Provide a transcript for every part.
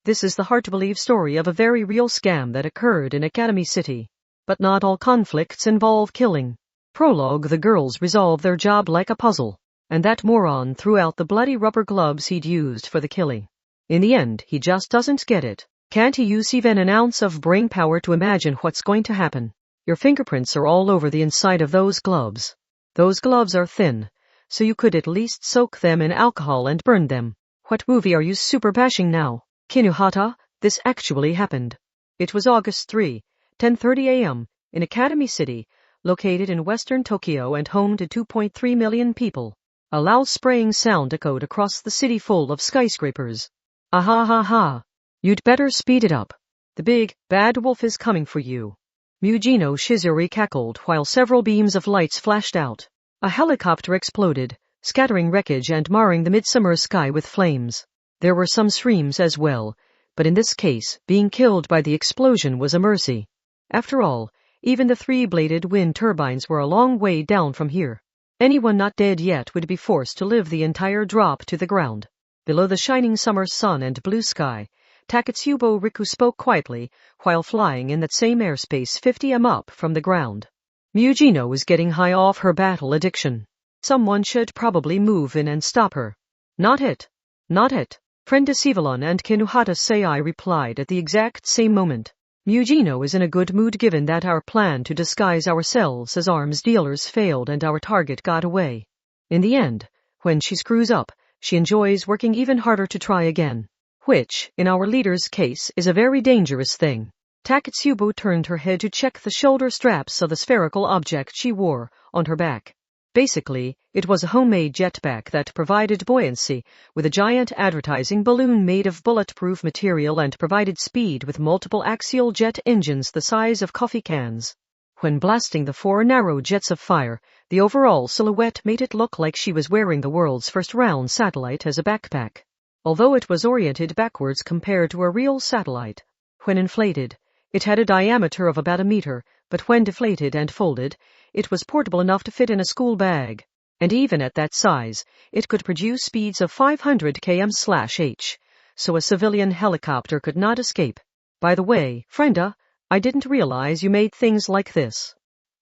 This is the hard-to-believe story of a very real scam that occurred in Academy City. But not all conflicts involve killing. Prologue: the girls resolve their job like a puzzle, and that moron threw out the bloody rubber gloves he'd used for the killing. In the end, he just doesn't get it. Can't he use even an ounce of brain power to imagine what's going to happen? Your fingerprints are all over the inside of those gloves. Those gloves are thin, so you could at least soak them in alcohol and burn them. What movie are you super bashing now? Kinuhata, this actually happened. It was August 3, 10:30 a.m., in Academy City, located in western Tokyo and home to 2.3 million people. A loud spraying sound echoed across the city full of skyscrapers. Ah ha ha. You'd better speed it up. The big, bad wolf is coming for you. Mujino Shizuri cackled while several beams of lights flashed out. A helicopter exploded, scattering wreckage and marring the midsummer sky with flames. There were some screams as well, but in this case, being killed by the explosion was a mercy. After all, even the three-bladed wind turbines were a long way down from here. Anyone not dead yet would be forced to live the entire drop to the ground. Below the shining summer sun and blue sky, Taketsubo Riku spoke quietly while flying in that same airspace 50 m up from the ground. Mujino was getting high off her battle addiction. Someone should probably move in and stop her. Not it. Not it. Friend Sivalon and Kinuhata Sei replied at the exact same moment. Mujino is in a good mood given that our plan to disguise ourselves as arms dealers failed and our target got away. In the end, when she screws up, she enjoys working even harder to try again. Which, in our leader's case, is a very dangerous thing. Taketsubo turned her head to check the shoulder straps of the spherical object she wore on her back. Basically, it was a homemade jetpack that provided buoyancy with a giant advertising balloon made of bulletproof material and provided speed with multiple axial jet engines the size of coffee cans. When blasting the 4 narrow jets of fire, the overall silhouette made it look like she was wearing the world's first round satellite as a backpack. Although it was oriented backwards compared to a real satellite. When inflated, it had a diameter of about a meter, but when deflated and folded, it was portable enough to fit in a school bag. And even at that size, it could produce speeds of 500 km/h, so a civilian helicopter could not escape. By the way, Frenda, I didn't realize you made things like this.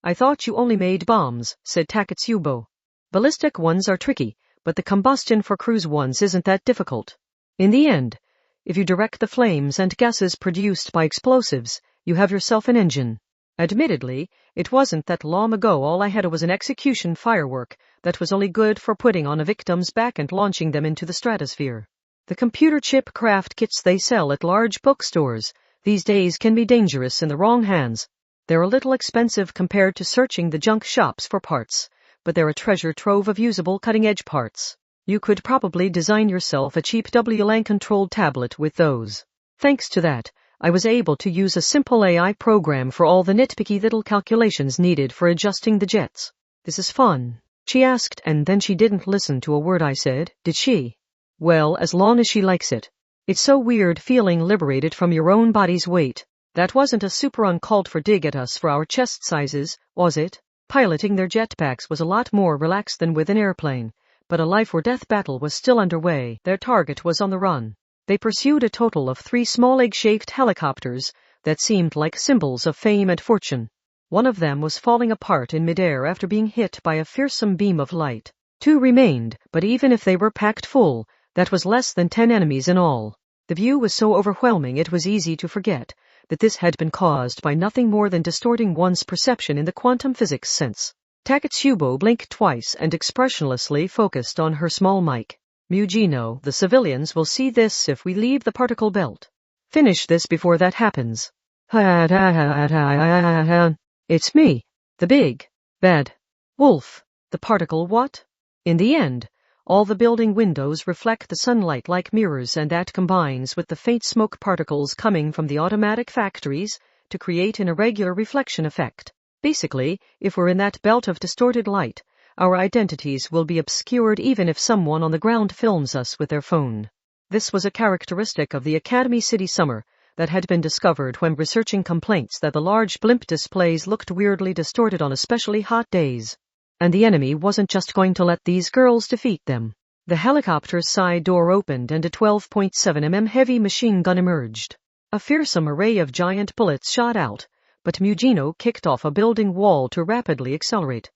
I thought you only made bombs, said Taketsubo. Ballistic ones are tricky, but the combustion for cruise ones isn't that difficult. In the end, if you direct the flames and gases produced by explosives, you have yourself an engine. Admittedly, it wasn't that long ago all I had was an execution firework that was only good for putting on a victim's back and launching them into the stratosphere. The computer chip craft kits they sell at large bookstores these days can be dangerous in the wrong hands. They're a little expensive compared to searching the junk shops for parts, but they're a treasure trove of usable cutting-edge parts. You could probably design yourself a cheap WLAN-controlled tablet with those. Thanks to that, I was able to use a simple AI program for all the nitpicky little calculations needed for adjusting the jets. This is fun, she asked, and then she didn't listen to a word I said, did she? Well, as long as she likes it. It's so weird feeling liberated from your own body's weight. That wasn't a super uncalled-for dig at us for our chest sizes, was it? Piloting their jetpacks was a lot more relaxed than with an airplane, but a life-or-death battle was still underway. Their target was on the run. They pursued a total of 3 small egg-shaped helicopters that seemed like symbols of fame and fortune. One of them was falling apart in midair after being hit by a fearsome beam of light. 2 remained, but even if they were packed full, that was less than 10 enemies in all. The view was so overwhelming it was easy to forget that this had been caused by nothing more than distorting one's perception in the quantum physics sense. Taketsubo blinked twice and expressionlessly focused on her small mic. Mujino, the civilians will see this if we leave the particle belt. Finish this before that happens. It's me, the big, bad wolf. The particle what? In the end, all the building windows reflect the sunlight like mirrors, and that combines with the faint smoke particles coming from the automatic factories to create an irregular reflection effect. Basically, if we're in that belt of distorted light, our identities will be obscured even if someone on the ground films us with their phone. This was a characteristic of the Academy City summer that had been discovered when researching complaints that the large blimp displays looked weirdly distorted on especially hot days. And the enemy wasn't just going to let these girls defeat them. The helicopter's side door opened and a 12.7mm heavy machine gun emerged. A fearsome array of giant bullets shot out, but Mugino kicked off a building wall to rapidly accelerate.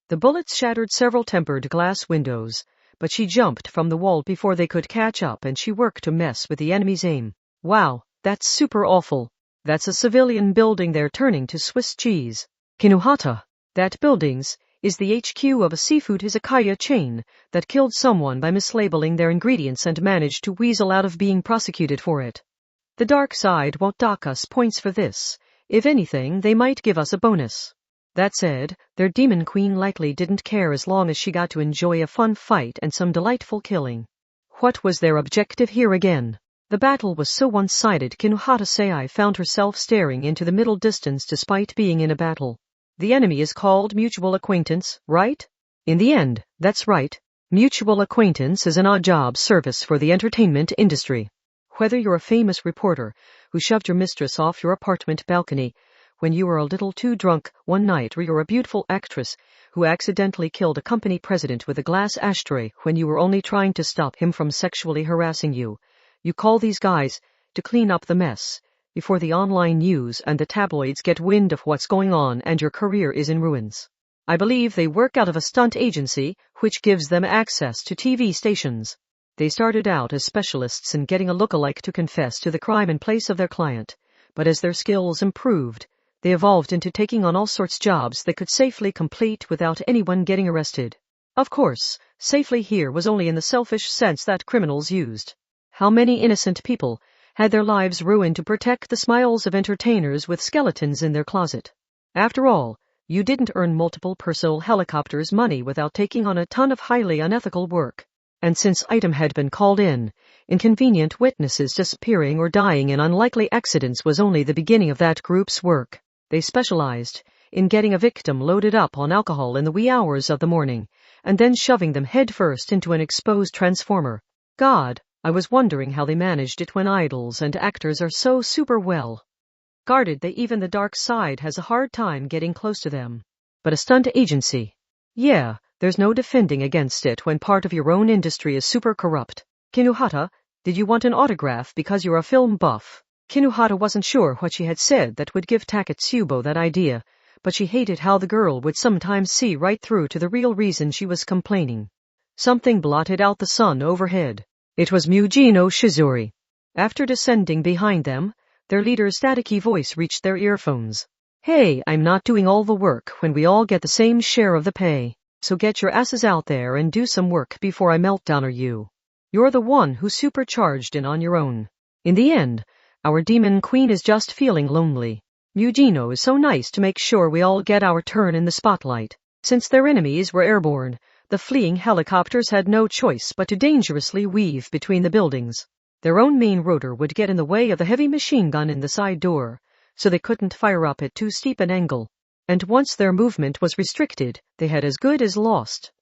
The bullets shattered several tempered glass windows, but she jumped from the wall before they could catch up and she worked to mess with the enemy's aim. Wow, that's super awful. That's a civilian building they're turning to Swiss cheese. Kinuhata. That building's is the HQ of a seafood izakaya chain that killed someone by mislabeling their ingredients and managed to weasel out of being prosecuted for it. The dark side won't dock us points for this. If anything, they might give us a bonus. That said, their demon queen likely didn't care as long as she got to enjoy a fun fight and some delightful killing. What was their objective here again? The battle was so one-sided Kinuhata Sei found herself staring into the middle distance despite being in a battle. The enemy is called mutual acquaintance, right? In the end, that's right. Mutual acquaintance is an odd-job service for the entertainment industry. Whether you're a famous reporter who shoved your mistress off your apartment balcony when you were a little too drunk one night, or you're a beautiful actress who accidentally killed a company president with a glass ashtray when you were only trying to stop him from sexually harassing you, you call these guys to clean up the mess before the online news and the tabloids get wind of what's going on and your career is in ruins. I believe they work out of a stunt agency, which gives them access to TV stations. They started out as specialists in getting a lookalike to confess to the crime in place of their client, but as their skills improved, they evolved into taking on all sorts jobs they could safely complete without anyone getting arrested. Of course, safely here was only in the selfish sense that criminals used. How many innocent people had their lives ruined to protect the smiles of entertainers with skeletons in their closet? After all, you didn't earn multiple personal helicopters money without taking on a ton of highly unethical work. And since item had been called in, inconvenient witnesses disappearing or dying in unlikely accidents was only the beginning of that group's work. They specialized in getting a victim loaded up on alcohol in the wee hours of the morning, and then shoving them headfirst into an exposed transformer. God, I was wondering how they managed it when idols and actors are so super well guarded that even the dark side has a hard time getting close to them. But a stunt agency? Yeah, there's no defending against it when part of your own industry is super corrupt. Kinuhata, did you want an autograph because you're a film buff? Kinuhata wasn't sure what she had said that would give Taketsubo that idea, but she hated how the girl would sometimes see right through to the real reason she was complaining. Something blotted out the sun overhead. It was Mugino Shizuri. After descending behind them, their leader's staticky voice reached their earphones. Hey, I'm not doing all the work when we all get the same share of the pay, so get your asses out there and do some work before I melt down on you. You're the one who supercharged in on your own. In the end, our demon queen is just feeling lonely. Mugino is so nice to make sure we all get our turn in the spotlight. Since their enemies were airborne, the fleeing helicopters had no choice but to dangerously weave between the buildings. Their own main rotor would get in the way of the heavy machine gun in the side door, so they couldn't fire up at too steep an angle. And once their movement was restricted, they had as good as lost.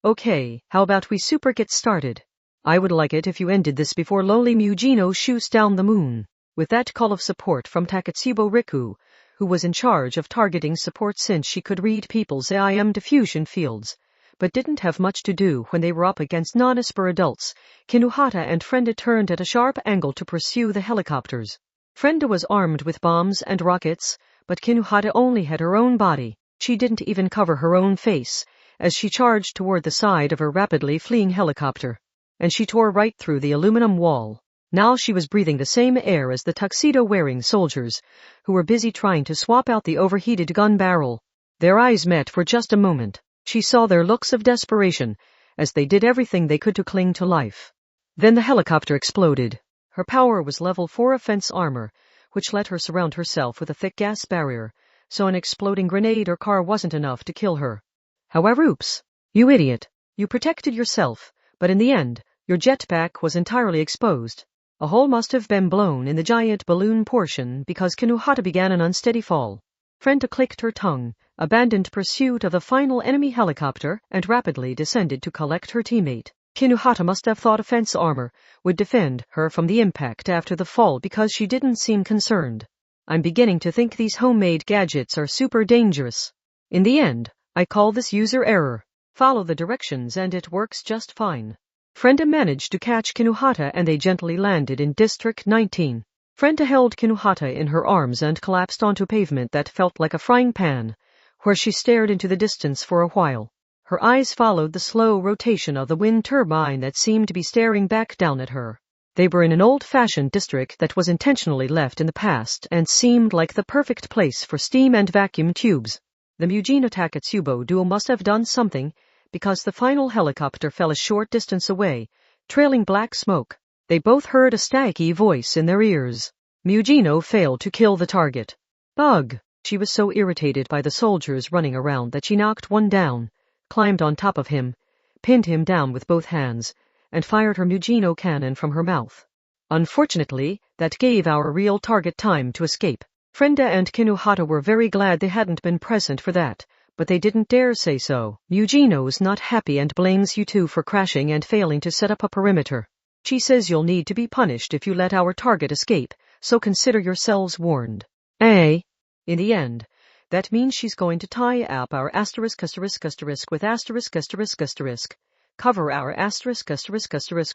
Okay, how about we super get started? I would like it if you ended this before lowly Mugino shoots down the moon. With that call of support from Taketsubo Riku, who was in charge of targeting support since she could read people's AIM diffusion fields, but didn't have much to do when they were up against non-esper adults, Kinuhata and Frenda turned at a sharp angle to pursue the helicopters. Frenda was armed with bombs and rockets, but Kinuhata only had her own body. She didn't even cover her own face, as she charged toward the side of her rapidly fleeing helicopter. And she tore right through the aluminum wall. Now she was breathing the same air as the tuxedo-wearing soldiers, who were busy trying to swap out the overheated gun barrel. Their eyes met for just a moment. She saw their looks of desperation, as they did everything they could to cling to life. Then the helicopter exploded. Her power was level 4 offense armor, which let her surround herself with a thick gas barrier, so an exploding grenade or car wasn't enough to kill her. However, oops. You idiot. You protected yourself, but in the end, your jetpack was entirely exposed. A hole must have been blown in the giant balloon portion because Kinuhata began an unsteady fall. Frenda clicked her tongue, abandoned pursuit of the final enemy helicopter, and rapidly descended to collect her teammate. Kinuhata must have thought offense armor would defend her from the impact after the fall because she didn't seem concerned. I'm beginning to think these homemade gadgets are super dangerous. In the end, I call this user error. Follow the directions and it works just fine. Frenda managed to catch Kinuhata and they gently landed in District 19. Frenda held Kinuhata in her arms and collapsed onto pavement that felt like a frying pan, where she stared into the distance for a while. Her eyes followed the slow rotation of the wind turbine that seemed to be staring back down at her. They were in an old-fashioned district that was intentionally left in the past and seemed like the perfect place for steam and vacuum tubes. The Mujino Takatsubo duo must have done something, because the final helicopter fell a short distance away, trailing black smoke. They both heard a staticky voice in their ears. Mujino failed to kill the target. Bug! She was so irritated by the soldiers running around that she knocked one down, climbed on top of him, pinned him down with both hands, and fired her Mujino cannon from her mouth. Unfortunately, that gave our real target time to escape. Frenda and Kinuhata were very glad they hadn't been present for that, but they didn't dare say so. Mujino's not happy and blames you two for crashing and failing to set up a perimeter. She says you'll need to be punished if you let our target escape, so consider yourselves warned. In the end, that means she's going to tie up our asterisk with asterisk, cover our asterisk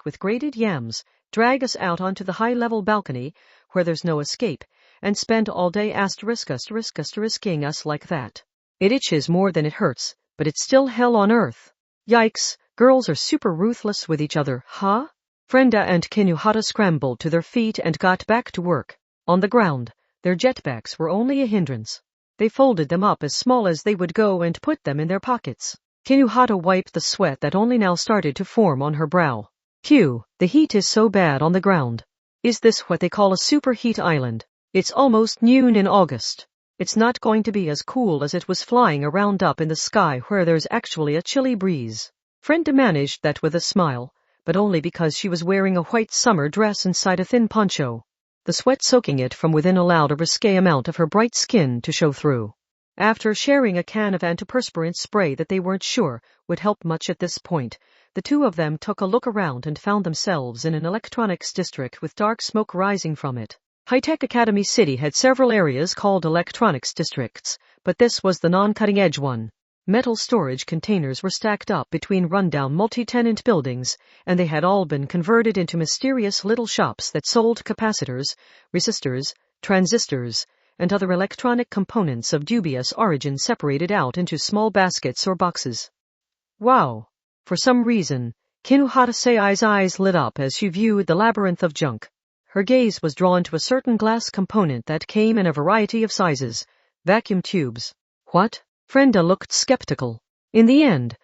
with grated yams, drag us out onto the high-level balcony, where there's no escape, and spend all day asterisk-ing us like that. It itches more than it hurts, but it's still hell on earth. Yikes, girls are super ruthless with each other, huh? Frenda and Kinuhata scrambled to their feet and got back to work. On the ground, their jetpacks were only a hindrance. They folded them up as small as they would go and put them in their pockets. Kinuhata wiped the sweat that only now started to form on her brow. Phew, the heat is so bad on the ground. Is this what they call a superheat island? It's almost noon in August. It's not going to be as cool as it was flying around up in the sky where there's actually a chilly breeze. Frenda managed that with a smile, but only because she was wearing a white summer dress inside a thin poncho. The sweat soaking it from within allowed a risque amount of her bright skin to show through. After sharing a can of antiperspirant spray that they weren't sure would help much at this point, the two of them took a look around and found themselves in an electronics district with dark smoke rising from it. High-Tech Academy City had several areas called electronics districts, but this was the non-cutting-edge one. Metal storage containers were stacked up between rundown multi-tenant buildings, and they had all been converted into mysterious little shops that sold capacitors, resistors, transistors, and other electronic components of dubious origin separated out into small baskets or boxes. Wow! For some reason, Kinuhata-sei's eyes lit up as she viewed the labyrinth of junk. Her gaze was drawn to a certain glass component that came in a variety of sizes. Vacuum tubes. What? Frenda looked skeptical. In the end,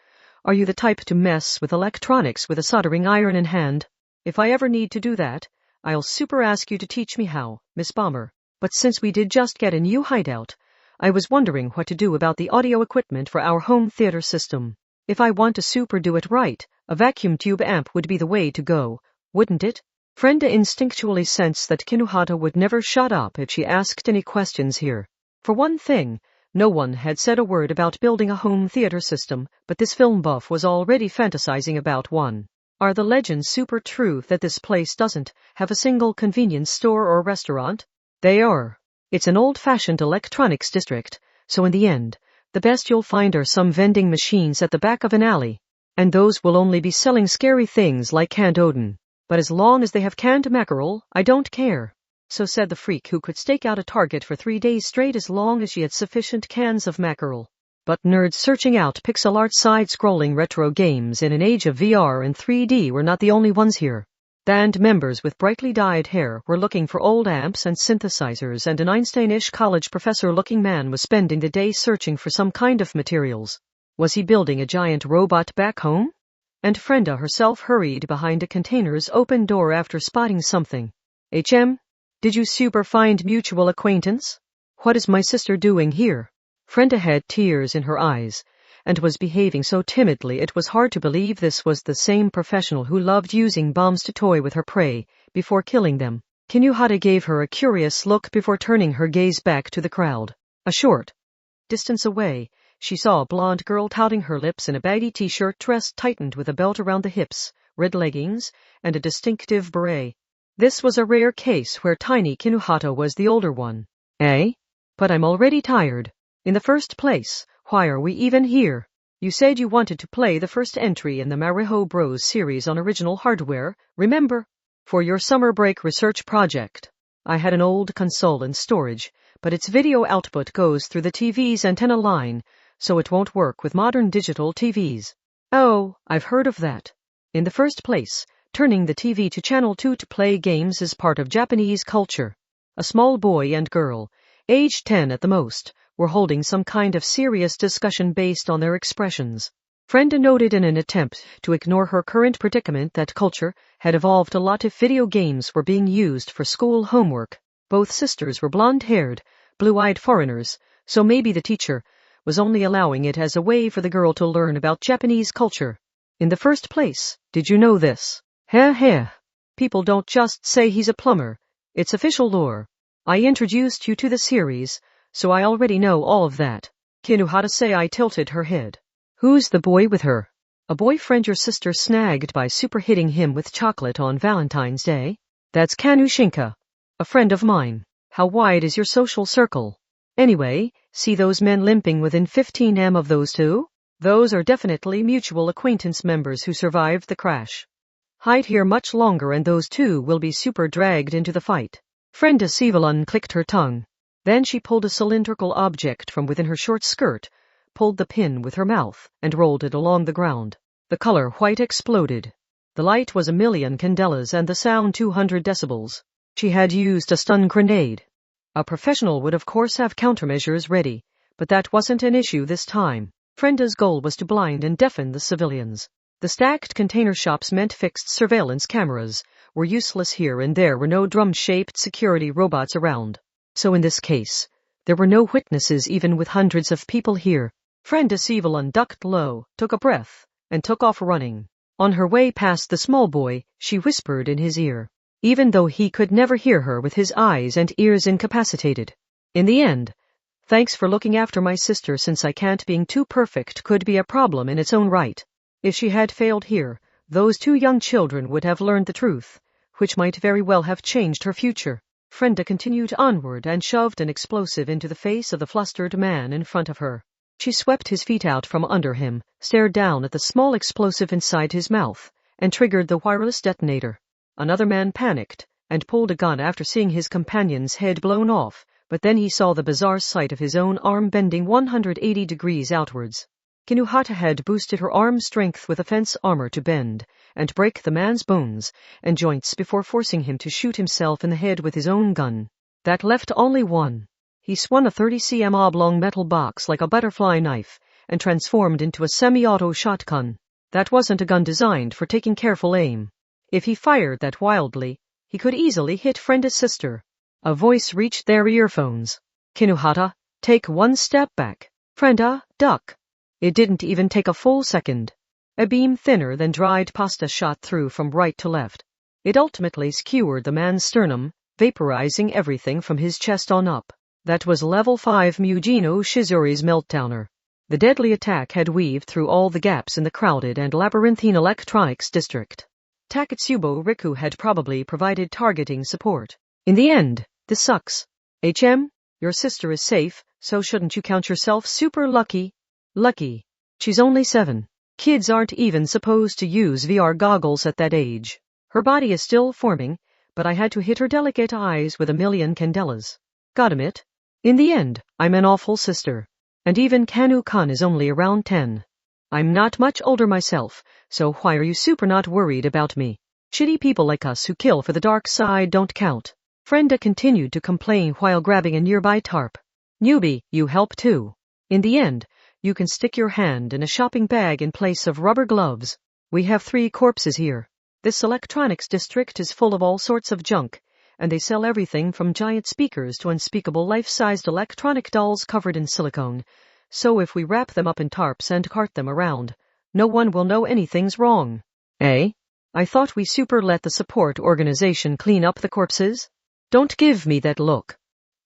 are you the type to mess with electronics with a soldering iron in hand? If I ever need to do that, I'll super ask you to teach me how, Miss Bomber. But since we did just get a new hideout, I was wondering what to do about the audio equipment for our home theater system. If I want to super do it right, a vacuum tube amp would be the way to go, wouldn't it? Frenda instinctually sensed that Kinuhata would never shut up if she asked any questions here. For one thing, no one had said a word about building a home theater system, but this film buff was already fantasizing about one. Are the legends super true that this place doesn't have a single convenience store or restaurant? They are. It's an old-fashioned electronics district, so in the end, the best you'll find are some vending machines at the back of an alley. And those will only be selling scary things like canned odin. But as long as they have canned mackerel, I don't care. So said the freak who could stake out a target for 3 days straight as long as she had sufficient cans of mackerel. But nerds searching out pixel art side-scrolling retro games in an age of VR and 3D were not the only ones here. Band members with brightly dyed hair were looking for old amps and synthesizers, and an Einstein-ish college professor-looking man was spending the day searching for some kind of materials. Was he building a giant robot back home? And Frenda herself hurried behind a container's open door after spotting something. Did you super find mutual acquaintance? What is my sister doing here? Frenda had tears in her eyes, and was behaving so timidly it was hard to believe this was the same professional who loved using bombs to toy with her prey, before killing them. Kinuhata gave her a curious look before turning her gaze back to the crowd. A short distance away, she saw a blonde girl touting her lips in a baggy t-shirt dress tightened with a belt around the hips, red leggings, and a distinctive beret. This was a rare case where tiny Kinuhata was the older one. But I'm already tired. In the first place, why are we even here? You said you wanted to play the first entry in the Mariho Bros series on original hardware, remember? For your summer break research project. I had an old console in storage, but its video output goes through the TV's antenna line, so it won't work with modern digital TVs. Oh, I've heard of that. In the first place, turning the TV to channel 2 to play games is part of Japanese culture. A small boy and girl, aged 10 at the most, were holding some kind of serious discussion based on their expressions. Frenda noted in an attempt to ignore her current predicament that culture had evolved a lot if video games were being used for school homework. Both sisters were blonde-haired, blue-eyed foreigners, so maybe the teacher was only allowing it as a way for the girl to learn about Japanese culture. In the first place, did you know this? Heh. People don't just say he's a plumber. It's official lore. I introduced you to the series, so I already know all of that. Kinuhata say I tilted her head. Who's the boy with her? A boyfriend your sister snagged by super hitting him with chocolate on Valentine's Day? That's Kanushinka, a friend of mine. How wide is your social circle? Anyway, see those men limping within 15 m of those two? Those are definitely mutual acquaintance members who survived the crash. Hide here much longer and those two will be super dragged into the fight. Frenda Sivalun clicked her tongue. Then she pulled a cylindrical object from within her short skirt, pulled the pin with her mouth, and rolled it along the ground. The color white exploded. The light was 1,000,000 candelas and the sound 200 decibels. She had used a stun grenade. A professional would of course have countermeasures ready, but that wasn't an issue this time. Frenda's goal was to blind and deafen the civilians. The stacked container shops meant fixed surveillance cameras were useless here and there were no drum-shaped security robots around. So in this case, there were no witnesses even with hundreds of people here. Frenda Sivalun ducked low, took a breath, and took off running. On her way past the small boy, she whispered in his ear, even though he could never hear her with his eyes and ears incapacitated. In the end, thanks for looking after my sister since I can't being too perfect could be a problem in its own right. If she had failed here, those two young children would have learned the truth, which might very well have changed her future. Frenda continued onward and shoved an explosive into the face of the flustered man in front of her. She swept his feet out from under him, stared down at the small explosive inside his mouth, and triggered the wireless detonator. Another man panicked, and pulled a gun after seeing his companion's head blown off, but then he saw the bizarre sight of his own arm bending 180 degrees outwards. Kinuhata had boosted her arm strength with offense armor to bend and break the man's bones and joints before forcing him to shoot himself in the head with his own gun. That left only one. He swung a 30 cm oblong metal box like a butterfly knife and transformed into a semi-auto shotgun. That wasn't a gun designed for taking careful aim. If he fired that wildly, he could easily hit Frenda's sister. A voice reached their earphones. Kinuhata, take one step back. Frenda, duck. It didn't even take a full second. A beam thinner than dried pasta shot through from right to left. It ultimately skewered the man's sternum, vaporizing everything from his chest on up. That was level 5 Mugino Shizuri's meltdowner. The deadly attack had weaved through all the gaps in the crowded and labyrinthine electronics district. Takatsubo Riku had probably provided targeting support. In the end, this sucks. Your sister is safe, so shouldn't you count yourself super lucky? Lucky. She's only 7. Kids aren't even supposed to use VR goggles at that age. Her body is still forming, but I had to hit her delicate eyes with 1,000,000 candelas. Got it? In the end, I'm an awful sister. And even Kanu-kun is only around 10. I'm not much older myself, so why are you super not worried about me? Shitty people like us who kill for the dark side don't count. Frenda continued to complain while grabbing a nearby tarp. Newbie, you help too. In the end, you can stick your hand in a shopping bag in place of rubber gloves. We have 3 corpses here. This electronics district is full of all sorts of junk, and they sell everything from giant speakers to unspeakable life-sized electronic dolls covered in silicone. So if we wrap them up in tarps and cart them around, no one will know anything's wrong. Eh? I thought we super let the support organization clean up the corpses? Don't give me that look.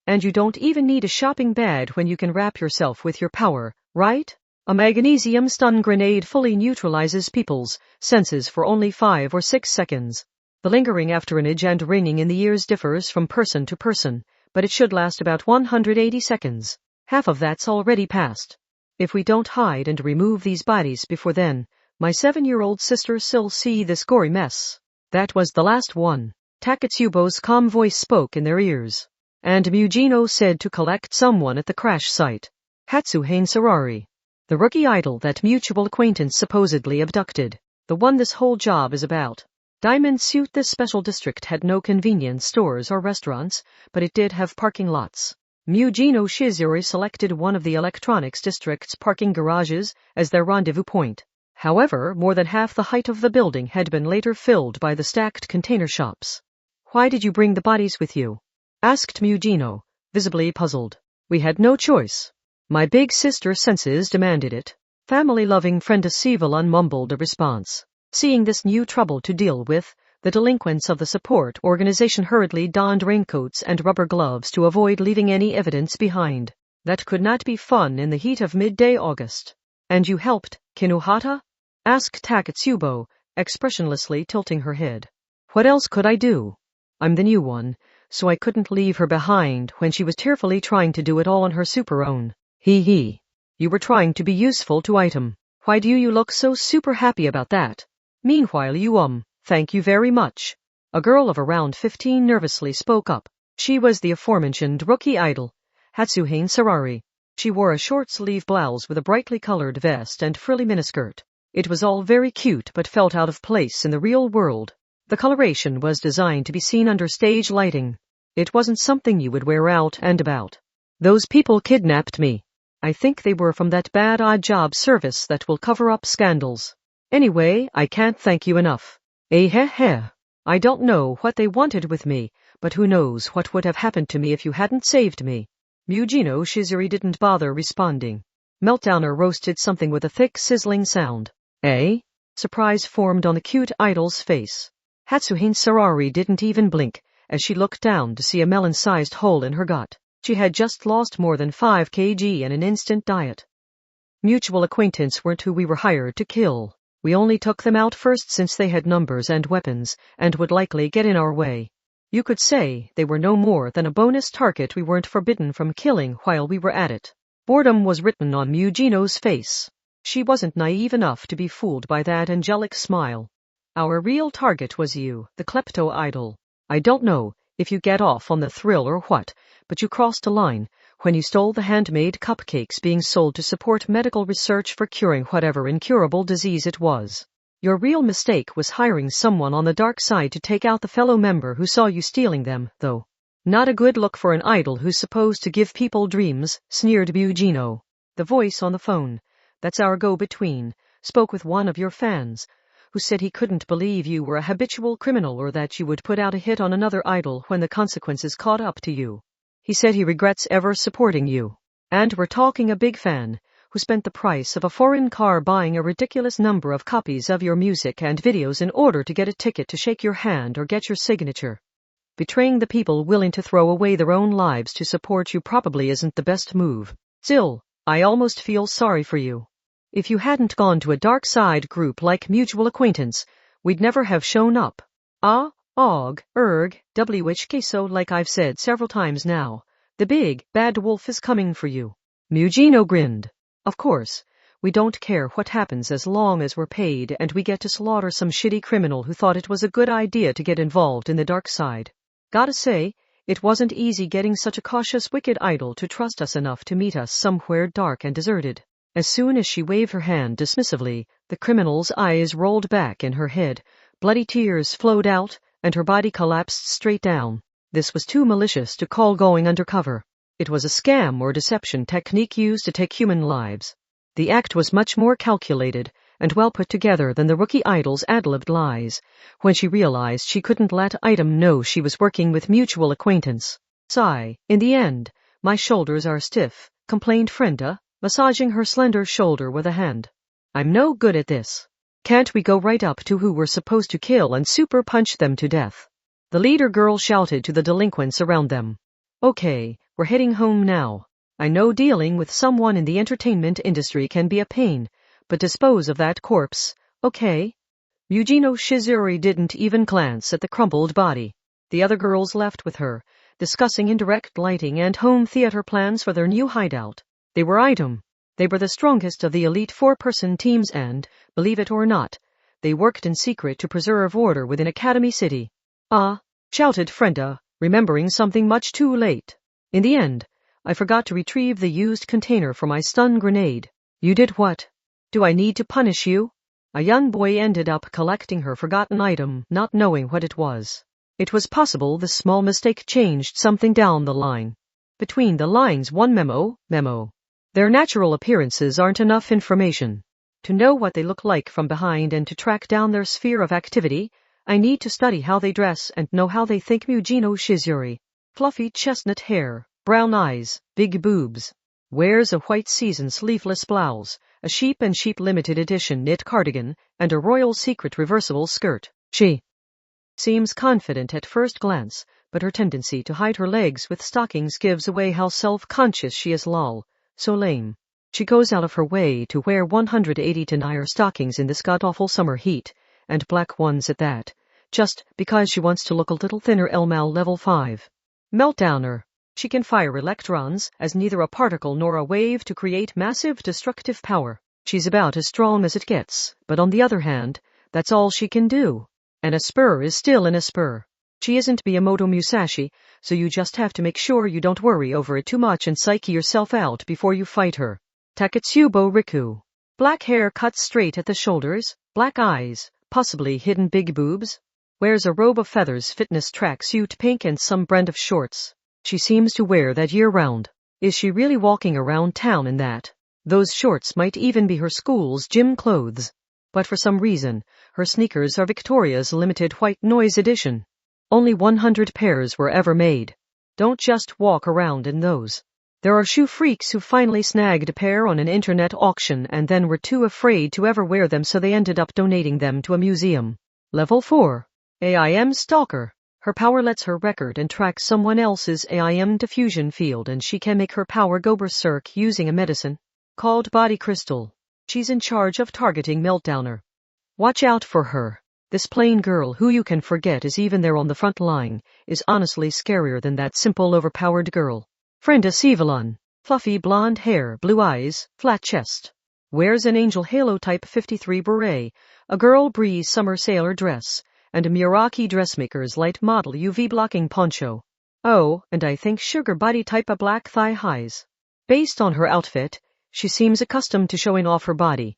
And you don't even need a shopping bag when you can wrap yourself with your power, right? A magnesium stun grenade fully neutralizes people's senses for only 5 or 6 seconds. The lingering afterimage and ringing in the ears differs from person to person, but it should last about 180 seconds. Half of that's already passed. If we don't hide and remove these bodies before then, my 7-year-old sister still see this gory mess. That was the last one. Takatsubo's calm voice spoke in their ears. And Mujino said to collect someone at the crash site. Hatsuhane Sarari. The rookie idol that mutual acquaintance supposedly abducted. The one this whole job is about. Diamond Suit. This special district had no convenience stores or restaurants, but it did have parking lots. Mujino Shizuri selected one of the electronics district's parking garages as their rendezvous point. However, more than half the height of the building had been later filled by the stacked container shops. Why did you bring the bodies with you? Asked Mujino, visibly puzzled. We had no choice. My big sister's senses demanded it. Family-loving friend Sivalan mumbled a response. Seeing this new trouble to deal with, the delinquents of the support organization hurriedly donned raincoats and rubber gloves to avoid leaving any evidence behind. That could not be fun in the heat of midday August. And you helped, Kinuhata? Asked Takatsubo, expressionlessly tilting her head. What else could I do? I'm the new one, so I couldn't leave her behind when she was tearfully trying to do it all on her super own. Hee. You were trying to be useful to Item. Why do you look so super happy about that? Meanwhile you thank you very much. A girl of around 15 nervously spoke up. She was the aforementioned rookie idol, Hatsuhane Sarari. She wore a short-sleeve blouse with a brightly colored vest and frilly miniskirt. It was all very cute but felt out of place in the real world. The coloration was designed to be seen under stage lighting. It wasn't something you would wear out and about. Those people kidnapped me. I think they were from that bad odd job service that will cover up scandals. Anyway, I can't thank you enough. I don't know what they wanted with me, but who knows what would have happened to me if you hadn't saved me. Mujino Shizuri didn't bother responding. Meltdowner roasted something with a thick sizzling sound. Eh? Surprise formed on the cute idol's face. Hatsuhane Sarari didn't even blink as she looked down to see a melon-sized hole in her gut. She had just lost more than 5 kg in an instant diet. Mutual acquaintance weren't who we were hired to kill. We only took them out first since they had numbers and weapons and would likely get in our way. You could say they were no more than a bonus target we weren't forbidden from killing while we were at it. Boredom was written on Mujino's face. She wasn't naive enough to be fooled by that angelic smile. Our real target was you, the klepto idol. I don't know if you get off on the thrill or what, but you crossed a line when you stole the handmade cupcakes being sold to support medical research for curing whatever incurable disease it was. Your real mistake was hiring someone on the dark side to take out the fellow member who saw you stealing them, though. Not a good look for an idol who's supposed to give people dreams, sneered Mujino. The voice on the phone, that's our go-between, spoke with one of your fans, who said he couldn't believe you were a habitual criminal or that you would put out a hit on another idol when the consequences caught up to you. He said he regrets ever supporting you. And we're talking a big fan, who spent the price of a foreign car buying a ridiculous number of copies of your music and videos in order to get a ticket to shake your hand or get your signature. Betraying the people willing to throw away their own lives to support you probably isn't the best move. Still, I almost feel sorry for you. If you hadn't gone to a dark side group like Mutual Acquaintance, we'd never have shown up. WHK, so like I've said several times now, the big, bad wolf is coming for you. Mujino grinned. Of course, we don't care what happens as long as we're paid and we get to slaughter some shitty criminal who thought it was a good idea to get involved in the dark side. Gotta say, it wasn't easy getting such a cautious wicked idol to trust us enough to meet us somewhere dark and deserted. As soon as she waved her hand dismissively, the criminal's eyes rolled back in her head, bloody tears flowed out, and her body collapsed straight down. This was too malicious to call going undercover. It was a scam or deception technique used to take human lives. The act was much more calculated and well put together than the rookie idol's ad-libbed lies, when she realized she couldn't let Item know she was working with Mutual Acquaintance. Sigh, in the end, my shoulders are stiff, complained Frenda, massaging her slender shoulder with a hand. I'm no good at this. Can't we go right up to who we're supposed to kill and super punch them to death? The leader girl shouted to the delinquents around them. Okay, we're heading home now. I know dealing with someone in the entertainment industry can be a pain, but dispose of that corpse, okay? Mujino Shizuri didn't even glance at the crumpled body. The other girls left with her, discussing indirect lighting and home theater plans for their new hideout. They were Item. They were the strongest of the elite 4-person teams and, believe it or not, they worked in secret to preserve order within Academy City. Ah, shouted Frenda, remembering something much too late. In the end, I forgot to retrieve the used container for my stun grenade. You did what? Do I need to punish you? A young boy ended up collecting her forgotten item, not knowing what it was. It was possible the small mistake changed something down the line. Between the lines, one memo. Their natural appearances aren't enough information. To know what they look like from behind and to track down their sphere of activity, I need to study how they dress and know how they think. Mujino Shizuri. Fluffy chestnut hair, brown eyes, big boobs. Wears a white season sleeveless blouse, a sheep and sheep limited edition knit cardigan, and a royal secret reversible skirt. She seems confident at first glance, but her tendency to hide her legs with stockings gives away how self-conscious she is. Lol. So lame. She goes out of her way to wear 180 tenire stockings in this god-awful summer heat, and black ones at that, just because she wants to look a little thinner. Elmal level 5. Meltdowner. She can fire electrons as neither a particle nor a wave to create massive destructive power. She's about as strong as it gets, but on the other hand, that's all she can do. And a spur is still an spur. She isn't Miyamoto Musashi, so you just have to make sure you don't worry over it too much and psyche yourself out before you fight her. Taketsubo Riku. Black hair cut straight at the shoulders, black eyes, possibly hidden big boobs. Wears a robe of feathers, fitness tracksuit pink and some brand of shorts. She seems to wear that year-round. Is she really walking around town in that? Those shorts might even be her school's gym clothes. But for some reason, her sneakers are Victoria's limited white noise edition. Only 100 pairs were ever made. Don't just walk around in those. There are shoe freaks who finally snagged a pair on an internet auction and then were too afraid to ever wear them, so they ended up donating them to a museum. Level 4. AIM Stalker. Her power lets her record and track someone else's AIM diffusion field, and she can make her power go berserk using a medicine called Body Crystal. She's in charge of targeting Meltdowner. Watch out for her. This plain girl who you can forget is even there on the front line is honestly scarier than that simple overpowered girl. Frenda Sivalon. Fluffy blonde hair, blue eyes, flat chest. Wears an Angel Halo Type 53 beret, a Girl Breeze summer sailor dress, and a Muraki dressmaker's light model UV blocking poncho. Oh, and I think sugar body type a black thigh highs. Based on her outfit, she seems accustomed to showing off her body.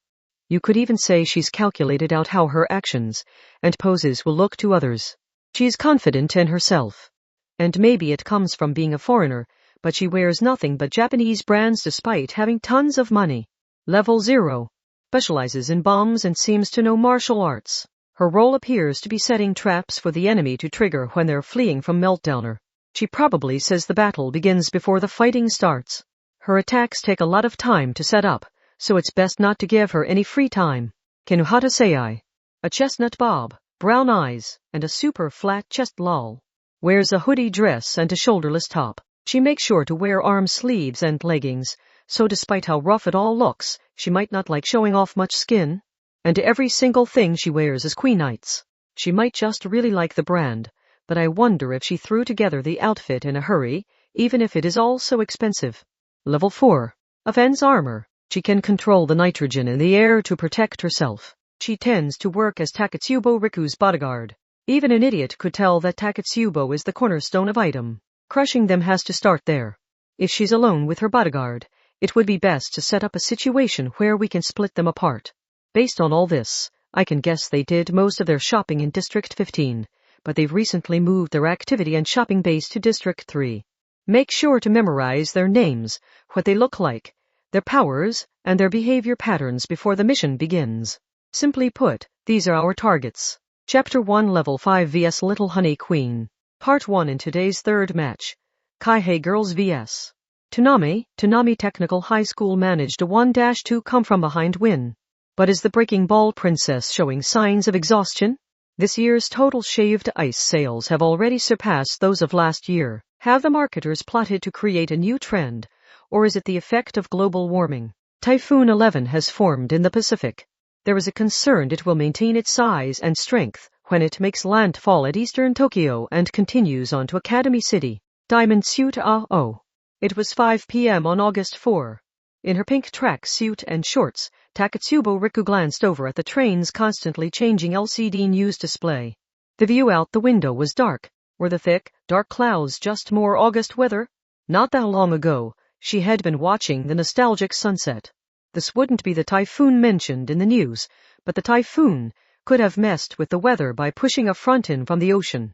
You could even say she's calculated out how her actions and poses will look to others. She's confident in herself. And maybe it comes from being a foreigner, but she wears nothing but Japanese brands despite having tons of money. Level 0. Specializes in bombs and seems to know martial arts. Her role appears to be setting traps for the enemy to trigger when they're fleeing from Meltdowner. She probably says the battle begins before the fighting starts. Her attacks take a lot of time to set up, so it's best not to give her any free time. Kenuhata Seai. A chestnut bob, brown eyes, and a super flat chest. Lol. Wears a hoodie dress and a shoulderless top. She makes sure to wear arm sleeves and leggings, so despite how rough it all looks, she might not like showing off much skin. And every single thing she wears is Queenites. She might just really like the brand, but I wonder if she threw together the outfit in a hurry, even if it is all so expensive. Level 4. Offense armor. She can control the nitrogen in the air to protect herself. She tends to work as Taketsubo Riku's bodyguard. Even an idiot could tell that Taketsubo is the cornerstone of item. Crushing them has to start there. If she's alone with her bodyguard, it would be best to set up a situation where we can split them apart. Based on all this, I can guess they did most of their shopping in District 15, but they've recently moved their activity and shopping base to District 3. Make sure to memorize their names, what they look like, their powers, and their behavior patterns before the mission begins. Simply put, these are our targets. Chapter 1 Level 5 vs Little Honey Queen. Part 1 in today's third match. Kaihei Girls vs. Toonami Technical High School managed a 1-2 come-from-behind win. But is the Breaking Ball Princess showing signs of exhaustion? This year's total shaved ice sales have already surpassed those of last year. Have the marketers plotted to create a new trend, or is it the effect of global warming? Typhoon 11 has formed in the Pacific. There is a concern it will maintain its size and strength when it makes landfall at eastern Tokyo and continues on to Academy City. Diamond Suit. It was 5 p.m. on August 4. In her pink track suit and shorts, Takatsubo Riku glanced over at the train's constantly changing LCD news display. The view out the window was dark. Were the thick, dark clouds just more August weather? Not that long ago, she had been watching the nostalgic sunset. This wouldn't be the typhoon mentioned in the news, but the typhoon could have messed with the weather by pushing a front in from the ocean.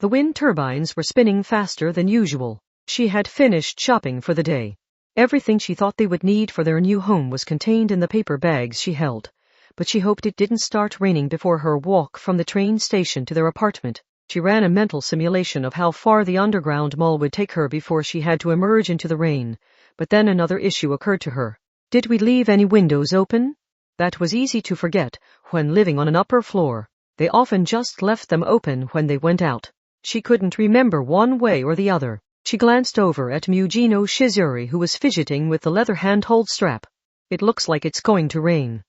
The wind turbines were spinning faster than usual. She had finished shopping for the day. Everything she thought they would need for their new home was contained in the paper bags she held, but she hoped it didn't start raining before her walk from the train station to their apartment. She ran a mental simulation of how far the underground mall would take her before she had to emerge into the rain, but then another issue occurred to her. Did we leave any windows open? That was easy to forget when living on an upper floor. They often just left them open when they went out. She couldn't remember one way or the other. She glanced over at Mujino Shizuri, who was fidgeting with the leather handhold strap. It looks like it's going to rain.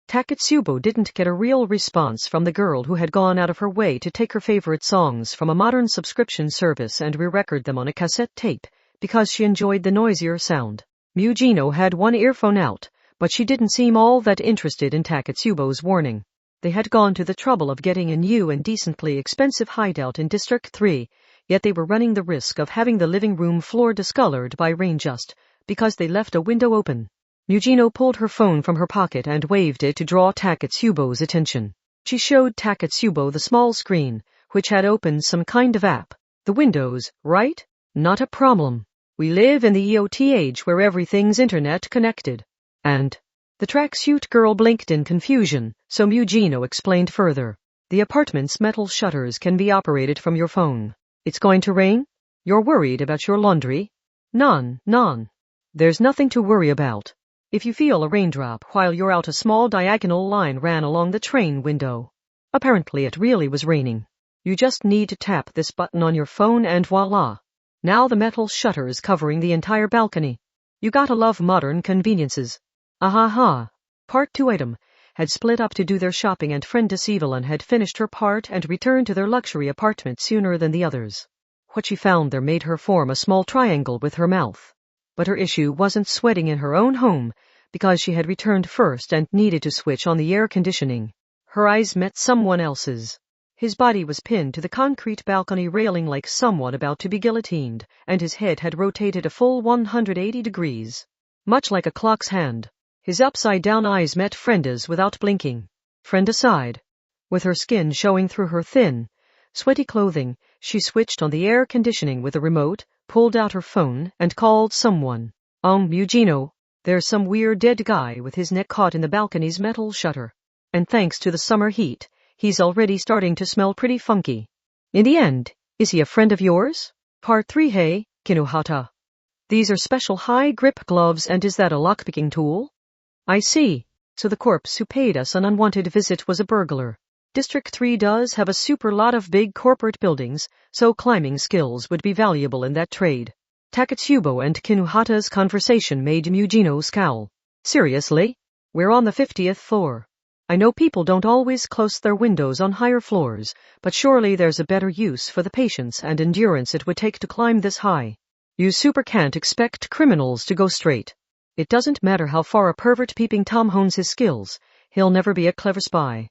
Takatsubo didn't get a real response from the girl who had gone out of her way to take her favorite songs from a modern subscription service and re-record them on a cassette tape, because she enjoyed the noisier sound. Mujino had one earphone out, but she didn't seem all that interested in Takatsubo's warning. They had gone to the trouble of getting a new and decently expensive hideout in District 3, yet they were running the risk of having the living room floor discolored by rain just because they left a window open. Mujino pulled her phone from her pocket and waved it to draw Takatsubo's attention. She showed Takatsubo the small screen, which had opened some kind of app. The windows, right? Not a problem. We live in the EOT age where everything's internet connected. And the tracksuit girl blinked in confusion, so Mujino explained further. The apartment's metal shutters can be operated from your phone. It's going to rain? You're worried about your laundry? None. There's nothing to worry about. If you feel a raindrop while you're out, a small diagonal line ran along the train window. Apparently it really was raining. You just need to tap this button on your phone and voila. Now the metal shutters covering the entire balcony. You gotta love modern conveniences. Ahaha. Part 2 item had split up to do their shopping, and friend Evelyn had finished her part and returned to their luxury apartment sooner than the others. What she found there made her form a small triangle with her mouth. But her issue wasn't sweating in her own home, because she had returned first and needed to switch on the air conditioning. Her eyes met someone else's. His body was pinned to the concrete balcony railing like someone about to be guillotined, and his head had rotated a full 180 degrees. Much like a clock's hand. His upside-down eyes met Frenda's without blinking. Frenda sighed. With her skin showing through her thin, sweaty clothing, she switched on the air conditioning with a remote, pulled out her phone, and called someone. Mujino, there's some weird dead guy with his neck caught in the balcony's metal shutter. And thanks to the summer heat, he's already starting to smell pretty funky. In the end, is he a friend of yours? Part 3. Hey, Kinuhata. These are special high-grip gloves, and is that a lockpicking tool? I see. So the corpse who paid us an unwanted visit was a burglar. District 3 does have a super lot of big corporate buildings, so climbing skills would be valuable in that trade. Takatsubo and Kinuhata's conversation made Mujino scowl. Seriously? We're on the 50th floor. I know people don't always close their windows on higher floors, but surely there's a better use for the patience and endurance it would take to climb this high. You super can't expect criminals to go straight. It doesn't matter how far a pervert peeping Tom hones his skills, he'll never be a clever spy.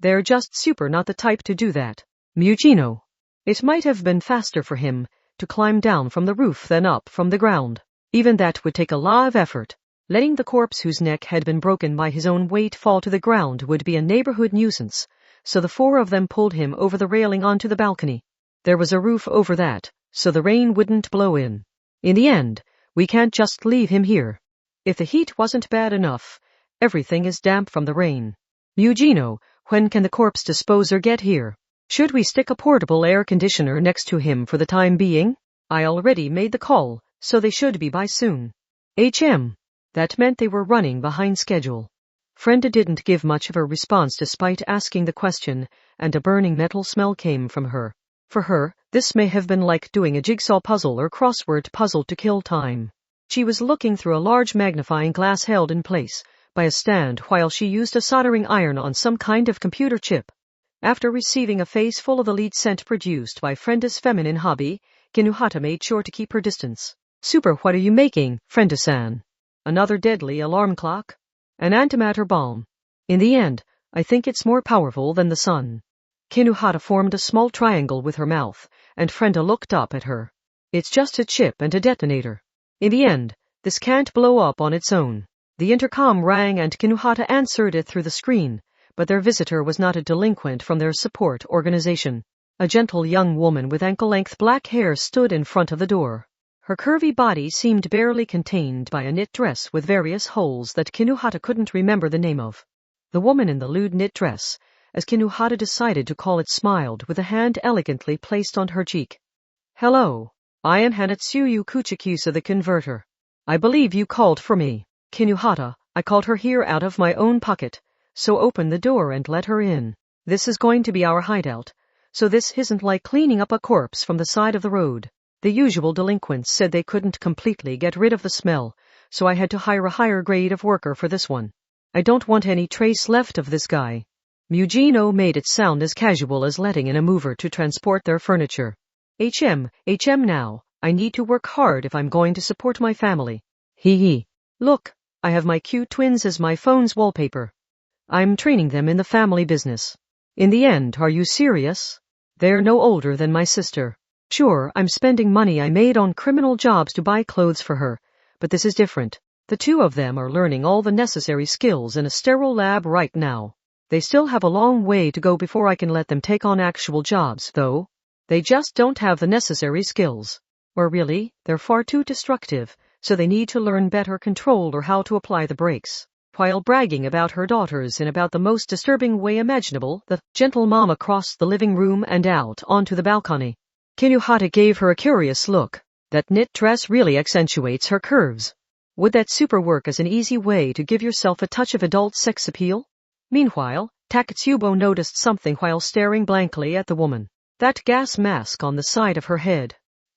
They're just super not the type to do that. Mujino. It might have been faster for him to climb down from the roof than up from the ground. Even that would take a lot of effort. Letting the corpse whose neck had been broken by his own weight fall to the ground would be a neighborhood nuisance, so the four of them pulled him over the railing onto the balcony. There was a roof over that, so the rain wouldn't blow in. In the end, we can't just leave him here. If the heat wasn't bad enough, everything is damp from the rain. Mujino, when can the corpse disposer get here? Should we stick a portable air conditioner next to him for the time being? I already made the call, so they should be by soon. That meant they were running behind schedule. Frenda didn't give much of a response despite asking the question, and a burning metal smell came from her. For her, this may have been like doing a jigsaw puzzle or crossword puzzle to kill time. She was looking through a large magnifying glass held in place by a stand while she used a soldering iron on some kind of computer chip. After receiving a face full of the lead scent produced by Frenda's feminine hobby, Kinuhata made sure to keep her distance. Super, what are you making, Frenda-san? Another deadly alarm clock? An antimatter bomb? In the end, I think it's more powerful than the sun. Kinuhata formed a small triangle with her mouth, and Frenda looked up at her. It's just a chip and a detonator. In the end, this can't blow up on its own. The intercom rang and Kinuhata answered it through the screen, but their visitor was not a delinquent from their support organization. A gentle young woman with ankle-length black hair stood in front of the door. Her curvy body seemed barely contained by a knit dress with various holes that Kinuhata couldn't remember the name of. The woman in the lewd knit dress, as Kinuhata decided to call it, smiled with a hand elegantly placed on her cheek. Hello, I am Hanatsuyu Kuchikusa the converter. I believe you called for me. Kinuhata, I called her here out of my own pocket, so open the door and let her in. This is going to be our hideout, so this isn't like cleaning up a corpse from the side of the road. The usual delinquents said they couldn't completely get rid of the smell, so I had to hire a higher grade of worker for this one. I don't want any trace left of this guy. Mugino made it sound as casual as letting in a mover to transport their furniture. HM now, I need to work hard if I'm going to support my family. Hee. Look, I have my cute twins as my phone's wallpaper. I'm training them in the family business. In the end, are you serious? They're no older than my sister. Sure, I'm spending money I made on criminal jobs to buy clothes for her, but this is different. The two of them are learning all the necessary skills in a sterile lab right now. They still have a long way to go before I can let them take on actual jobs, though. They just don't have the necessary skills. Or really, they're far too destructive, so they need to learn better control or how to apply the brakes. While bragging about her daughters in about the most disturbing way imaginable, the gentle mama crossed the living room and out onto the balcony. Kinuhata gave her a curious look. That knit dress really accentuates her curves. Would that super work as an easy way to give yourself a touch of adult sex appeal? Meanwhile, Takatsubo noticed something while staring blankly at the woman. That gas mask on the side of her head.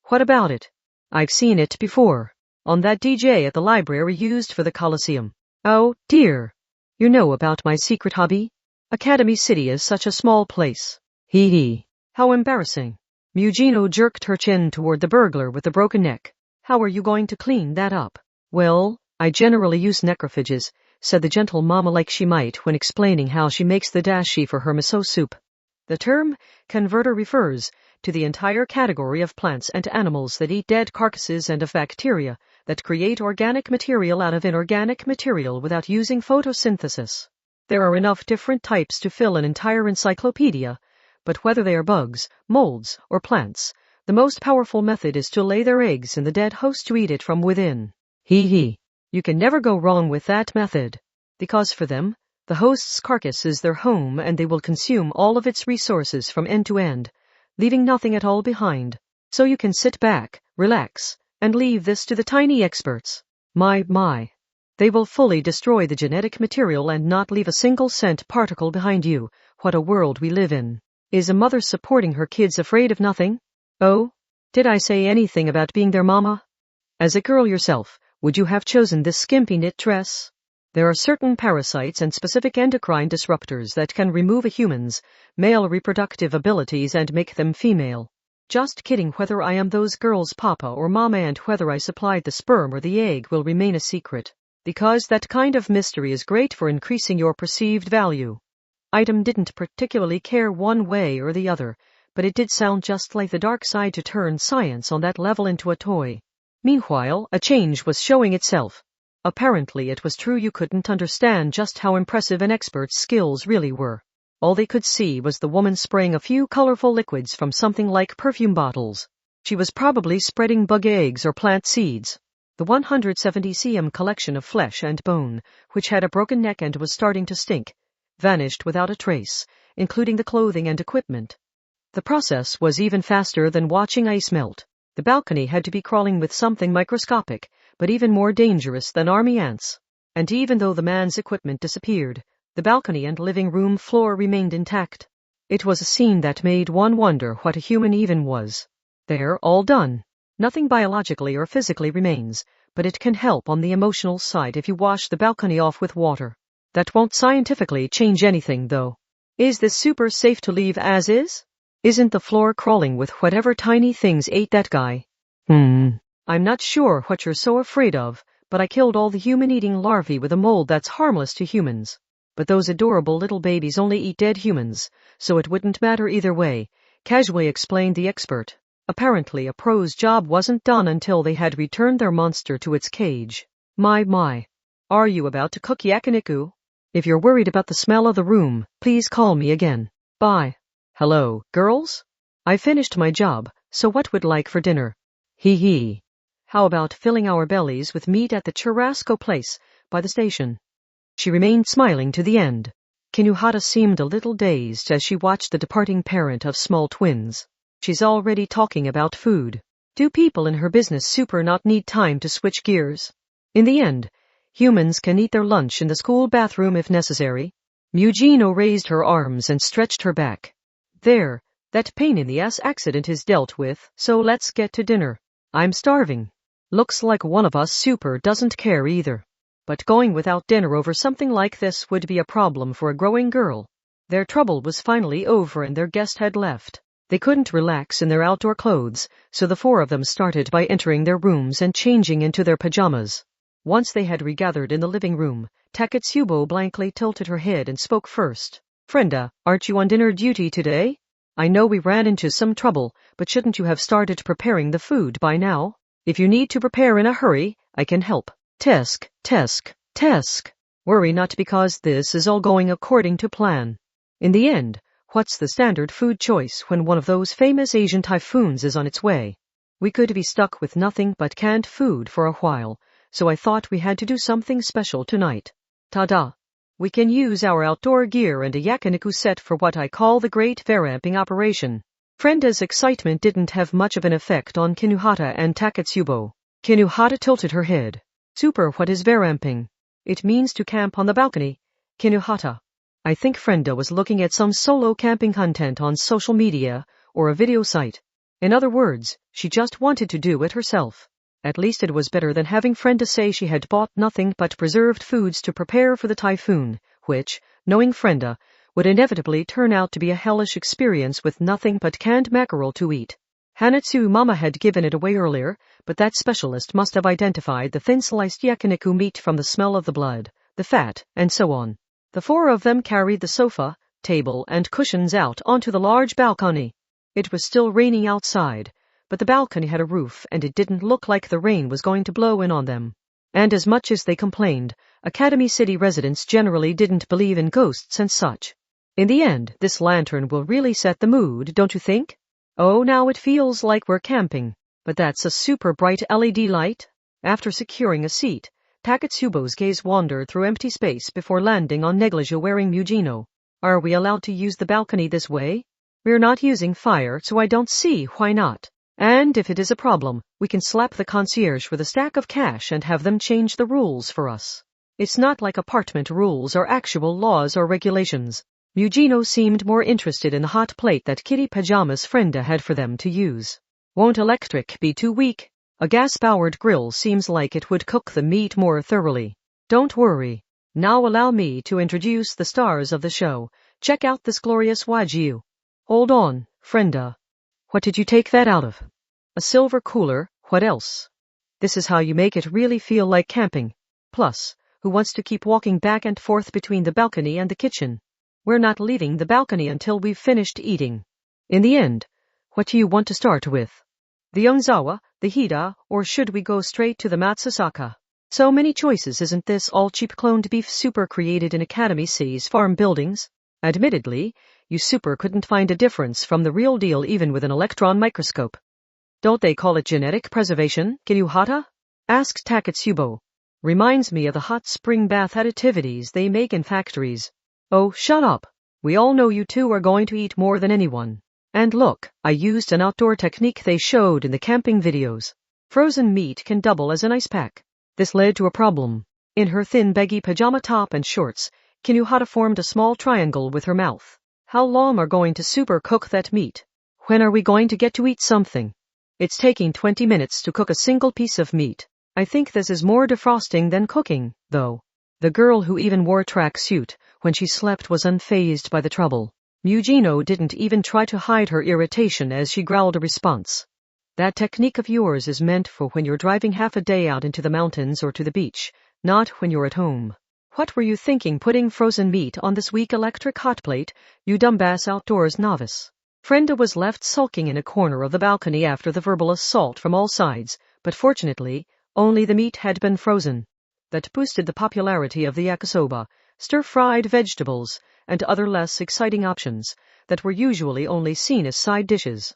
What about it? I've seen it before. On that DJ at the library used for the Coliseum. Oh, dear. You know about my secret hobby? Academy City is such a small place. Hee. How embarrassing. Mugino jerked her chin toward the burglar with the broken neck. How are you going to clean that up? Well, I generally use necrophages, said the gentle mama like she might when explaining how she makes the dashi for her miso soup. The term converter refers to the entire category of plants and animals that eat dead carcasses and of bacteria that create organic material out of inorganic material without using photosynthesis. There are enough different types to fill an entire encyclopedia, but whether they are bugs, molds, or plants, the most powerful method is to lay their eggs in the dead host to eat it from within. Hee. You can never go wrong with that method, because for them, the host's carcass is their home and they will consume all of its resources from end to end, leaving nothing at all behind. So you can sit back, relax, and leave this to the tiny experts. My. They will fully destroy the genetic material and not leave a single scent particle behind you. What a world we live in. Is a mother supporting her kids afraid of nothing? Oh, did I say anything about being their mama? As a girl yourself, would you have chosen this skimpy knit dress? There are certain parasites and specific endocrine disruptors that can remove a human's male reproductive abilities and make them female. Just kidding. Whether I am those girls' papa or mama and whether I supplied the sperm or the egg will remain a secret, because that kind of mystery is great for increasing your perceived value. Item didn't particularly care one way or the other, but it did sound just like the dark side to turn science on that level into a toy. Meanwhile, a change was showing itself. Apparently it was true you couldn't understand just how impressive an expert's skills really were. All they could see was the woman spraying a few colorful liquids from something like perfume bottles. She was probably spreading bug eggs or plant seeds. The 170 cm collection of flesh and bone, which had a broken neck and was starting to stink, vanished without a trace, including the clothing and equipment. The process was even faster than watching ice melt. The balcony had to be crawling with something microscopic, but even more dangerous than army ants. And even though the man's equipment disappeared, the balcony and living room floor remained intact. It was a scene that made one wonder what a human even was. There, all done. Nothing biologically or physically remains, but it can help on the emotional side if you wash the balcony off with water. That won't scientifically change anything, though. Is this super safe to leave as is? Isn't the floor crawling with whatever tiny things ate that guy? I'm not sure what you're so afraid of, but I killed all the human-eating larvae with a mold that's harmless to humans. But those adorable little babies only eat dead humans, so it wouldn't matter either way, casually explained the expert. Apparently a pro's job wasn't done until they had returned their monster to its cage. My. Are you about to cook yakiniku? If you're worried about the smell of the room, please call me again. Bye. Hello, girls? I finished my job, so what would like for dinner? Hee. How about filling our bellies with meat at the churrasco place by the station? She remained smiling to the end. Kinuhata seemed a little dazed as she watched the departing parent of small twins. She's already talking about food. Do people in her business super not need time to switch gears? In the end, humans can eat their lunch in the school bathroom if necessary. Mugino raised her arms and stretched her back. There, that pain-in-the-ass accident is dealt with, so let's get to dinner. I'm starving. Looks like one of us super doesn't care either. But going without dinner over something like this would be a problem for a growing girl. Their trouble was finally over and their guest had left. They couldn't relax in their outdoor clothes, so the four of them started by entering their rooms and changing into their pajamas. Once they had regathered in the living room, Taketsubo blankly tilted her head and spoke first. Frenda, aren't you on dinner duty today? I know we ran into some trouble, but shouldn't you have started preparing the food by now? If you need to prepare in a hurry, I can help. Tesk. Worry not because this is all going according to plan. In the end, what's the standard food choice when one of those famous Asian typhoons is on its way? We could be stuck with nothing but canned food for a while, so I thought we had to do something special tonight. Ta-da! We can use our outdoor gear and a yakiniku set for what I call the great varamping operation. Frenda's excitement didn't have much of an effect on Kinuhata and Taketsubo. Kinuhata tilted her head. Super, what is varamping? It means to camp on the balcony. Kinuhata. I think Frenda was looking at some solo camping content on social media or a video site. In other words, she just wanted to do it herself. At least it was better than having Frenda say she had bought nothing but preserved foods to prepare for the typhoon, which, knowing Frenda, would inevitably turn out to be a hellish experience with nothing but canned mackerel to eat. Hanatsu Mama had given it away earlier, but that specialist must have identified the thin-sliced yakiniku meat from the smell of the blood, the fat, and so on. The four of them carried the sofa, table, and cushions out onto the large balcony. It was still raining outside, but the balcony had a roof and it didn't look like the rain was going to blow in on them. And as much as they complained, Academy City residents generally didn't believe in ghosts and such. In the end, this lantern will really set the mood, don't you think? Oh, now it feels like we're camping. But that's a super bright LED light. After securing a seat, Taketsubo's gaze wandered through empty space before landing on negligee-wearing Mugino. Are we allowed to use the balcony this way? We're not using fire, so I don't see why not. And if it is a problem, we can slap the concierge with a stack of cash and have them change the rules for us. It's not like apartment rules or actual laws or regulations. Mugino seemed more interested in the hot plate that kitty pajamas Frenda had for them to use. Won't electric be too weak? A gas-powered grill seems like it would cook the meat more thoroughly. Don't worry. Now allow me to introduce the stars of the show. Check out this glorious wagyu. Hold on, Frenda. What did you take that out of? A silver cooler, what else? This is how you make it really feel like camping. Plus, who wants to keep walking back and forth between the balcony and the kitchen? We're not leaving the balcony until we've finished eating. In the end, what do you want to start with? The Yongzawa, the Hida, or should we go straight to the Matsusaka? So many choices, isn't this all cheap cloned beef super created in Academy City's farm buildings? Admittedly, you super couldn't find a difference from the real deal even with an electron microscope. Don't they call it genetic preservation, Kinuhata? Asked Taketsubo. Reminds me of the hot spring bath additivities they make in factories. Oh, shut up. We all know you two are going to eat more than anyone. And look, I used an outdoor technique they showed in the camping videos. Frozen meat can double as an ice pack. This led to a problem. In her thin baggy pajama top and shorts, Kinuhata formed a small triangle with her mouth. How long are going to super cook that meat? When are we going to get to eat something? It's taking 20 minutes to cook a single piece of meat. I think this is more defrosting than cooking, though. The girl who even wore a tracksuit when she slept was unfazed by the trouble. Mugino didn't even try to hide her irritation as she growled a response. That technique of yours is meant for when you're driving half a day out into the mountains or to the beach, not when you're at home. What were you thinking putting frozen meat on this weak electric hot plate, you dumbass outdoors novice? Frenda was left sulking in a corner of the balcony after the verbal assault from all sides, but fortunately, only the meat had been frozen. That boosted the popularity of the yakisoba, stir-fried vegetables, and other less exciting options that were usually only seen as side dishes.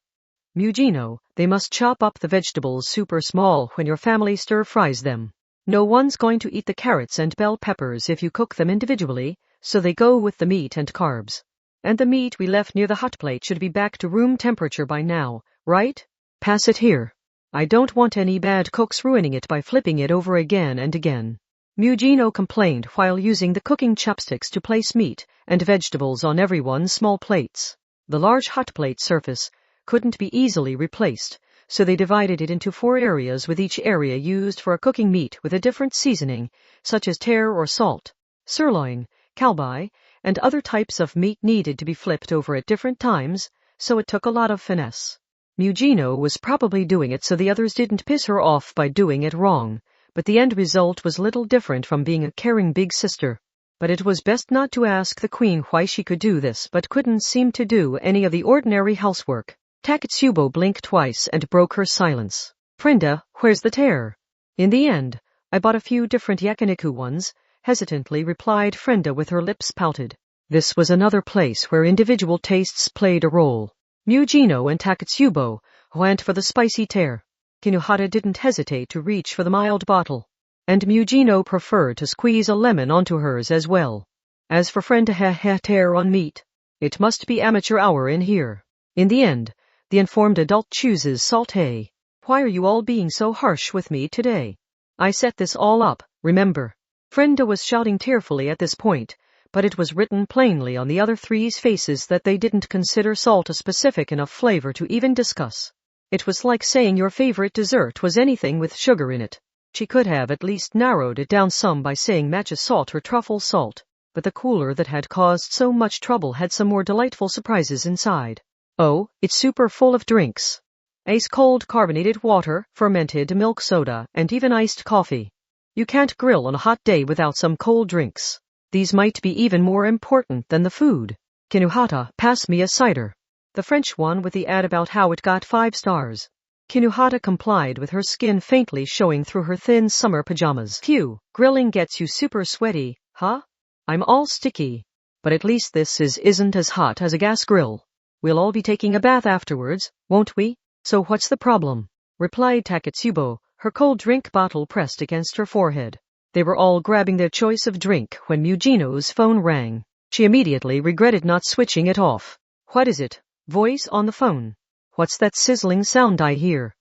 Mugino, they must chop up the vegetables super small when your family stir-fries them. No one's going to eat the carrots and bell peppers if you cook them individually, so they go with the meat and carbs. And the meat we left near the hot plate should be back to room temperature by now, right? Pass it here. I don't want any bad cooks ruining it by flipping it over again and again. Mugino complained while using the cooking chopsticks to place meat and vegetables on everyone's small plates. The large hot plate surface couldn't be easily replaced, so they divided it into 4 areas with each area used for a cooking meat with a different seasoning, such as tar or salt. Sirloin, kalbi, and other types of meat needed to be flipped over at different times, so it took a lot of finesse. Mugino was probably doing it so the others didn't piss her off by doing it wrong, but the end result was little different from being a caring big sister. But it was best not to ask the queen why she could do this but couldn't seem to do any of the ordinary housework. Taketsubo blinked twice and broke her silence. Frenda, where's the tear? In the end, I bought a few different yakiniku ones, hesitantly replied Frenda with her lips pouted. This was another place where individual tastes played a role. Mugino and Taketsubo went for the spicy tear. Kinuhata didn't hesitate to reach for the mild bottle. And Mugino preferred to squeeze a lemon onto hers as well. As for Frenda tear on meat, it must be amateur hour in here. In the end, the informed adult chooses sauté. Why are you all being so harsh with me today? I set this all up, remember? Frenda was shouting tearfully at this point, but it was written plainly on the other 3's faces that they didn't consider salt a specific enough flavor to even discuss. It was like saying your favorite dessert was anything with sugar in it. She could have at least narrowed it down some by saying matcha salt or truffle salt, but the cooler that had caused so much trouble had some more delightful surprises inside. Oh, it's super full of drinks. Ice-cold carbonated water, fermented milk soda, and even iced coffee. You can't grill on a hot day without some cold drinks. These might be even more important than the food. Kinuhata, pass me a cider. The French one with the ad about how it got 5 stars. Kinuhata complied with her skin faintly showing through her thin summer pajamas. Phew, grilling gets you super sweaty, huh? I'm all sticky. But at least this isn't as hot as a gas grill. We'll all be taking a bath afterwards, won't we? So what's the problem? Replied Taketsubo, her cold drink bottle pressed against her forehead. They were all grabbing their choice of drink when Mugino's phone rang. She immediately regretted not switching it off. What is it? Voice on the phone. What's that sizzling sound I hear?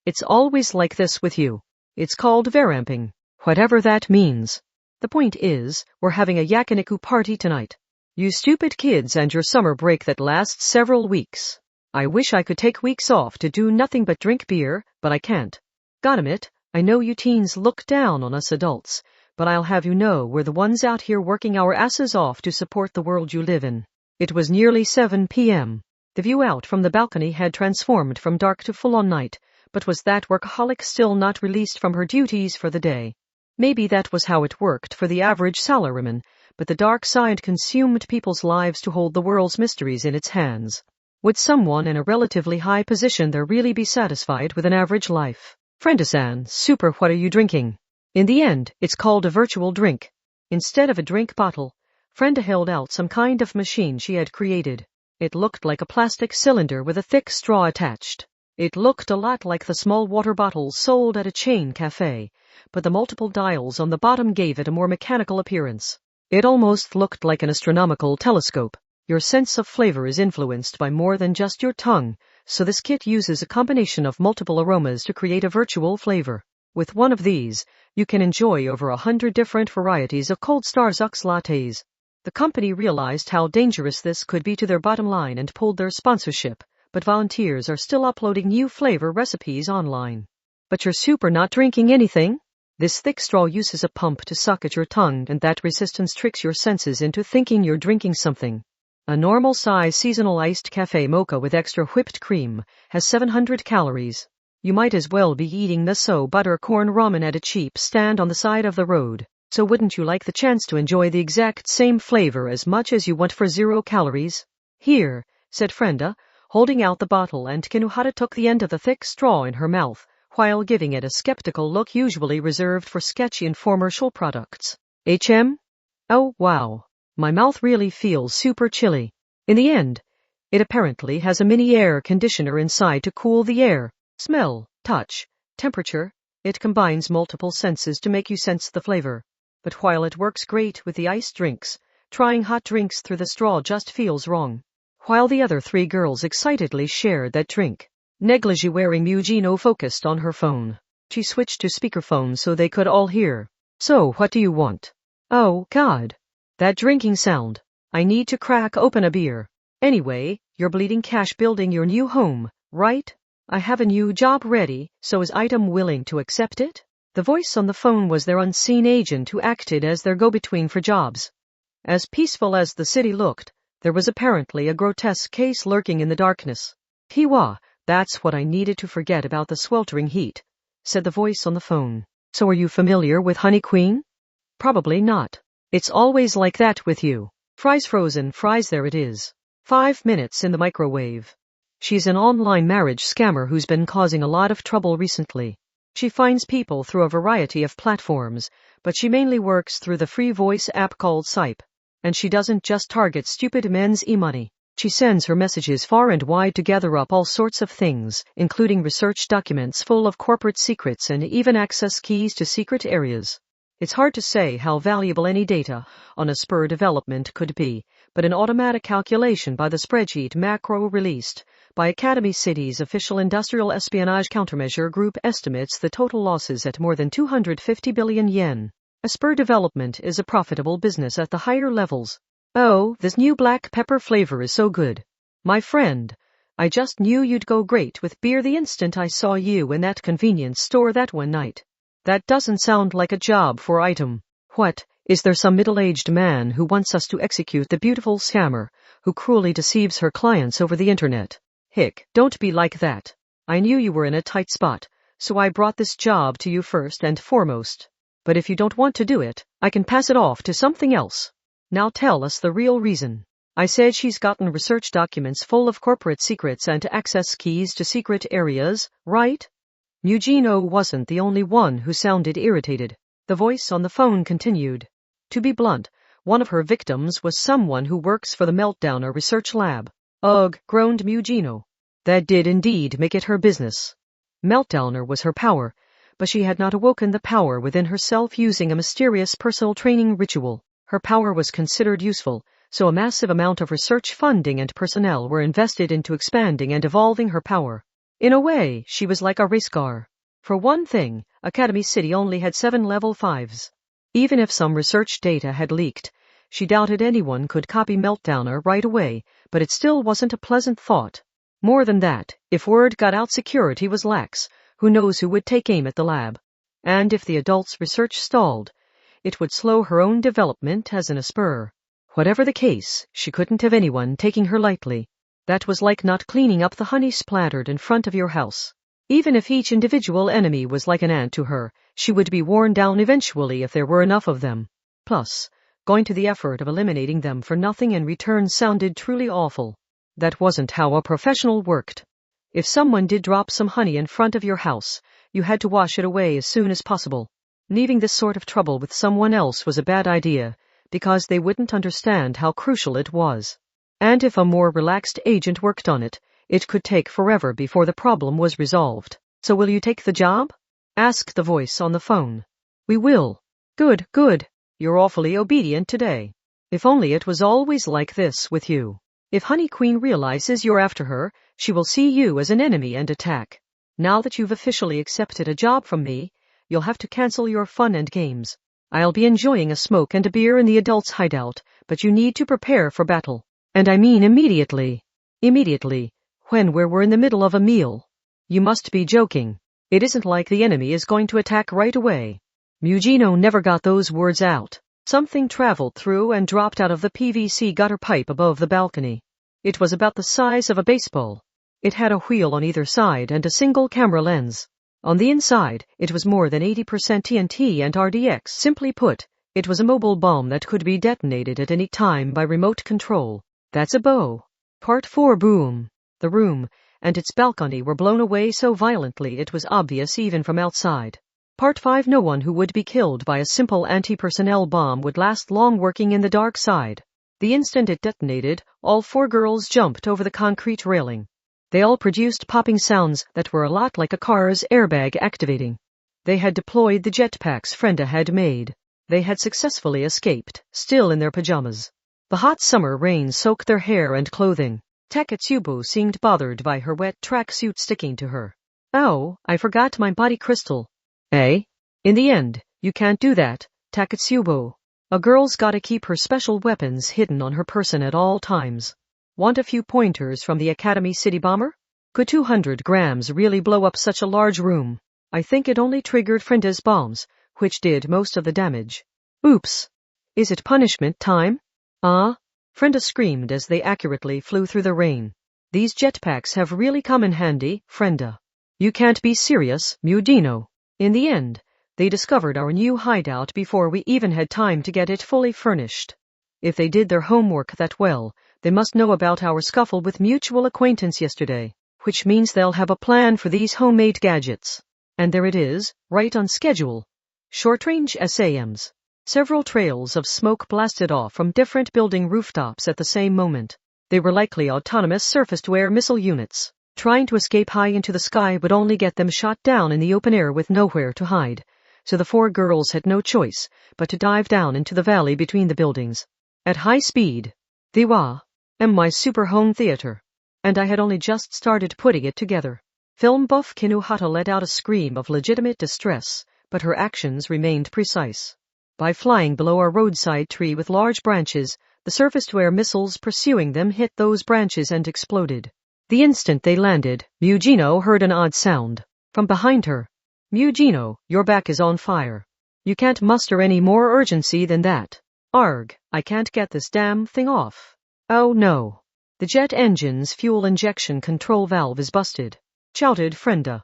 It's always like this with you. It's called varamping. Whatever that means. The point is, we're having a yakiniku party tonight. You stupid kids and your summer break that lasts several weeks. I wish I could take weeks off to do nothing but drink beer, but I can't. Gotta admit, I know you teens look down on us adults, but I'll have you know we're the ones out here working our asses off to support the world you live in. It was nearly 7 p.m. The view out from the balcony had transformed from dark to full-on night, but was that workaholic still not released from her duties for the day? Maybe that was how it worked for the average salaryman, but the dark side consumed people's lives to hold the world's mysteries in its hands. Would someone in a relatively high position there really be satisfied with an average life? Frenda-san, super, what are you drinking? In the end, it's called a virtual drink. Instead of a drink bottle, Frenda held out some kind of machine she had created. It looked like a plastic cylinder with a thick straw attached. It looked a lot like the small water bottles sold at a chain cafe, but the multiple dials on the bottom gave it a more mechanical appearance. It almost looked like an astronomical telescope. Your sense of flavor is influenced by more than just your tongue, so this kit uses a combination of multiple aromas to create a virtual flavor. With one of these, you can enjoy over 100 different varieties of cold Starbucks lattes. The company realized how dangerous this could be to their bottom line and pulled their sponsorship, but volunteers are still uploading new flavor recipes online. But you're super not drinking anything? This thick straw uses a pump to suck at your tongue, and that resistance tricks your senses into thinking you're drinking something. A normal-size seasonal iced cafe mocha with extra whipped cream has 700 calories. You might as well be eating miso butter corn ramen at a cheap stand on the side of the road. So wouldn't you like the chance to enjoy the exact same flavor as much as you want for 0 calories? Here, said Frenda, holding out the bottle, and Kinuhara took the end of the thick straw in her mouth, while giving it a skeptical look usually reserved for sketchy infomercial products. Oh, wow. My mouth really feels super chilly. In the end, it apparently has a mini air conditioner inside to cool the air. Smell, touch, temperature. It combines multiple senses to make you sense the flavor. But while it works great with the iced drinks, trying hot drinks through the straw just feels wrong. While the other 3 girls excitedly shared that drink, negligee-wearing Mujino focused on her phone. She switched to speakerphone so they could all hear. So, what do you want? Oh, God. That drinking sound. I need to crack open a beer. Anyway, you're bleeding cash building your new home, right? I have a new job ready, so is Item willing to accept it? The voice on the phone was their unseen agent who acted as their go-between for jobs. As peaceful as the city looked, there was apparently a grotesque case lurking in the darkness. Hiwa, that's what I needed to forget about the sweltering heat, said the voice on the phone. So are you familiar with Honey Queen? Probably not. It's always like that with you. Fries frozen, fries there it is. 5 minutes in the microwave. She's an online marriage scammer who's been causing a lot of trouble recently. She finds people through a variety of platforms, but she mainly works through the free voice app called Skype. And she doesn't just target stupid men's e-money. She sends her messages far and wide to gather up all sorts of things, including research documents full of corporate secrets and even access keys to secret areas. It's hard to say how valuable any data on a spur development could be, but an automatic calculation by the spreadsheet macro released by Academy City's official industrial espionage countermeasure group estimates the total losses at more than 250 billion yen. A spur development is a profitable business at the higher levels. Oh, this new black pepper flavor is so good. My friend, I just knew you'd go great with beer the instant I saw you in that convenience store that one night. That doesn't sound like a job for Item. What, is there some middle-aged man who wants us to execute the beautiful scammer who cruelly deceives her clients over the internet? Hick, don't be like that. I knew you were in a tight spot, so I brought this job to you first and foremost. But if you don't want to do it, I can pass it off to something else. Now tell us the real reason. I said she's gotten research documents full of corporate secrets and access keys to secret areas, right? Mujino wasn't the only one who sounded irritated. The voice on the phone continued. To be blunt, one of her victims was someone who works for the Meltdowner research lab. Ugh, groaned Mujino. That did indeed make it her business. Meltdowner was her power, but she had not awoken the power within herself using a mysterious personal training ritual. Her power was considered useful, so a massive amount of research funding and personnel were invested into expanding and evolving her power. In a way, she was like a race car. For one thing, Academy City only had 7 level 5s. Even if some research data had leaked, she doubted anyone could copy Meltdowner right away, but it still wasn't a pleasant thought. More than that, if word got out security was lax, who knows who would take aim at the lab. And if the adults' research stalled, it would slow her own development as an spur. Whatever the case, she couldn't have anyone taking her lightly. That was like not cleaning up the honey splattered in front of your house. Even if each individual enemy was like an ant to her, she would be worn down eventually if there were enough of them. Plus, going to the effort of eliminating them for nothing in return sounded truly awful. That wasn't how a professional worked. If someone did drop some honey in front of your house, you had to wash it away as soon as possible. Leaving this sort of trouble with someone else was a bad idea, because they wouldn't understand how crucial it was. And if a more relaxed agent worked on it, it could take forever before the problem was resolved. So will you take the job? Asked the voice on the phone. We will. Good, good. You're awfully obedient today. If only it was always like this with you. If Honey Queen realizes you're after her, she will see you as an enemy and attack. Now that you've officially accepted a job from me, you'll have to cancel your fun and games. I'll be enjoying a smoke and a beer in the adults' hideout, but you need to prepare for battle. And I mean immediately. Immediately. When we're in the middle of a meal. You must be joking. It isn't like the enemy is going to attack right away. Mujino never got those words out. Something traveled through and dropped out of the PVC gutter pipe above the balcony. It was about the size of a baseball. It had a wheel on either side and a single camera lens. On the inside, it was more than 80% TNT and RDX. Simply put, it was a mobile bomb that could be detonated at any time by remote control. That's a bow. Part 4. Boom. The room and its balcony were blown away so violently it was obvious even from outside. Part 5. No one who would be killed by a simple anti-personnel bomb would last long working in the dark side. The instant it detonated, all 4 girls jumped over the concrete railing. They all produced popping sounds that were a lot like a car's airbag activating. They had deployed the jetpacks Frenda had made. They had successfully escaped, still in their pajamas. The hot summer rain soaked their hair and clothing. Takatsubo seemed bothered by her wet tracksuit sticking to her. Oh, I forgot my body crystal. Eh? In the end, you can't do that, Takatsubo. A girl's gotta keep her special weapons hidden on her person at all times. Want a few pointers from the Academy City bomber? Could 200 grams really blow up such a large room? I think it only triggered Frenda's bombs, which did most of the damage. Oops. Is it punishment time? Frenda screamed as they accurately flew through the rain. These jetpacks have really come in handy, Frenda. You can't be serious, Mudino. In the end, they discovered our new hideout before we even had time to get it fully furnished. If they did their homework that well, they must know about our scuffle with mutual acquaintance yesterday, which means they'll have a plan for these homemade gadgets. And there it is, right on schedule. Short-range SAMs. Several trails of smoke blasted off from different building rooftops at the same moment. They were likely autonomous surface-to-air missile units. Trying to escape high into the sky would only get them shot down in the open air with nowhere to hide. So the 4 girls had no choice but to dive down into the valley between the buildings. At high speed. Diwa. My super home theater. And I had only just started putting it together. Film buff Kinuhata let out a scream of legitimate distress, but her actions remained precise. By flying below a roadside tree with large branches, the surface-to-air missiles pursuing them hit those branches and exploded. The instant they landed, Mugino heard an odd sound. From behind her. Mugino, your back is on fire. You can't muster any more urgency than that. Arg, I can't get this damn thing off. Oh no. The jet engine's fuel injection control valve is busted, shouted Frenda.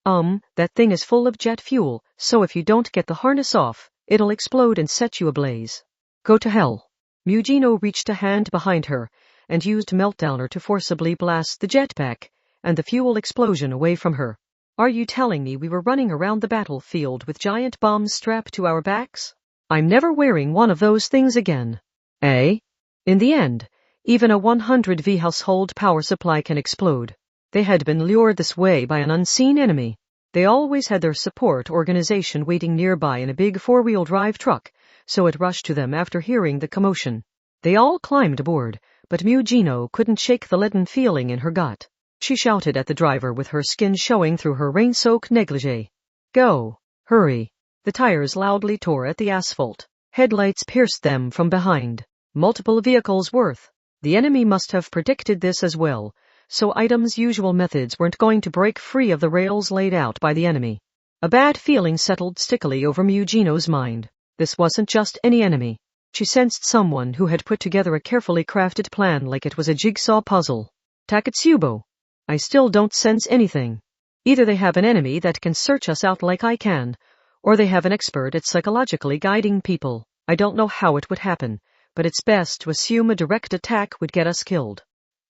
That thing is full of jet fuel, so if you don't get the harness off, it'll explode and set you ablaze. Go to hell. Mugino reached a hand behind her and used Meltdowner to forcibly blast the jetpack and the fuel explosion away from her. Are you telling me we were running around the battlefield with giant bombs strapped to our backs? I'm never wearing one of those things again. Eh? In the end, even a 100V household power supply can explode. They had been lured this way by an unseen enemy. They always had their support organization waiting nearby in a big 4-wheel drive truck, so it rushed to them after hearing the commotion. They all climbed aboard, but Mugino couldn't shake the leaden feeling in her gut. She shouted at the driver with her skin showing through her rain-soaked negligee. Go. Hurry. The tires loudly tore at the asphalt. Headlights pierced them from behind. Multiple vehicles worth. The enemy must have predicted this as well, so Item's usual methods weren't going to break free of the rails laid out by the enemy. A bad feeling settled stickily over Mugino's mind. This wasn't just any enemy. She sensed someone who had put together a carefully crafted plan like it was a jigsaw puzzle. Takatsubo. I still don't sense anything. Either they have an enemy that can search us out like I can, or they have an expert at psychologically guiding people. I don't know how it would happen, but it's best to assume a direct attack would get us killed.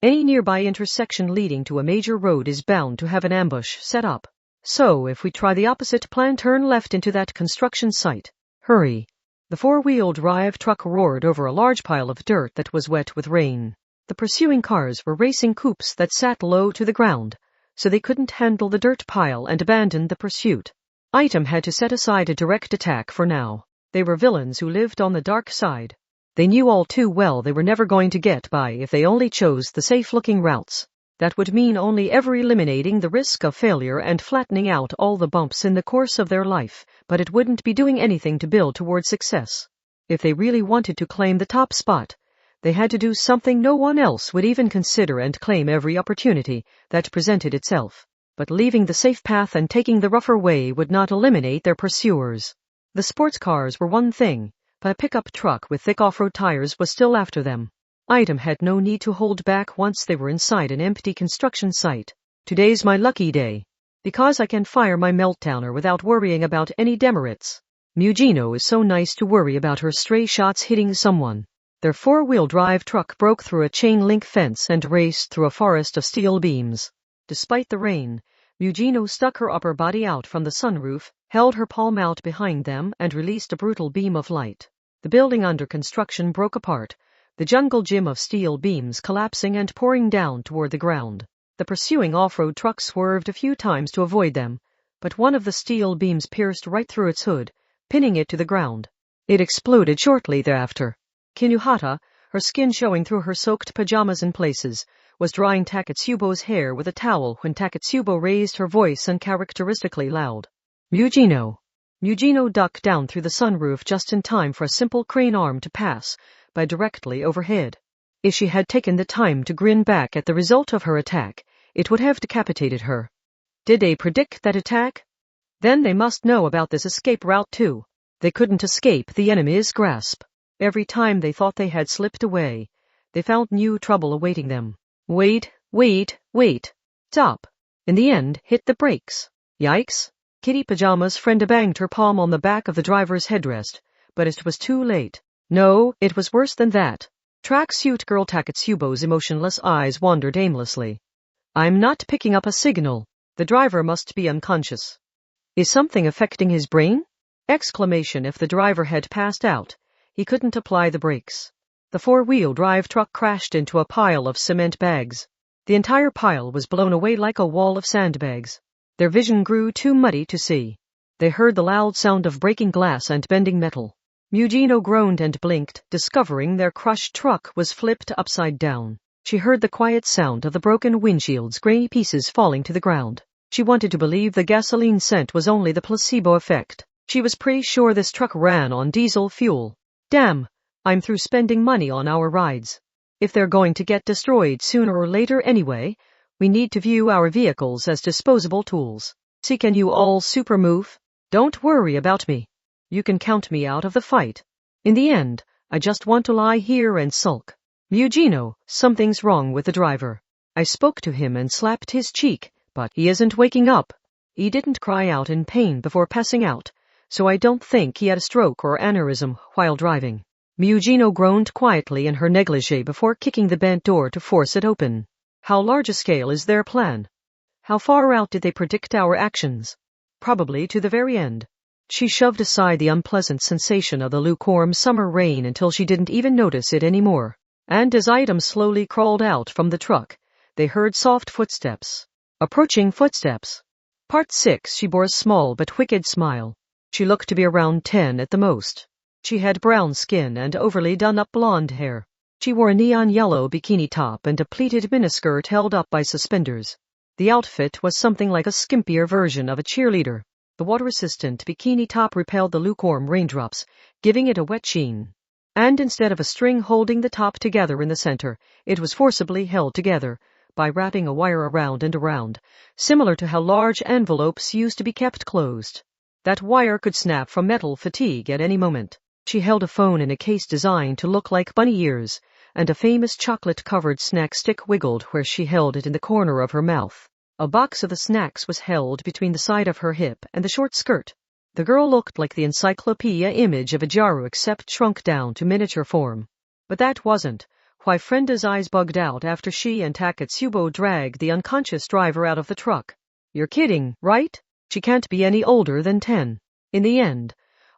Any nearby intersection leading to a major road is bound to have an ambush set up. So if we try the opposite plan, turn left into that construction site. Hurry. The 4-wheel drive truck roared over a large pile of dirt that was wet with rain. The pursuing cars were racing coupes that sat low to the ground, so they couldn't handle the dirt pile and abandoned the pursuit. Item had to set aside a direct attack for now. They were villains who lived on the dark side. They knew all too well they were never going to get by if they only chose the safe-looking routes. That would mean only ever eliminating the risk of failure and flattening out all the bumps in the course of their life, but it wouldn't be doing anything to build toward success. If they really wanted to claim the top spot, they had to do something no one else would even consider and claim every opportunity that presented itself. But leaving the safe path and taking the rougher way would not eliminate their pursuers. The sports cars were one thing, but a pickup truck with thick off-road tires was still after them. Item had no need to hold back once they were inside an empty construction site. Today's my lucky day. Because I can fire my meltdowner without worrying about any demerits. Mugino is so nice to worry about her stray shots hitting someone. Their four-wheel drive truck broke through a chain-link fence and raced through a forest of steel beams. Despite the rain, Mugino stuck her upper body out from the sunroof, held her palm out behind them, and released a brutal beam of light. The building under construction broke apart, the jungle gym of steel beams collapsing and pouring down toward the ground. The pursuing off-road truck swerved a few times to avoid them, but one of the steel beams pierced right through its hood, pinning it to the ground. It exploded shortly thereafter. Kinuhata, her skin showing through her soaked pajamas in places, was drying Takatsubo's hair with a towel when Takatsubo raised her voice uncharacteristically loud. Mugino. Mugino ducked down through the sunroof just in time for a simple crane arm to pass by directly overhead. If she had taken the time to grin back at the result of her attack, it would have decapitated her. Did they predict that attack? Then they must know about this escape route too. They couldn't escape the enemy's grasp. Every time they thought they had slipped away, they found new trouble awaiting them. Wait. Stop. In the end, hit the brakes. Yikes. Kitty Pajama's friend banged her palm on the back of the driver's headrest, but it was too late. No, it was worse than that. Tracksuit girl Takatsubo's emotionless eyes wandered aimlessly. I'm not picking up a signal. The driver must be unconscious. Is something affecting his brain? Exclamation. If the driver had passed out, he couldn't apply the brakes. The four-wheel drive truck crashed into a pile of cement bags. The entire pile was blown away like a wall of sandbags. Their vision grew too muddy to see. They heard the loud sound of breaking glass and bending metal. Mugino groaned and blinked, discovering their crushed truck was flipped upside down. She heard the quiet sound of the broken windshield's gray pieces falling to the ground. She wanted to believe the gasoline scent was only the placebo effect. She was pretty sure this truck ran on diesel fuel. Damn, I'm through spending money on our rides. If they're going to get destroyed sooner or later anyway, we need to view our vehicles as disposable tools. See, can you all super move? Don't worry about me. You can count me out of the fight. In the end, I just want to lie here and sulk. Mugino, something's wrong with the driver. I spoke to him and slapped his cheek, but he isn't waking up. He didn't cry out in pain before passing out, so I don't think he had a stroke or aneurysm while driving. Mugino groaned quietly in her negligee before kicking the bent door to force it open. How large a scale is their plan? How far out did they predict our actions? Probably to the very end. She shoved aside the unpleasant sensation of the lukewarm summer rain until she didn't even notice it anymore. And as Item slowly crawled out from the truck, they heard soft footsteps. Approaching footsteps. Part 6. She bore a small but wicked smile. She looked to be around 10 at the most. She had brown skin and overly done-up blonde hair. She wore a neon yellow bikini top and a pleated miniskirt held up by suspenders. The outfit was something like a skimpier version of a cheerleader. The water-resistant bikini top repelled the lukewarm raindrops, giving it a wet sheen. And instead of a string holding the top together in the center, it was forcibly held together by wrapping a wire around and around, similar to how large envelopes used to be kept closed. That wire could snap from metal fatigue at any moment. She held a phone in a case designed to look like bunny ears, and a famous chocolate-covered snack stick wiggled where she held it in the corner of her mouth. A box of the snacks was held between the side of her hip and the short skirt. The girl looked like the encyclopedia image of a Jaru except shrunk down to miniature form. But that wasn't why Frenda's eyes bugged out after she and Takatsubo dragged the unconscious driver out of the truck. You're kidding, right? She can't be any older than 10. In the end,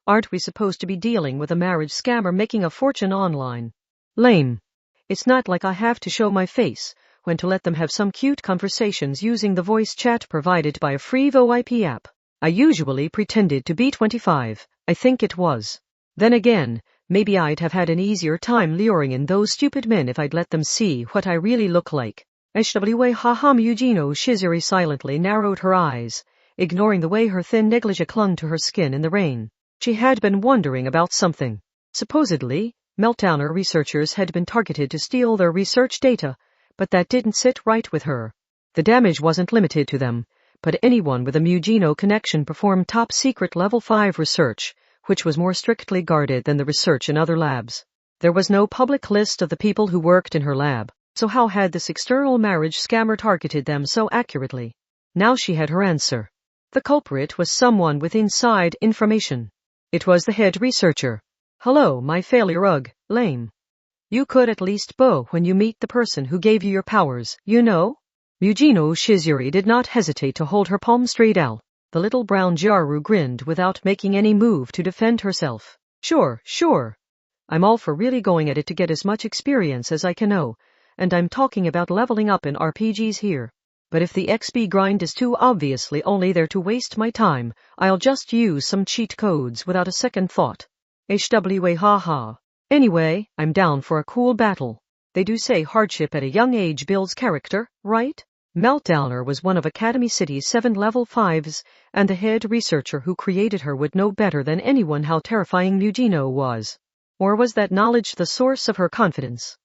aren't we supposed to be dealing with a marriage scammer making a fortune online? Lame. It's not like I have to show my face when to let them have some cute conversations using the voice chat provided by a free VoIP app. I usually pretended to be 25, I think it was. Then again, maybe I'd have had an easier time luring in those stupid men if I'd let them see what I really look like. HWA haha. Mugino Shizuri silently narrowed her eyes, ignoring the way her thin negligee clung to her skin in the rain. She had been wondering about something. Supposedly, Meltdowner researchers had been targeted to steal their research data, but that didn't sit right with her. The damage wasn't limited to them, but anyone with a Mugino connection performed top-secret Level 5 research, which was more strictly guarded than the research in other labs. There was no public list of the people who worked in her lab, so how had this external marriage scammer targeted them so accurately? Now she had her answer. The culprit was someone with inside information. It was the head researcher. Hello, my failure, ugh, lame. You could at least bow when you meet the person who gave you your powers, you know? Mujino Shizuri did not hesitate to hold her palm straight out. The little brown Toaru grinned without making any move to defend herself. Sure. I'm all for really going at it to get as much experience as I can know, and I'm talking about leveling up in RPGs here. But if the XP grind is too obviously only there to waste my time, I'll just use some cheat codes without a second thought. HWA haha. Anyway, I'm down for a cool battle. They do say hardship at a young age builds character, right? Meltdowner was one of Academy City's 7 level 5s, and the head researcher who created her would know better than anyone how terrifying Mujino was. Or was that knowledge the source of her confidence?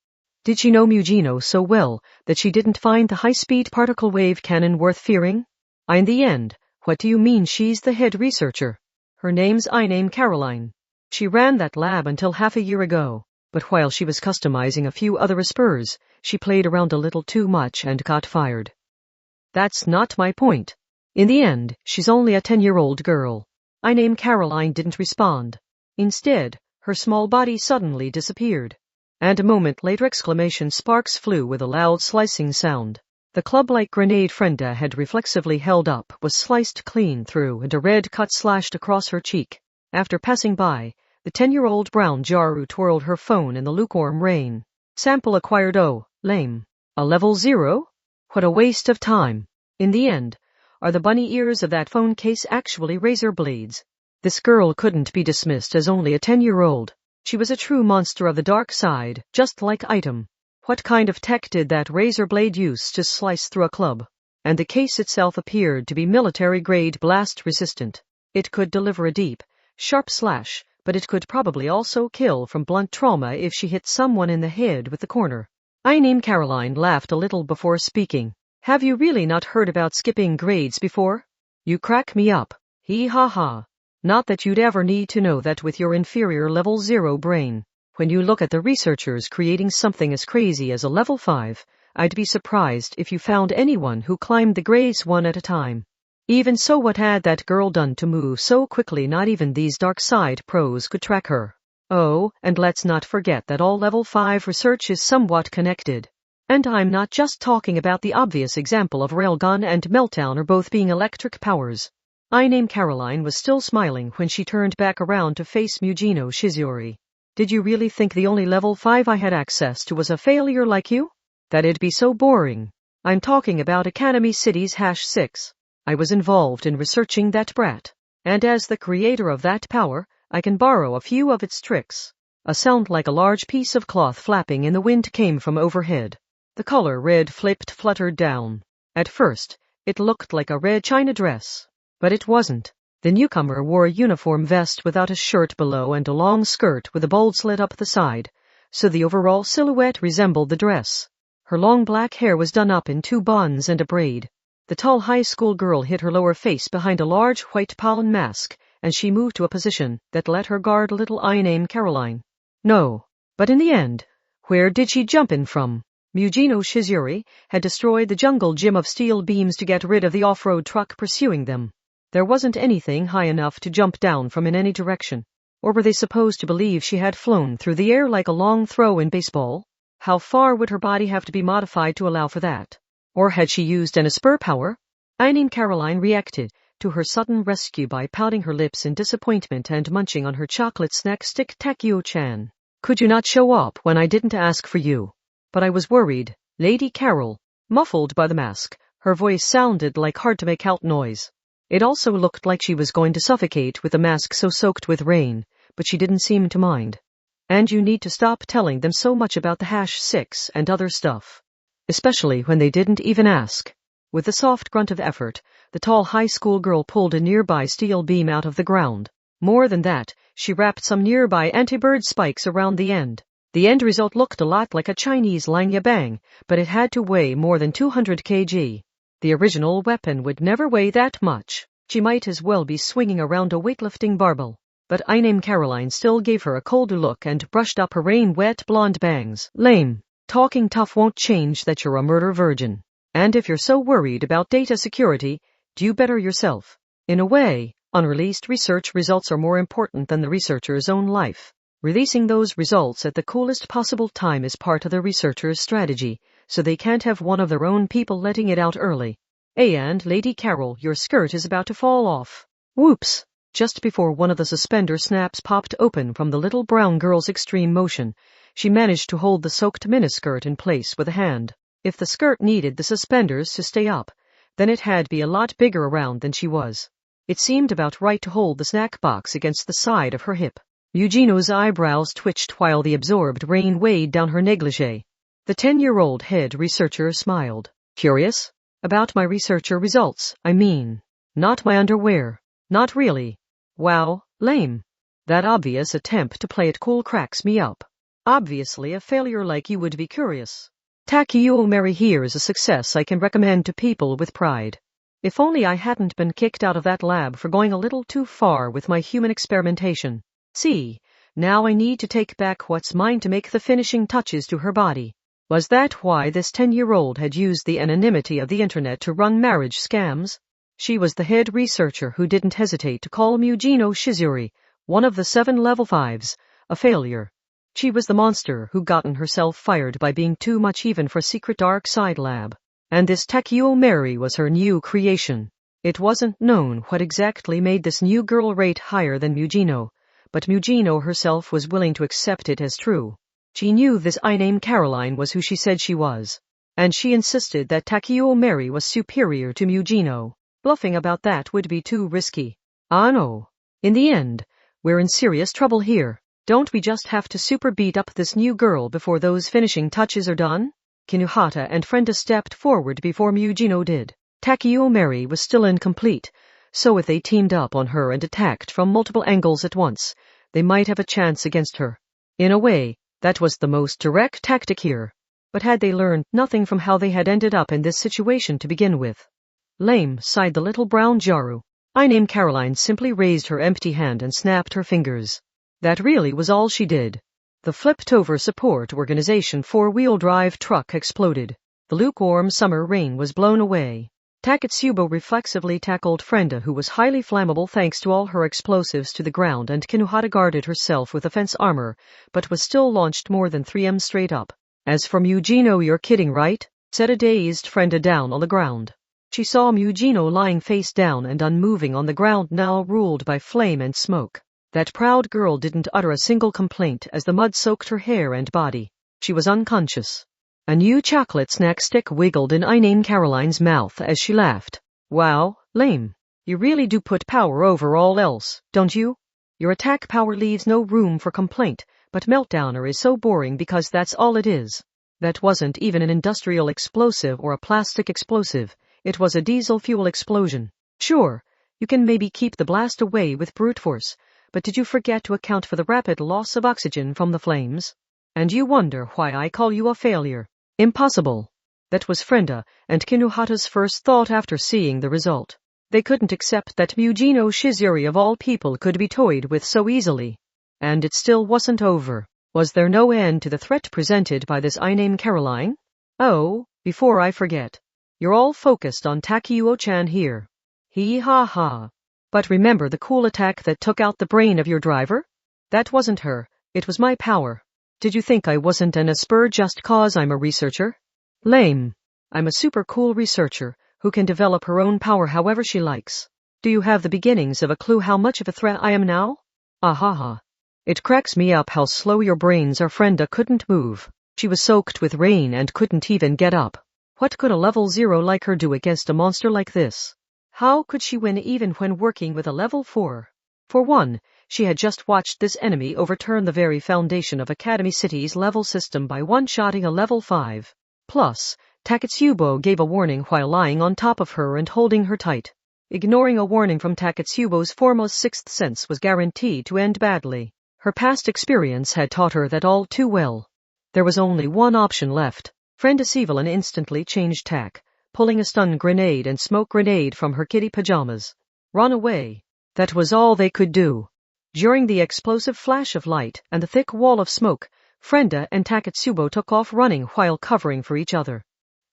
Did she know Mujino so well that she didn't find the high-speed particle wave cannon worth fearing? In the end, what do you mean she's the head researcher? Her name's Caroline. She ran that lab until half a year ago, but while she was customizing a few other spurs, she played around a little too much and got fired. That's not my point. In the end, she's only a 10-year-old girl. Caroline didn't respond. Instead, her small body suddenly disappeared. And a moment later exclamation sparks flew with a loud slicing sound. The club-like grenade Frenda had reflexively held up was sliced clean through and a red cut slashed across her cheek. After passing by, the 10-year-old brown Toaru twirled her phone in the lukewarm rain. Sample acquired. Oh, lame. A level 0? What a waste of time. In the end, are the bunny ears of that phone case actually razor blades? This girl couldn't be dismissed as only a 10-year-old. She was a true monster of the dark side, just like Item. What kind of tech did that razor blade use to slice through a club? And the case itself appeared to be military-grade blast-resistant. It could deliver a deep, sharp slash, but it could probably also kill from blunt trauma if she hit someone in the head with the corner. Caroline laughed a little before speaking. Have you really not heard about skipping grades before? You crack me up. Hee ha ha. Not that you'd ever need to know that with your inferior level 0 brain. When you look at the researchers creating something as crazy as a level 5, I'd be surprised if you found anyone who climbed the grades one at a time. Even so, what had that girl done to move so quickly not even these dark side pros could track her? Oh, and let's not forget that all level 5 research is somewhat connected. And I'm not just talking about the obvious example of Railgun and Meltdown both being electric powers. Caroline was still smiling when she turned back around to face Mujino Shizuri. Did you really think the only level 5 I had access to was a failure like you? That'd be so boring. I'm talking about Academy City's #6. I was involved in researching that brat. And as the creator of that power, I can borrow a few of its tricks. A sound like a large piece of cloth flapping in the wind came from overhead. The color red fluttered down. At first, it looked like a red china dress. But it wasn't. The newcomer wore a uniform vest without a shirt below and a long skirt with a bold slit up the side, so the overall silhouette resembled the dress. Her long black hair was done up in 2 buns and a braid. The tall high school girl hid her lower face behind a large white pollen mask, and she moved to a position that let her guard little Caroline. No. But in the end, where did she jump in from? Mujino Shizuri had destroyed the jungle gym of steel beams to get rid of the off-road truck pursuing them. There wasn't anything high enough to jump down from in any direction. Or were they supposed to believe she had flown through the air like a long throw in baseball? How far would her body have to be modified to allow for that? Or had she used an spur power? Caroline reacted to her sudden rescue by pouting her lips in disappointment and munching on her chocolate snack stick. Takio-chan, could you not show up when I didn't ask for you? But I was worried. Lady Carol, muffled by the mask, her voice sounded like hard-to-make-out noise. It also looked like she was going to suffocate with the mask so soaked with rain, but she didn't seem to mind. And you need to stop telling them so much about the #6 and other stuff. Especially when they didn't even ask. With a soft grunt of effort, the tall high school girl pulled a nearby steel beam out of the ground. More than that, she wrapped some nearby anti-bird spikes around the end. The end result looked a lot like a Chinese Lang Yabang, but it had to weigh more than 200 kg. The original weapon would never weigh that much. She might as well be swinging around a weightlifting barbell. But I name Caroline still gave her a colder look and brushed up her rain-wet blonde bangs. Lame. Talking tough won't change that you're a murder virgin. And if you're so worried about data security, do better yourself. In a way, unreleased research results are more important than the researcher's own life. Releasing those results at the coolest possible time is part of the researcher's strategy, so they can't have one of their own people letting it out early. And Lady Carol, your skirt is about to fall off. Whoops! Just before one of the suspender snaps popped open from the little brown girl's extreme motion, she managed to hold the soaked miniskirt in place with a hand. If the skirt needed the suspenders to stay up, then it had to be a lot bigger around than she was. It seemed about right to hold the snack box against the side of her hip. Eugenio's eyebrows twitched while the absorbed rain weighed down her negligee. The 10-year-old head researcher smiled. Curious? About my researcher results, I mean. Not my underwear. Not really. Wow, lame. That obvious attempt to play it cool cracks me up. Obviously a failure like you would be curious. Takeo Mary here is a success I can recommend to people with pride. If only I hadn't been kicked out of that lab for going a little too far with my human experimentation. See, now I need to take back what's mine to make the finishing touches to her body. Was that why this 10-year-old had used the anonymity of the internet to run marriage scams? She was the head researcher who didn't hesitate to call Eugenio Shizuri, one of the 7 level 5s, a failure. She was the monster who gotten herself fired by being too much even for secret dark side lab. And this Takeo Mary was her new creation. It wasn't known what exactly made this new girl rate higher than Eugenio, but Eugenio herself was willing to accept it as true. She knew this I named Caroline was who she said she was. And she insisted that Takeo Mary was superior to Eugenio. Bluffing about that would be too risky. Ah no. In the end, we're in serious trouble here. Don't we just have to super beat up this new girl before those finishing touches are done? Kinuhata and Frenda stepped forward before Eugenio did. Takeo Mary was still incomplete, so if they teamed up on her and attacked from multiple angles at once, they might have a chance against her. In a way, that was the most direct tactic here. But had they learned nothing from how they had ended up in this situation to begin with? Lame, sighed the little brown Jaru. I named Caroline simply raised her empty hand and snapped her fingers. That really was all she did. The flipped-over support organization 4-wheel drive truck exploded. The lukewarm summer rain was blown away. Taketsubo reflexively tackled Frenda, who was highly flammable thanks to all her explosives, to the ground, and Kinuhata guarded herself with offense armor, but was still launched more than 3M straight up. As for Eugenio, you're kidding, right? Said a dazed Frenda down on the ground. She saw Eugenio lying face down and unmoving on the ground, now ruled by flame and smoke. That proud girl didn't utter a single complaint as the mud soaked her hair and body. She was unconscious. A new chocolate snack stick wiggled in I named Caroline's mouth as she laughed. Wow, lame. You really do put power over all else, don't you? Your attack power leaves no room for complaint, but Meltdowner is so boring because that's all it is. That wasn't even an industrial explosive or a plastic explosive. It was a diesel fuel explosion. Sure, you can maybe keep the blast away with brute force, but did you forget to account for the rapid loss of oxygen from the flames? And you wonder why I call you a failure. Impossible. That was Frenda and Kinuhata's first thought after seeing the result. They couldn't accept that Eugenio Shizuri of all people could be toyed with so easily. And it still wasn't over. Was there no end to the threat presented by this I named Caroline? Oh, before I forget. You're all focused on Takeo-chan here. Hee ha ha. But remember the cool attack that took out the brain of your driver? That wasn't her, it was my power. Did you think I wasn't an Asper just cause I'm a researcher? Lame. I'm a super cool researcher who can develop her own power however she likes. Do you have the beginnings of a clue how much of a threat I am now? Ahaha. It cracks me up how slow your brains are. Frenda couldn't move. She was soaked with rain and couldn't even get up. What could a level 0 like her do against a monster like this? How could she win even when working with a level 4? For one, she had just watched this enemy overturn the very foundation of Academy City's level system by one-shotting a level 5. Plus, Taketsubo gave a warning while lying on top of her and holding her tight. Ignoring a warning from Taketsubo's foremost sixth sense was guaranteed to end badly. Her past experience had taught her that all too well. There was only one option left. Frenda Sevelin instantly changed tack, pulling a stun grenade and smoke grenade from her kitty pajamas. Run away. That was all they could do. During the explosive flash of light and the thick wall of smoke, Frenda and Takatsubo took off running while covering for each other.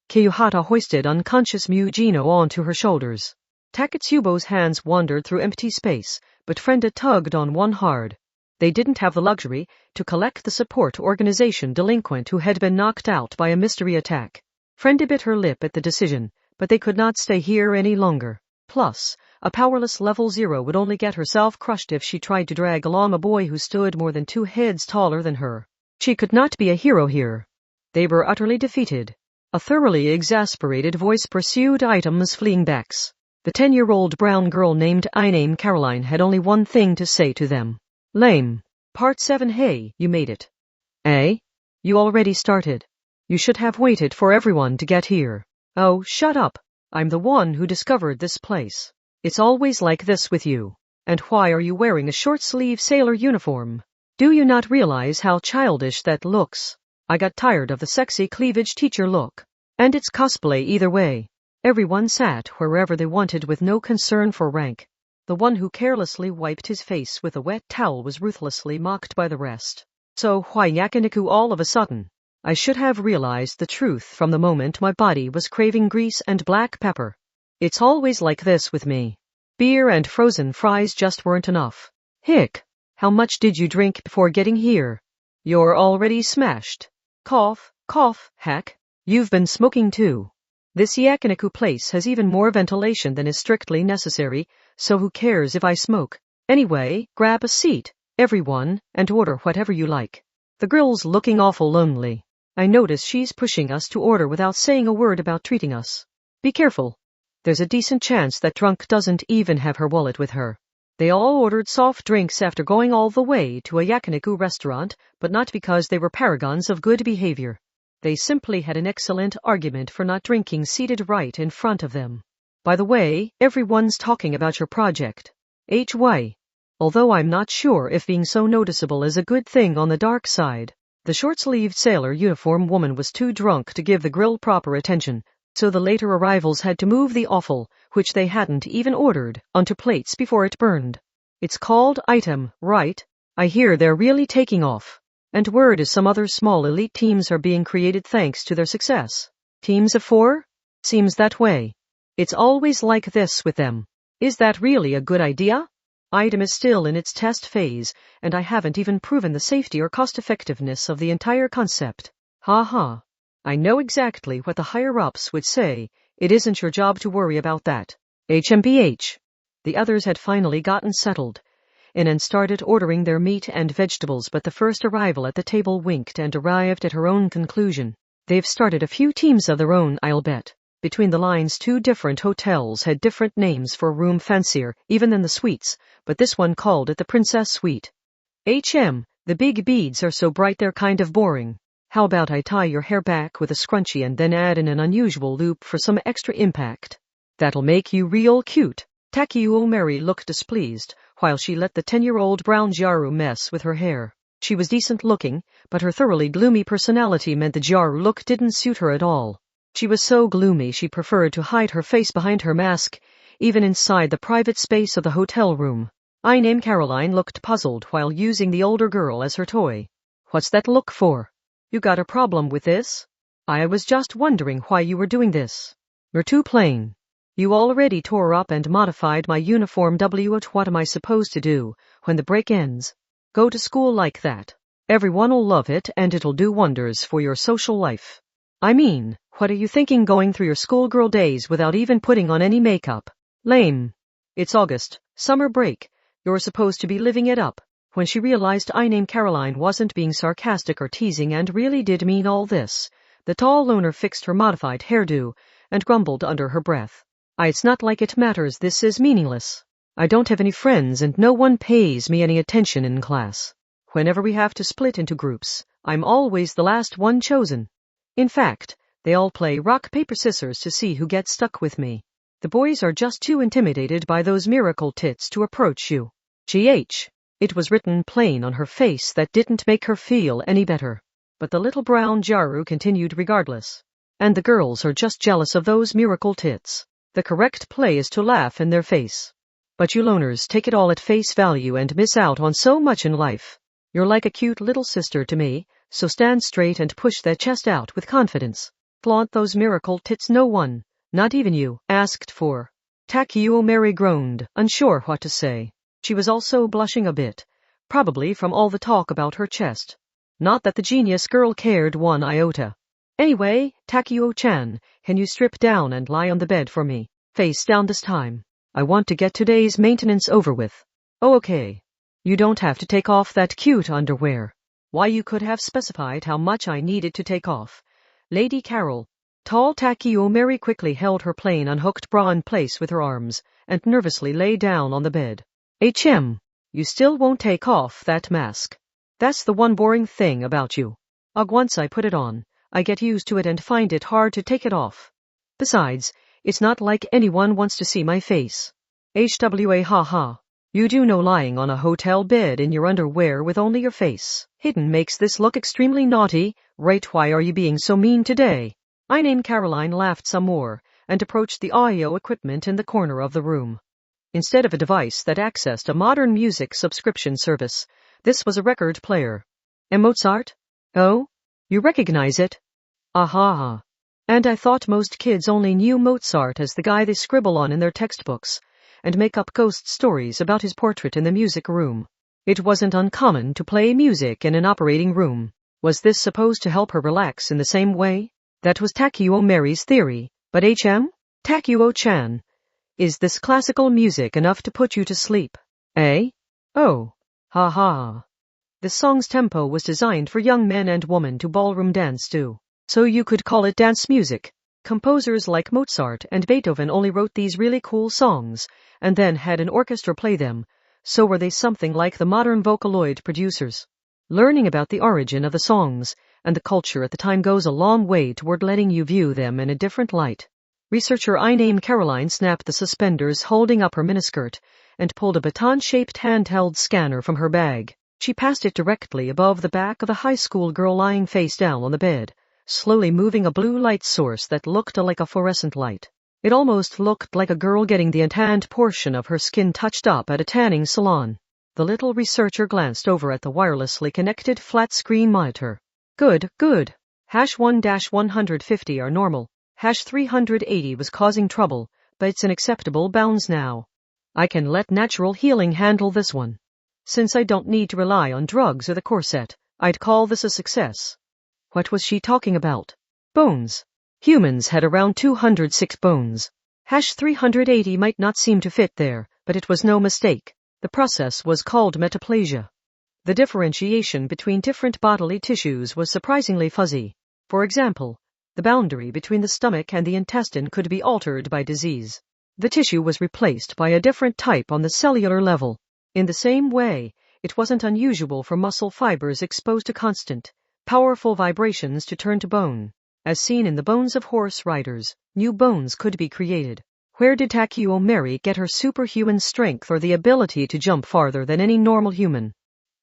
Kiyuhata hoisted unconscious Mujino onto her shoulders. Takatsubo's hands wandered through empty space, but Frenda tugged on one hard. They didn't have the luxury to collect the support organization delinquent who had been knocked out by a mystery attack. Frenda bit her lip at the decision, but they could not stay here any longer. Plus, a powerless level 0 would only get herself crushed if she tried to drag along a boy who stood more than 2 heads taller than her. She could not be a hero here. They were utterly defeated. A thoroughly exasperated voice pursued items fleeing backs. The 10-year-old brown girl named Caroline had only one thing to say to them. Lame. Part 7. Hey, you made it. Eh? You already started. You should have waited for everyone to get here. Oh, shut up. I'm the one who discovered this place. It's always like this with you. And why are you wearing a short-sleeve sailor uniform? Do you not realize how childish that looks? I got tired of the sexy cleavage teacher look. And it's cosplay either way. Everyone sat wherever they wanted with no concern for rank. The one who carelessly wiped his face with a wet towel was ruthlessly mocked by the rest. So why yakiniku all of a sudden? I should have realized the truth from the moment my body was craving grease and black pepper. It's always like this with me. Beer and frozen fries just weren't enough. Hick, how much did you drink before getting here? You're already smashed. Cough, cough, heck. You've been smoking too. This yakiniku place has even more ventilation than is strictly necessary, so who cares if I smoke? Anyway, grab a seat, everyone, and order whatever you like. The girl's looking awful lonely. I notice she's pushing us to order without saying a word about treating us. Be careful. There's a decent chance that drunk doesn't even have her wallet with her. They all ordered soft drinks after going all the way to a yakiniku restaurant, but not because they were paragons of good behavior. They simply had an excellent argument for not drinking seated right in front of them. By the way, everyone's talking about your project. HY. Although I'm not sure if being so noticeable is a good thing on the dark side. The short-sleeved sailor uniform woman was too drunk to give the grill proper attention, so the later arrivals had to move the offal, which they hadn't even ordered, onto plates before it burned. It's called item, right? I hear they're really taking off. And word is some other small elite teams are being created thanks to their success. Teams of 4? Seems that way. It's always like this with them. Is that really a good idea? Item is still in its test phase, and I haven't even proven the safety or cost-effectiveness of the entire concept. Ha ha. I know exactly what the higher-ups would say. It isn't your job to worry about that. HMPH. The others had finally gotten settled in and started ordering their meat and vegetables, but the first arrival at the table winked and arrived at her own conclusion. They've started a few teams of their own, I'll bet. Between the lines, 2 different hotels had different names for a room fancier even than the suites, but this one called it the Princess Suite. HM, the big beads are so bright they're kind of boring. How about I tie your hair back with a scrunchie and then add in an unusual loop for some extra impact? That'll make you real cute. Takeuo Mary looked displeased, while she let the 10-year-old brown Jaru mess with her hair. She was decent looking, but her thoroughly gloomy personality meant the Jaru look didn't suit her at all. She was so gloomy she preferred to hide her face behind her mask, even inside the private space of the hotel room. Caroline looked puzzled while using the older girl as her toy. What's that look for? You got a problem with this? I was just wondering why you were doing this. You're too plain. You already tore up and modified my uniform. What am I supposed to do when the break ends? Go to school like that. Everyone'll love it and it'll do wonders for your social life. I mean, what are you thinking going through your schoolgirl days without even putting on any makeup? Lame. It's August, summer break. You're supposed to be living it up. When she realized Caroline wasn't being sarcastic or teasing and really did mean all this, the tall loner fixed her modified hairdo and grumbled under her breath. It's not like it matters. This is meaningless. I don't have any friends and no one pays me any attention in class. Whenever we have to split into groups, I'm always the last one chosen. In fact, they all play rock, paper, scissors to see who gets stuck with me. The boys are just too intimidated by those miracle tits to approach you. GH. It was written plain on her face that didn't make her feel any better. But the little brown Jaru continued regardless. And the girls are just jealous of those miracle tits. The correct play is to laugh in their face. But you loners take it all at face value and miss out on so much in life. You're like a cute little sister to me, so stand straight and push that chest out with confidence. Flaunt those miracle tits no one, not even you, asked for. Takeo Mary groaned, unsure what to say. She was also blushing a bit, probably from all the talk about her chest. Not that the genius girl cared one iota. Anyway, Takeo-chan, can you strip down and lie on the bed for me? Face down this time. I want to get today's maintenance over with. Oh, okay. You don't have to take off that cute underwear. Why, you could have specified how much I needed to take off. Lady Carol. Tall Takeo Mary quickly held her plain unhooked bra in place with her arms, and nervously lay down on the bed. HM, you still won't take off that mask. That's the one boring thing about you. Once I put it on, I get used to it and find it hard to take it off. Besides, it's not like anyone wants to see my face. HWA haha. You do know lying on a hotel bed in your underwear with only your face hidden makes this look extremely naughty, right? Why are you being so mean today? I named Caroline laughed some more, and approached the audio equipment in the corner of the room. Instead of a device that accessed a modern music subscription service, this was a record player. A Mozart? Oh? You recognize it? Aha. And I thought most kids only knew Mozart as the guy they scribble on in their textbooks, and make up ghost stories about his portrait in the music room. It wasn't uncommon to play music in an operating room. Was this supposed to help her relax in the same way? That was Takeo Mary's theory, but HM? Takeo-chan. Is this classical music enough to put you to sleep? Eh? Oh. Ha ha. The song's tempo was designed for young men and women to ballroom dance to, so you could call it dance music. Composers like Mozart and Beethoven only wrote these really cool songs, and then had an orchestra play them, so were they something like the modern Vocaloid producers. Learning about the origin of the songs and the culture at the time goes a long way toward letting you view them in a different light. Researcher I named Caroline snapped the suspenders holding up her miniskirt and pulled a baton-shaped handheld scanner from her bag. She passed it directly above the back of a high school girl lying face down on the bed, slowly moving a blue light source that looked like a fluorescent light. It almost looked like a girl getting the tanned portion of her skin touched up at a tanning salon. The little researcher glanced over at the wirelessly connected flat-screen monitor. Good. #1-150 are normal. #380 was causing trouble, but it's in acceptable bounds now. I can let natural healing handle this one. Since I don't need to rely on drugs or the corset, I'd call this a success. What was she talking about? Bones. Humans had around 206 bones. #380 might not seem to fit there, but it was no mistake. The process was called metaplasia. The differentiation between different bodily tissues was surprisingly fuzzy. For example, the boundary between the stomach and the intestine could be altered by disease. The tissue was replaced by a different type on the cellular level. In the same way, it wasn't unusual for muscle fibers exposed to constant, powerful vibrations to turn to bone. As seen in the bones of horse riders, new bones could be created. Where did Takeo Mary get her superhuman strength or the ability to jump farther than any normal human?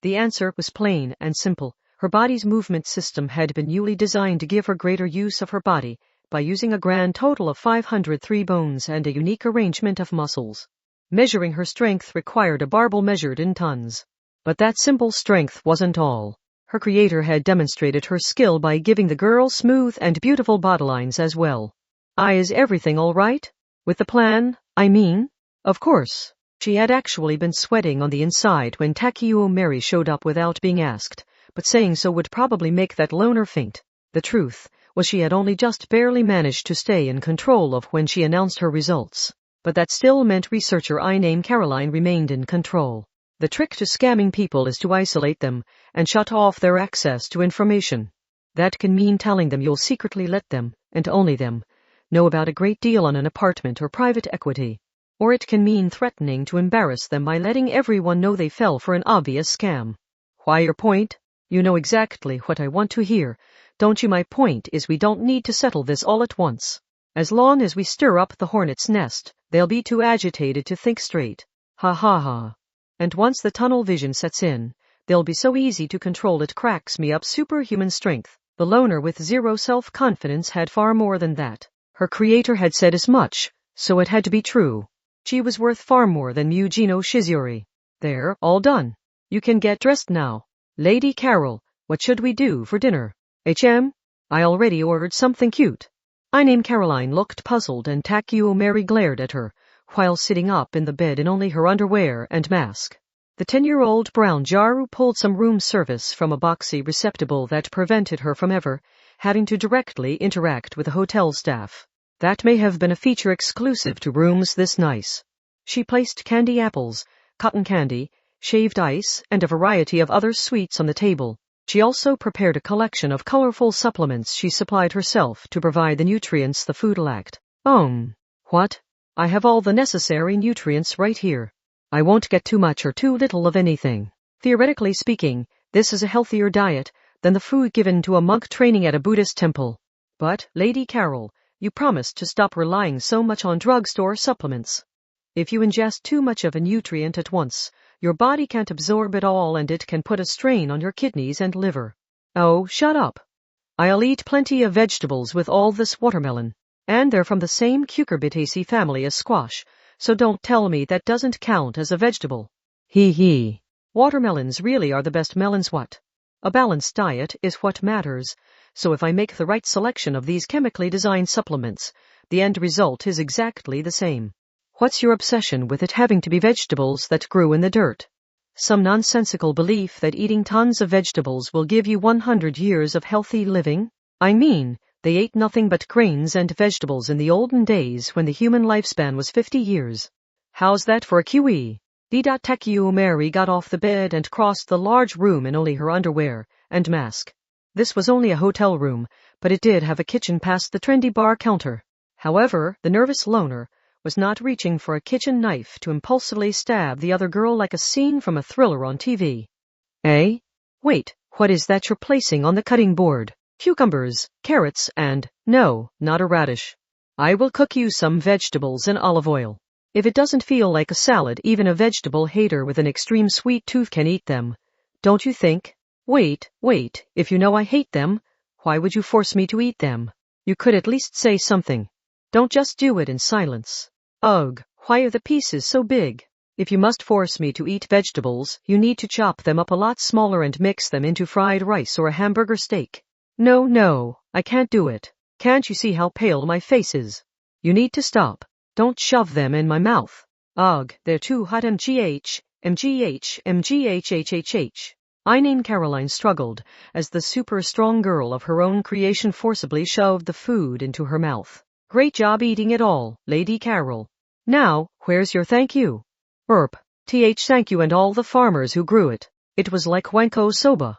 The answer was plain and simple. Her body's movement system had been newly designed to give her greater use of her body by using a grand total of 503 bones and a unique arrangement of muscles. Measuring her strength required a barbell measured in tons. But that simple strength wasn't all. Her creator had demonstrated her skill by giving the girl smooth and beautiful bodylines as well. Is everything all right? With the plan, I mean? Of course. She had actually been sweating on the inside when Takeo Mary showed up without being asked, but saying so would probably make that loner faint. The truth was she had only just barely managed to stay in control of when she announced her results. But that still meant researcher I named Caroline remained in control. The trick to scamming people is to isolate them and shut off their access to information. That can mean telling them you'll secretly let them, and only them, know about a great deal on an apartment or private equity. Or it can mean threatening to embarrass them by letting everyone know they fell for an obvious scam. Why your point? You know exactly what I want to hear, don't you? My point is we don't need to settle this all at once. As long as we stir up the hornet's nest, they'll be too agitated to think straight. Ha ha ha. And once the tunnel vision sets in, they'll be so easy to control it cracks me up. Superhuman strength. The loner with zero self-confidence had far more than that. Her creator had said as much, so it had to be true. She was worth far more than Mujino Shizuri. There, all done. You can get dressed now. Lady Carol, what should we do for dinner? I already ordered something cute. Caroline looked puzzled and Takeo Mary glared at her, while sitting up in the bed in only her underwear and mask. The 10-year-old brown Jaru pulled some room service from a boxy receptacle that prevented her from ever having to directly interact with the hotel staff. That may have been a feature exclusive to rooms this nice. She placed candy apples, cotton candy, shaved ice, and a variety of other sweets on the table. She also prepared a collection of colorful supplements she supplied herself to provide the nutrients the food lacked. What? I have all the necessary nutrients right here. I won't get too much or too little of anything. Theoretically speaking, this is a healthier diet than the food given to a monk training at a Buddhist temple. But, Lady Carol, you promised to stop relying so much on drugstore supplements. If you ingest too much of a nutrient at once, your body can't absorb it all and it can put a strain on your kidneys and liver. Oh, shut up. I'll eat plenty of vegetables with all this watermelon. And they're from the same cucurbitaceae family as squash, so don't tell me that doesn't count as a vegetable. Hee. Watermelons really are the best melons. What? A balanced diet is what matters, so if I make the right selection of these chemically designed supplements, the end result is exactly the same. What's your obsession with it having to be vegetables that grew in the dirt? Some nonsensical belief that eating tons of vegetables will give you 100 years of healthy living? They ate nothing but grains and vegetables in the olden days when the human lifespan was 50 years. How's that for a QE? Takeo Mary got off the bed and crossed the large room in only her underwear and mask. This was only a hotel room, but it did have a kitchen past the trendy bar counter. However, the nervous loner was not reaching for a kitchen knife to impulsively stab the other girl like a scene from a thriller on TV. Wait, what is that you're placing on the cutting board? Cucumbers, carrots, and, no, not a radish. I will cook you some vegetables in olive oil. If it doesn't feel like a salad, even a vegetable hater with an extreme sweet tooth can eat them. Don't you think? Wait, if you know I hate them, why would you force me to eat them? You could at least say something. Don't just do it in silence. Ugh, why are the pieces so big? If you must force me to eat vegetables, you need to chop them up a lot smaller and mix them into fried rice or a hamburger steak. No, I can't do it. Can't you see how pale my face is? You need to stop. Don't shove them in my mouth. Ugh, they're too hot. MGH. Caroline struggled as the super strong girl of her own creation forcibly shoved the food into her mouth. Great job eating it all, Lady Carol. Now, where's your thank you? Thank you and all the farmers who grew it. It was like wanko soba.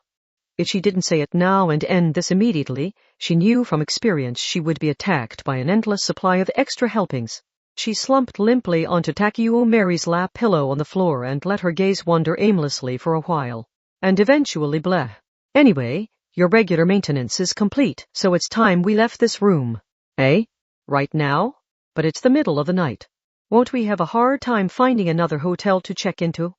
If she didn't say it now and end this immediately, she knew from experience she would be attacked by an endless supply of extra helpings. She slumped limply onto Takeo Mary's lap pillow on the floor and let her gaze wander aimlessly for a while. And eventually bleh. Anyway, your regular maintenance is complete, so it's time we left this room. Right now? But it's the middle of the night. Won't we have a hard time finding another hotel to check into?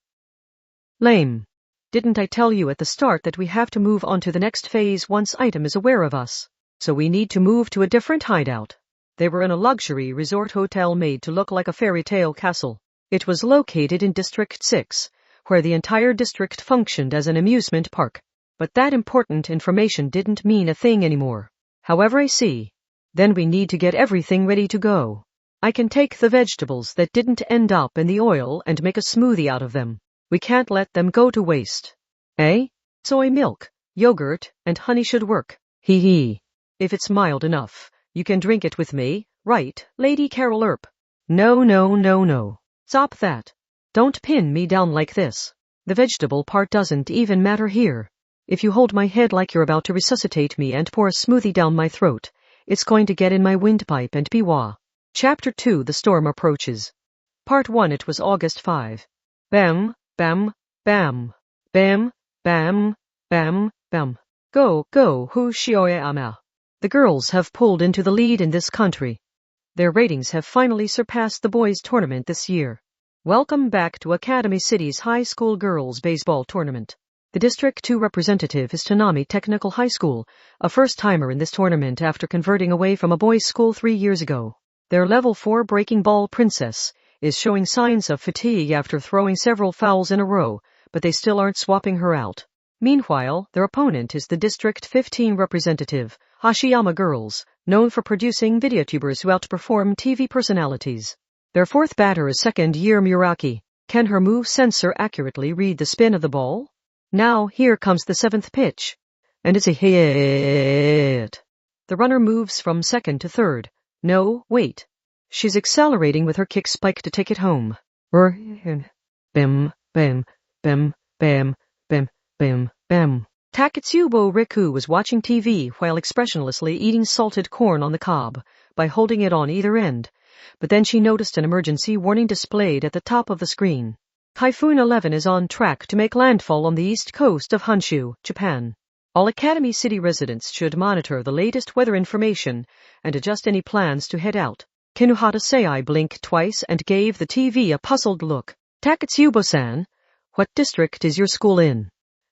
Lame. Didn't I tell you at the start that we have to move on to the next phase once Item is aware of us? So we need to move to a different hideout. They were in a luxury resort hotel made to look like a fairy tale castle. It was located in District 6, where the entire district functioned as an amusement park. But that important information didn't mean a thing anymore. However, I see. Then we need to get everything ready to go. I can take the vegetables that didn't end up in the oil and make a smoothie out of them. We can't let them go to waste. Soy milk, yogurt, and honey should work. Hee. If it's mild enough, you can drink it with me, right, Lady Carol? No. Stop that. Don't pin me down like this. The vegetable part doesn't even matter here. If you hold my head like you're about to resuscitate me and pour a smoothie down my throat, it's going to get in my windpipe and wah. Chapter 2, The Storm Approaches. Part 1. It was August 5. Bam, bam, bam. Bam, bam, bam, bam. Go, hu shioe ama. The girls have pulled into the lead in this country. Their ratings have finally surpassed the boys' tournament this year. Welcome back to Academy City's high school girls baseball tournament. The District 2 representative is Tanami Technical High School, a first-timer in this tournament after converting away from a boys' school 3 years ago. Their level 4 breaking ball princess, is showing signs of fatigue after throwing several fouls in a row, but they still aren't swapping her out. Meanwhile, their opponent is the District 15 representative, Hashiyama Girls, known for producing videotubers who outperform TV personalities. Their fourth batter is second-year Muraki. Can her move sensor accurately read the spin of the ball? Now, here comes the seventh pitch. And it's a hit. The runner moves from second to third. No, wait. She's accelerating with her kick spike to take it home. Bam, bam, bam, bam, bam, bam, bam. Taketsubo Riku was watching TV while expressionlessly eating salted corn on the cob by holding it on either end. But then she noticed an emergency warning displayed at the top of the screen. Typhoon 11 is on track to make landfall on the east coast of Honshu, Japan. All Academy City residents should monitor the latest weather information and adjust any plans to head out. Kinuhata Sei blinked twice and gave the TV a puzzled look. Taketsubo-san, what district is your school in?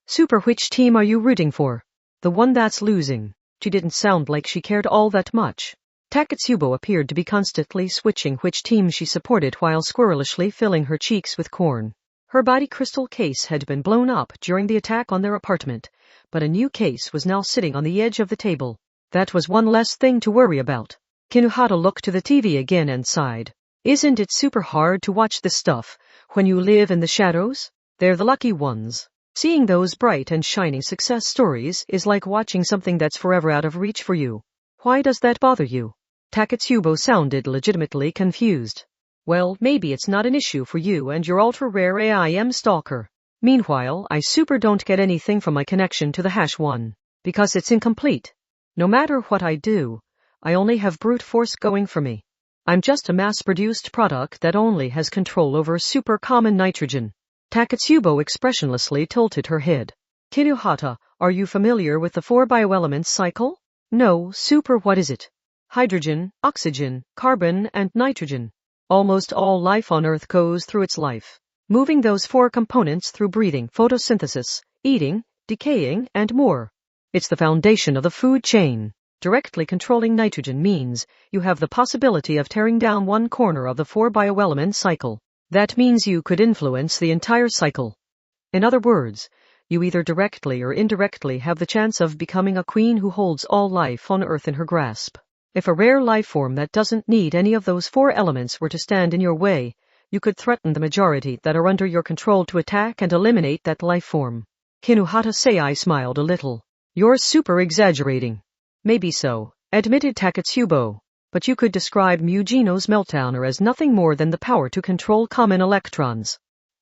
Super, which team are you rooting for? The one that's losing. She didn't sound like she cared all that much. Taketsubo appeared to be constantly switching which team she supported while squirrelishly filling her cheeks with corn. Her body crystal case had been blown up during the attack on their apartment, but a new case was now sitting on the edge of the table. That was one less thing to worry about. Kinuhata looked to the TV again and sighed. Isn't it super hard to watch this stuff when you live in the shadows? They're the lucky ones. Seeing those bright and shining success stories is like watching something that's forever out of reach for you. Why does that bother you? Taketsubo sounded legitimately confused. Well, maybe it's not an issue for you and your ultra-rare AIM stalker. Meanwhile, I super don't get anything from my connection to the #1, because it's incomplete. No matter what I do, I only have brute force going for me. I'm just a mass-produced product that only has control over super common nitrogen. Taketsubo expressionlessly tilted her head. Kinuhata, are you familiar with the 4 bioelements cycle? No, super, what is it? Hydrogen, oxygen, carbon, and nitrogen. Almost all life on Earth goes through its life, moving those 4 components through breathing, photosynthesis, eating, decaying, and more. It's the foundation of the food chain. Directly controlling nitrogen means you have the possibility of tearing down one corner of the 4 bioelement cycle. That means you could influence the entire cycle. In other words, you either directly or indirectly have the chance of becoming a queen who holds all life on Earth in her grasp. If a rare life form that doesn't need any of those 4 elements were to stand in your way, you could threaten the majority that are under your control to attack and eliminate that life form. Kinuhata Sei smiled a little. You're super exaggerating. Maybe so, admitted Taketsubo. But you could describe Mugino's meltdowner as nothing more than the power to control common electrons.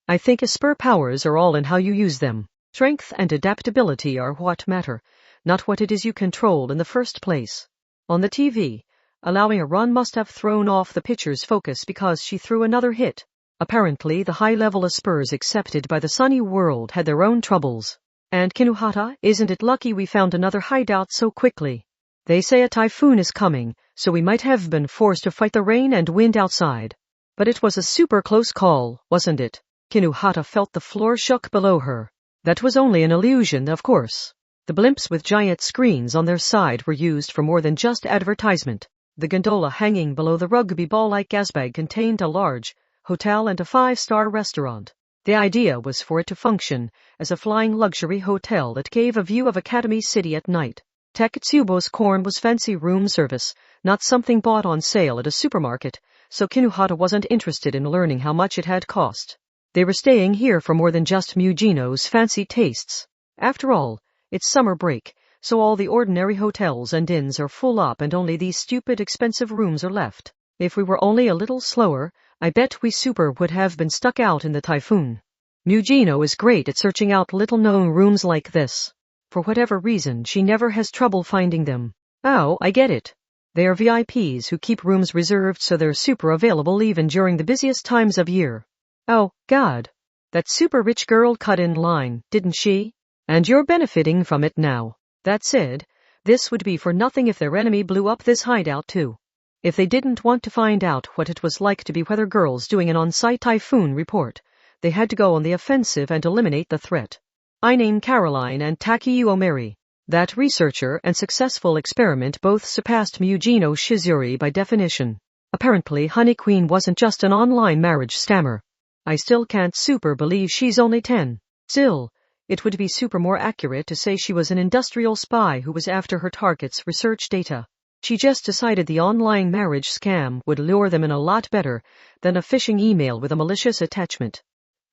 I think Esper powers are all in how you use them. Strength and adaptability are what matter, not what it is you control in the first place. On the TV, allowing a run must have thrown off the pitcher's focus because she threw another hit. Apparently, the high-level Espers accepted by the sunny world had their own troubles. And Kinuhata, isn't it lucky we found another hideout so quickly? They say a typhoon is coming, so we might have been forced to fight the rain and wind outside. But it was a super close call, wasn't it? Kinuhata felt the floor shook below her. That was only an illusion, of course. The blimps with giant screens on their side were used for more than just advertisement. The gondola hanging below the rugby ball-like gasbag contained a large hotel and a 5-star restaurant. The idea was for it to function as a flying luxury hotel that gave a view of Academy City at night. Taketsubo's corn was fancy room service, not something bought on sale at a supermarket, so Kinuhata wasn't interested in learning how much it had cost. They were staying here for more than just Mugino's fancy tastes. After all, it's summer break, so all the ordinary hotels and inns are full up and only these stupid expensive rooms are left. If we were only a little slower, I bet we super would have been stuck out in the typhoon. Mugino is great at searching out little-known rooms like this. For whatever reason, she never has trouble finding them. Oh, I get it. They are VIPs who keep rooms reserved so they're super available even during the busiest times of year. Oh, God. That super rich girl cut in line, didn't she? And you're benefiting from it now. That said, this would be for nothing if their enemy blew up this hideout too. If they didn't want to find out what it was like to be weather girls doing an on-site typhoon report, they had to go on the offensive and eliminate the threat. I name Caroline and Takeuo Mary. That researcher and successful experiment both surpassed Mugino Shizuri by definition. Apparently, Honey Queen wasn't just an online marriage scammer. I still can't super believe she's only 10. Still, it would be super more accurate to say she was an industrial spy who was after her target's research data. She just decided the online marriage scam would lure them in a lot better than a phishing email with a malicious attachment.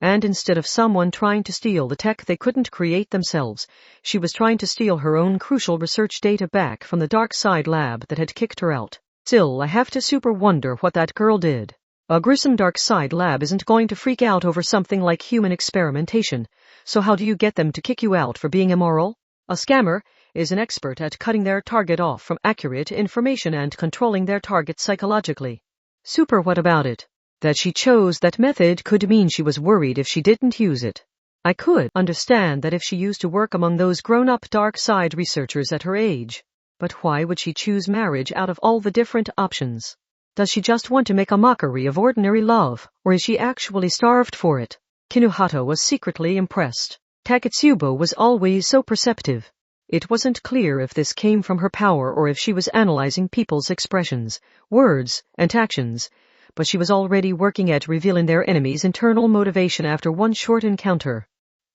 And instead of someone trying to steal the tech they couldn't create themselves, she was trying to steal her own crucial research data back from the dark side lab that had kicked her out. Still, I have to super wonder what that girl did. A gruesome dark side lab isn't going to freak out over something like human experimentation, so how do you get them to kick you out for being immoral? A scammer is an expert at cutting their target off from accurate information and controlling their target psychologically. Super, what about it? That she chose that method could mean she was worried if she didn't use it. I could understand that if she used to work among those grown-up dark side researchers at her age. But why would she choose marriage out of all the different options? Does she just want to make a mockery of ordinary love, or is she actually starved for it? Kinuhata was secretly impressed. Taketsubo was always so perceptive. It wasn't clear if this came from her power or if she was analyzing people's expressions, words, and actions, but she was already working at revealing their enemy's internal motivation after one short encounter.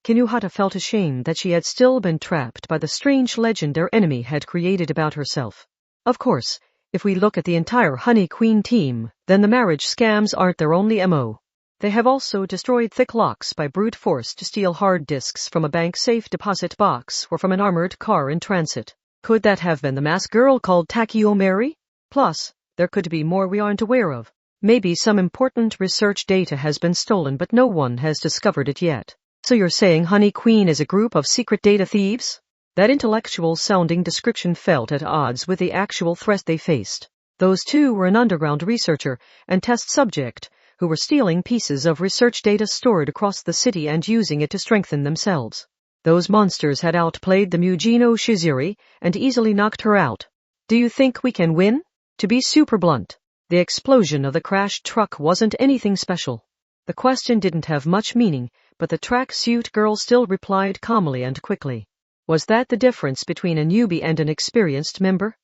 Kinuhata felt ashamed that she had still been trapped by the strange legend their enemy had created about herself. Of course, if we look at the entire Honey Queen team, then the marriage scams aren't their only MO. They have also destroyed thick locks by brute force to steal hard disks from a bank safe deposit box or from an armored car in transit. Could that have been the masked girl called Takio Mary? Plus, there could be more we aren't aware of. Maybe some important research data has been stolen but no one has discovered it yet. So you're saying Honey Queen is a group of secret data thieves? That intellectual-sounding description felt at odds with the actual threat they faced. Those two were an underground researcher and test subject who were stealing pieces of research data stored across the city and using it to strengthen themselves. Those monsters had outplayed the Mujino Shizuri and easily knocked her out. Do you think we can win? To be super blunt, the explosion of the crashed truck wasn't anything special. The question didn't have much meaning, but the tracksuit girl still replied calmly and quickly. Was that the difference between a newbie and an experienced member?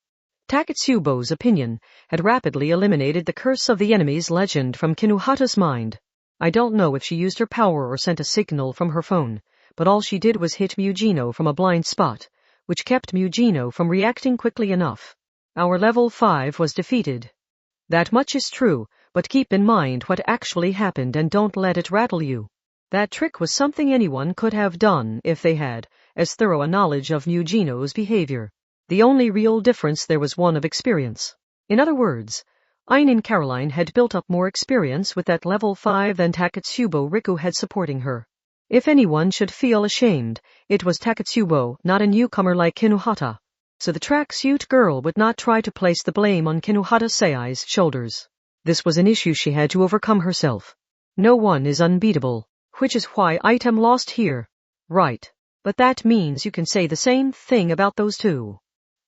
Taketsubo's opinion had rapidly eliminated the curse of the enemy's legend from Kinuhata's mind. I don't know if she used her power or sent a signal from her phone, but all she did was hit Mujino from a blind spot, which kept Mujino from reacting quickly enough. Our level 5 was defeated. That much is true, but keep in mind what actually happened and don't let it rattle you. That trick was something anyone could have done if they had as thorough a knowledge of Mujino's behavior. The only real difference there was one of experience. In other words, Ainin Caroline had built up more experience with that level 5 than Taketsubo Riku had supporting her. If anyone should feel ashamed, it was Taketsubo, not a newcomer like Kinuhata. So the tracksuit girl would not try to place the blame on Kinuhata Sei's shoulders. This was an issue she had to overcome herself. No one is unbeatable, which is why item lost here. Right. But that means you can say the same thing about those two.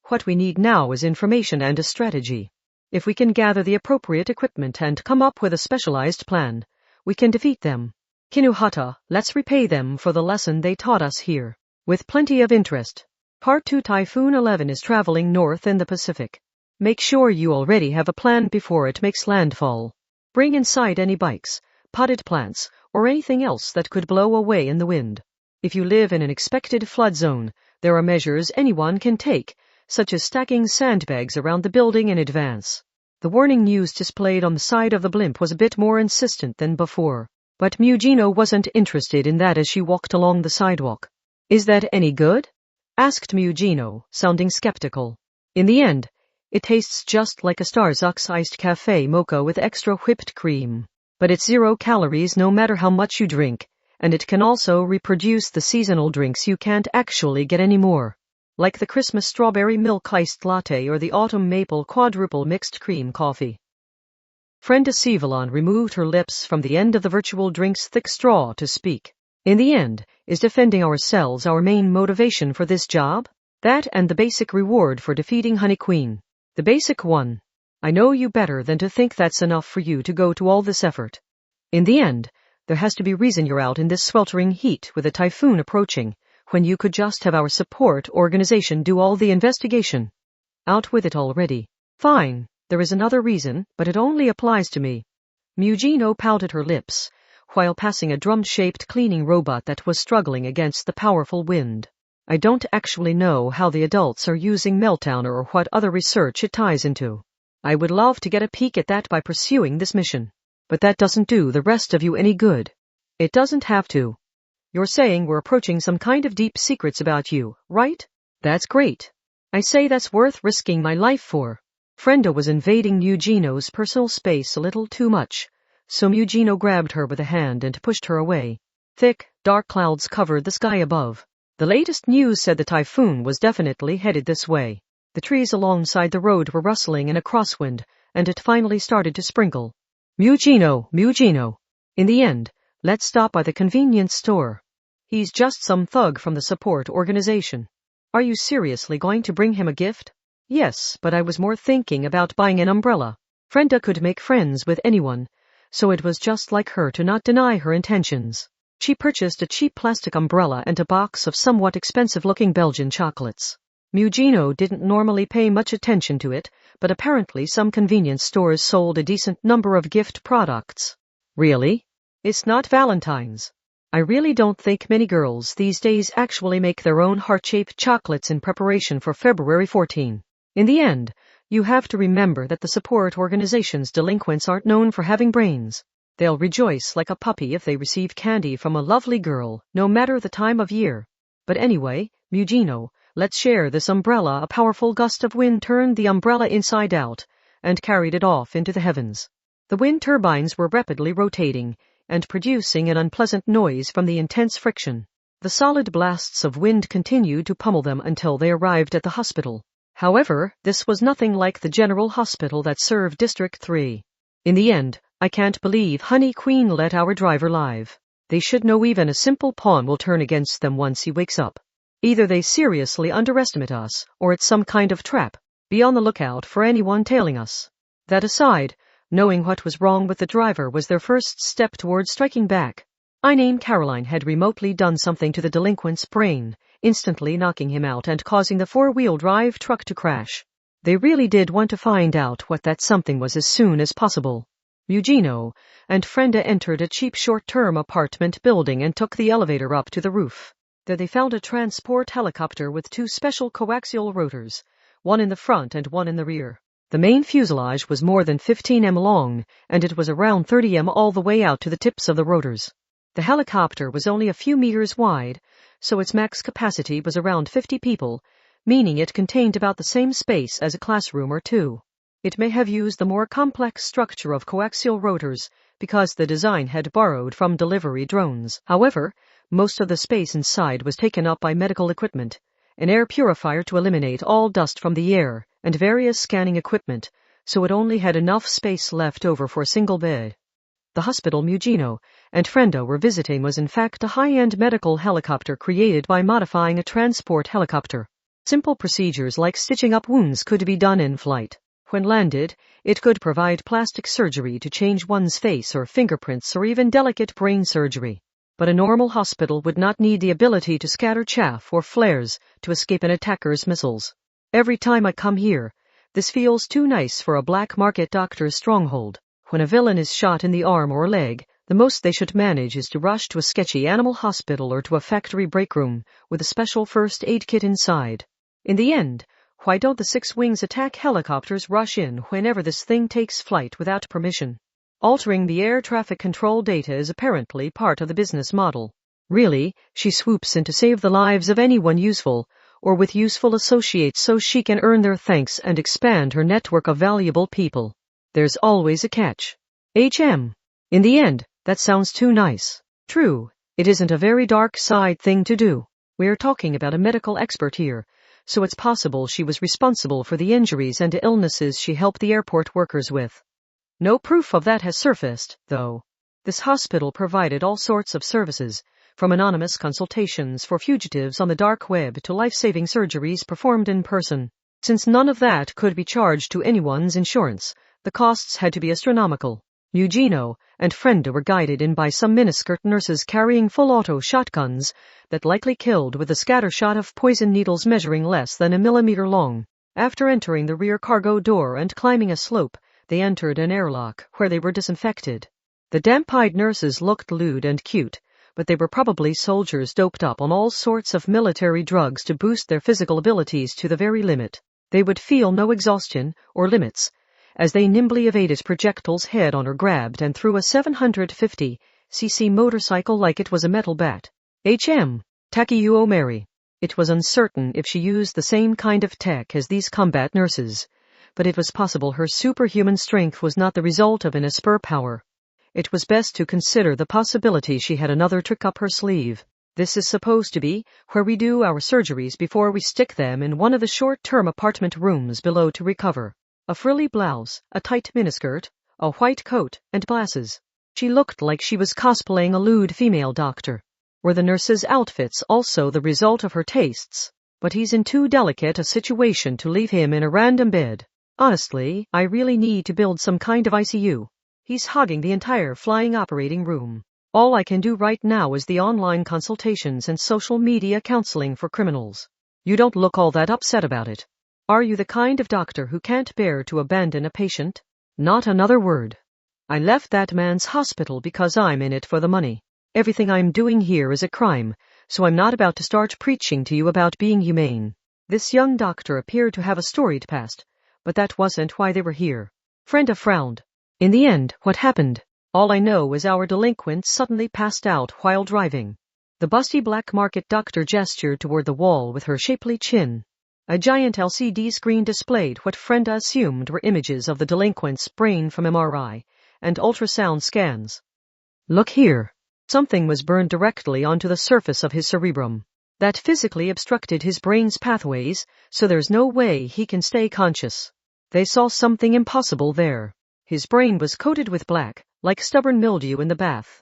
What we need now is information and a strategy. If we can gather the appropriate equipment and come up with a specialized plan, we can defeat them. Kinuhata, let's repay them for the lesson they taught us here. With plenty of interest. Part 2 Typhoon 11 is traveling north in the Pacific. Make sure you already have a plan before it makes landfall. Bring inside any bikes, potted plants, or anything else that could blow away in the wind. If you live in an expected flood zone, there are measures anyone can take, such as stacking sandbags around the building in advance. The warning news displayed on the side of the blimp was a bit more insistent than before, but Mujino wasn't interested in that as she walked along the sidewalk. Is that any good? Asked Mujino, sounding skeptical. In the end, it tastes just like a Starbucks iced cafe mocha with extra whipped cream. But it's 0 calories no matter how much you drink, and it can also reproduce the seasonal drinks you can't actually get anymore, like the Christmas strawberry milk iced latte or the autumn maple quadruple mixed cream coffee. Friend Sivalon removed her lips from the end of the virtual drink's thick straw to speak. In the end, is defending ourselves our main motivation for this job? That and the basic reward for defeating Honey Queen. The basic one. I know you better than to think that's enough for you to go to all this effort. In the end, there has to be reason you're out in this sweltering heat with a typhoon approaching, when you could just have our support organization do all the investigation. Out with it already. Fine, There is another reason, but it only applies to me. Mugino pouted her lips, while passing a drum-shaped cleaning robot that was struggling against the powerful wind. I don't actually know how the adults are using Meltdown or what other research it ties into. I would love to get a peek at that by pursuing this mission. But that doesn't do the rest of you any good. It doesn't have to. You're saying we're approaching some kind of deep secrets about you, right? That's great. I say that's worth risking my life for. Frenda was invading Mugino's personal space a little too much, so Mugino grabbed her with a hand and pushed her away. Thick, dark clouds covered the sky above. The latest news said the typhoon was definitely headed this way. The trees alongside the road were rustling in a crosswind, and it finally started to sprinkle. Mugino. In the end, let's stop by the convenience store. He's just some thug from the support organization. Are you seriously going to bring him a gift? Yes, but I was more thinking about buying an umbrella. Frenda could make friends with anyone, so it was just like her to not deny her intentions. She purchased a cheap plastic umbrella and a box of somewhat expensive-looking Belgian chocolates. Mugino didn't normally pay much attention to it, but apparently some convenience stores sold a decent number of gift products. Really? It's not Valentine's. I really don't think many girls these days actually make their own heart-shaped chocolates in preparation for February 14. In the end, you have to remember that the support organization's delinquents aren't known for having brains. They'll rejoice like a puppy if they receive candy from a lovely girl, no matter the time of year. But anyway, Mugino, let's share this umbrella. A powerful gust of wind turned the umbrella inside out and carried it off into the heavens. The wind turbines were rapidly rotating and producing an unpleasant noise from the intense friction. The solid blasts of wind continued to pummel them until they arrived at the hospital. However, this was nothing like the general hospital that served District 3. In the end, I can't believe Honey Queen let our driver live. They should know even a simple pawn will turn against them once he wakes up. Either they seriously underestimate us, or it's some kind of trap. Be on the lookout for anyone tailing us. That aside, knowing what was wrong with the driver was their first step towards striking back. I named Caroline had remotely done something to the delinquent's brain, instantly knocking him out and causing the four-wheel drive truck to crash. They really did want to find out what that something was as soon as possible. Mugino and Frenda entered a cheap short-term apartment building and took the elevator up to the roof. There they found a transport helicopter with two special coaxial rotors, one in the front and one in the rear. The main fuselage was more than 15 m long, and it was around 30 m all the way out to the tips of the rotors. The helicopter was only a few meters wide, so its max capacity was around 50 people, meaning it contained about the same space as a classroom or two. It may have used the more complex structure of coaxial rotors because the design had borrowed from delivery drones. However, most of the space inside was taken up by medical equipment, an air purifier to eliminate all dust from the air, and various scanning equipment, so it only had enough space left over for a single bed. The hospital Mugino and Frenda were visiting was in fact a high-end medical helicopter created by modifying a transport helicopter. Simple procedures like stitching up wounds could be done in flight. When landed, it could provide plastic surgery to change one's face or fingerprints or even delicate brain surgery. But a normal hospital would not need the ability to scatter chaff or flares to escape an attacker's missiles. Every time I come here, this feels too nice for a black market doctor's stronghold. When a villain is shot in the arm or leg, the most they should manage is to rush to a sketchy animal hospital or to a factory break room with a special first aid kit inside. In the end, why don't the 6 wings attack helicopters rush in whenever this thing takes flight without permission? Altering the air traffic control data is apparently part of the business model. Really, she swoops in to save the lives of anyone useful, or with useful associates so she can earn their thanks and expand her network of valuable people. There's always a catch. In the end, that sounds too nice. True, it isn't a very dark side thing to do. We're talking about a medical expert here, so it's possible she was responsible for the injuries and illnesses she helped the airport workers with. No proof of that has surfaced, though. This hospital provided all sorts of services, from anonymous consultations for fugitives on the dark web to life-saving surgeries performed in person. Since none of that could be charged to anyone's insurance, the costs had to be astronomical. Mugino and Frenda were guided in by some miniskirt nurses carrying full-auto shotguns that likely killed with a scattershot of poison needles measuring less than a millimeter long. After entering the rear cargo door and climbing a slope, they entered an airlock, where they were disinfected. The damp-eyed nurses looked lewd and cute, but they were probably soldiers doped up on all sorts of military drugs to boost their physical abilities to the very limit. They would feel no exhaustion or limits, as they nimbly evaded projectiles head-on or grabbed and threw a 750cc motorcycle like it was a metal bat. Takeuo Mary. It was uncertain if she used the same kind of tech as these combat nurses, but it was possible her superhuman strength was not the result of an Esper power. It was best to consider the possibility she had another trick up her sleeve. This is supposed to be where we do our surgeries before we stick them in one of the short-term apartment rooms below to recover. A frilly blouse, a tight miniskirt, a white coat, and glasses. She looked like she was cosplaying a lewd female doctor. Were the nurses' outfits also the result of her tastes? But he's in too delicate a situation to leave him in a random bed. Honestly, I really need to build some kind of ICU. He's hogging the entire flying operating room. All I can do right now is the online consultations and social media counseling for criminals. You don't look all that upset about it. Are you the kind of doctor who can't bear to abandon a patient? Not another word. I left that man's hospital because I'm in it for the money. Everything I'm doing here is a crime, so I'm not about to start preaching to you about being humane. This young doctor appeared to have a storied past, but that wasn't why they were here. Frenda frowned. In the end, what happened? All I know is our delinquent suddenly passed out while driving. The busty black market doctor gestured toward the wall with her shapely chin. A giant LCD screen displayed what Frenda assumed were images of the delinquent's brain from MRI and ultrasound scans. Look here. Something was burned directly onto the surface of his cerebrum. That physically obstructed his brain's pathways, so there's no way he can stay conscious. They saw something impossible there. His brain was coated with black, like stubborn mildew in the bath.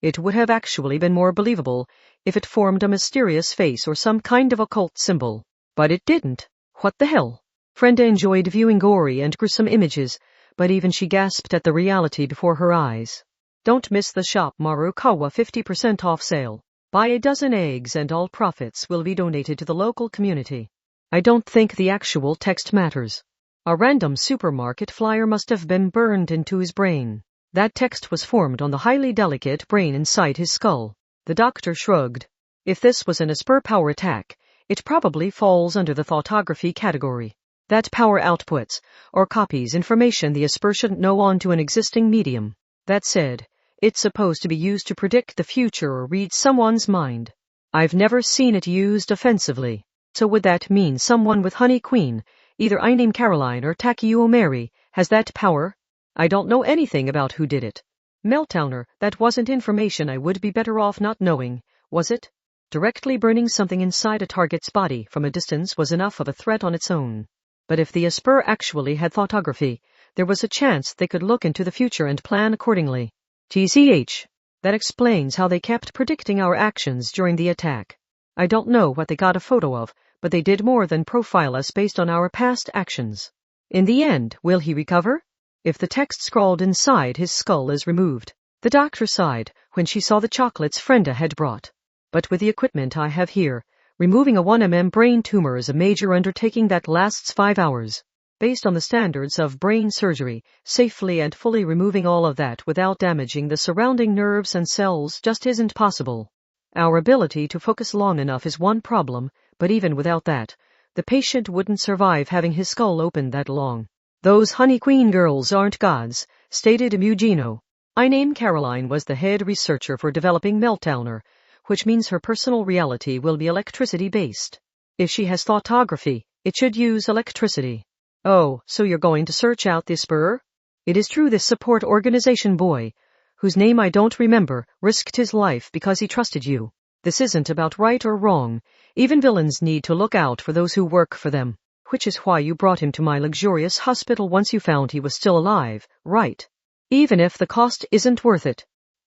It would have actually been more believable if it formed a mysterious face or some kind of occult symbol. But it didn't. What the hell? Frenda enjoyed viewing gory and gruesome images, but even she gasped at the reality before her eyes. Don't miss the Shop Marukawa 50% off sale. Buy a dozen eggs and all profits will be donated to the local community. I don't think the actual text matters. A random supermarket flyer must have been burned into his brain. That text was formed on the highly delicate brain inside his skull. The doctor shrugged. If this was an Esper power attack, it probably falls under the thoughtography category. That power outputs, or copies information the Esper shouldn't know onto an existing medium. That said, it's supposed to be used to predict the future or read someone's mind. I've never seen it used offensively. So would that mean someone with Honey Queen, either I name Caroline or Takeuo Mary, has that power? I don't know anything about who did it. Meltdowner, that wasn't information I would be better off not knowing, was it? Directly burning something inside a target's body from a distance was enough of a threat on its own. But if the Esper actually had thougography, there was a chance they could look into the future and plan accordingly. TCH. That explains how they kept predicting our actions during the attack. I don't know what they got a photo of, but they did more than profile us based on our past actions. In the end, will he recover? If the text scrawled inside his skull is removed. The doctor sighed when she saw the chocolates Frenda had brought. But with the equipment I have here, removing a 1 brain tumor is a major undertaking that lasts 5 hours. Based on the standards of brain surgery, safely and fully removing all of that without damaging the surrounding nerves and cells just isn't possible. Our ability to focus long enough is one problem, but even without that, the patient wouldn't survive having his skull opened that long. Those Honey Queen girls aren't gods, stated Mugino. I name Caroline was the head researcher for developing Meltdowner, which means her personal reality will be electricity-based. If she has thoughtography, it should use electricity. Oh, so you're going to search out this Esper? It is true this support organization boy, whose name I don't remember, risked his life because he trusted you. This isn't about right or wrong. Even villains need to look out for those who work for them, which is why you brought him to my luxurious hospital once you found he was still alive, right? Even if the cost isn't worth it.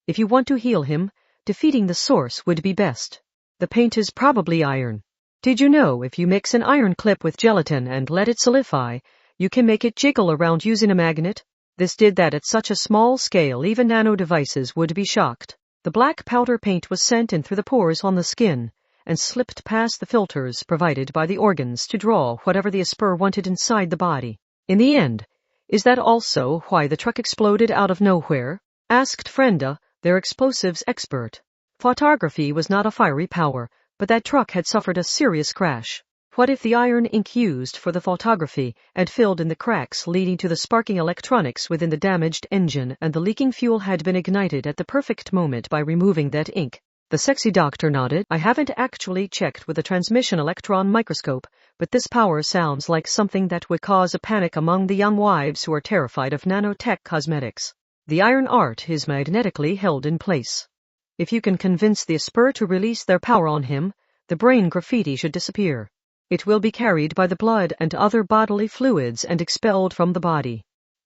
If you want to heal him, defeating the source would be best. The paint is probably iron. Did you know if you mix an iron clip with gelatin and let it solidify, you can make it jiggle around using a magnet? This did that at such a small scale even nano devices would be shocked. The black powder paint was sent in through the pores on the skin, and slipped past the filters provided by the organs to draw whatever the Esper wanted inside the body. In the end, is that also why the truck exploded out of nowhere? Asked Frenda, their explosives expert. Photography was not a fiery power, but that truck had suffered a serious crash. What if the iron ink used for the photography had filled in the cracks leading to the sparking electronics within the damaged engine, and the leaking fuel had been ignited at the perfect moment by removing that ink? The sexy doctor nodded. I haven't actually checked with a transmission electron microscope, but this power sounds like something that would cause a panic among the young wives who are terrified of nanotech cosmetics. The iron art is magnetically held in place. If you can convince the Esper to release their power on him, the brain graffiti should disappear. It will be carried by the blood and other bodily fluids and expelled from the body.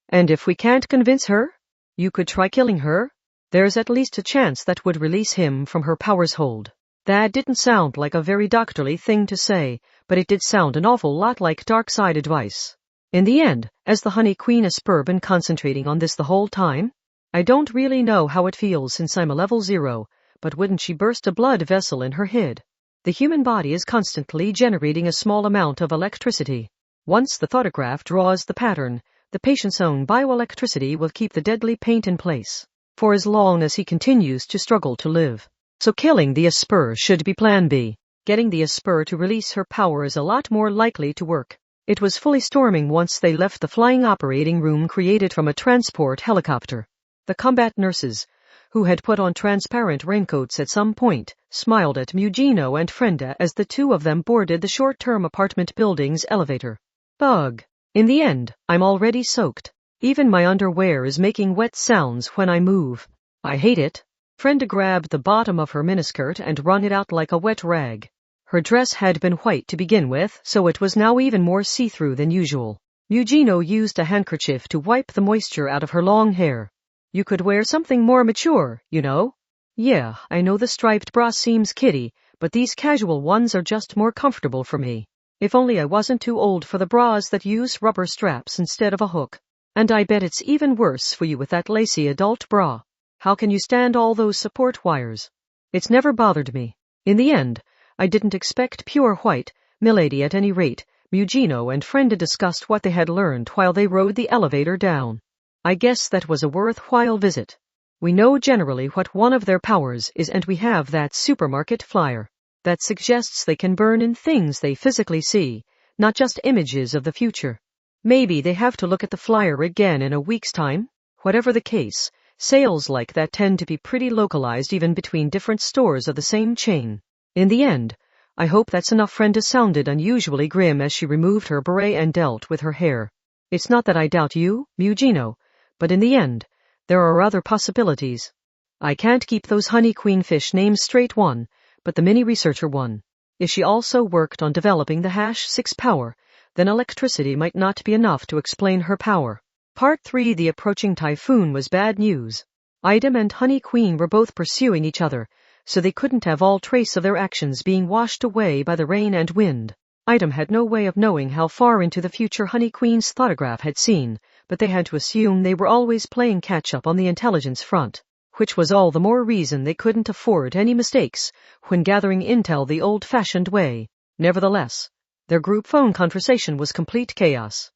And if we can't convince her, you could try killing her. There's at least a chance that would release him from her power's hold. That didn't sound like a very doctorly thing to say, but it did sound an awful lot like dark side advice. In the end, as the Honey Queen Esper been concentrating on this the whole time? I don't really know how it feels since I'm a level 0, but wouldn't she burst a blood vessel in her head? The human body is constantly generating a small amount of electricity. Once the photograph draws the pattern, the patient's own bioelectricity will keep the deadly paint in place for as long as he continues to struggle to live. So killing the Esper should be plan B. Getting the Esper to release her power is a lot more likely to work. It was fully storming once they left the flying operating room created from a transport helicopter. The combat nurses, who had put on transparent raincoats at some point, smiled at Mugino and Frenda as the two of them boarded the short-term apartment building's elevator. Bug. In the end, I'm already soaked. Even my underwear is making wet sounds when I move. I hate it. Frenda grabbed the bottom of her miniskirt and wrung it out like a wet rag. Her dress had been white to begin with, so it was now even more see-through than usual. Mugino used a handkerchief to wipe the moisture out of her long hair. You could wear something more mature, you know. Yeah, I know the striped bra seems kiddie, but these casual ones are just more comfortable for me. If only I wasn't too old for the bras that use rubber straps instead of a hook. And I bet it's even worse for you with that lacy adult bra. How can you stand all those support wires? It's never bothered me. In the end, I didn't expect pure white, milady at any rate. Mugino and Frenda discussed what they had learned while they rode the elevator down. I guess that was a worthwhile visit. We know generally what one of their powers is, and we have that supermarket flyer that suggests they can burn in things they physically see, not just images of the future. Maybe they have to look at the flyer again in a week's time. Whatever the case, sales like that tend to be pretty localized even between different stores of the same chain. In the end, I hope that's enough. Frenda sounded unusually grim as she removed her beret and dealt with her hair. It's not that I doubt you, Mugino, but in the end, there are other possibilities. I can't keep those Honey Queen fish names straight, one, but the mini-researcher one. If she also worked on developing the #6 power, then electricity might not be enough to explain her power. Part 3. The approaching typhoon was bad news. Idem and Honey Queen were both pursuing each other, so they couldn't have all trace of their actions being washed away by the rain and wind. Idem had no way of knowing how far into the future Honey Queen's photograph had seen, but they had to assume they were always playing catch-up on the intelligence front, which was all the more reason they couldn't afford any mistakes when gathering intel the old-fashioned way. Nevertheless, their group phone conversation was complete chaos.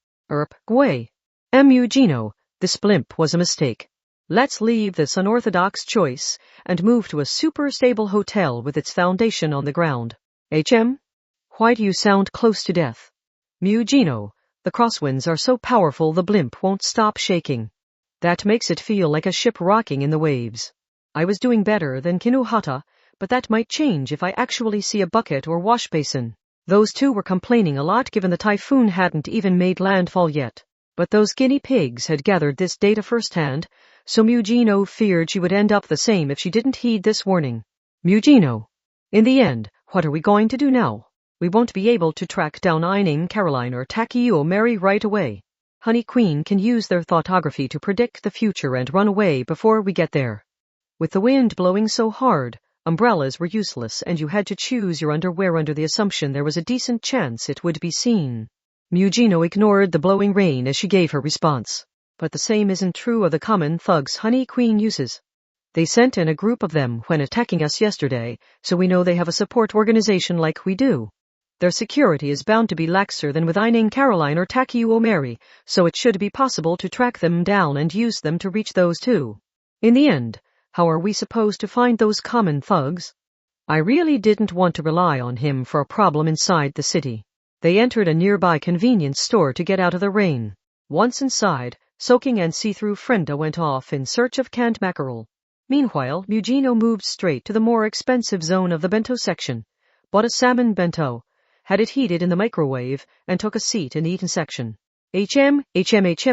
Gwei. Mugino, this blimp was a mistake. Let's leave this unorthodox choice and move to a super-stable hotel with its foundation on the ground. Why do you sound close to death? Mugino, the crosswinds are so powerful the blimp won't stop shaking. That makes it feel like a ship rocking in the waves. I was doing better than Kinuhata, but that might change if I actually see a bucket or wash basin. Those two were complaining a lot given the typhoon hadn't even made landfall yet. But those guinea pigs had gathered this data firsthand, so Mugino feared she would end up the same if she didn't heed this warning. Mugino. In the end, what are we going to do now? We won't be able to track down Iname Caroline or Takio Mary right away. Honey Queen can use their thoughtography to predict the future and run away before we get there. With the wind blowing so hard, umbrellas were useless and you had to choose your underwear under the assumption there was a decent chance it would be seen. Mugino ignored the blowing rain as she gave her response. But the same isn't true of the common thugs Honey Queen uses. They sent in a group of them when attacking us yesterday, so we know they have a support organization like we do. Their security is bound to be laxer than with Inane Caroline or Takeuo Mary, so it should be possible to track them down and use them to reach those two. In the end, how are we supposed to find those common thugs? I really didn't want to rely on him for a problem inside the city. They entered a nearby convenience store to get out of the rain. Once inside, soaking and see-through Frenda went off in search of canned mackerel. Meanwhile, Mugino moved straight to the more expensive zone of the bento section, bought a salmon bento, had it heated in the microwave, and took a seat in the eaten section. HM,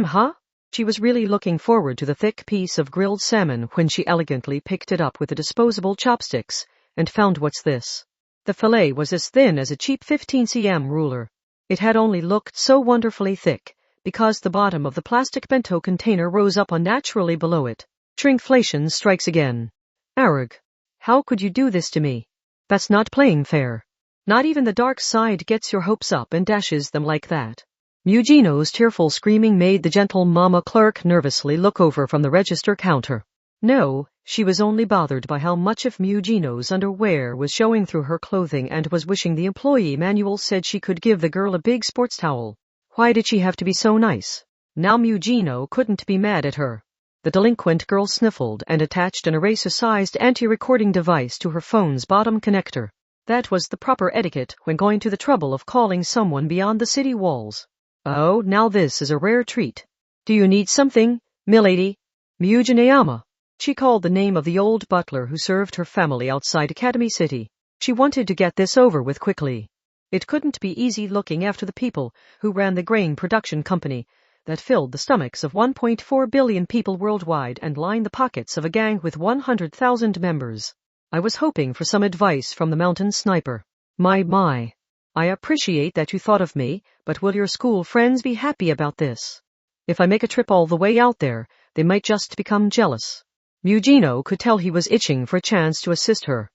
huh? She was really looking forward to the thick piece of grilled salmon when she elegantly picked it up with the disposable chopsticks, and found what's this. The fillet was as thin as a cheap 15 cm ruler. It had only looked so wonderfully thick, because the bottom of the plastic bento container rose up unnaturally below it. Shrinkflation strikes again. Arg. How could you do this to me? That's not playing fair. Not even the dark side gets your hopes up and dashes them like that. Mugino's tearful screaming made the gentle mama clerk nervously look over from the register counter. No, she was only bothered by how much of Mugino's underwear was showing through her clothing and was wishing the employee manual said she could give the girl a big sports towel. Why did she have to be so nice? Now Mugino couldn't be mad at her. The delinquent girl sniffled and attached an eraser-sized anti-recording device to her phone's bottom connector. That was the proper etiquette when going to the trouble of calling someone beyond the city walls. Oh, now this is a rare treat. Do you need something, milady? Mujineyama. She called the name of the old butler who served her family outside Academy City. She wanted to get this over with quickly. It couldn't be easy looking after the people who ran the grain production company that filled the stomachs of 1.4 billion people worldwide and lined the pockets of a gang with 100,000 members. I was hoping for some advice from the mountain sniper. My. I appreciate that you thought of me, but will your school friends be happy about this? If I make a trip all the way out there, they might just become jealous. Mugino could tell he was itching for a chance to assist her.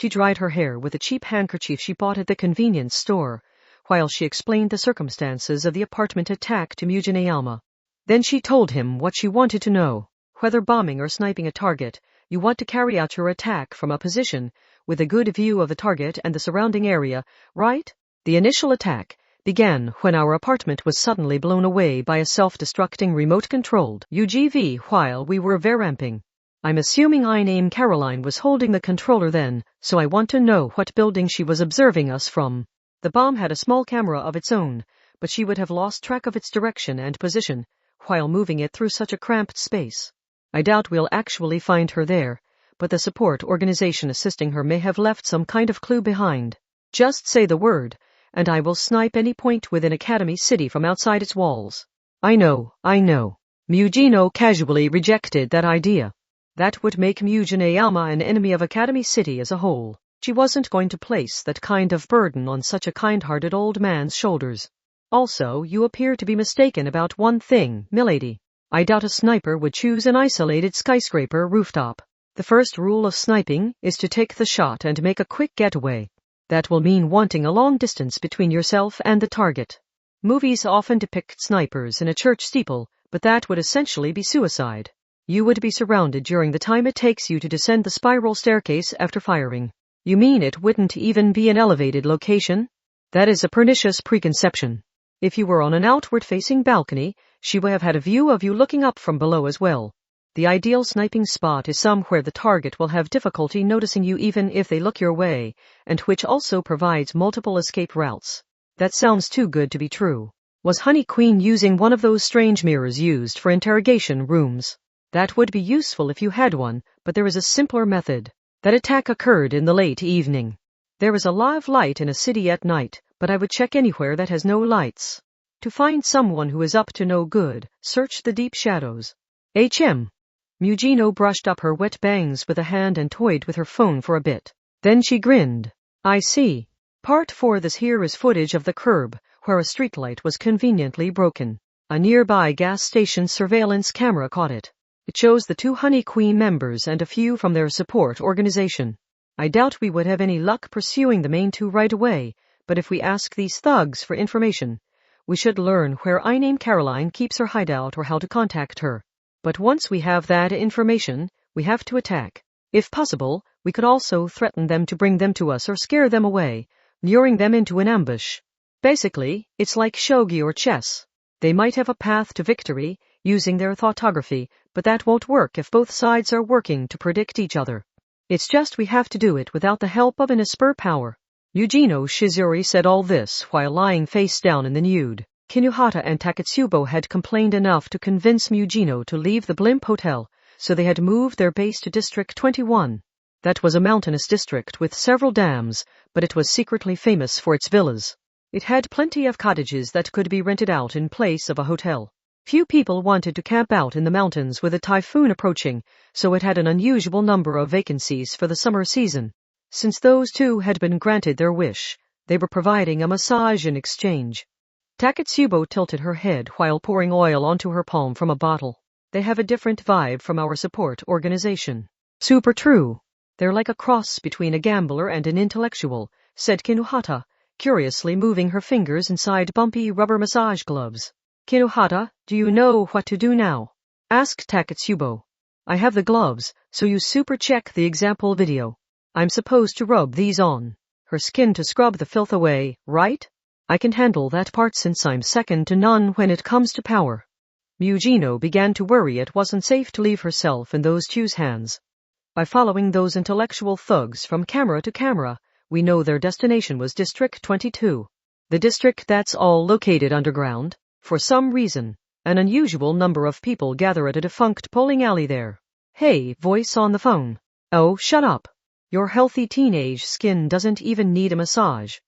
She dried her hair with a cheap handkerchief she bought at the convenience store, while she explained the circumstances of the apartment attack to Mujineyama. Then she told him what she wanted to know. Whether bombing or sniping a target, you want to carry out your attack from a position with a good view of the target and the surrounding area, right? The initial attack began when our apartment was suddenly blown away by a self-destructing remote-controlled UGV while we were veramping. I'm assuming Inane Caroline was holding the controller then, so I want to know what building she was observing us from. The bomb had a small camera of its own, but she would have lost track of its direction and position while moving it through such a cramped space. I doubt we'll actually find her there, but the support organization assisting her may have left some kind of clue behind. Just say the word, and I will snipe any point within Academy City from outside its walls. I know. Mugino casually rejected that idea. That would make Mujineyama an enemy of Academy City as a whole. She wasn't going to place that kind of burden on such a kind-hearted old man's shoulders. Also, you appear to be mistaken about one thing, milady. I doubt a sniper would choose an isolated skyscraper rooftop. The first rule of sniping is to take the shot and make a quick getaway. That will mean wanting a long distance between yourself and the target. Movies often depict snipers in a church steeple, but that would essentially be suicide. You would be surrounded during the time it takes you to descend the spiral staircase after firing. You mean it wouldn't even be an elevated location? That is a pernicious preconception. If you were on an outward-facing balcony, she would have had a view of you looking up from below as well. The ideal sniping spot is somewhere the target will have difficulty noticing you even if they look your way, and which also provides multiple escape routes. That sounds too good to be true. Was Honey Queen using one of those strange mirrors used for interrogation rooms? That would be useful if you had one, but there is a simpler method. That attack occurred in the late evening. There is a live light in a city at night, but I would check anywhere that has no lights. To find someone who is up to no good, search the deep shadows. Mugino brushed up her wet bangs with a hand and toyed with her phone for a bit. Then she grinned. I see. Part 4. This here is footage of the curb, where a streetlight was conveniently broken. A nearby gas station surveillance camera caught it. It shows the 2 Honey Queen members and a few from their support organization. I doubt we would have any luck pursuing the main 2 right away, but if we ask these thugs for information, we should learn where Inane Caroline keeps her hideout or how to contact her. But once we have that information, We have to attack. If possible, we could also threaten them to bring them to us or scare them away, luring them into an ambush. Basically, it's like shogi or chess. They might have a path to victory, using their thoughtography, but that won't work if both sides are working to predict each other. It's just we have to do it without the help of an esper power. Yujino Shizuri said all this while lying face down in the nude. Kinuhata and Takatsubo had complained enough to convince Mujino to leave the blimp hotel, so they had moved their base to District 21. That was a mountainous district with several dams, but it was secretly famous for its villas. It had plenty of cottages that could be rented out in place of a hotel. Few people wanted to camp out in the mountains with a typhoon approaching, so it had an unusual number of vacancies for the summer season. Since those two had been granted their wish, they were providing a massage in exchange. Takatsubo tilted her head while pouring oil onto her palm from a bottle. They have a different vibe from our support organization. Super true. They're like a cross between a gambler and an intellectual, said Kinuhata, curiously moving her fingers inside bumpy rubber massage gloves. Kinuhata, do you know what to do now? Asked Takatsubo. I have the gloves, so you super check the example video. I'm supposed to rub these on her skin to scrub the filth away, right? I can handle that part since I'm second to none when it comes to power. Mujino began to worry it wasn't safe to leave herself in those two's hands. By following those intellectual thugs from camera to camera, we know their destination was District 22. The district that's all located underground. For some reason, an unusual number of people gather at a defunct bowling alley there. Hey, voice on the phone. Oh, shut up. Your healthy teenage skin doesn't even need a massage.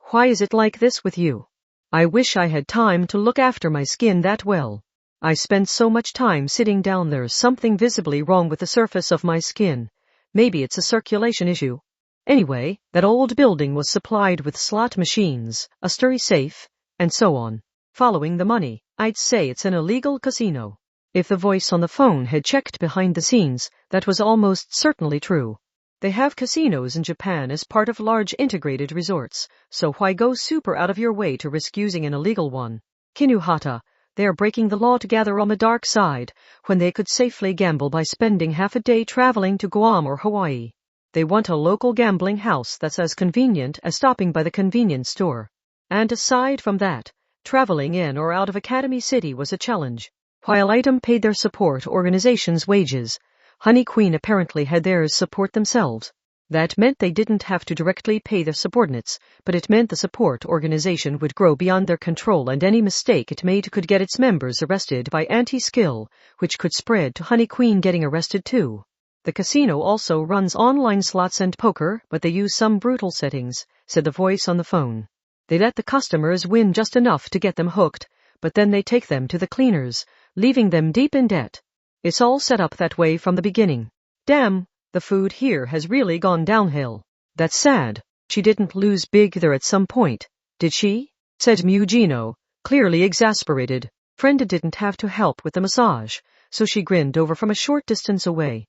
Why is it like this with you? I wish I had time to look after my skin that well. I spend so much time sitting down. There's something visibly wrong with the surface of my skin. Maybe it's a circulation issue. Anyway, that old building was supplied with slot machines, a sturdy safe, and so on. Following the money, I'd say it's an illegal casino. If the voice on the phone had checked behind the scenes, that was almost certainly true. They have casinos in Japan as part of large integrated resorts, so why go super out of your way to risk using an illegal one? Kinuhata, they are breaking the law to gather on the dark side, when they could safely gamble by spending half a day traveling to Guam or Hawaii. They want a local gambling house that's as convenient as stopping by the convenience store. And aside from that, traveling in or out of Academy City was a challenge. While Item paid their support organization's wages, Honey Queen apparently had theirs support themselves. That meant they didn't have to directly pay their subordinates, but it meant the support organization would grow beyond their control and any mistake it made could get its members arrested by anti-skill, which could spread to Honey Queen getting arrested too. The casino also runs online slots and poker, but they use some brutal settings, said the voice on the phone. They let the customers win just enough to get them hooked, but then they take them to the cleaners, leaving them deep in debt. It's all set up that way from the beginning. Damn, the food here has really gone downhill. That's sad. She didn't lose big there at some point, did she? Said Mujino, clearly exasperated. Frenda didn't have to help with the massage, so she grinned over from a short distance away.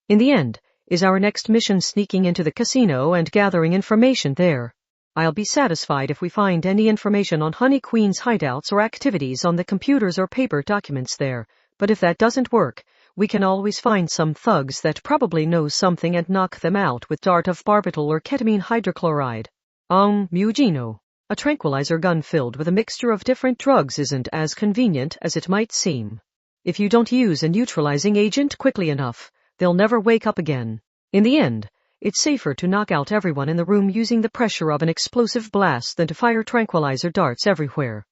In the end, is our next mission sneaking into the casino and gathering information there? I'll be satisfied if we find any information on Honey Queen's hideouts or activities on the computers or paper documents there, but if that doesn't work, we can always find some thugs that probably know something and knock them out with dart of barbital or ketamine hydrochloride. Mujino. A tranquilizer gun filled with a mixture of different drugs isn't as convenient as it might seem. If you don't use a neutralizing agent quickly enough, they'll never wake up again. In the end, it's safer to knock out everyone in the room using the pressure of an explosive blast than to fire tranquilizer darts everywhere.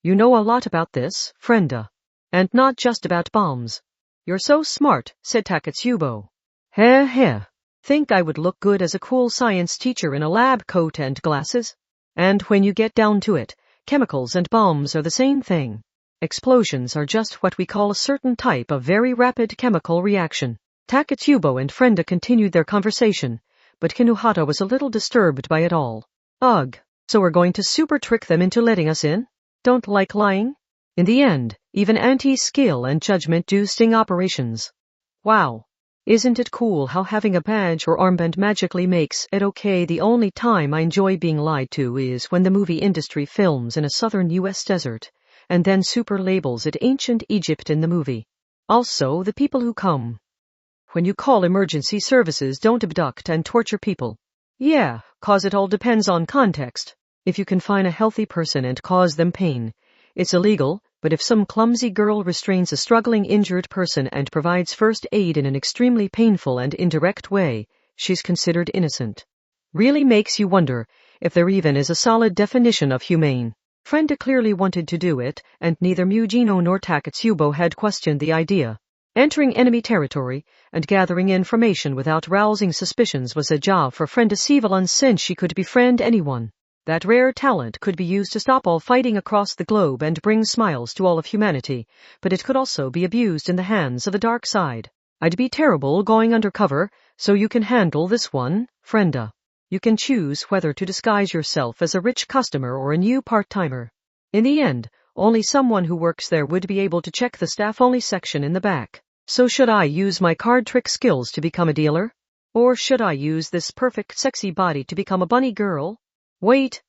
You know a lot about this, Frenda. And not just about bombs. You're so smart, said Takatsubo. Heh. Think I would look good as a cool science teacher in a lab coat and glasses? And when you get down to it, chemicals and bombs are the same thing. Explosions are just what we call a certain type of very rapid chemical reaction. Takatsubo and Frenda continued their conversation, but Kinuhata was a little disturbed by it all. Ugh, so we're going to super trick them into letting us in? Don't like lying? In the end, even anti-skill and judgment do sting operations. Wow. Isn't it cool how having a badge or armband magically makes it okay? The only time I enjoy being lied to is when the movie industry films in a southern U.S. desert, and then super labels it ancient Egypt in the movie. Also, the people who come When you call emergency services, don't abduct and torture people. Yeah, 'cause it all depends on context. If you confine a healthy person and cause them pain, it's illegal, but if some clumsy girl restrains a struggling injured person and provides first aid in an extremely painful and indirect way, she's considered innocent. Really makes you wonder if there even is a solid definition of humane. Frenda clearly wanted to do it, and neither Mujino nor Takatsubo had questioned the idea. Entering enemy territory and gathering information without rousing suspicions was a job for Frenda Sivalon, since she could befriend anyone. That rare talent could be used to stop all fighting across the globe and bring smiles to all of humanity, but it could also be abused in the hands of the dark side. I'd be terrible going undercover, so you can handle this one, Frenda. You can choose whether to disguise yourself as a rich customer or a new part-timer. In the end, only someone who works there would be able to check the staff-only section in the back. So should I use my card trick skills to become a dealer? Or should I use this perfect sexy body to become a bunny girl? Wait,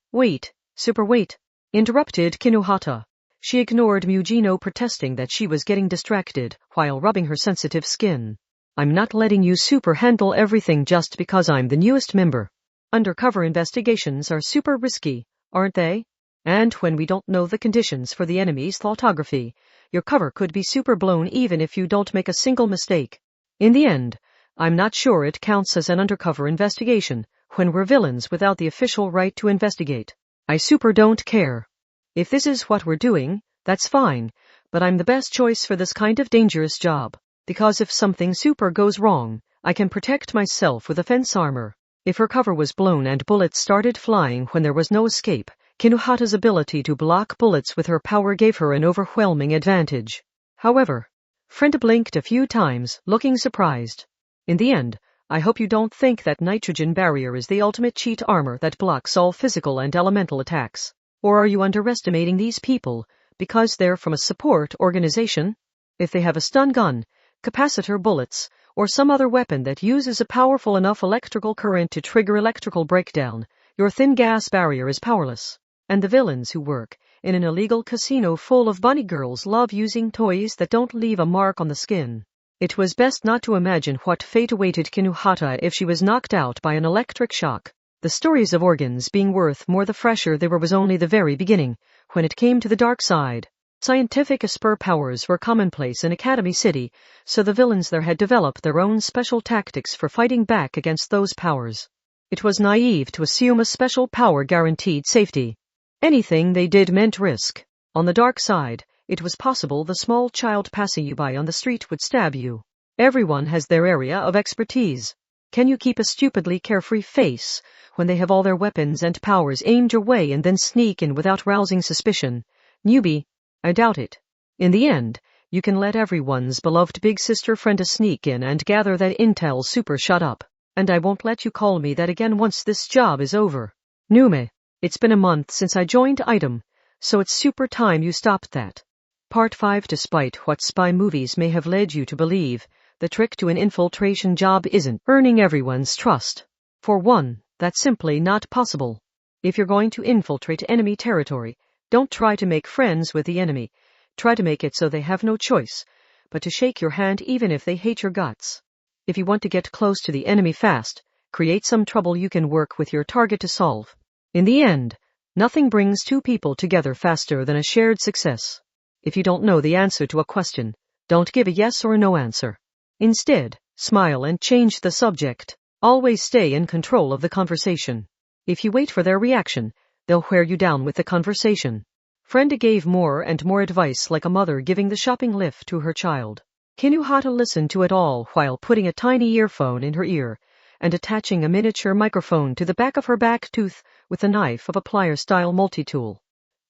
super wait, interrupted Kinuhata. She ignored Mujino protesting that she was getting distracted while rubbing her sensitive skin. I'm not letting you super handle everything just because I'm the newest member. Undercover investigations are super risky, aren't they? And when we don't know the conditions for the enemy's thoughtography, your cover could be super blown even if you don't make a single mistake. In the end, I'm not sure it counts as an undercover investigation when we're villains without the official right to investigate. I super don't care. If this is what we're doing, that's fine, but I'm the best choice for this kind of dangerous job, because if something super goes wrong, I can protect myself with a fence armor. If her cover was blown and bullets started flying when there was no escape, Kinuhata's ability to block bullets with her power gave her an overwhelming advantage. However, Frenda blinked a few times, looking surprised. In the end, I hope you don't think that nitrogen barrier is the ultimate cheat armor that blocks all physical and elemental attacks. Or are you underestimating these people because they're from a support organization? If they have a stun gun, capacitor bullets, or some other weapon that uses a powerful enough electrical current to trigger electrical breakdown, your thin gas barrier is powerless. And the villains who work in an illegal casino full of bunny girls love using toys that don't leave a mark on the skin. It was best not to imagine what fate awaited Kinuhata if she was knocked out by an electric shock. The stories of organs being worth more the fresher they were was only the very beginning, when it came to the dark side. Scientific Esper powers were commonplace in Academy City, so the villains there had developed their own special tactics for fighting back against those powers. It was naive to assume a special power guaranteed safety. Anything they did meant risk. On the dark side, it was possible the small child passing you by on the street would stab you. Everyone has their area of expertise. Can you keep a stupidly carefree face when they have all their weapons and powers aimed your way and then sneak in without rousing suspicion? Newbie, I doubt it. In the end, you can let everyone's beloved big sister Frenda sneak in and gather that intel. Super shut up. And I won't let you call me that again once this job is over. Nume, it's been a month since I joined Item, so it's super time you stopped that. Part 5. Despite what spy movies may have led you to believe, the trick to an infiltration job isn't earning everyone's trust. For one, that's simply not possible. If you're going to infiltrate enemy territory, don't try to make friends with the enemy. Try to make it so they have no choice but to shake your hand even if they hate your guts. If you want to get close to the enemy fast, create some trouble you can work with your target to solve. In the end, nothing brings two people together faster than a shared success. If you don't know the answer to a question, don't give a yes or a no answer. Instead, smile and change the subject. Always stay in control of the conversation. If you wait for their reaction, they'll wear you down with the conversation. Frenda gave more and more advice like a mother giving the shopping lift to her child. Kinuhata listened to it all while putting a tiny earphone in her ear and attaching a miniature microphone to the back of her back tooth with the knife of a plier-style multi-tool.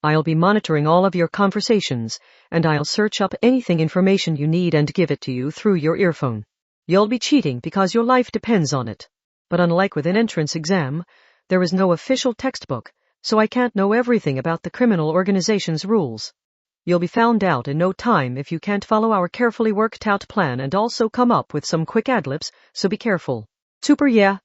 I'll be monitoring all of your conversations, and I'll search up anything information you need and give it to you through your earphone. You'll be cheating because your life depends on it. But unlike with an entrance exam, there is no official textbook, so I can't know everything about the criminal organization's rules. You'll be found out in no time if you can't follow our carefully worked out plan and also come up with some quick ad-libs, so be careful. Super yeah.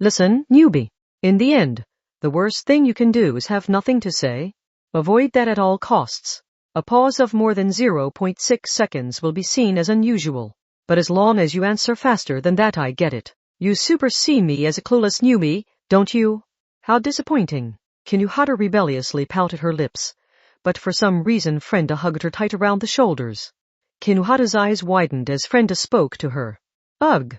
Listen, newbie. In the end, the worst thing you can do is have nothing to say. Avoid that at all costs. A pause of more than 0.6 seconds will be seen as unusual. But as long as you answer faster than that, I get it. You super see me as a clueless newbie, don't you? How disappointing. Kinuhata rebelliously pouted her lips, but for some reason Frenda hugged her tight around the shoulders. Kinuhata's eyes widened as Frenda spoke to her. Ugh.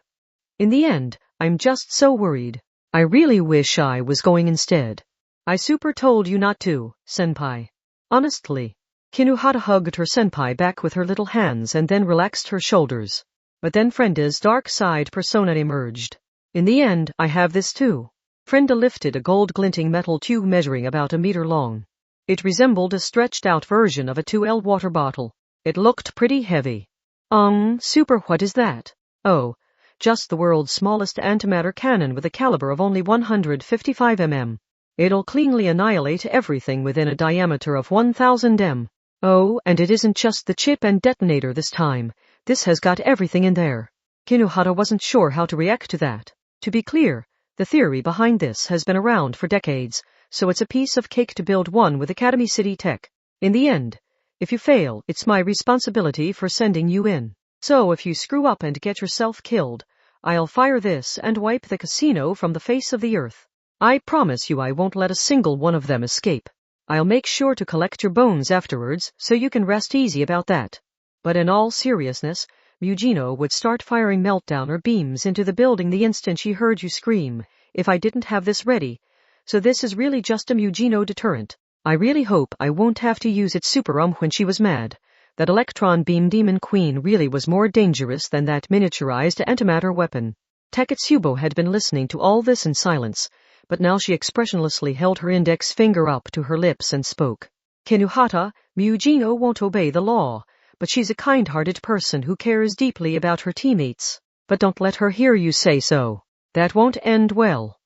In the end, I'm just so worried. I really wish I was going instead. I super told you not to, senpai. Honestly. Kinuhata hugged her senpai back with her little hands and then relaxed her shoulders. But then Frenda's dark-side persona emerged. In the end, I have this too. Frenda lifted a gold-glinting metal tube measuring about a meter long. It resembled a stretched-out version of a 2L water bottle. It looked pretty heavy. Super, what is that? Oh, just the world's smallest antimatter cannon with a caliber of only 155 mm. It'll cleanly annihilate everything within a diameter of 1000 m. Oh, and it isn't just the chip and detonator this time. This has got everything in there. Kinuhata wasn't sure how to react to that. To be clear, the theory behind this has been around for decades, so it's a piece of cake to build one with Academy City Tech. In the end, if you fail, it's my responsibility for sending you in. So if you screw up and get yourself killed, I'll fire this and wipe the casino from the face of the earth. I promise you I won't let a single one of them escape. I'll make sure to collect your bones afterwards, so you can rest easy about that. But in all seriousness, Mugino would start firing meltdowner beams into the building the instant she heard you scream, if I didn't have this ready. So this is really just a Mugino deterrent. I really hope I won't have to use it super when she was mad. That electron beam demon queen really was more dangerous than that miniaturized antimatter weapon. Taketsubo had been listening to all this in silence, but now she expressionlessly held her index finger up to her lips and spoke. Kinuhata, Mugino won't obey the law, but she's a kind-hearted person who cares deeply about her teammates. But don't let her hear you say so. That won't end well.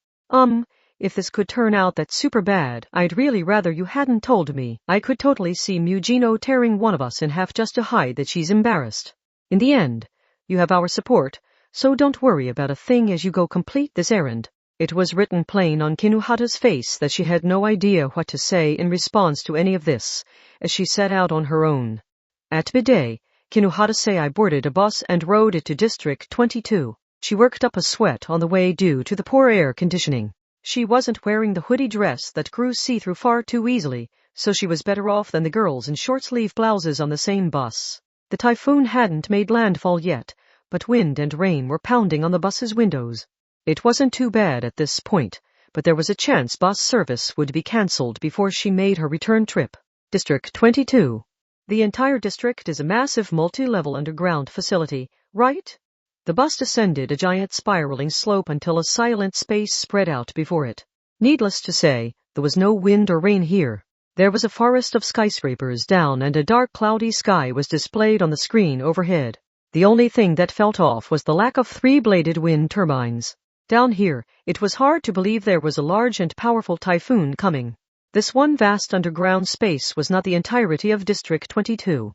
If this could turn out that's super bad, I'd really rather you hadn't told me. I could totally see Mugino tearing one of us in half just to hide that she's embarrassed. In the end, you have our support, so don't worry about a thing as you go complete this errand. It was written plain on Kinuhata's face that she had no idea what to say in response to any of this, as she set out on her own. At midday, Kinuhata say I boarded a bus and rode it to District 22. She worked up a sweat on the way due to the poor air conditioning. She wasn't wearing the hoodie dress that grew see-through far too easily, so she was better off than the girls in short-sleeve blouses on the same bus. The typhoon hadn't made landfall yet, but wind and rain were pounding on the bus's windows. It wasn't too bad at this point, but there was a chance bus service would be cancelled before she made her return trip. District 22. The entire district is a massive multi-level underground facility, right? The bus descended a giant spiraling slope until a silent space spread out before it. Needless to say, there was no wind or rain here. There was a forest of skyscrapers down and a dark cloudy sky was displayed on the screen overhead. The only thing that felt off was the lack of three-bladed wind turbines. Down here, it was hard to believe there was a large and powerful typhoon coming. This one vast underground space was not the entirety of District 22.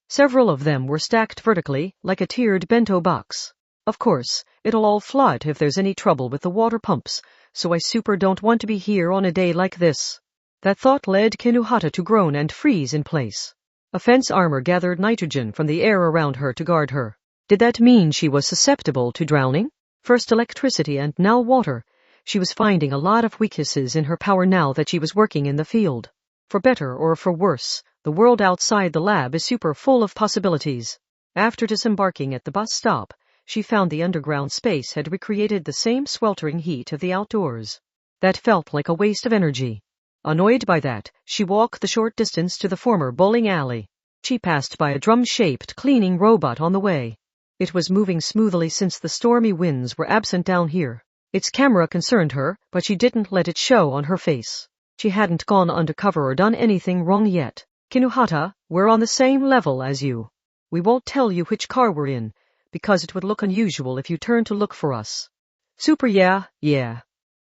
Several of them were stacked vertically, like a tiered bento box. Of course, it'll all flood if there's any trouble with the water pumps, so I super don't want to be here on a day like this. That thought led Kinuhata to groan and freeze in place. A fence armor gathered nitrogen from the air around her to guard her. Did that mean she was susceptible to drowning? First electricity and now water. She was finding a lot of weaknesses in her power now that she was working in the field. For better or for worse, the world outside the lab is super full of possibilities. After disembarking at the bus stop, she found the underground space had recreated the same sweltering heat of the outdoors. That felt like a waste of energy. Annoyed by that, she walked the short distance to the former bowling alley. She passed by a drum-shaped cleaning robot on the way. It was moving smoothly since the stormy winds were absent down here. Its camera concerned her, but she didn't let it show on her face. She hadn't gone undercover or done anything wrong yet. Kinuhata, we're on the same level as you. We won't tell you which car we're in, because it would look unusual if you turned to look for us. Super yeah.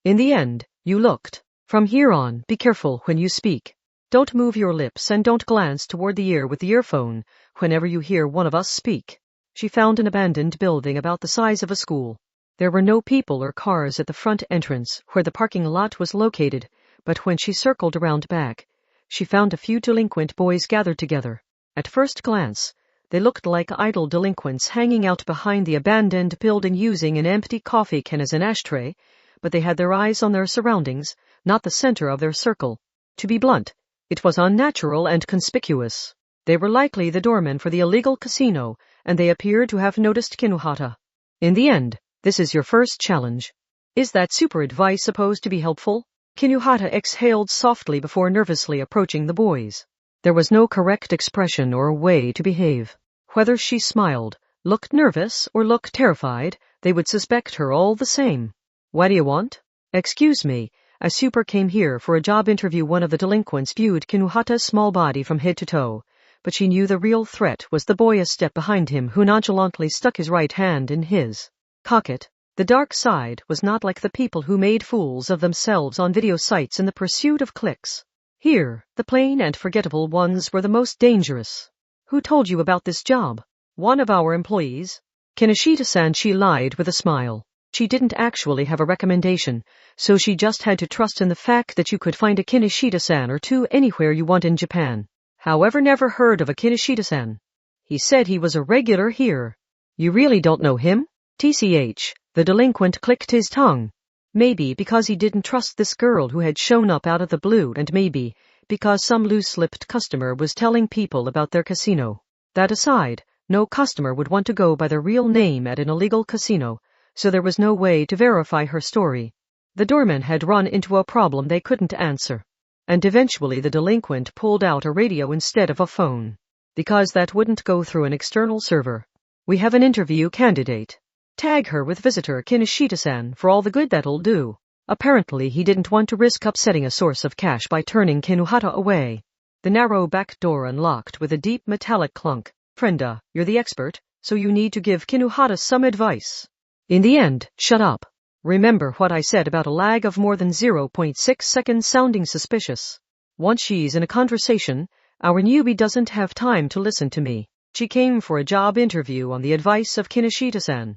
In the end, you looked. From here on, be careful when you speak. Don't move your lips and don't glance toward the ear with the earphone whenever you hear one of us speak. She found an abandoned building about the size of a school. There were no people or cars at the front entrance where the parking lot was located, but when she circled around back, she found a few delinquent boys gathered together. At first glance, They looked like idle delinquents hanging out behind the abandoned building using an empty coffee can as an ashtray, but they had their eyes on their surroundings, not the center of their circle. To be blunt, it was unnatural and conspicuous. They were likely the doormen for the illegal casino, and they appeared to have noticed Kinohata. In the end, this is your first challenge. Is that super advice supposed to be helpful? Kinohata exhaled softly before nervously approaching the boys. There was no correct expression or way to behave. Whether she smiled, looked nervous, or looked terrified, they would suspect her all the same. What do you want? Excuse me, a super came here for a job interview. One of the delinquents viewed Kinohata's small body from head to toe, but she knew the real threat was the boy a step behind him who nonchalantly stuck his right hand in his pocket. The dark side was not like the people who made fools of themselves on video sites in the pursuit of clicks. Here, the plain and forgettable ones were the most dangerous. Who told you about this job? One of our employees. Kinoshita-san, she lied with a smile. She didn't actually have a recommendation, so she just had to trust in the fact that you could find a Kinoshita-san or two anywhere you want in Japan. However, never heard of a Kinoshita-san. He said he was a regular here. You really don't know him? TCH, the delinquent clicked his tongue. Maybe because he didn't trust this girl who had shown up out of the blue, and maybe because some loose-lipped customer was telling people about their casino. That aside, no customer would want to go by their real name at an illegal casino, so there was no way to verify her story. The doorman had run into a problem they couldn't answer, and eventually the delinquent pulled out a radio instead of a phone, because that wouldn't go through an external server. We have an interview candidate. Tag her with visitor Kinoshita-san for all the good that'll do. Apparently he didn't want to risk upsetting a source of cash by turning Kinohata away. The narrow back door unlocked with a deep metallic clunk. Frenda, you're the expert, so you need to give Kinohata some advice. In the end, shut up. Remember what I said about a lag of more than 0.6 seconds sounding suspicious. Once she's in a conversation, our newbie doesn't have time to listen to me. She came for a job interview on the advice of Kinoshita-san.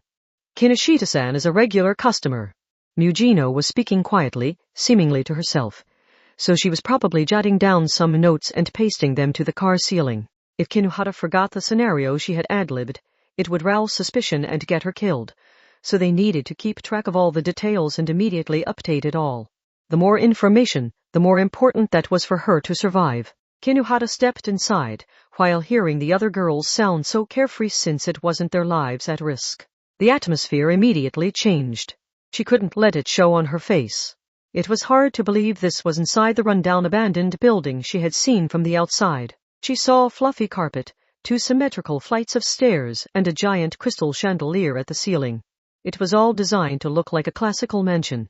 Kinoshita-san is a regular customer. Mujino was speaking quietly, seemingly to herself, so she was probably jotting down some notes and pasting them to the car ceiling. If Kinohata forgot the scenario she had ad-libbed, it would rouse suspicion and get her killed, so they needed to keep track of all the details and immediately update it all. The more information, the more important that was for her to survive. Kinohata stepped inside, while hearing the other girls sound so carefree since it wasn't their lives at risk. The atmosphere immediately changed. She couldn't let it show on her face. It was hard to believe this was inside the rundown abandoned building she had seen from the outside. She saw a fluffy carpet, 2 symmetrical flights of stairs, and a giant crystal chandelier at the ceiling. It was all designed to look like a classical mansion,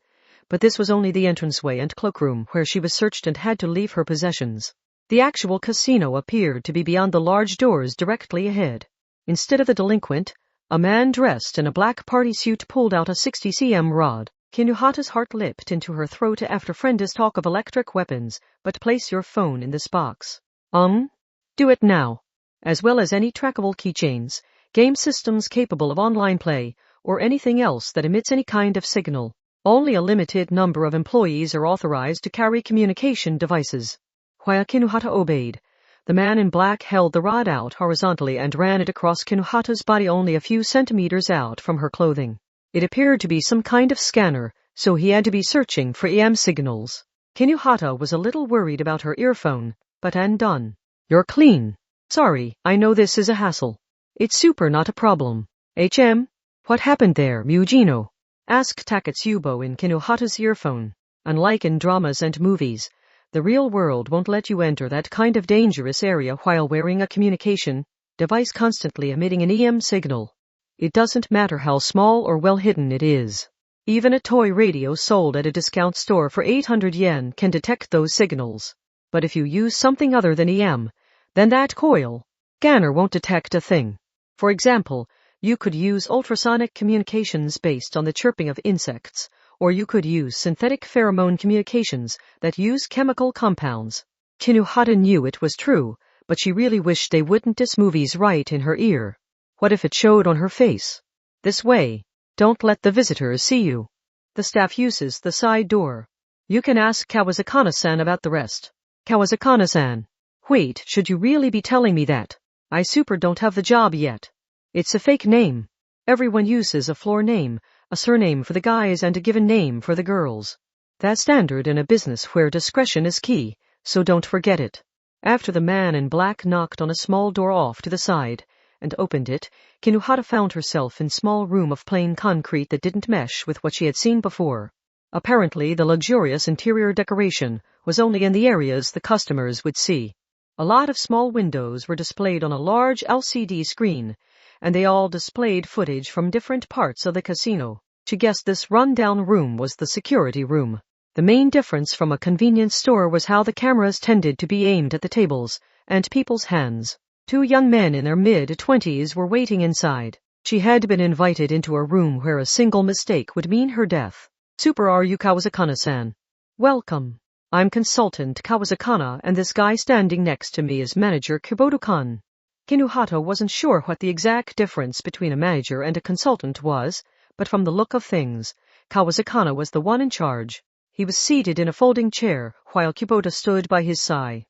but this was only the entranceway and cloakroom where she was searched and had to leave her possessions. The actual casino appeared to be beyond the large doors directly ahead. Instead of the delinquent, a man dressed in a black party suit pulled out a 60 cm rod. Kinohata's heart leapt into her throat after Frenda's talk of electric weapons, but place your phone in this box. Do it now. As well as any trackable keychains, game systems capable of online play, or anything else that emits any kind of signal. Only a limited number of employees are authorized to carry communication devices. While Kinohata obeyed, the man in black held the rod out horizontally and ran it across Kinohata's body only a few centimeters out from her clothing. It appeared to be some kind of scanner, so he had to be searching for EM signals. Kinohata was a little worried about her earphone, but undone. You're clean. Sorry, I know this is a hassle. It's super not a problem. What happened there, Mujino? Asked Takatsubo in Kinohata's earphone. Unlike in dramas and movies, the real world won't let you enter that kind of dangerous area while wearing a communication device constantly emitting an EM signal. It doesn't matter how small or well hidden it is. Even a toy radio sold at a discount store for 800 yen can detect those signals. But if you use something other than EM, then that coil scanner won't detect a thing. For example, you could use ultrasonic communications based on the chirping of insects, or you could use synthetic pheromone communications that use chemical compounds. Kinohata knew it was true, but she really wished they wouldn't diss movies right in her ear. What if it showed on her face? This way. Don't let the visitors see you. The staff uses the side door. You can ask Kawasakana-san about the rest. Kawasakana-san. Wait, should you really be telling me that? I super don't have the job yet. It's a fake name. Everyone uses a floor name, a surname for the guys and a given name for the girls. That's standard in a business where discretion is key, so don't forget it. After the man in black knocked on a small door off to the side and opened it, Kinuhata found herself in a small room of plain concrete that didn't mesh with what she had seen before. Apparently, the luxurious interior decoration was only in the areas the customers would see. A lot of small windows were displayed on a large LCD screen, and they all displayed footage from different parts of the casino. She guessed this run-down room was the security room. The main difference from a convenience store was how the cameras tended to be aimed at the tables and people's hands. 2 young men in their mid-20s were waiting inside. She had been invited into a room where a single mistake would mean her death. Super, are you Kawasakana-san? Welcome. I'm consultant Kawasakana, and this guy standing next to me is manager Kubota-kun. Kinuhata wasn't sure what the exact difference between a manager and a consultant was, but from the look of things, Kawasakana was the one in charge. He was seated in a folding chair, while Kubota stood by his side.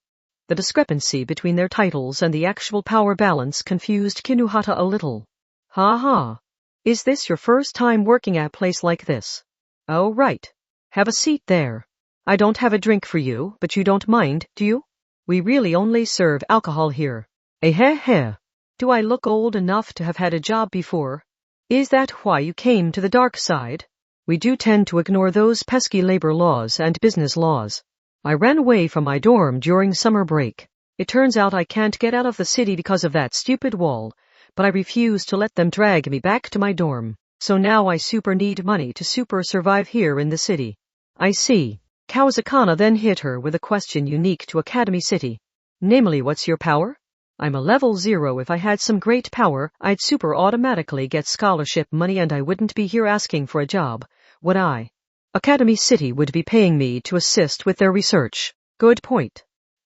The discrepancy between their titles and the actual power balance confused Kinuhata a little. Ha ha. Is this your first time working at a place like this? Oh, right. Have a seat there. I don't have a drink for you, but you don't mind, do you? We really only serve alcohol here. Eh. Do I look old enough to have had a job before? Is that why you came to the dark side? We do tend to ignore those pesky labor laws and business laws. I ran away from my dorm during summer break. It turns out I can't get out of the city because of that stupid wall, but I refuse to let them drag me back to my dorm. So now I super need money to super survive here in the city. I see. Kawasakana then hit her with a question unique to Academy City. Namely, what's your power? I'm a level 0. If I had some great power, I'd super automatically get scholarship money and I wouldn't be here asking for a job, would I? Academy City would be paying me to assist with their research. Good point.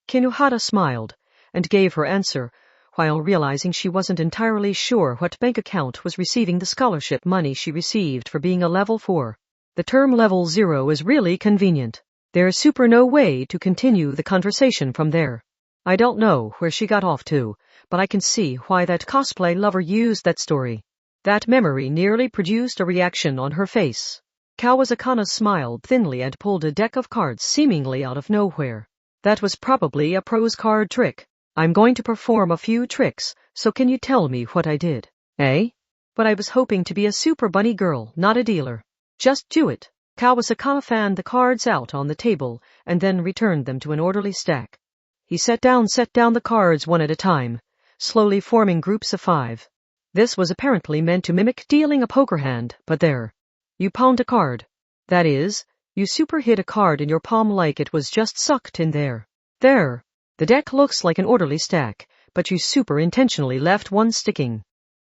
Kinuhata smiled and gave her answer, while realizing she wasn't entirely sure what bank account was receiving the scholarship money she received for being a level 4. The term level 0 is really convenient. There's super no way to continue the conversation from there. I don't know where she got off to, but I can see why that cosplay lover used that story. That memory nearly produced a reaction on her face. Kawasakana smiled thinly and pulled a deck of cards seemingly out of nowhere. That was probably a pro's card trick. I'm going to perform a few tricks, so can you tell me what I did? Eh? But I was hoping to be a super bunny girl, not a dealer. Just do it. Kawasakana fanned the cards out on the table and then returned them to an orderly stack. He set down the cards one at a time, slowly forming groups of 5. This was apparently meant to mimic dealing a poker hand, but there. You palmed a card. That is, you super hid a card in your palm like it was just sucked in there. There. The deck looks like an orderly stack, but you super intentionally left one sticking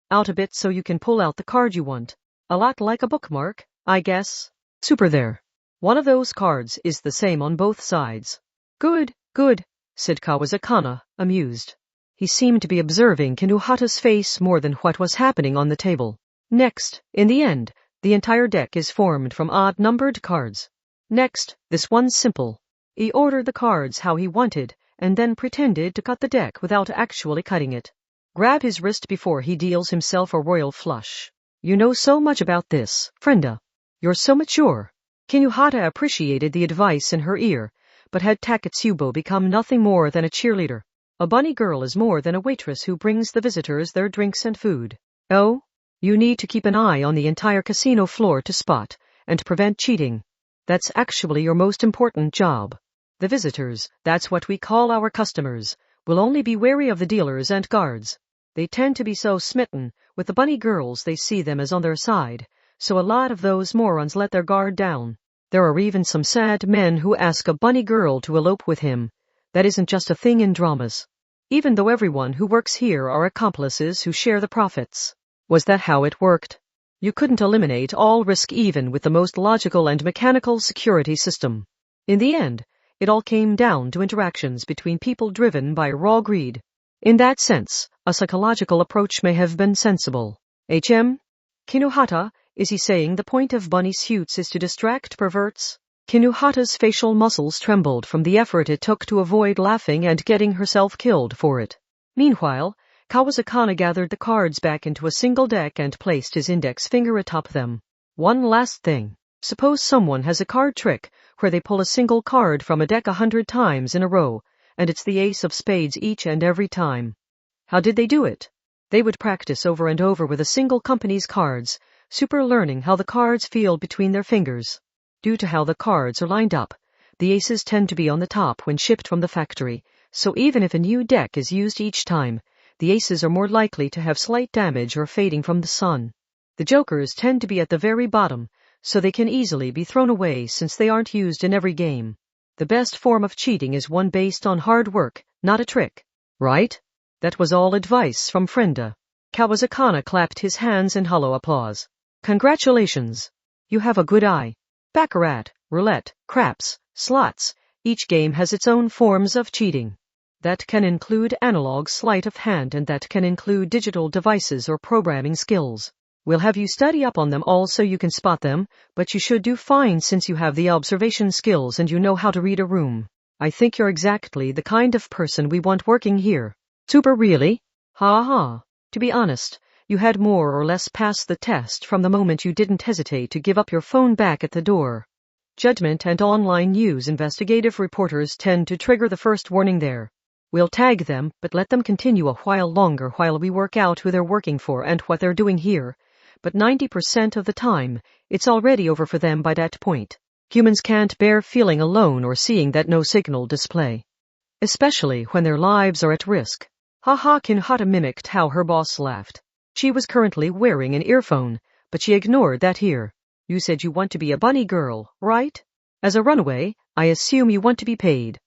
out a bit so you can pull out the card you want. A lot like a bookmark, I guess. Super there. One of those cards is the same on both sides. Good, said Kawasakana, amused. He seemed to be observing Kinuhata's face more than what was happening on the table. Next, in the end, the entire deck is formed from odd-numbered cards. Next, this one's simple. He ordered the cards how he wanted, and then pretended to cut the deck without actually cutting it. Grab his wrist before he deals himself a royal flush. You know so much about this, Frenda. You're so mature. Kinuhata appreciated the advice in her ear, but had Taketsubo become nothing more than a cheerleader. A bunny girl is more than a waitress who brings the visitors their drinks and food. Oh? You need to keep an eye on the entire casino floor to spot and prevent cheating. That's actually your most important job. The visitors, that's what we call our customers, will only be wary of the dealers and guards. They tend to be so smitten with the bunny girls they see them as on their side, so a lot of those morons let their guard down. There are even some sad men who ask a bunny girl to elope with him. That isn't just a thing in dramas. Even though everyone who works here are accomplices who share the profits. Was that how it worked? You couldn't eliminate all risk even with the most logical and mechanical security system. In the end, it all came down to interactions between people driven by raw greed. In that sense, a psychological approach may have been sensible. Kinuhata, is he saying the point of bunny suits is to distract perverts? Kinuhata's facial muscles trembled from the effort it took to avoid laughing and getting herself killed for it. Meanwhile, Kawasaki gathered the cards back into a single deck and placed his index finger atop them. One last thing. Suppose someone has a card trick where they pull a single card from a deck 100 times in a row, and it's the ace of spades each and every time. How did they do it? They would practice over and over with a single company's cards, super learning how the cards feel between their fingers. Due to how the cards are lined up, the aces tend to be on the top when shipped from the factory, so even if a new deck is used each time, the aces are more likely to have slight damage or fading from the sun. The jokers tend to be at the very bottom, so they can easily be thrown away since they aren't used in every game. The best form of cheating is one based on hard work, not a trick. Right? That was all advice from Frenda. Kawasaki clapped his hands in hollow applause. Congratulations. You have a good eye. Baccarat, roulette, craps, slots. Each game has its own forms of cheating. That can include analog sleight of hand and that can include digital devices or programming skills. We'll have you study up on them all so you can spot them, but you should do fine since you have the observation skills and you know how to read a room. I think you're exactly the kind of person we want working here. Super really? Ha ha. To be honest, you had more or less passed the test from the moment you didn't hesitate to give up your phone back at the door. Judgment and online news investigative reporters tend to trigger the first warning there. We'll tag them, but let them continue a while longer while we work out who they're working for and what they're doing here. But 90% of the time, it's already over for them by that point. Humans can't bear feeling alone or seeing that no signal display. Especially when their lives are at risk. Haha, Kinuhata mimicked how her boss laughed. She was currently wearing an earphone, but she ignored that here. You said you want to be a bunny girl, right? As a runaway, I assume you want to be paid.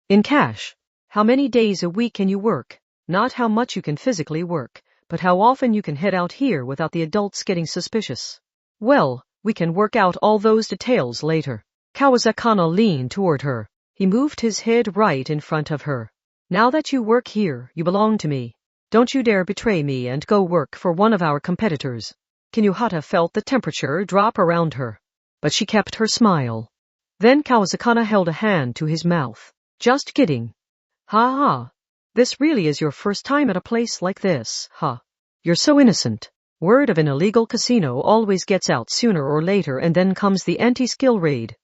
In cash. How many days a week can you work? Not how much you can physically work, but how often you can head out here without the adults getting suspicious. Well, we can work out all those details later. Kawasaki leaned toward her. He moved his head right in front of her. Now that you work here, you belong to me. Don't you dare betray me and go work for one of our competitors. Kinuhata felt the temperature drop around her, but she kept her smile. Then Kawasaki held a hand to his mouth. Just kidding. Ha ha. This really is your first time at a place like this, huh? You're so innocent. Word of an illegal casino always gets out sooner or later and then comes the anti-skill raid.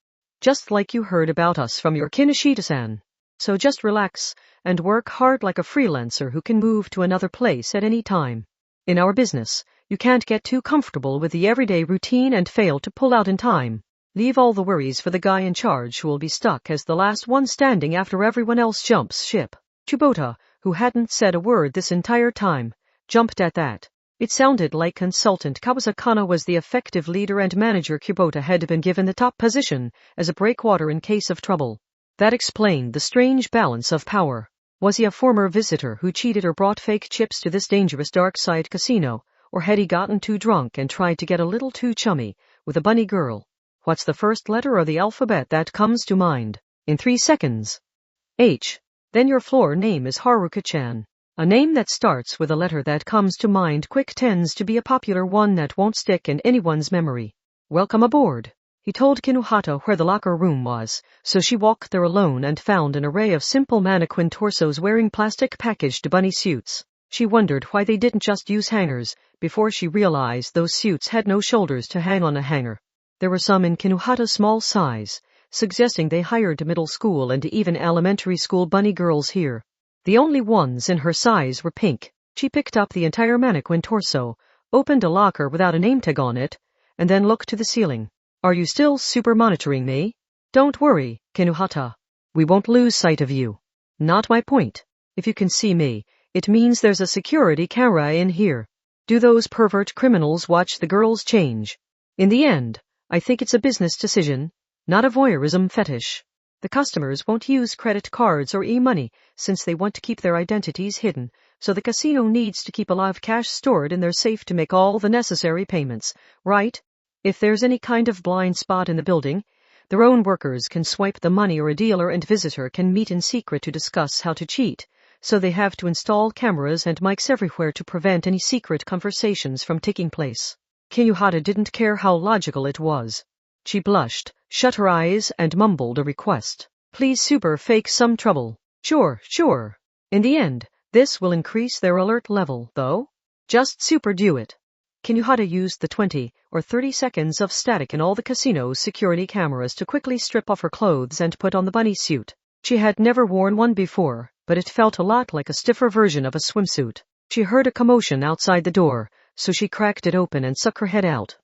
Just like you heard about us from your Kinoshita-san. So just relax and work hard like a freelancer who can move to another place at any time. In our business, you can't get too comfortable with the everyday routine and fail to pull out in time. Leave all the worries for the guy in charge who will be stuck as the last one standing after everyone else jumps ship. Kubota, who hadn't said a word this entire time, jumped at that. It sounded like consultant Kawasaki was the effective leader and manager Kubota had been given the top position as a breakwater in case of trouble. That explained the strange balance of power. Was he a former visitor who cheated or brought fake chips to this dangerous dark side casino, or had he gotten too drunk and tried to get a little too chummy with a bunny girl? What's the first letter of the alphabet that comes to mind? In 3 seconds. H. Then your floor name is Haruka-chan. A name that starts with a letter that comes to mind quick tends to be a popular one that won't stick in anyone's memory. Welcome aboard. He told Kinuhata where the locker room was, so she walked there alone and found an array of simple mannequin torsos wearing plastic packaged bunny suits. She wondered why they didn't just use hangers, before she realized those suits had no shoulders to hang on a hanger. There were some in Kinuhata's small size, suggesting they hired middle school and even elementary school bunny girls here. The only ones in her size were pink. She picked up the entire mannequin torso, opened a locker without a name tag on it, and then looked to the ceiling. Are you still super monitoring me? Don't worry, Kinuhata. We won't lose sight of you. Not my point. If you can see me, it means there's a security camera in here. Do those pervert criminals watch the girls change? In the end, I think it's a business decision, not a voyeurism fetish. The customers won't use credit cards or e-money since they want to keep their identities hidden, so the casino needs to keep a lot of cash stored in their safe to make all the necessary payments, right? If there's any kind of blind spot in the building, their own workers can swipe the money or a dealer and visitor can meet in secret to discuss how to cheat, so they have to install cameras and mics everywhere to prevent any secret conversations from taking place. Kinuhata didn't care how logical it was. She blushed, shut her eyes, and mumbled a request. Please super fake some trouble. Sure. In the end, This will increase their alert level, though. Just super do it. Kinuhata used the 20 or 30 seconds of static in all the casino's security cameras to quickly strip off her clothes and put on the bunny suit. She had never worn one before, but it felt a lot like a stiffer version of a swimsuit. She heard a commotion outside the door, so she cracked it open and stuck her head out.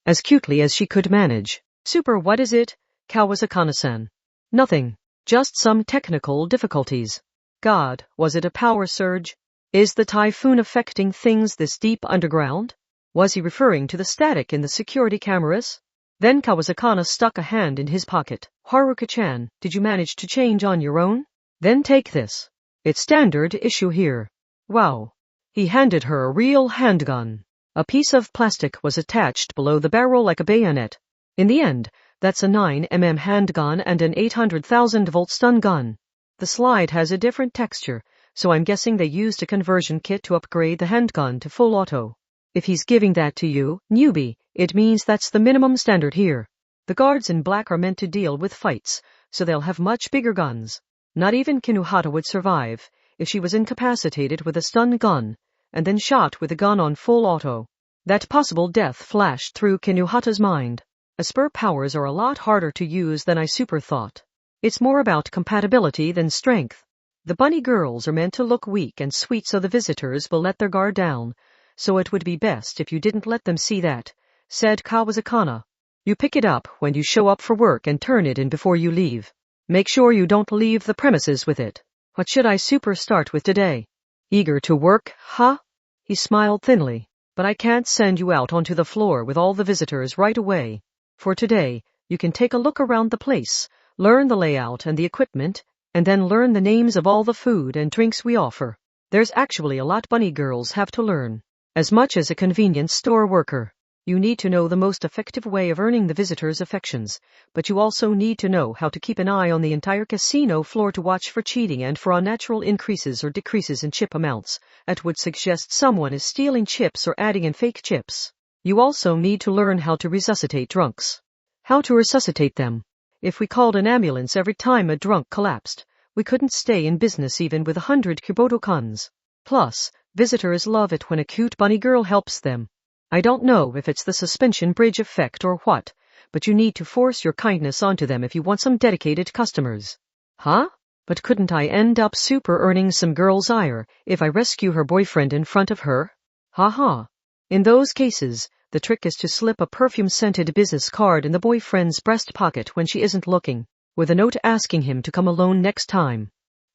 As cutely as she could manage. Super, what is it? Kawasakana-san. Nothing. Just some technical difficulties. God, was it a power surge? Is the typhoon affecting things this deep underground? Was he referring to the static in the security cameras? Then Kawasakana stuck a hand in his pocket. Haruka-chan, did you manage to change on your own? Then take this. It's standard issue here. Wow. He handed her a real handgun. A piece of plastic was attached below the barrel like a bayonet. In the end, that's a 9mm handgun and an 800,000-volt stun gun. The slide has a different texture, so I'm guessing they used a conversion kit to upgrade the handgun to full auto. If he's giving that to you, newbie, it means that's the minimum standard here. The guards in black are meant to deal with fights, so they'll have much bigger guns. Not even Kinuhata would survive if she was incapacitated with a stun gun, and then shot with a gun on full auto. That possible death flashed through Kinuhata's mind. Asper powers are a lot harder to use than I super thought. It's more about compatibility than strength. The bunny girls are meant to look weak and sweet so the visitors will let their guard down, so it would be best if you didn't let them see that, said Kawasakana. You pick it up when you show up for work and turn it in before you leave. Make sure you don't leave the premises with it. What should I super start with today? Eager to work, huh? He smiled thinly. But I can't send you out onto the floor with all the visitors right away. For today, you can take a look around the place, learn the layout and the equipment, and then learn the names of all the food and drinks we offer. There's actually a lot bunny girls have to learn. As much as a convenience store worker, you need to know the most effective way of earning the visitors' affections, but you also need to know how to keep an eye on the entire casino floor to watch for cheating and for unnatural increases or decreases in chip amounts that would suggest someone is stealing chips or adding in fake chips. You also need to learn how to resuscitate drunks. How to resuscitate them. If we called an ambulance every time a drunk collapsed, we couldn't stay in business even with 100 Kubotokans. Plus, visitors love it when a cute bunny girl helps them. I don't know if it's the suspension bridge effect or what, but you need to force your kindness onto them if you want some dedicated customers. Huh? But couldn't I end up super earning some girl's ire if I rescue her boyfriend in front of her? Ha ha. In those cases, the trick is to slip a perfume-scented business card in the boyfriend's breast pocket when she isn't looking, with a note asking him to come alone next time.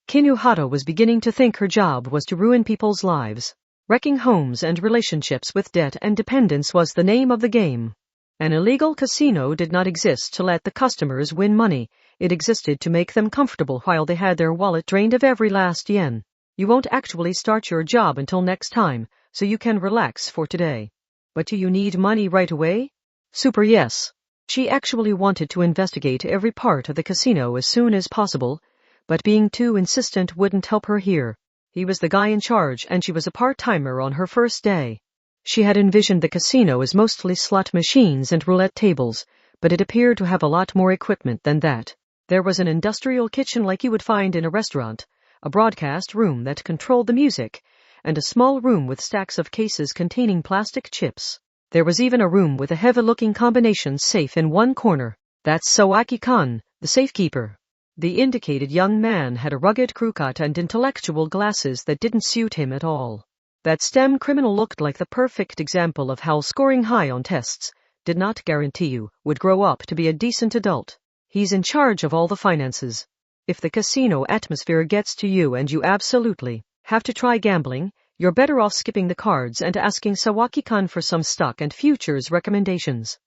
Kinuhata was beginning to think her job was to ruin people's lives. Wrecking homes and relationships with debt and dependence was the name of the game. An illegal casino did not exist to let the customers win money. It existed to make them comfortable while they had their wallet drained of every last yen. You won't actually start your job until next time, so you can relax for today. But do you need money right away? Super yes. She actually wanted to investigate every part of the casino as soon as possible, but being too insistent wouldn't help her here. He was the guy in charge and she was a part-timer on her first day. She had envisioned the casino as mostly slot machines and roulette tables, but it appeared to have a lot more equipment than that. There was an industrial kitchen like you would find in a restaurant, a broadcast room that controlled the music, and a small room with stacks of cases containing plastic chips. There was even a room with a heavy-looking combination safe in one corner. That's Sawaki-kan, the safekeeper. The indicated young man had a rugged crew cut and intellectual glasses that didn't suit him at all. That STEM criminal looked like the perfect example of how scoring high on tests did not guarantee you would grow up to be a decent adult. He's in charge of all the finances. If the casino atmosphere gets to you and you absolutely have to try gambling, you're better off skipping the cards and asking Sawaki-kan for some stock and futures recommendations.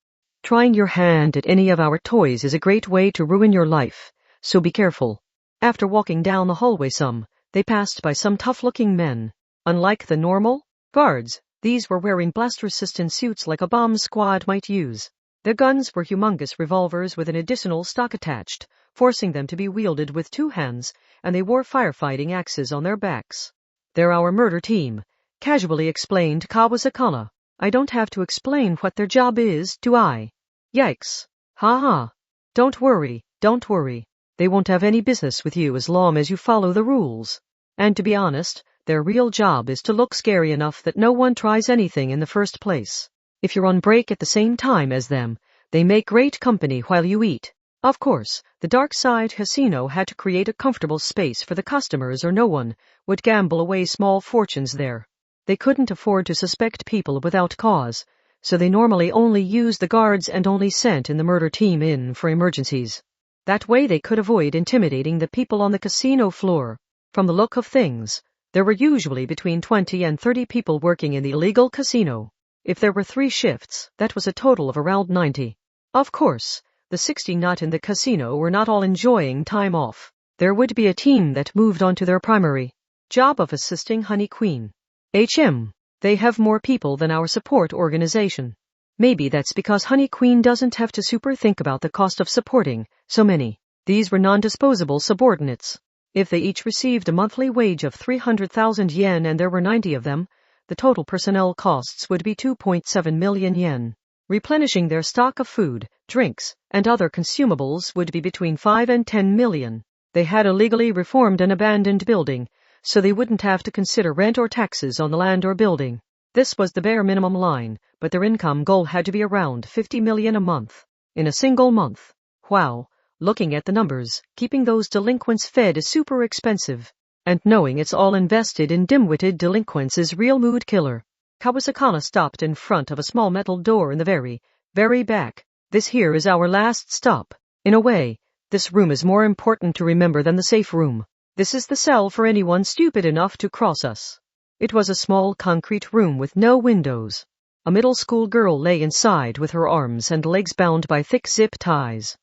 Trying your hand at any of our toys is a great way to ruin your life. So be careful. After walking down the hallway they passed by some tough-looking men. Unlike the normal guards, these were wearing blast-resistant suits like a bomb squad might use. Their guns were humongous revolvers with an additional stock attached, forcing them to be wielded with two hands, and they wore firefighting axes on their backs. They're our murder team, casually explained Kawasakana. I don't have to explain what their job is, do I? Yikes. Ha ha. Don't worry. They won't have any business with you as long as you follow the rules. And to be honest, Their real job is to look scary enough that no one tries anything in the first place. If you're on break at the same time as them, they make great company while you eat. Of course, the dark side casino had to create a comfortable space for the customers or no one would gamble away small fortunes there. They couldn't afford to suspect people without cause, so they normally only used the guards and only sent in the murder team in for emergencies. That way they could avoid intimidating the people on the casino floor. From the look of things, there were usually between 20 and 30 people working in the illegal casino. If there were 3 shifts, that was a total of around 90. Of course, the 60 not in the casino were not all enjoying time off. There would be a team that moved on to their primary job of assisting Honey Queen. They have more people than our support organization. Maybe that's because Honey Queen doesn't have to super think about the cost of supporting so many. These were non-disposable subordinates. If they each received a monthly wage of 300,000 yen and there were 90 of them, the total personnel costs would be 2.7 million yen. Replenishing their stock of food, drinks, and other consumables would be between 5 and 10 million. They had a legally reformed and abandoned building, so they wouldn't have to consider rent or taxes on the land or building. This was the bare minimum line, but their income goal had to be around 50 million a month. In a single month. Wow, looking at the numbers, keeping those delinquents fed is super expensive. And knowing it's all invested in dim-witted delinquents is real mood killer. Kawasakana stopped in front of a small metal door in the very, very back. This here is our last stop. In a way, this room is more important to remember than the safe room. This is the cell for anyone stupid enough to cross us. It was a small concrete room with no windows. A middle school girl lay inside with her arms and legs bound by thick zip ties.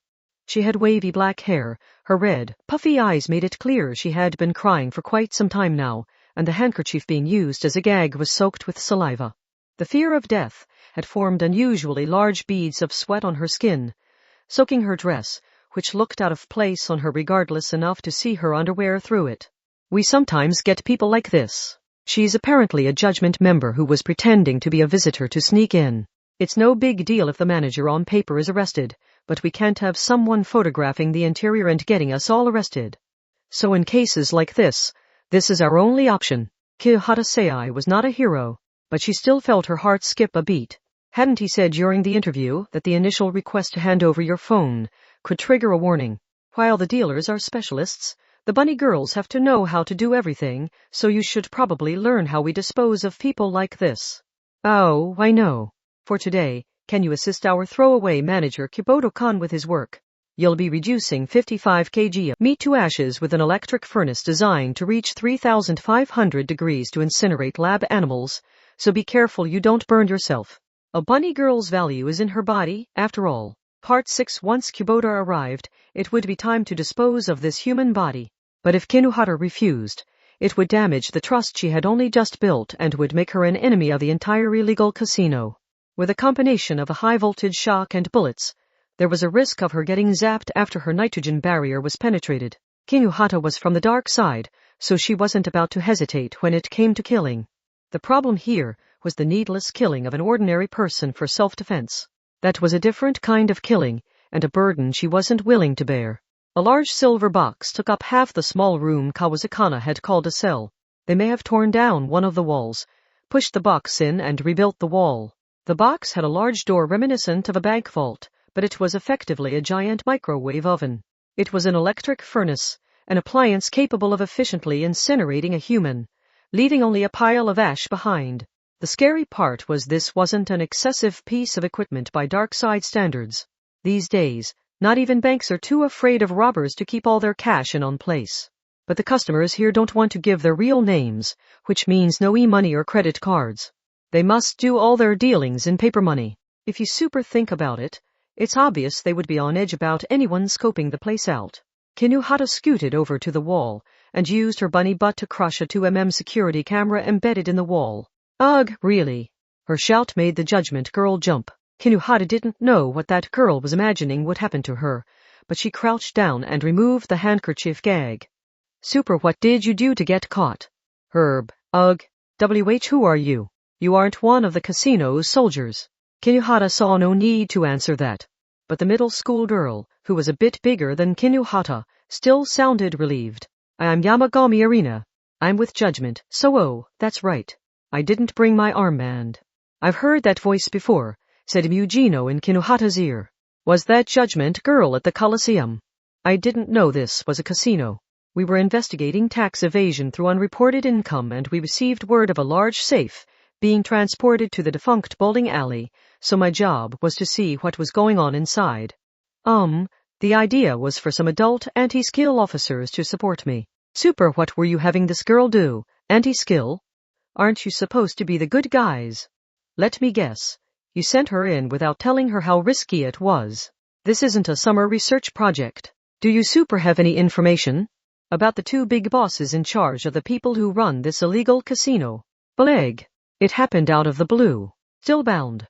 She had wavy black hair. Her red, puffy eyes made it clear she had been crying for quite some time now, and the handkerchief being used as a gag was soaked with saliva. The fear of death had formed unusually large beads of sweat on her skin, soaking her dress, which looked out of place on her regardless enough to see her underwear through it. We sometimes get people like this. She's apparently a judgment member who was pretending to be a visitor to sneak in. It's no big deal if the manager on paper is arrested, but we can't have someone photographing the interior and getting us all arrested. So in cases like this is our only option. Kihata Sei was not a hero, but she still felt her heart skip a beat. Hadn't he said during the interview that the initial request to hand over your phone could trigger a warning? While the dealers are specialists, the bunny girls have to know how to do everything, so you should probably learn how we dispose of people like this. Oh, I know. For today, can you assist our throwaway manager Kiboto-kan with his work? You'll be reducing 55 kg of meat to ashes with an electric furnace designed to reach 3,500 degrees to incinerate lab animals, so be careful you don't burn yourself. A bunny girl's value is in her body, after all. Part 6. Once Kubota arrived, it would be time to dispose of this human body. But if Kinuhara refused, it would damage the trust she had only just built and would make her an enemy of the entire illegal casino. With a combination of a high-voltage shock and bullets, there was a risk of her getting zapped after her nitrogen barrier was penetrated. Kinuhara was from the dark side, so she wasn't about to hesitate when it came to killing. The problem here was the needless killing of an ordinary person for self-defense. That was a different kind of killing, and a burden she wasn't willing to bear. A large silver box took up half the small room Kawasakana had called a cell. They may have torn down one of the walls, pushed the box in and rebuilt the wall. The box had a large door reminiscent of a bank vault, but it was effectively a giant microwave oven. It was an electric furnace, an appliance capable of efficiently incinerating a human, leaving only a pile of ash behind. The scary part was this wasn't an excessive piece of equipment by dark side standards. These days, not even banks are too afraid of robbers to keep all their cash in on place. But the customers here don't want to give their real names, which means no e-money or credit cards. They must do all their dealings in paper money. If you super think about it, it's obvious they would be on edge about anyone scoping the place out. Kinuhara scooted over to the wall and used her bunny butt to crush a 2mm security camera embedded in the wall. Ugh, really? Her shout made the judgment girl jump. Kinuhara didn't know what that girl was imagining would happen to her, but she crouched down and removed the handkerchief gag. Super, what did you do to get caught? Herb. Ugh. Who are you? You aren't one of the casino's soldiers. Kinuhara saw no need to answer that. But the middle school girl, who was a bit bigger than Kinuhara, still sounded relieved. I am Yamagami Arena. I'm with judgment, so that's right. I didn't bring my armband. I've heard that voice before, said Mugino in Kinuhata's ear. Was that judgment girl at the Colosseum? I didn't know this was a casino. We were investigating tax evasion through unreported income, and we received word of a large safe being transported to the defunct bowling alley, so my job was to see what was going on inside. The idea was for some adult anti-skill officers to support me. Super, what were you having this girl do? Anti-skill? Aren't you supposed to be the good guys? Let me guess. You sent her in without telling her how risky it was. This isn't a summer research project. Do you super have any information about the two big bosses in charge of the people who run this illegal casino? Beleg. It happened out of the blue. Still bound.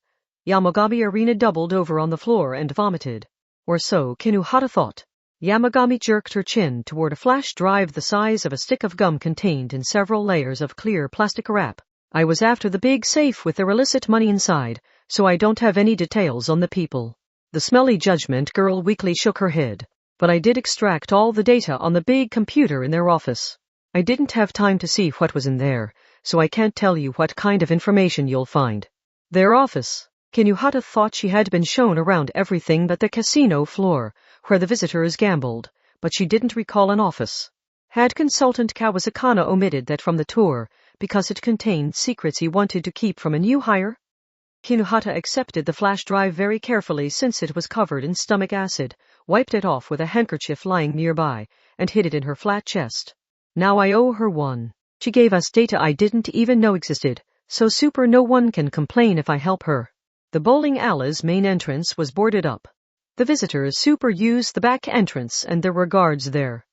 Yamagami Arena doubled over on the floor and vomited. Or so Kinuhata thought. Yamagami jerked her chin toward a flash drive the size of a stick of gum contained in several layers of clear plastic wrap. I was after the big safe with their illicit money inside, so I don't have any details on the people. The smelly judgment girl weakly shook her head. But I did extract all the data on the big computer in their office. I didn't have time to see what was in there, so I can't tell you what kind of information you'll find. Their office. Kinuhata thought she had been shown around everything but the casino floor, where the visitors gambled, but she didn't recall an office. Had consultant Kawasakana omitted that from the tour, because it contained secrets he wanted to keep from a new hire? Kinuhata accepted the flash drive very carefully since it was covered in stomach acid, wiped it off with a handkerchief lying nearby, and hid it in her flat chest. Now I owe her one. She gave us data I didn't even know existed, so super no one can complain if I help her. The bowling alley's main entrance was boarded up. The visitors super used the back entrance and there were guards there.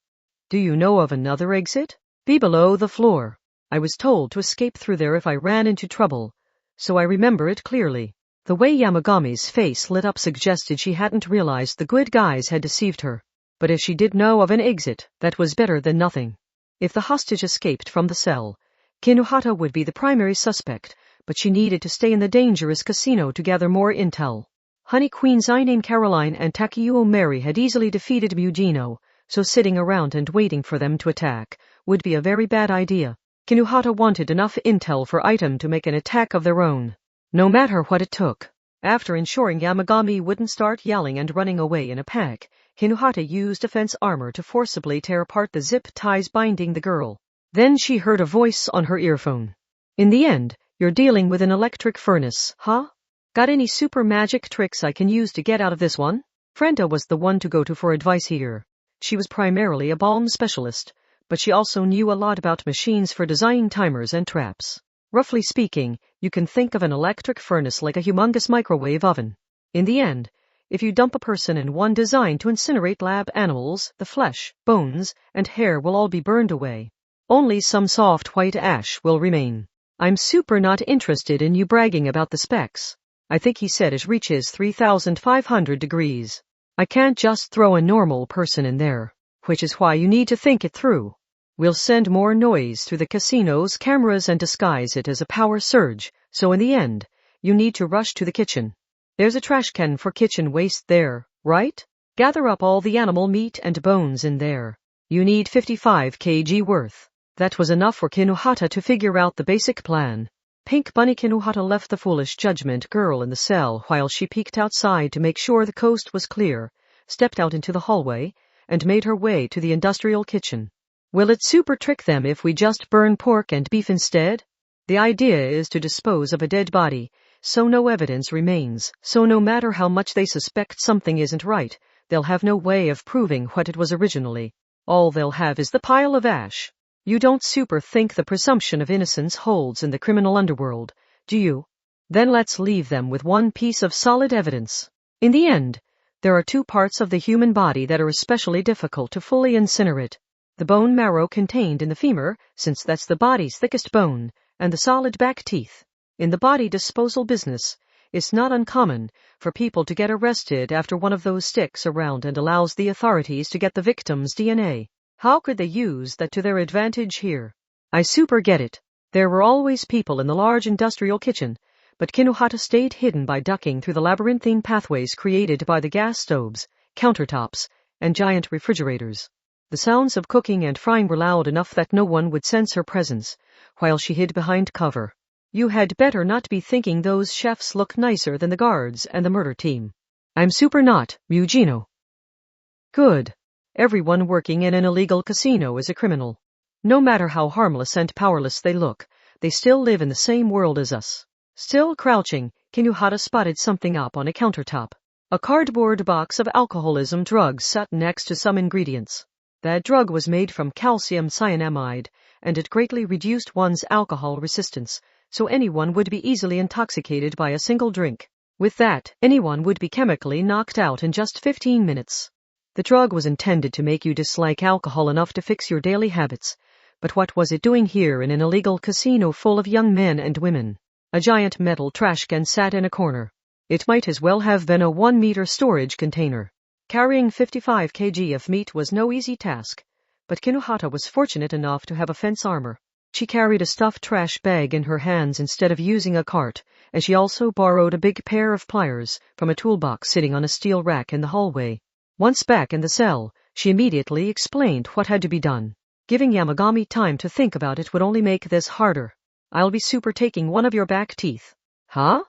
Do you know of another exit? Be below the floor. I was told to escape through there if I ran into trouble, so I remember it clearly. The way Yamagami's face lit up suggested she hadn't realized the good guys had deceived her. But if she did know of an exit, that was better than nothing. If the hostage escaped from the cell, Kinuhata would be the primary suspect, but she needed to stay in the dangerous casino to gather more intel. Honey Queens Ainame Caroline and Takeuo Mary had easily defeated Mugino, so sitting around and waiting for them to attack would be a very bad idea. Kinuhata wanted enough intel for Item to make an attack of their own, no matter what it took. After ensuring Yamagami wouldn't start yelling and running away in a panic, Kinuhata used defense armor to forcibly tear apart the zip ties binding the girl. Then she heard a voice on her earphone. In the end, you're dealing with an electric furnace, huh? Got any super magic tricks I can use to get out of this one? Frenta was the one to go to for advice here. She was primarily a bomb specialist, but she also knew a lot about machines for designing timers and traps. Roughly speaking, you can think of an electric furnace like a humongous microwave oven. In the end, if you dump a person in one designed to incinerate lab animals, the flesh, bones, and hair will all be burned away. Only some soft white ash will remain. I'm super not interested in you bragging about the specs. I think he said it reaches 3,500 degrees. I can't just throw a normal person in there, which is why you need to think it through. We'll send more noise through the casino's cameras and disguise it as a power surge, so in the end, you need to rush to the kitchen. There's a trash can for kitchen waste there, right? Gather up all the animal meat and bones in there. You need 55 kg worth. That was enough for Kinuhata to figure out the basic plan. Pink Bunny Kinuhata left the foolish judgment girl in the cell while she peeked outside to make sure the coast was clear, stepped out into the hallway, and made her way to the industrial kitchen. Will it super trick them if we just burn pork and beef instead? The idea is to dispose of a dead body, so no evidence remains, so no matter how much they suspect something isn't right, they'll have no way of proving what it was originally. All they'll have is the pile of ash. You don't super think the presumption of innocence holds in the criminal underworld, do you? Then let's leave them with one piece of solid evidence. In the end, there are two parts of the human body that are especially difficult to fully incinerate. The bone marrow contained in the femur, since that's the body's thickest bone, and the solid back teeth. In the body disposal business, it's not uncommon for people to get arrested after one of those sticks around and allows the authorities to get the victim's DNA. How could they use that to their advantage here? I super get it. There were always people in the large industrial kitchen, but Kinuhata stayed hidden by ducking through the labyrinthine pathways created by the gas stoves, countertops, and giant refrigerators. The sounds of cooking and frying were loud enough that no one would sense her presence, while she hid behind cover. You had better not be thinking those chefs look nicer than the guards and the murder team. I'm super not, Mugino. Good. Everyone working in an illegal casino is a criminal. No matter how harmless and powerless they look, they still live in the same world as us. Still crouching, Kinuhata spotted something up on a countertop. A cardboard box of alcoholism drugs sat next to some ingredients. That drug was made from calcium cyanamide, and it greatly reduced one's alcohol resistance, so anyone would be easily intoxicated by a single drink. With that, anyone would be chemically knocked out in just 15 minutes. The drug was intended to make you dislike alcohol enough to fix your daily habits. But what was it doing here in an illegal casino full of young men and women? A giant metal trash can sat in a corner. It might as well have been a 1-meter storage container. Carrying 55 kg of meat was no easy task, but Kinuhata was fortunate enough to have a fence armor. She carried a stuffed trash bag in her hands instead of using a cart, and she also borrowed a big pair of pliers from a toolbox sitting on a steel rack in the hallway. Once back in the cell, she immediately explained what had to be done. Giving Yamagami time to think about it would only make this harder. I'll be super taking one of your back teeth. Huh?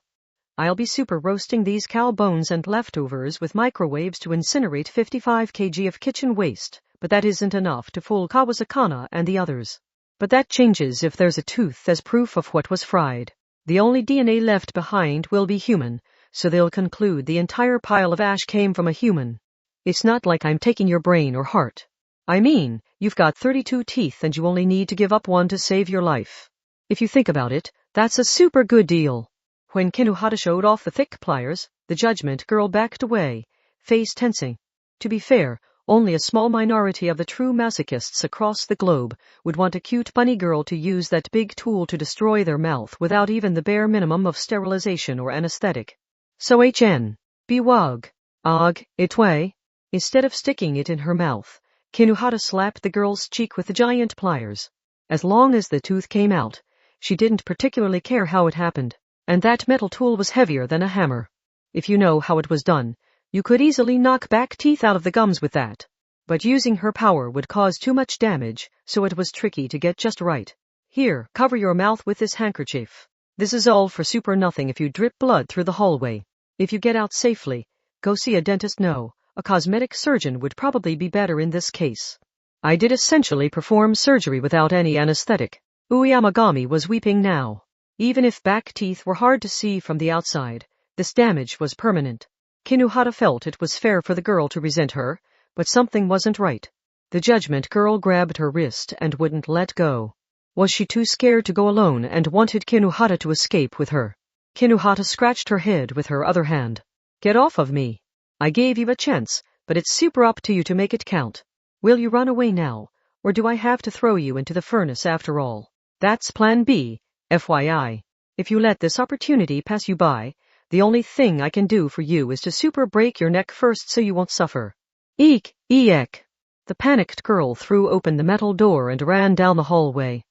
I'll be super roasting these cow bones and leftovers with microwaves to incinerate 55 kg of kitchen waste, but that isn't enough to fool Kawasakana and the others. But that changes if there's a tooth as proof of what was fried. The only DNA left behind will be human, so they'll conclude the entire pile of ash came from a human. It's not like I'm taking your brain or heart. I mean, you've got 32 teeth and you only need to give up one to save your life. If you think about it, that's a super good deal. When Kinuhata showed off the thick pliers, the judgment girl backed away, face tensing. To be fair, only a small minority of the true masochists across the globe would want a cute bunny girl to use that big tool to destroy their mouth without even the bare minimum of sterilization or anesthetic. So biwag, og, itway. Instead of sticking it in her mouth, Kinuhata slapped the girl's cheek with the giant pliers. As long as the tooth came out, she didn't particularly care how it happened, and that metal tool was heavier than a hammer. If you know how it was done, you could easily knock back teeth out of the gums with that. But using her power would cause too much damage, so it was tricky to get just right. Here, cover your mouth with this handkerchief. This is all for super nothing if you drip blood through the hallway. If you get out safely, go see a dentist. No, a cosmetic surgeon would probably be better in this case. I did essentially perform surgery without any anesthetic. Uyamagami was weeping now. Even if back teeth were hard to see from the outside, this damage was permanent. Kinuhata felt it was fair for the girl to resent her, but something wasn't right. The judgment girl grabbed her wrist and wouldn't let go. Was she too scared to go alone and wanted Kinuhata to escape with her? Kinuhata scratched her head with her other hand. Get off of me. I gave you a chance, but it's super up to you to make it count. Will you run away now, or do I have to throw you into the furnace after all? That's plan B, FYI. If you let this opportunity pass you by, the only thing I can do for you is to super break your neck first so you won't suffer. Eek. The panicked girl threw open the metal door and ran down the hallway.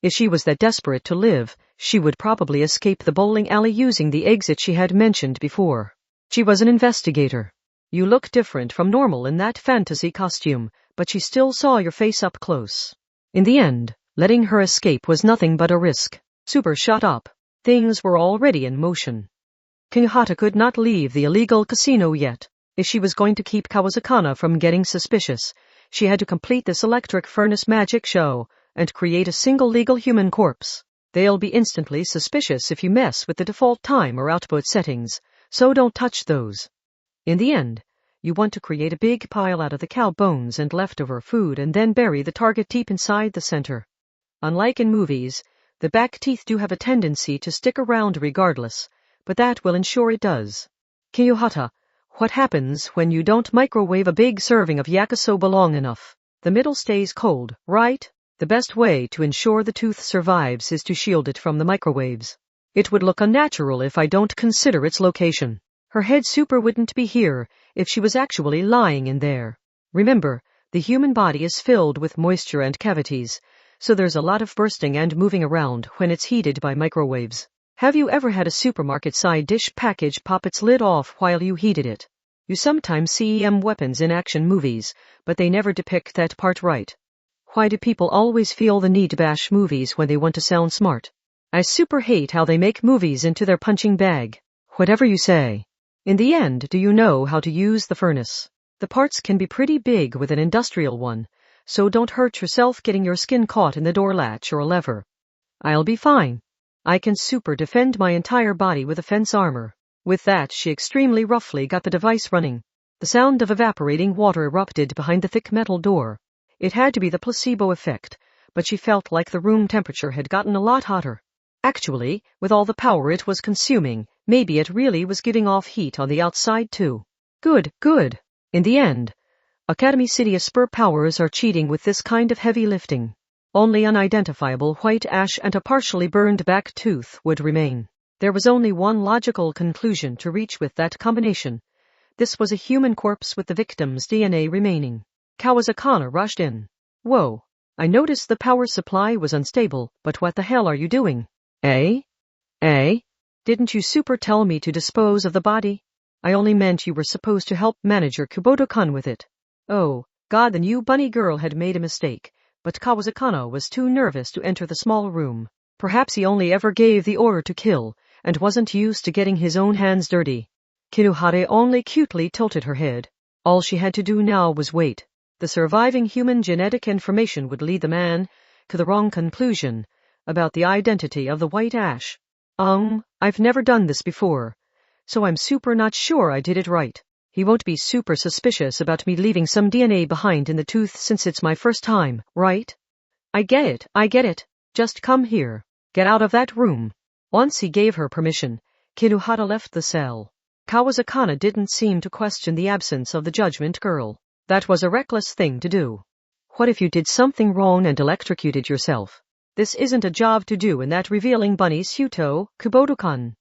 If she was that desperate to live, she would probably escape the bowling alley using the exit she had mentioned before. She was an investigator. You look different from normal in that fantasy costume, but she still saw your face up close. In the end, letting her escape was nothing but a risk. Super shut up. Things were already in motion. Kinuhata could not leave the illegal casino yet. If she was going to keep Kawasakana from getting suspicious, she had to complete this electric furnace magic show and create a single legal human corpse. They'll be instantly suspicious if you mess with the default time or output settings, so don't touch those. In the end, you want to create a big pile out of the cow bones and leftover food and then bury the target deep inside the center. Unlike in movies, the back teeth do have a tendency to stick around regardless, but that will ensure it does. Kinuhata, what happens when you don't microwave a big serving of yakisoba long enough? The middle stays cold, right? The best way to ensure the tooth survives is to shield it from the microwaves. It would look unnatural if I don't consider its location. Her head super wouldn't be here if she was actually lying in there. Remember, the human body is filled with moisture and cavities, so there's a lot of bursting and moving around when it's heated by microwaves. Have you ever had a supermarket side dish package pop its lid off while you heated it? You sometimes see weapons in action movies, but they never depict that part right. Why do people always feel the need to bash movies when they want to sound smart? I super hate how they make movies into their punching bag. Whatever you say. In the end, do you know how to use the furnace? The parts can be pretty big with an industrial one, so don't hurt yourself getting your skin caught in the door latch or a lever. I'll be fine. I can super defend my entire body with a fence armor. With that, she extremely roughly got the device running. The sound of evaporating water erupted behind the thick metal door. It had to be the placebo effect, but she felt like the room temperature had gotten a lot hotter. Actually, with all the power it was consuming, maybe it really was giving off heat on the outside too. Good. In the end, Academy City Esper powers are cheating with this kind of heavy lifting. Only unidentifiable white ash and a partially burned back tooth would remain. There was only one logical conclusion to reach with that combination. This was a human corpse with the victim's DNA remaining. Kawasaki rushed in. Whoa. I noticed the power supply was unstable, but what the hell are you doing? Eh? Didn't you super tell me to dispose of the body? I only meant you were supposed to help manager Kubota-kun with it. Oh, God, the new bunny girl had made a mistake, but Kawasaki was too nervous to enter the small room. Perhaps he only ever gave the order to kill, and wasn't used to getting his own hands dirty. Kinohara only cutely tilted her head. All she had to do now was wait. The surviving human genetic information would lead the man to the wrong conclusion about the identity of the white ash. I've never done this before, so I'm super not sure I did it right. He won't be super suspicious about me leaving some DNA behind in the tooth since it's my first time, right? I get it. Just come here. Get out of that room. Once he gave her permission, Kinohara left the cell. Kawasaki didn't seem to question the absence of the judgment girl. That was a reckless thing to do. What if you did something wrong and electrocuted yourself? This isn't a job to do in that revealing bunny Suto, Kubota-kun.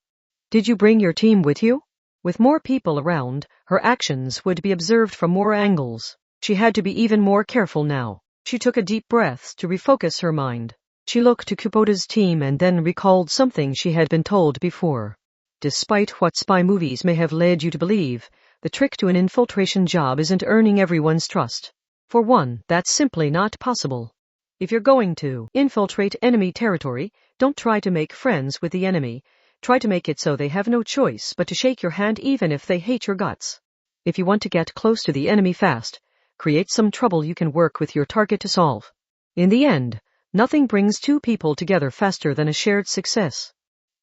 Did you bring your team with you? With more people around, her actions would be observed from more angles. She had to be even more careful now. She took a deep breath to refocus her mind. She looked to Kubota's team and then recalled something she had been told before. Despite what spy movies may have led you to believe, the trick to an infiltration job isn't earning everyone's trust. For one, that's simply not possible. If you're going to infiltrate enemy territory, don't try to make friends with the enemy. Try to make it so they have no choice but to shake your hand even if they hate your guts. If you want to get close to the enemy fast, create some trouble you can work with your target to solve. In the end, nothing brings two people together faster than a shared success.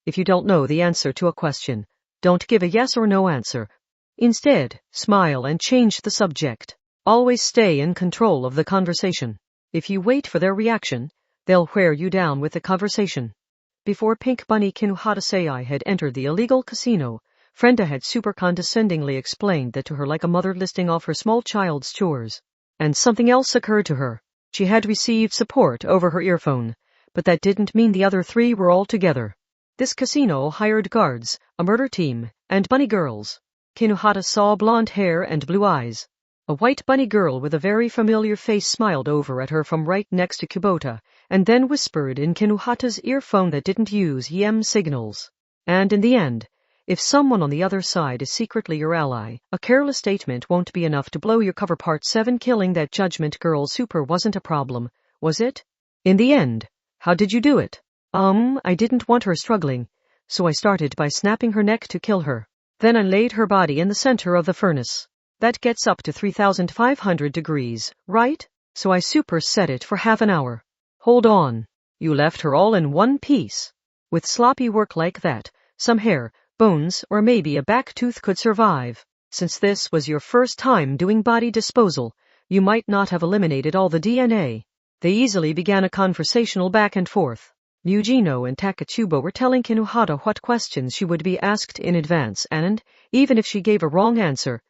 If you don't know the answer to a question, don't give a yes or no answer. Instead, smile and change the subject. Always stay in control of the conversation. If you wait for their reaction, they'll wear you down with the conversation. Before Pink Bunny Kinohara had entered the illegal casino, Frenda had super condescendingly explained that to her like a mother listing off her small child's chores. And something else occurred to her. She had received support over her earphone, but that didn't mean the other three were all together. This casino hired guards, a murder team, and bunny girls. Kinohara saw blonde hair and blue eyes. A white bunny girl with a very familiar face smiled over at her from right next to Kubota, and then whispered in Kinohara's earphone that didn't use EM signals. And in the end, if someone on the other side is secretly your ally, a careless statement won't be enough to blow your cover. Part 7. Killing that judgment girl super wasn't a problem, was it? In the end, how did you do it? I didn't want her struggling, so I started by snapping her neck to kill her. Then I laid her body in the center of the furnace. That gets up to 3,500 degrees, right? So I superset it for half an hour. Hold on. You left her all in one piece. With sloppy work like that, some hair, bones, or maybe a back tooth could survive. Since this was your first time doing body disposal, you might not have eliminated all the DNA. They easily began a conversational back and forth. Yujino and Takatsubo were telling Kinohara what questions she would be asked in advance, and, even if she gave a wrong answer,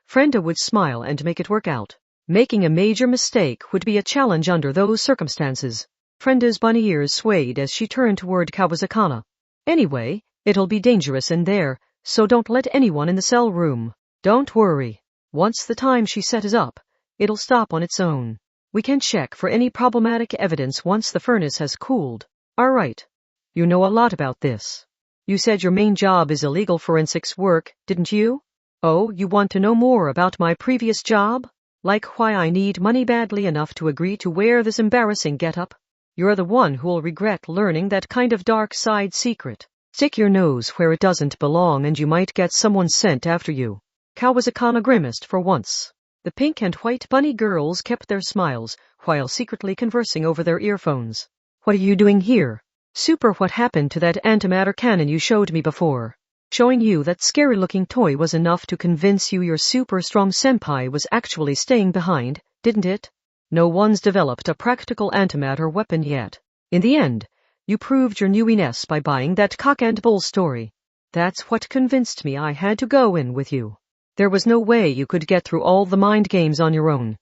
Frenda would smile and make it work out. Making a major mistake would be a challenge under those circumstances. Frenda's bunny ears swayed as she turned toward Kawasaki. Anyway, it'll be dangerous in there, so don't let anyone in the cell room. Don't worry. Once the time she set is up, it'll stop on its own. We can check for any problematic evidence once the furnace has cooled. All right. You know a lot about this. You said your main job is illegal forensics work, didn't you? Oh, you want to know more about my previous job? Like why I need money badly enough to agree to wear this embarrassing getup? You're the one who'll regret learning that kind of dark side secret. Stick your nose where it doesn't belong and you might get someone sent after you. Kawasakana grimaced for once. The pink and white bunny girls kept their smiles while secretly conversing over their earphones. What are you doing here? Super, what happened to that antimatter cannon you showed me before? Showing you that scary-looking toy was enough to convince you your super-strong senpai was actually staying behind, didn't it? No one's developed a practical antimatter weapon yet. In the end, you proved your newiness by buying that cock-and-bull story. That's what convinced me I had to go in with you. There was no way you could get through all the mind games on your own.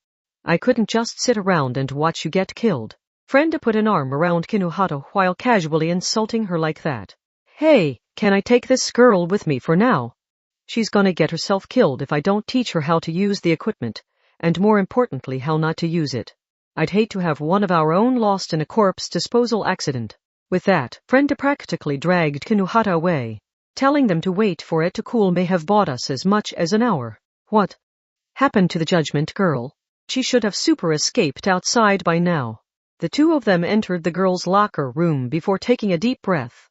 I couldn't just sit around and watch you get killed. Frenda put an arm around Kinuhata while casually insulting her like that. Hey, can I take this girl with me for now? She's gonna get herself killed if I don't teach her how to use the equipment, and more importantly, how not to use it. I'd hate to have one of our own lost in a corpse disposal accident. With that, Frenda practically dragged Kinuhata away. Telling them to wait for it to cool may have bought us as much as an hour. What happened to the judgment girl? She should have super escaped outside by now. The two of them entered the girl's locker room before taking a deep breath.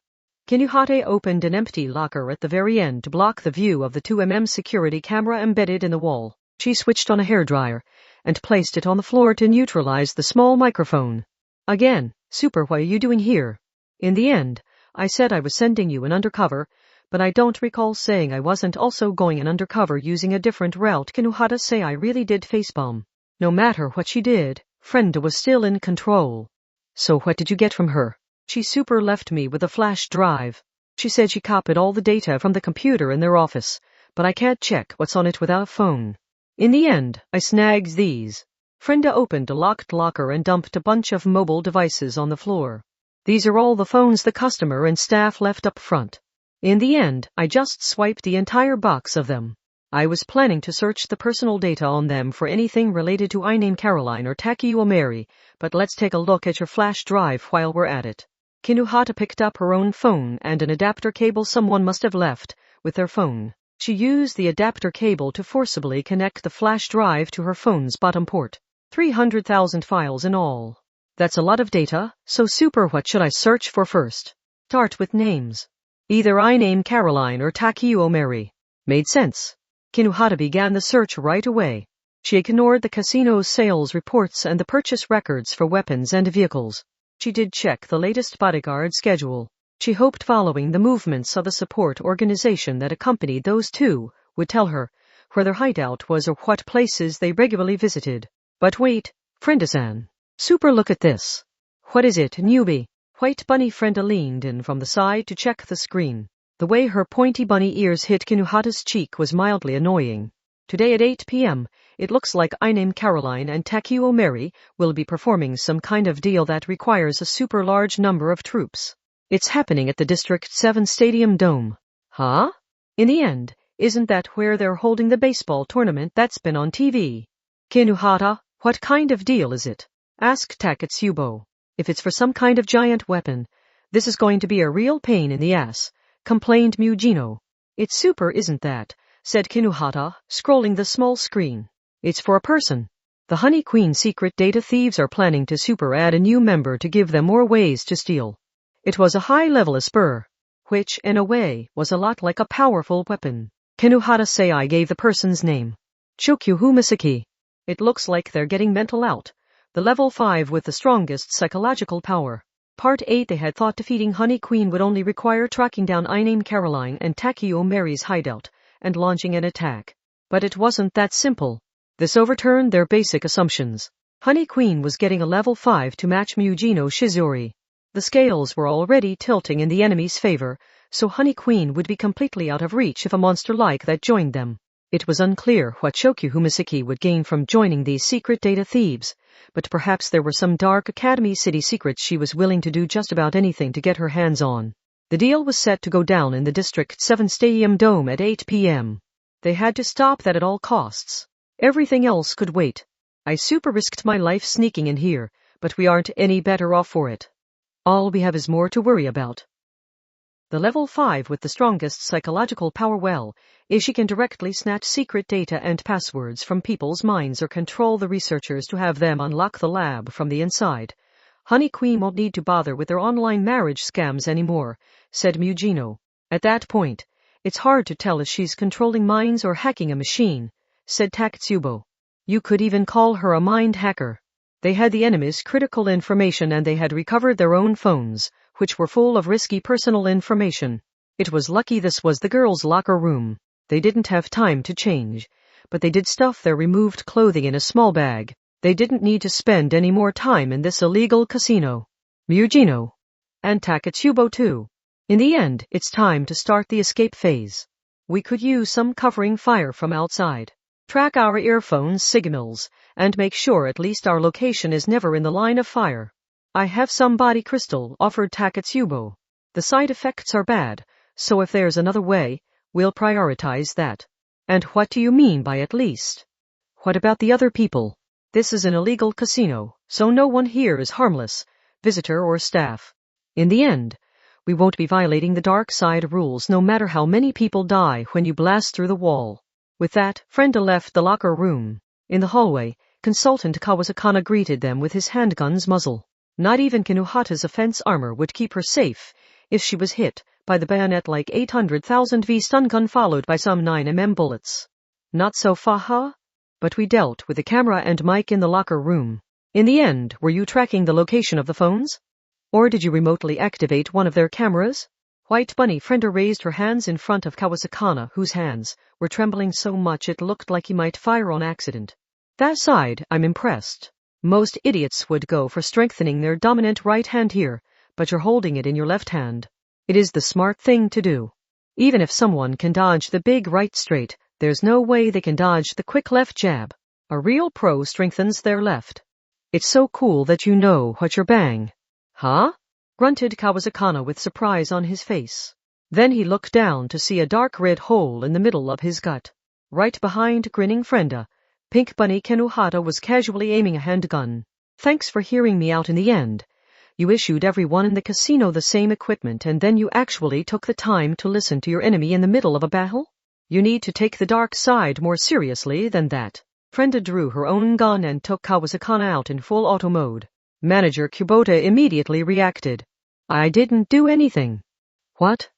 Kinuhata opened an empty locker at the very end to block the view of the 2mm security camera embedded in the wall. She switched on a hairdryer and placed it on the floor to neutralize the small microphone. Again, Super, what are you doing here? In the end, I said I was sending you an undercover, but I don't recall saying I wasn't also going an undercover using a different route. Kinuhata say I really did facepalm. No matter what she did, Frenda was still in control. So what did you get from her? She super left me with a flash drive. She said she copied all the data from the computer in their office, but I can't check what's on it without a phone. In the end, I snagged these. Frenda opened a locked locker and dumped a bunch of mobile devices on the floor. These are all the phones the customer and staff left up front. In the end, I just swiped the entire box of them. I was planning to search the personal data on them for anything related to I name Caroline or Takeo Mary, but let's take a look at your flash drive while we're at it. Kinuhata picked up her own phone and an adapter cable someone must have left with their phone. She used the adapter cable to forcibly connect the flash drive to her phone's bottom port. 300,000 files in all. That's a lot of data, so Super, what should I search for first? Start with names. Either I name Caroline or Takeo Mary. Made sense. Kinuhata began the search right away. She ignored the casino's sales reports and the purchase records for weapons and vehicles. She did check the latest bodyguard schedule. She hoped following the movements of the support organization that accompanied those two would tell her where their hideout was or what places they regularly visited. But wait, Frenda-san. Super, look at this. What is it, newbie? White bunny Frenda leaned in from the side to check the screen. The way her pointy bunny ears hit Kinuhata's cheek was mildly annoying. Today at 8 p.m., it looks like I name Caroline and Takeo Mary will be performing some kind of deal that requires a super large number of troops. It's happening at the District 7 Stadium Dome. Huh? In the end, isn't that where they're holding the baseball tournament that's been on TV? Kinuhata, what kind of deal is it? Asked Taketsubo. If it's for some kind of giant weapon, this is going to be a real pain in the ass, complained Mujino. It's super, isn't that? Said Kinuhata, scrolling the small screen. It's for a person. The Honey Queen secret data thieves are planning to super add a new member to give them more ways to steal. It was a high-level spur, which, in a way, was a lot like a powerful weapon. Kinuhata say I gave the person's name. Chokyu Humasaki. It looks like they're getting mental out. The level 5 with the strongest psychological power. Part 8 they had thought defeating Honey Queen would only require tracking down I name Caroline and Takeo Mary's hideout and launching an attack. But it wasn't that simple. This overturned their basic assumptions. Honey Queen was getting a level 5 to match Mujino Shizuri. The scales were already tilting in the enemy's favor, so Honey Queen would be completely out of reach if a monster like that joined them. It was unclear what Chokyu Humasaki would gain from joining these secret data thieves, but perhaps there were some dark Academy City secrets she was willing to do just about anything to get her hands on. The deal was set to go down in the District 7 Stadium Dome at 8 p.m. They had to stop that at all costs. Everything else could wait. I super risked my life sneaking in here, but we aren't any better off for it. All we have is more to worry about. The level 5 with the strongest psychological power is she can directly snatch secret data and passwords from people's minds or control the researchers to have them unlock the lab from the inside. Honey Queen won't need to bother with their online marriage scams anymore, said Mugino. At that point, it's hard to tell if she's controlling minds or hacking a machine, said Takatsubo. You could even call her a mind hacker. They had the enemy's critical information and they had recovered their own phones, which were full of risky personal information. It was lucky this was the girls' locker room. They didn't have time to change, but they did stuff their removed clothing in a small bag. They didn't need to spend any more time in this illegal casino. Mugino. And Takatsubo too. In the end, it's time to start the escape phase. We could use some covering fire from outside. Track our earphones signals, and make sure at least our location is never in the line of fire. I have some body crystal, offered Takatsubo. The side effects are bad, so if there's another way, we'll prioritize that. And what do you mean by at least? What about the other people? This is an illegal casino, so no one here is harmless, visitor or staff. In the end, we won't be violating the dark side rules no matter how many people die when you blast through the wall. With that, Frenda left the locker room. In the hallway, Consultant Kawasakana greeted them with his handgun's muzzle. Not even Kinuhata's offense armor would keep her safe if she was hit by the bayonet like 800,000 V stun gun followed by some 9mm bullets. Not so Faha? But we dealt with the camera and mic in the locker room. In the end, were you tracking the location of the phones? Or did you remotely activate one of their cameras? White Bunny Frenda raised her hands in front of Kawasakana, whose hands were trembling so much it looked like he might fire on accident. That side, I'm impressed. Most idiots would go for strengthening their dominant right hand here, but you're holding it in your left hand. It is the smart thing to do. Even if someone can dodge the big right straight, there's no way they can dodge the quick left jab. A real pro strengthens their left. It's so cool that you know what you're bang. Huh? Grunted Kawasakana with surprise on his face. Then he looked down to see a dark red hole in the middle of his gut. Right behind grinning Frenda, Pink Bunny Kinuhata was casually aiming a handgun. Thanks for hearing me out in the end. You issued everyone in the casino the same equipment and then you actually took the time to listen to your enemy in the middle of a battle? You need to take the dark side more seriously than that. Frenda drew her own gun and took Kawasakana out in full auto mode. Manager Kubota immediately reacted. I didn't do anything. What?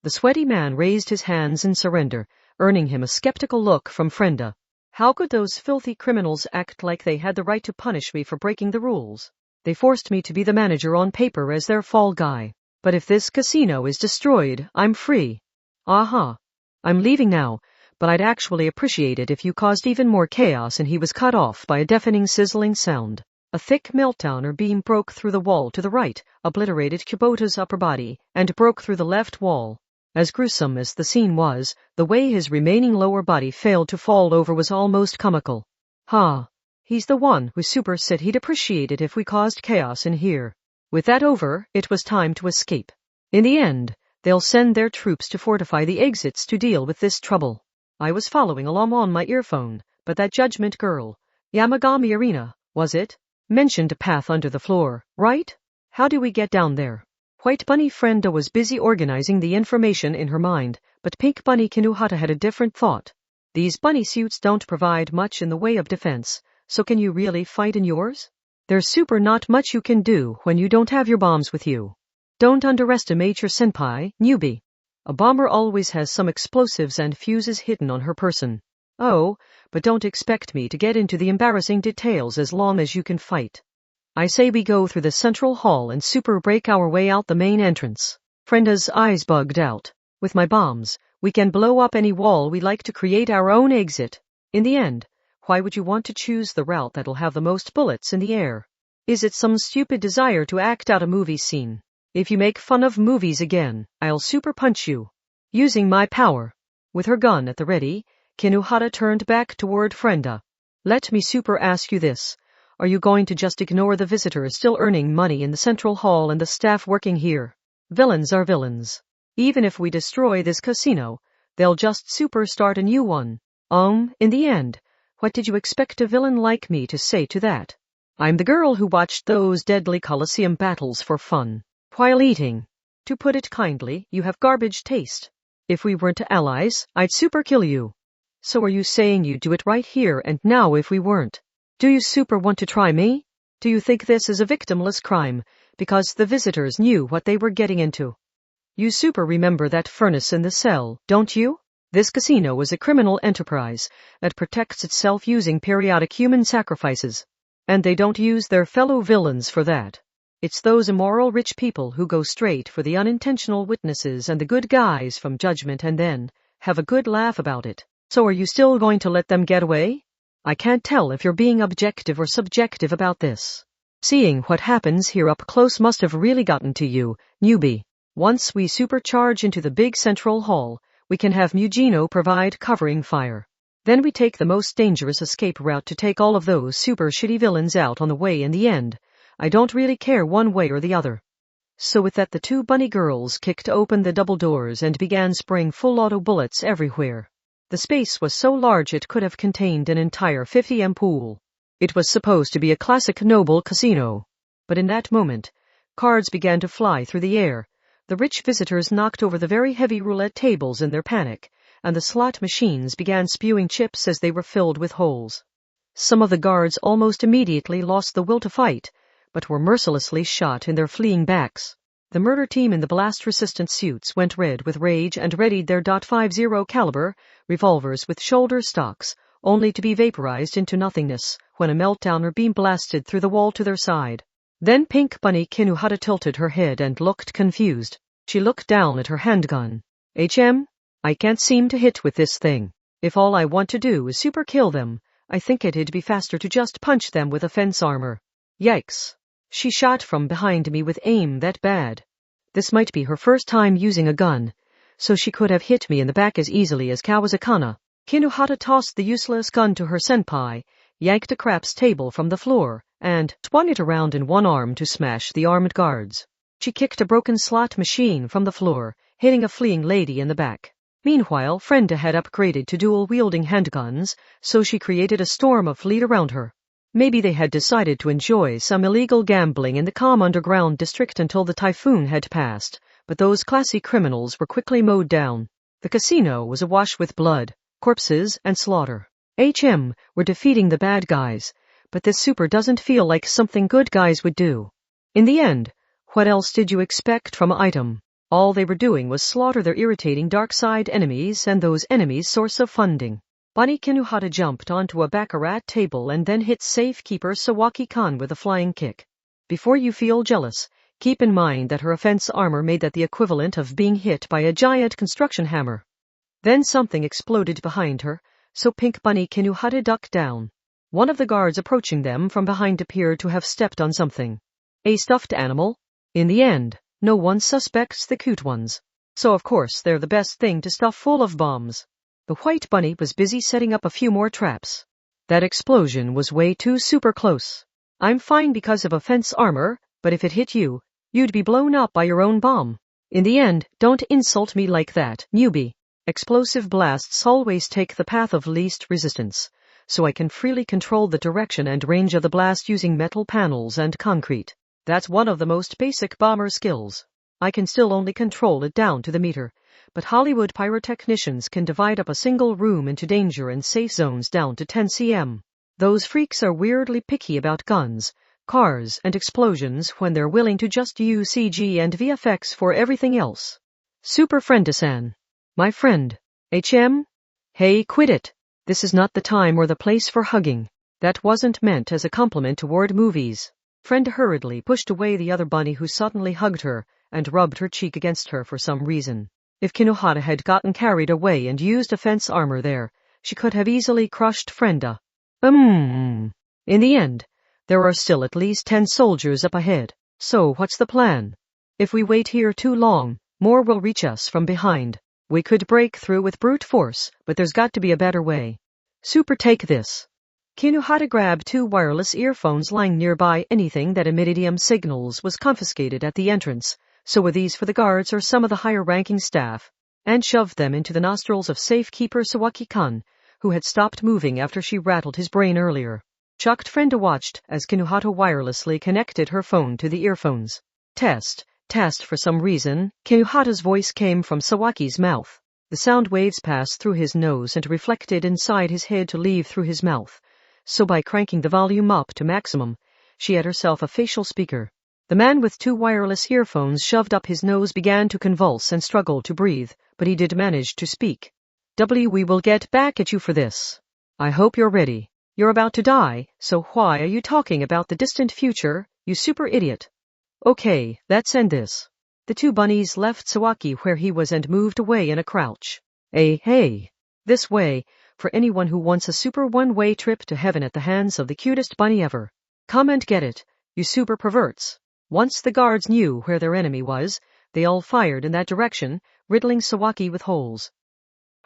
The sweaty man raised his hands in surrender, earning him a skeptical look from Frenda. How could those filthy criminals act like they had the right to punish me for breaking the rules? They forced me to be the manager on paper as their fall guy. But if this casino is destroyed, I'm free. Aha. I'm leaving now, but I'd actually appreciate it if you caused even more chaos and he was cut off by a deafening sizzling sound. A thick meltdowner beam broke through the wall to the right, obliterated Kubota's upper body, and broke through the left wall. As gruesome as the scene was, the way his remaining lower body failed to fall over was almost comical. Ha! He's the one who super said he'd appreciate it if we caused chaos in here. With that over, it was time to escape. In the end, they'll send their troops to fortify the exits to deal with this trouble. I was following along on my earphone, but that judgment girl, Yamagami Arena, was it? Mentioned a path under the floor, right? How do we get down there? White Bunny Frenda was busy organizing the information in her mind, but Pink Bunny Kinuhata had a different thought. These bunny suits don't provide much in the way of defense, so can you really fight in yours? There's super not much you can do when you don't have your bombs with you. Don't underestimate your senpai, newbie. A bomber always has some explosives and fuses hidden on her person. Oh, but don't expect me to get into the embarrassing details as long as you can fight. I say we go through the central hall and super break our way out the main entrance. Frenda's eyes bugged out. With my bombs, we can blow up any wall we like to create our own exit. In the end, why would you want to choose the route that'll have the most bullets in the air? Is it some stupid desire to act out a movie scene? If you make fun of movies again, I'll super punch you. Using my power. With her gun at the ready, Kinuhata turned back toward Frenda. Let me super ask you this. Are you going to just ignore the visitors still earning money in the central hall and the staff working here? Villains are villains. Even if we destroy this casino, they'll just super start a new one. In the end, what did you expect a villain like me to say to that? I'm the girl who watched those deadly Colosseum battles for fun, while eating. To put it kindly, you have garbage taste. If we weren't allies, I'd super kill you. So are you saying you'd do it right here and now if we weren't? Do you super want to try me? Do you think this is a victimless crime, because the visitors knew what they were getting into? You super remember that furnace in the cell, don't you? This casino is a criminal enterprise that protects itself using periodic human sacrifices. And they don't use their fellow villains for that. It's those immoral rich people who go straight for the unintentional witnesses and the good guys from judgment and then have a good laugh about it. So are you still going to let them get away? I can't tell if you're being objective or subjective about this. Seeing what happens here up close must have really gotten to you, newbie. Once we supercharge into the big central hall, we can have Mugino provide covering fire. Then we take the most dangerous escape route to take all of those super shitty villains out on the way in the end. I don't really care one way or the other. So with that, the two bunny girls kicked open the double doors and began spraying full auto bullets everywhere. The space was so large it could have contained an entire 50M pool. It was supposed to be a classic noble casino. But in that moment, cards began to fly through the air. The rich visitors knocked over the very heavy roulette tables in their panic, and the slot machines began spewing chips as they were filled with holes. Some of the guards almost immediately lost the will to fight, but were mercilessly shot in their fleeing backs. The murder team in the blast-resistant suits went red with rage and readied their .50 caliber revolvers with shoulder stocks, only to be vaporized into nothingness when a meltdowner beam blasted through the wall to their side. Then Pink Bunny Kinuhata tilted her head and looked confused. She looked down at her handgun. I can't seem to hit with this thing. If all I want to do is super kill them, I think it'd be faster to just punch them with a fence armor. Yikes. She shot from behind me with aim that bad. This might be her first time using a gun, so she could have hit me in the back as easily as Kawasakana. Kinuhata tossed the useless gun to her senpai, yanked a craps table from the floor, and swung it around in one arm to smash the armed guards. She kicked a broken slot machine from the floor, hitting a fleeing lady in the back. Meanwhile, Frenda had upgraded to dual-wielding handguns, so she created a storm of fleet around her. Maybe they had decided to enjoy some illegal gambling in the calm underground district until the typhoon had passed, but those classy criminals were quickly mowed down. The casino was awash with blood, corpses, and slaughter. We're defeating the bad guys, but this super doesn't feel like something good guys would do. In the end, what else did you expect from Item? All they were doing was slaughter their irritating dark side enemies and those enemies' source of funding. Bunny Kinuhata jumped onto a baccarat table and then hit safekeeper Sawaki-kan with a flying kick. Before you feel jealous, keep in mind that her offense armor made that the equivalent of being hit by a giant construction hammer. Then something exploded behind her, so Pink Bunny Kinuhata ducked down. One of the guards approaching them from behind appeared to have stepped on something. A stuffed animal? In the end, no one suspects the cute ones. So of course they're the best thing to stuff full of bombs. The white bunny was busy setting up a few more traps. That explosion was way too super close. I'm fine because of offense armor, but if it hit you, you'd be blown up by your own bomb. In the end, don't insult me like that, newbie. Explosive blasts always take the path of least resistance, so I can freely control the direction and range of the blast using metal panels and concrete. That's one of the most basic bomber skills. I can still only control it down to the meter, but Hollywood pyrotechnicians can divide up a single room into danger and safe zones down to 10 cm. Those freaks are weirdly picky about guns, cars, and explosions when they're willing to just use CG and VFX for everything else. Super Frienda-san. My friend. Hey, quit it. This is not the time or the place for hugging. That wasn't meant as a compliment toward movies. Frenda hurriedly pushed away the other bunny who suddenly hugged her and rubbed her cheek against her for some reason. If Kinuhata had gotten carried away and used offense armor there, she could have easily crushed Frenda. In the end, there are still at least 10 soldiers up ahead. So what's the plan? If we wait here too long, more will reach us from behind. We could break through with brute force, but there's got to be a better way. Super, take this. Kinuhata grabbed 2 wireless earphones lying nearby. Anything that emitted EM signals was confiscated at the entrance, so were these for the guards or some of the higher-ranking staff, and shoved them into the nostrils of safekeeper Sawaki-kan, who had stopped moving after she rattled his brain earlier. Shocked Frenda watched as Kinuhata wirelessly connected her phone to the earphones. Test. Test for some reason, Kinuhata's voice came from Sawaki's mouth. The sound waves passed through his nose and reflected inside his head to leave through his mouth. So by cranking the volume up to maximum, she had herself a facial speaker. The man with 2 wireless earphones shoved up his nose began to convulse and struggle to breathe, but he did manage to speak. We will get back at you for this. I hope you're ready. You're about to die, so why are you talking about the distant future, you super idiot? Okay, let's end this. The 2 bunnies left Sawaki where he was and moved away in a crouch. Hey. This way, for anyone who wants a super one-way trip to heaven at the hands of the cutest bunny ever. Come and get it, you super perverts. Once the guards knew where their enemy was, they all fired in that direction, riddling Sawaki with holes.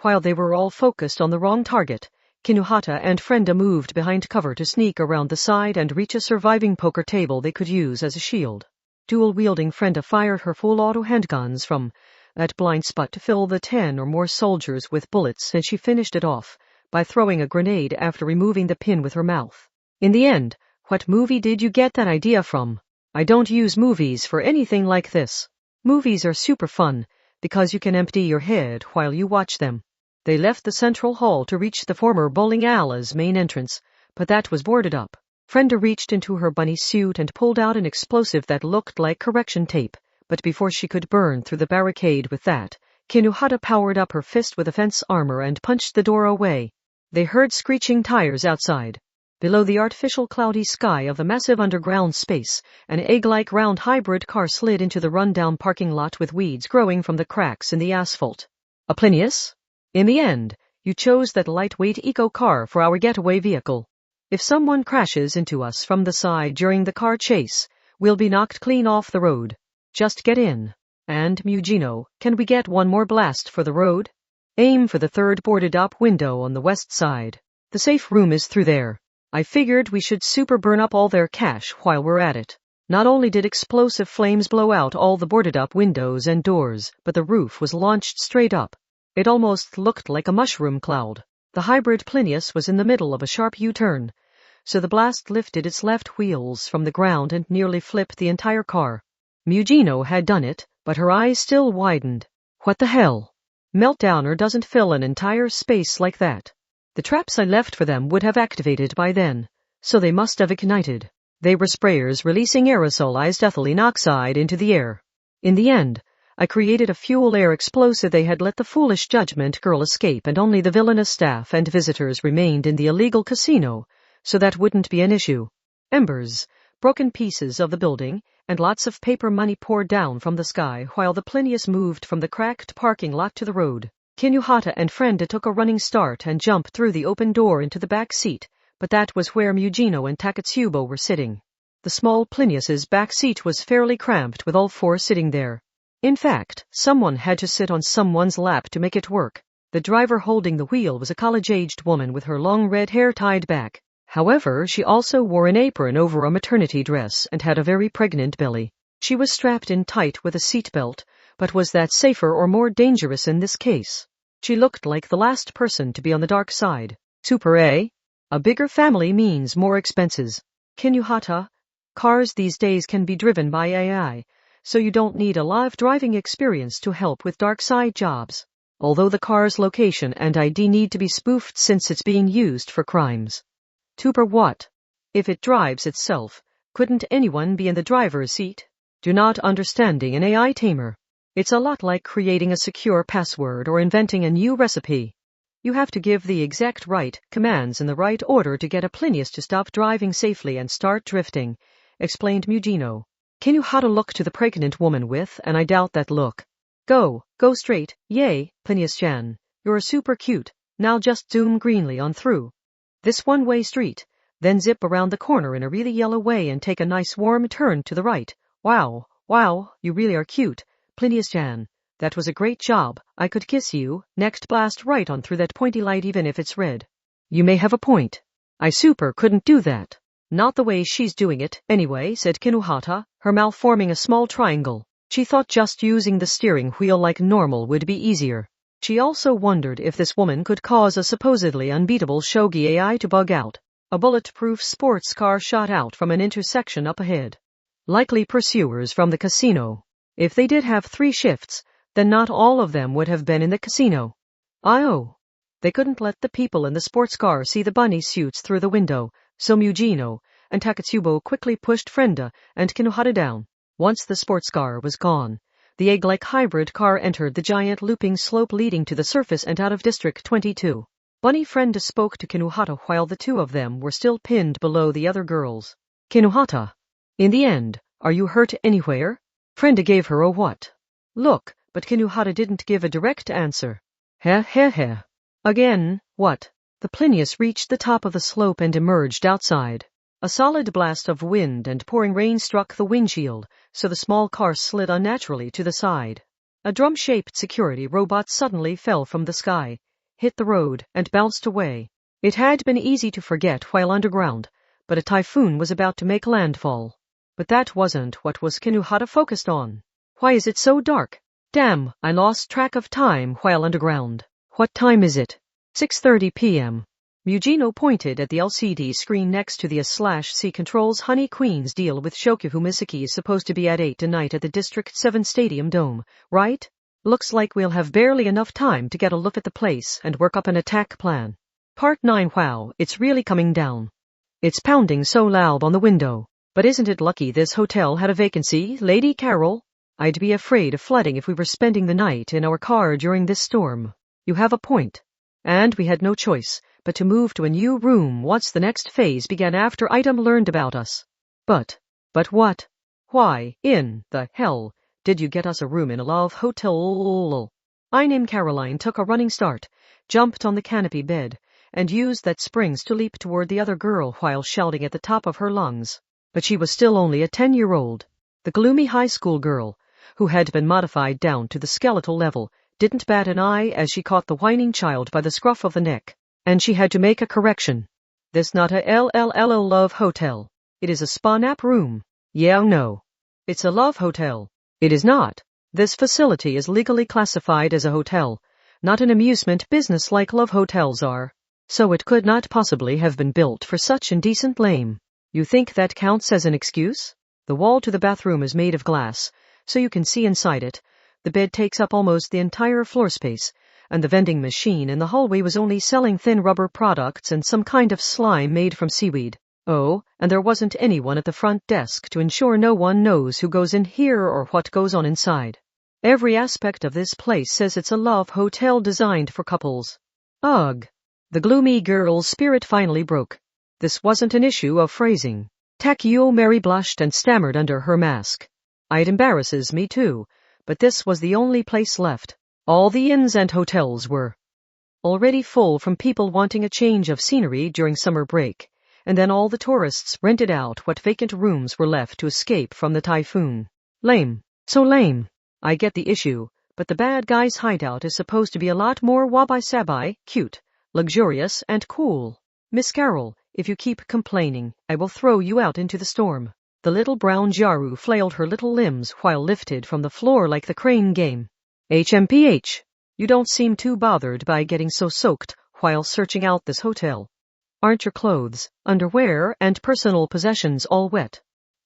While they were all focused on the wrong target, Kinuhata and Frenda moved behind cover to sneak around the side and reach a surviving poker table they could use as a shield. Dual-wielding Frenda fired her full-auto handguns from that blind spot to fill the 10 or more soldiers with bullets, and she finished it off by throwing a grenade after removing the pin with her mouth. In the end, what movie did you get that idea from? I don't use movies for anything like this. Movies are super fun, because you can empty your head while you watch them. They left the central hall to reach the former bowling alley's main entrance, but that was boarded up. Frenda reached into her bunny suit and pulled out an explosive that looked like correction tape, but before she could burn through the barricade with that, Kinuhata powered up her fist with offense armor and punched the door away. They heard screeching tires outside. Below the artificial cloudy sky of the massive underground space, an egg-like round hybrid car slid into the run-down parking lot with weeds growing from the cracks in the asphalt. A Plinius? In the end, you chose that lightweight eco-car for our getaway vehicle. If someone crashes into us from the side during the car chase, we'll be knocked clean off the road. Just get in. And, Mugino, can we get one more blast for the road? Aim for the 3rd boarded-up window on the west side. The safe room is through there. I figured we should super burn up all their cash while we're at it. Not only did explosive flames blow out all the boarded-up windows and doors, but the roof was launched straight up. It almost looked like a mushroom cloud. The hybrid Plinius was in the middle of a sharp U-turn, so the blast lifted its left wheels from the ground and nearly flipped the entire car. Mugino had done it, but her eyes still widened. What the hell? Meltdowner doesn't fill an entire space like that. The traps I left for them would have activated by then, so they must have ignited. They were sprayers releasing aerosolized ethylene oxide into the air. In the end, I created a fuel air explosive. They had let the foolish judgment girl escape, and only the villainous staff and visitors remained in the illegal casino, so that wouldn't be an issue. Embers, broken pieces of the building, and lots of paper money poured down from the sky while the Plinius moved from the cracked parking lot to the road. Kinuhata and Frenda took a running start and jumped through the open door into the back seat, but that was where Mugino and Takatsubo were sitting. The small Plinius's back seat was fairly cramped with all 4 sitting there. In fact, someone had to sit on someone's lap to make it work. The driver holding the wheel was a college-aged woman with her long red hair tied back. However, she also wore an apron over a maternity dress and had a very pregnant belly. She was strapped in tight with a seatbelt, but was that safer or more dangerous in this case? She looked like the last person to be on the dark side. Super, eh? A bigger family means more expenses. Kinuhata, cars these days can be driven by AI, so you don't need a live driving experience to help with dark side jobs. Although the car's location and ID need to be spoofed since it's being used for crimes. Super what? If it drives itself, couldn't anyone be in the driver's seat? Do not understanding an AI tamer. It's a lot like creating a secure password or inventing a new recipe. You have to give the exact right commands in the right order to get a Plinius to stop driving safely and start drifting, explained Mugino. Kinuhata looked to the pregnant woman with, and I doubt that look. Go straight, yay, Plinius-chan. You're super cute, now just zoom greenly on through this one-way street, then zip around the corner in a really yellow way and take a nice warm turn to the right. Wow, you really are cute, Plinius-chan. That was a great job. I could kiss you. Next blast right on through that pointy light even if it's red. You may have a point. I super couldn't do that. Not the way she's doing it, anyway, said Kinuhata, her mouth forming a small triangle. She thought just using the steering wheel like normal would be easier. She also wondered if this woman could cause a supposedly unbeatable shogi AI to bug out. A bulletproof sports car shot out from an intersection up ahead. Likely pursuers from the casino. If they did have 3 shifts, then not all of them would have been in the casino. They couldn't let the people in the sports car see the bunny suits through the window, so Mujino and Takatsubo quickly pushed Frenda and Kinohara down. Once the sports car was gone, the egg-like hybrid car entered the giant looping slope leading to the surface and out of District 22. Bunny Frenda spoke to Kinohara while the 2 of them were still pinned below the other girls. Kinohara, in the end, are you hurt anywhere? Frenda gave her a what? Look, but Kinohara didn't give a direct answer. Heh. Again, what? The Plinius reached the top of the slope and emerged outside. A solid blast of wind and pouring rain struck the windshield, so the small car slid unnaturally to the side. A drum-shaped security robot suddenly fell from the sky, hit the road, and bounced away. It had been easy to forget while underground, but a typhoon was about to make landfall. But that wasn't what was Kinohara focused on. Why is it so dark? Damn, I lost track of time while underground. What time is it? 6:30 p.m. Mujino pointed at the LCD screen next to the A/C controls. Honey Queen's deal with Shokufu Misaki is supposed to be at 8 tonight at the District 7 Stadium Dome, right? Looks like we'll have barely enough time to get a look at the place and work up an attack plan. Part 9. Wow, it's really coming down. It's pounding so loud on the window. But isn't it lucky this hotel had a vacancy, Lady Carol? I'd be afraid of flooding if we were spending the night in our car during this storm. You have a point. And we had no choice but to move to a new room once the next phase began after Item learned about us. But what? Why in the hell did you get us a room in a love hotel? Name Caroline took a running start, jumped on the canopy bed, and used that springs to leap toward the other girl while shouting at the top of her lungs. But she was still only a 10-year-old. The gloomy high school girl, who had been modified down to the skeletal level, didn't bat an eye as she caught the whining child by the scruff of the neck. And she had to make a correction. This not a LLL love hotel. It is a spa-nap room. Yeah, no. It's a love hotel. It is not. This facility is legally classified as a hotel, not an amusement business like love hotels are. So it could not possibly have been built for such indecent lame. You think that counts as an excuse? The wall to the bathroom is made of glass, so you can see inside it. The bed takes up almost the entire floor space, and the vending machine in the hallway was only selling thin rubber products and some kind of slime made from seaweed. Oh, and there wasn't anyone at the front desk to ensure no one knows who goes in here or what goes on inside. Every aspect of this place says it's a love hotel designed for couples. Ugh. The gloomy girl's spirit finally broke. This wasn't an issue of phrasing. Takeo Mary blushed and stammered under her mask. It embarrasses me too, but this was the only place left. All the inns and hotels were already full from people wanting a change of scenery during summer break, and then all the tourists rented out what vacant rooms were left to escape from the typhoon. Lame. So lame. I get the issue, but the bad guy's hideout is supposed to be a lot more wabi-sabi, cute, luxurious, and cool. Miss Carol, if you keep complaining, I will throw you out into the storm. The little brown Jaru flailed her little limbs while lifted from the floor like the crane game. HMPH, you don't seem too bothered by getting so soaked while searching out this hotel. Aren't your clothes, underwear, and personal possessions all wet?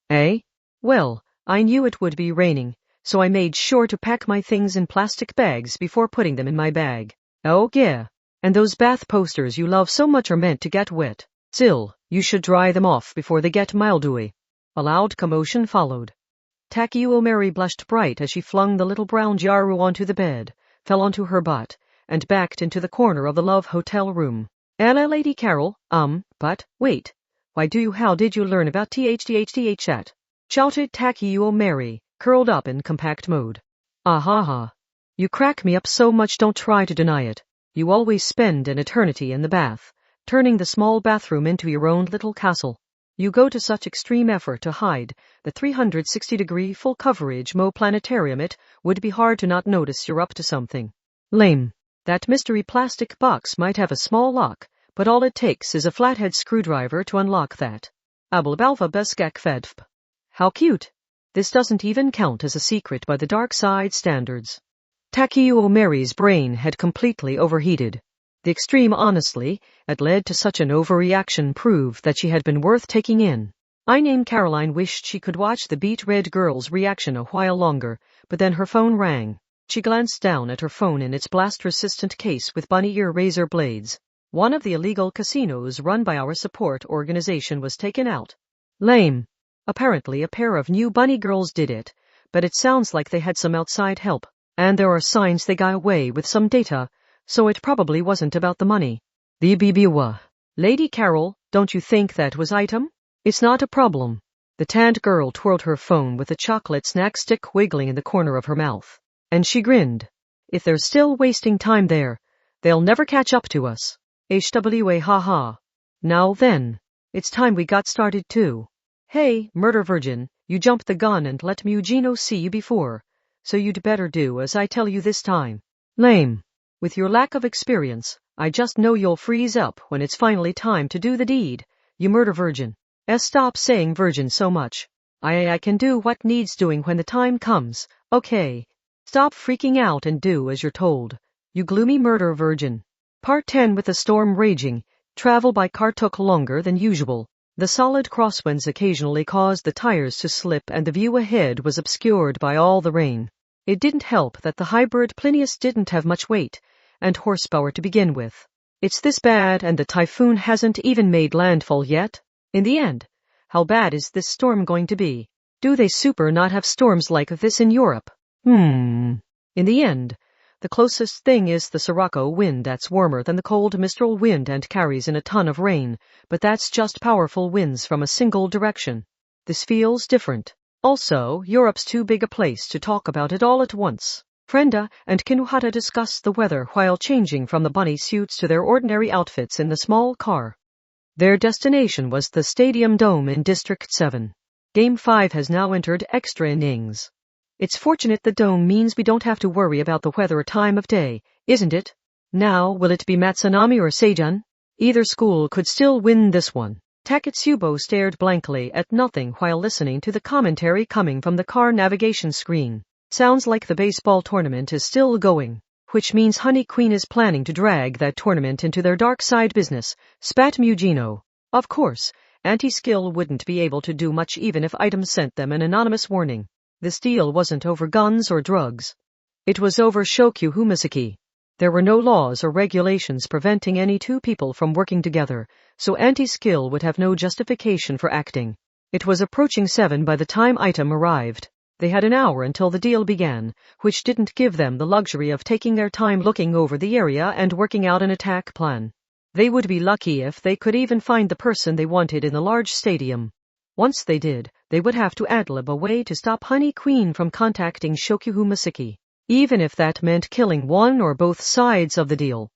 Eh? Well, I knew it would be raining, so I made sure to pack my things in plastic bags before putting them in my bag. Oh yeah. And those bath posters you love so much are meant to get wet. Still, you should dry them off before they get mildewy. A loud commotion followed. Takeo Mary blushed bright as she flung the little brown Jaru onto the bed, fell onto her butt, and backed into the corner of the love hotel room. Ella Lady Carol, but, wait. How did you learn about THTHTH chat? Shouted Takeo Mary, curled up in compact mode. Ah. You crack me up so much, don't try to deny it. You always spend an eternity in the bath, turning the small bathroom into your own little castle. You go to such extreme effort to hide the 360-degree full coverage Mo planetarium. It would be hard to not notice you're up to something. Lame. That mystery plastic box might have a small lock, but all it takes is a flathead screwdriver to unlock that. Abelbalfa beskak fedfp. How cute. This doesn't even count as a secret by the dark side standards. Takeo Mary's brain had completely overheated. The extreme honestly had led to such an overreaction proved that she had been worth taking in. I named Caroline wished she could watch the beet red girl's reaction a while longer, but then her phone rang. She glanced down at her phone in its blast-resistant case with bunny ear razor blades. One of the illegal casinos run by our support organization was taken out. Lame. Apparently a pair of new bunny girls did it, but it sounds like they had some outside help, and there are signs they got away with some data, so it probably wasn't about the money. BBBWA. Lady Carol, don't you think that was item? It's not a problem. The tanned girl twirled her phone with a chocolate snack stick wiggling in the corner of her mouth, and she grinned. If they're still wasting time there, they'll never catch up to us. HWA haha. Now then, it's time we got started too. Hey, murder virgin, you jumped the gun and let Mugino see you before, so you'd better do as I tell you this time. Lame. With your lack of experience, I just know you'll freeze up when it's finally time to do the deed, you murder virgin. Stop saying virgin so much. I can do what needs doing when the time comes, okay? Stop freaking out and do as you're told, you gloomy murder virgin. Part 10. With the storm raging, travel by car took longer than usual. The solid crosswinds occasionally caused the tires to slip and the view ahead was obscured by all the rain. It didn't help that the hybrid Plinius didn't have much weight and horsepower to begin with. It's this bad and the typhoon hasn't even made landfall yet? In the end, how bad is this storm going to be? Do they super not have storms like this in Europe? In the end, the closest thing is the Sirocco wind that's warmer than the cold Mistral wind and carries in a ton of rain, but that's just powerful winds from a single direction. This feels different. Also, Europe's too big a place to talk about it all at once. Frenda and Kinuhata discussed the weather while changing from the bunny suits to their ordinary outfits in the small car. Their destination was the Stadium Dome in District 7. Game 5 has now entered extra innings. It's fortunate the dome means we don't have to worry about the weather or time of day, isn't it? Now, will it be Matsunami or Seijun? Either school could still win this one. Taketsubo stared blankly at nothing while listening to the commentary coming from the car navigation screen. Sounds like the baseball tournament is still going, which means Honey Queen is planning to drag that tournament into their dark side business, spat Mugino. Of course, Anti-Skill wouldn't be able to do much even if Item sent them an anonymous warning. This deal wasn't over guns or drugs. It was over Shokyu Humasaki. There were no laws or regulations preventing any two people from working together, so Anti-Skill would have no justification for acting. It was approaching 7 by the time Item arrived. They had an hour until the deal began, which didn't give them the luxury of taking their time looking over the area and working out an attack plan. They would be lucky if they could even find the person they wanted in the large stadium. Once they did, they would have to ad-lib a way to stop Honey Queen from contacting Shokyu Humasaki, even if that meant killing one or both sides of the deal.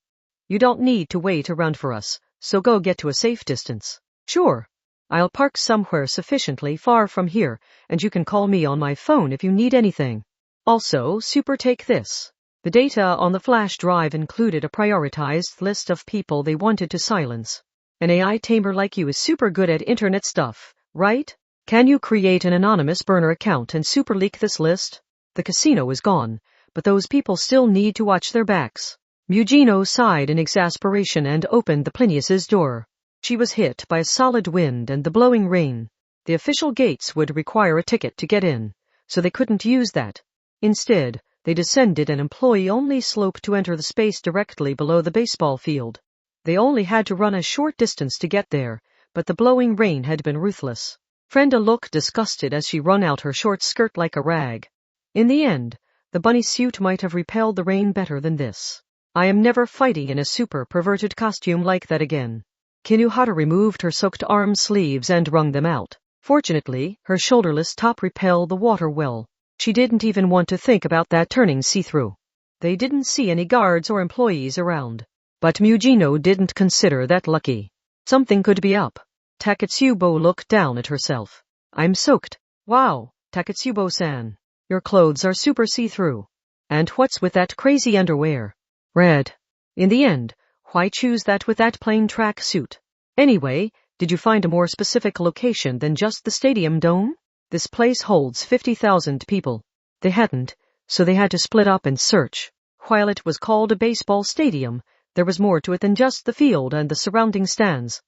You don't need to wait around for us, so go get to a safe distance. Sure. I'll park somewhere sufficiently far from here, and you can call me on my phone if you need anything. Also, super take this. The data on the flash drive included a prioritized list of people they wanted to silence. An AI tamer like you is super good at internet stuff, right? Can you create an anonymous burner account and super leak this list? The casino is gone, but those people still need to watch their backs. Mugino sighed in exasperation and opened the Plinius's door. She was hit by a solid wind and the blowing rain. The official gates would require a ticket to get in, so they couldn't use that. Instead, they descended an employee-only slope to enter the space directly below the baseball field. They only had to run a short distance to get there, but the blowing rain had been ruthless. Frenda looked disgusted as she wrung out her short skirt like a rag. In the end, the bunny suit might have repelled the rain better than this. I am never fighting in a super perverted costume like that again. Kinuhata removed her soaked arm sleeves and wrung them out. Fortunately, her shoulderless top repelled the water well. She didn't even want to think about that turning see-through. They didn't see any guards or employees around. But Mugino didn't consider that lucky. Something could be up. Taketsubo looked down at herself. I'm soaked. Wow, Taketsubo-san. Your clothes are super see-through. And what's with that crazy underwear? Red. In the end, why choose that with that plain track suit? Anyway, did you find a more specific location than just the stadium dome? This place holds 50,000 people. They hadn't, so they had to split up and search. While it was called a baseball stadium, there was more to it than just the field and the surrounding stands.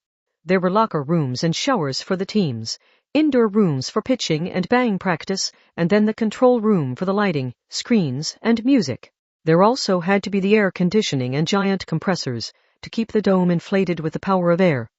There were locker rooms and showers for the teams, indoor rooms for pitching and batting practice, and then the control room for the lighting, screens, and music. There also had to be the air conditioning and giant compressors to keep the dome inflated with the power of air.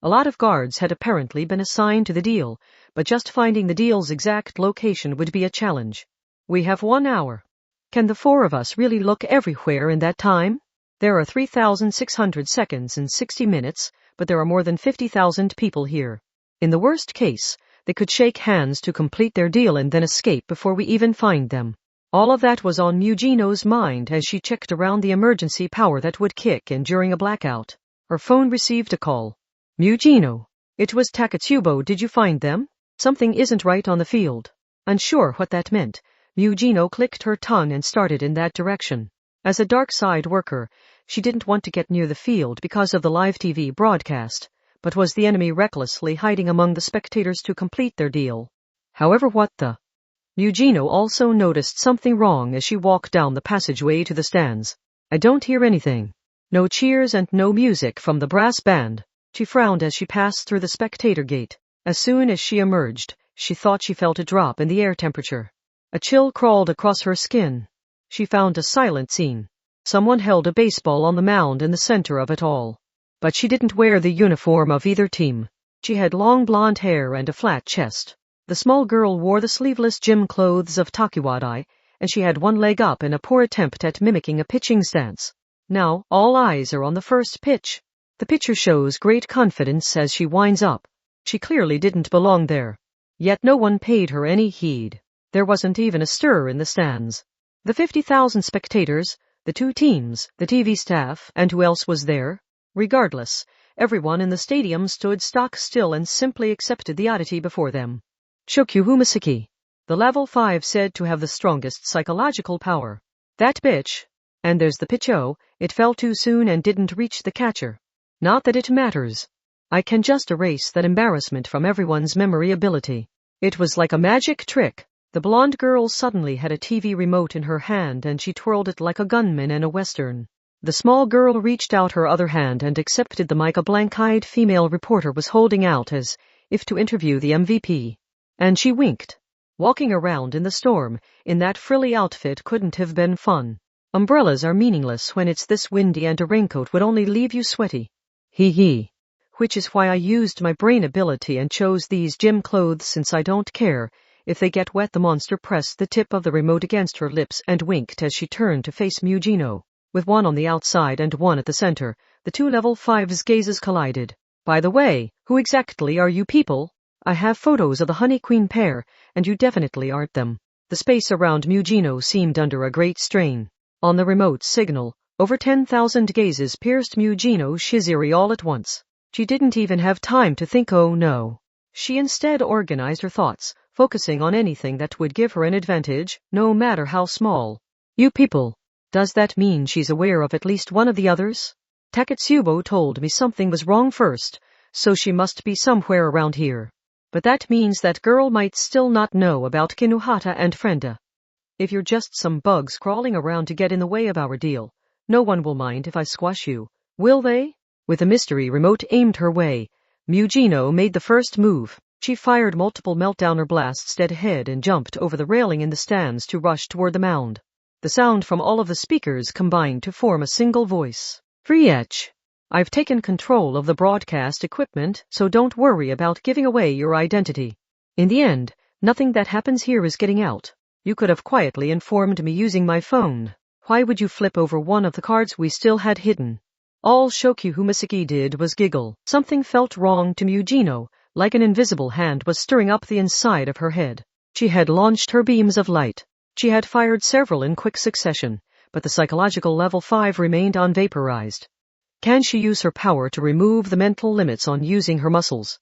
A lot of guards had apparently been assigned to the deal, but just finding the deal's exact location would be a challenge. We have 1 hour. Can the 4 of us really look everywhere in that time? There are 3,600 seconds in 60 minutes, but there are more than 50,000 people here. In the worst case, they could shake hands to complete their deal and then escape before we even find them. All of that was on Mujino's mind as she checked around the emergency power that would kick in during a blackout. Her phone received a call. Mujino. It was Takatsubo. Did you find them? Something isn't right on the field. Unsure what that meant, Mujino clicked her tongue and started in that direction. As a dark side worker, she didn't want to get near the field because of the live TV broadcast, but was the enemy recklessly hiding among the spectators to complete their deal? However, what the... Mujino also noticed something wrong as she walked down the passageway to the stands. I don't hear anything. No cheers and no music from the brass band. She frowned as she passed through the spectator gate. As soon as she emerged, she thought she felt a drop in the air temperature. A chill crawled across her skin. She found a silent scene. Someone held a baseball on the mound in the center of it all. But she didn't wear the uniform of either team. She had long blonde hair and a flat chest. The small girl wore the sleeveless gym clothes of Takiwadai, and she had one leg up in a poor attempt at mimicking a pitching stance. Now, all eyes are on the first pitch. The pitcher shows great confidence as she winds up. She clearly didn't belong there. Yet no one paid her any heed. There wasn't even a stir in the stands. The 50,000 spectators, the 2 teams, the TV staff, and who else was there? Regardless, everyone in the stadium stood stock still and simply accepted the oddity before them. Shokyu Humasaki, the level 5 said to have the strongest psychological power. That bitch. And there's the pitch-o, it fell too soon and didn't reach the catcher. Not that it matters. I can just erase that embarrassment from everyone's memory ability. It was like a magic trick. The blonde girl suddenly had a TV remote in her hand and she twirled it like a gunman in a western. The small girl reached out her other hand and accepted the mic a blank-eyed female reporter was holding out as if to interview the MVP. And she winked. Walking around in the storm, in that frilly outfit couldn't have been fun. Umbrellas are meaningless when it's this windy and a raincoat would only leave you sweaty. Hee hee. Which is why I used my brain ability and chose these gym clothes since I don't care if they get wet. The monster pressed the tip of the remote against her lips and winked as she turned to face Mujino. With one on the outside and one at the center, the 2 level 5's gazes collided. By the way, who exactly are you people? I have photos of the Honey Queen pair, and you definitely aren't them. The space around Mujino seemed under a great strain. On the remote signal, over 10,000 gazes pierced Mujino Shiziri all at once. She didn't even have time to think, oh no. She instead organized her thoughts, focusing on anything that would give her an advantage, no matter how small. You people. Does that mean she's aware of at least one of the others? Takatsubo told me something was wrong first, so she must be somewhere around here. But that means that girl might still not know about Kinuhata and Frenda. If you're just some bugs crawling around to get in the way of our deal, no one will mind if I squash you, will they? With the mystery remote aimed her way, Mujino made the first move. She fired multiple meltdowner blasts dead ahead and jumped over the railing in the stands to rush toward the mound. The sound from all of the speakers combined to form a single voice. Frietch. I've taken control of the broadcast equipment, so don't worry about giving away your identity. In the end, nothing that happens here is getting out. You could have quietly informed me using my phone. Why would you flip over one of the cards we still had hidden? All Shokyu Humasaki did was giggle. Something felt wrong to Mujino, like an invisible hand was stirring up the inside of her head. She had launched her beams of light. She had fired several in quick succession, but the psychological level 5 remained unvaporized. Can she use her power to remove the mental limits on using her muscles?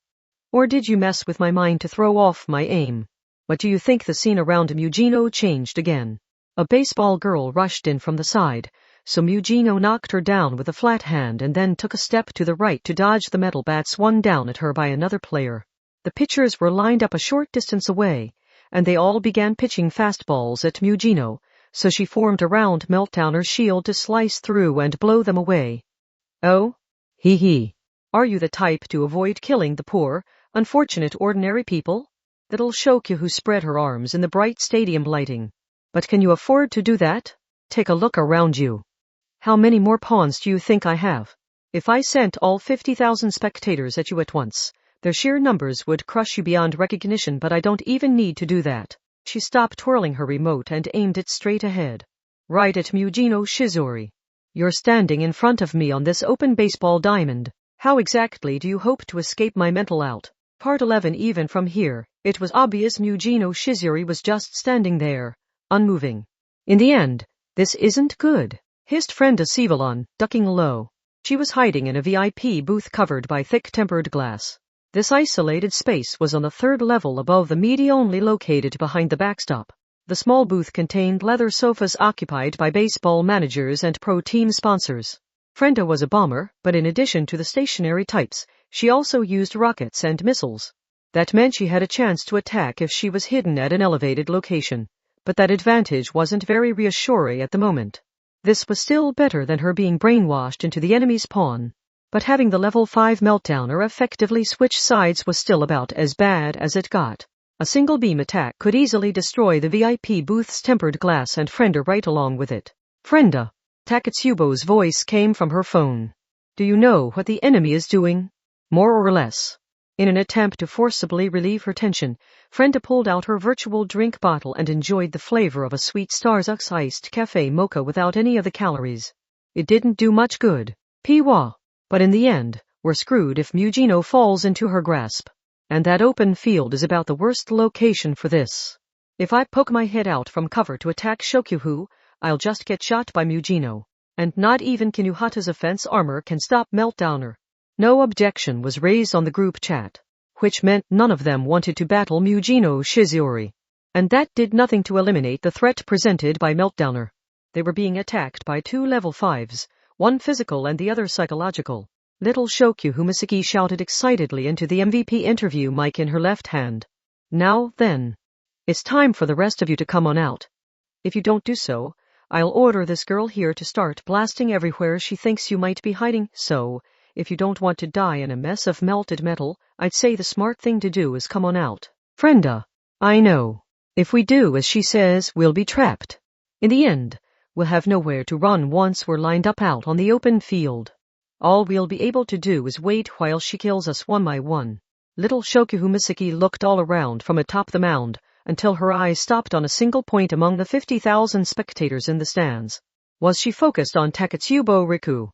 Or did you mess with my mind to throw off my aim? What do you think? The scene around Mujino changed again. A baseball girl rushed in from the side, so Mujino knocked her down with a flat hand and then took a step to the right to dodge the metal bat swung down at her by another player. The pitchers were lined up a short distance away, and they all began pitching fastballs at Mujino, so she formed a round meltdowner shield to slice through and blow them away. Oh? Hee hee. Are you the type to avoid killing the poor, Unfortunate ordinary people? Little Shokyu spread her arms in the bright stadium lighting. But can you afford to do that? Take a look around you. How many more pawns do you think I have? If I sent all 50,000 spectators at you at once, their sheer numbers would crush you beyond recognition, but I don't even need to do that. She stopped twirling her remote and aimed it straight ahead. Right at Mujino Shizori. You're standing in front of me on this open baseball diamond. How exactly do you hope to escape my mental out? Part 11. Even from here, it was obvious Mujino Shizori was just standing there, unmoving. In the end, this isn't good, hissed Frenda Sivalon, ducking low. She was hiding in a VIP booth covered by thick tempered glass. This isolated space was on the third level above the media, only located behind the backstop. The small booth contained leather sofas occupied by baseball managers and pro team sponsors. Frenda was a bomber, but in addition to the stationary types, she also used rockets and missiles. That meant she had a chance to attack if she was hidden at an elevated location. But that advantage wasn't very reassuring at the moment. This was still better than her being brainwashed into the enemy's pawn. But having the level 5 meltdowner effectively switch sides was still about as bad as it got. A single beam attack could easily destroy the VIP booth's tempered glass and Frenda right along with it. Frenda. Takatsubo's voice came from her phone. Do you know what the enemy is doing? More or less. In an attempt to forcibly relieve her tension, Frenda pulled out her virtual drink bottle and enjoyed the flavor of a sweet Starbucks iced cafe mocha without any of the calories. It didn't do much good. Piwa. But in the end, we're screwed if Mujino falls into her grasp. And that open field is about the worst location for this. If I poke my head out from cover to attack Shokyu, I'll just get shot by Mujino. And not even Kinuhata's offense armor can stop Meltdowner. No objection was raised on the group chat, which meant none of them wanted to battle Mujino Shizori. And that did nothing to eliminate the threat presented by Meltdowner. They were being attacked by 2 level 5s, one physical and the other psychological. Little Shokyu Misaki shouted excitedly into the MVP interview mic in her left hand. Now then. It's time for the rest of you to come on out. If you don't do so, I'll order this girl here to start blasting everywhere she thinks you might be hiding. So, if you don't want to die in a mess of melted metal, I'd say the smart thing to do is come on out. Frenda. I know. If we do as she says, we'll be trapped. In the end, we'll have nowhere to run once we're lined up out on the open field. All we'll be able to do is wait while she kills us one by one. Little Shokyu Misaki looked all around from atop the mound, until her eyes stopped on a single point among the 50,000 spectators in the stands. Was she focused on Takatsubo Riku?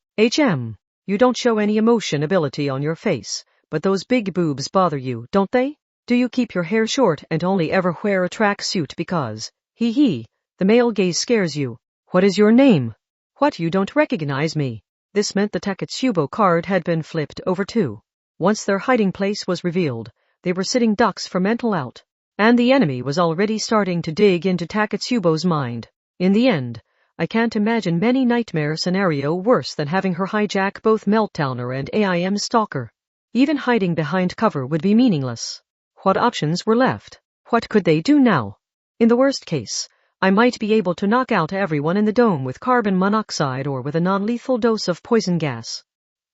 You don't show any emotion ability on your face, but those big boobs bother you, don't they? Do you keep your hair short and only ever wear a track suit because, the male gaze scares you? What is your name? What, you don't recognize me? This meant the Takatsubo card had been flipped over too. Once their hiding place was revealed, they were sitting ducks for mental out. And the enemy was already starting to dig into Takatsubo's mind. In the end, I can't imagine many nightmare scenario worse than having her hijack both Meltdowner and AIM Stalker. Even hiding behind cover would be meaningless. What options were left? What could they do now? In the worst case, I might be able to knock out everyone in the dome with carbon monoxide or with a non-lethal dose of poison gas.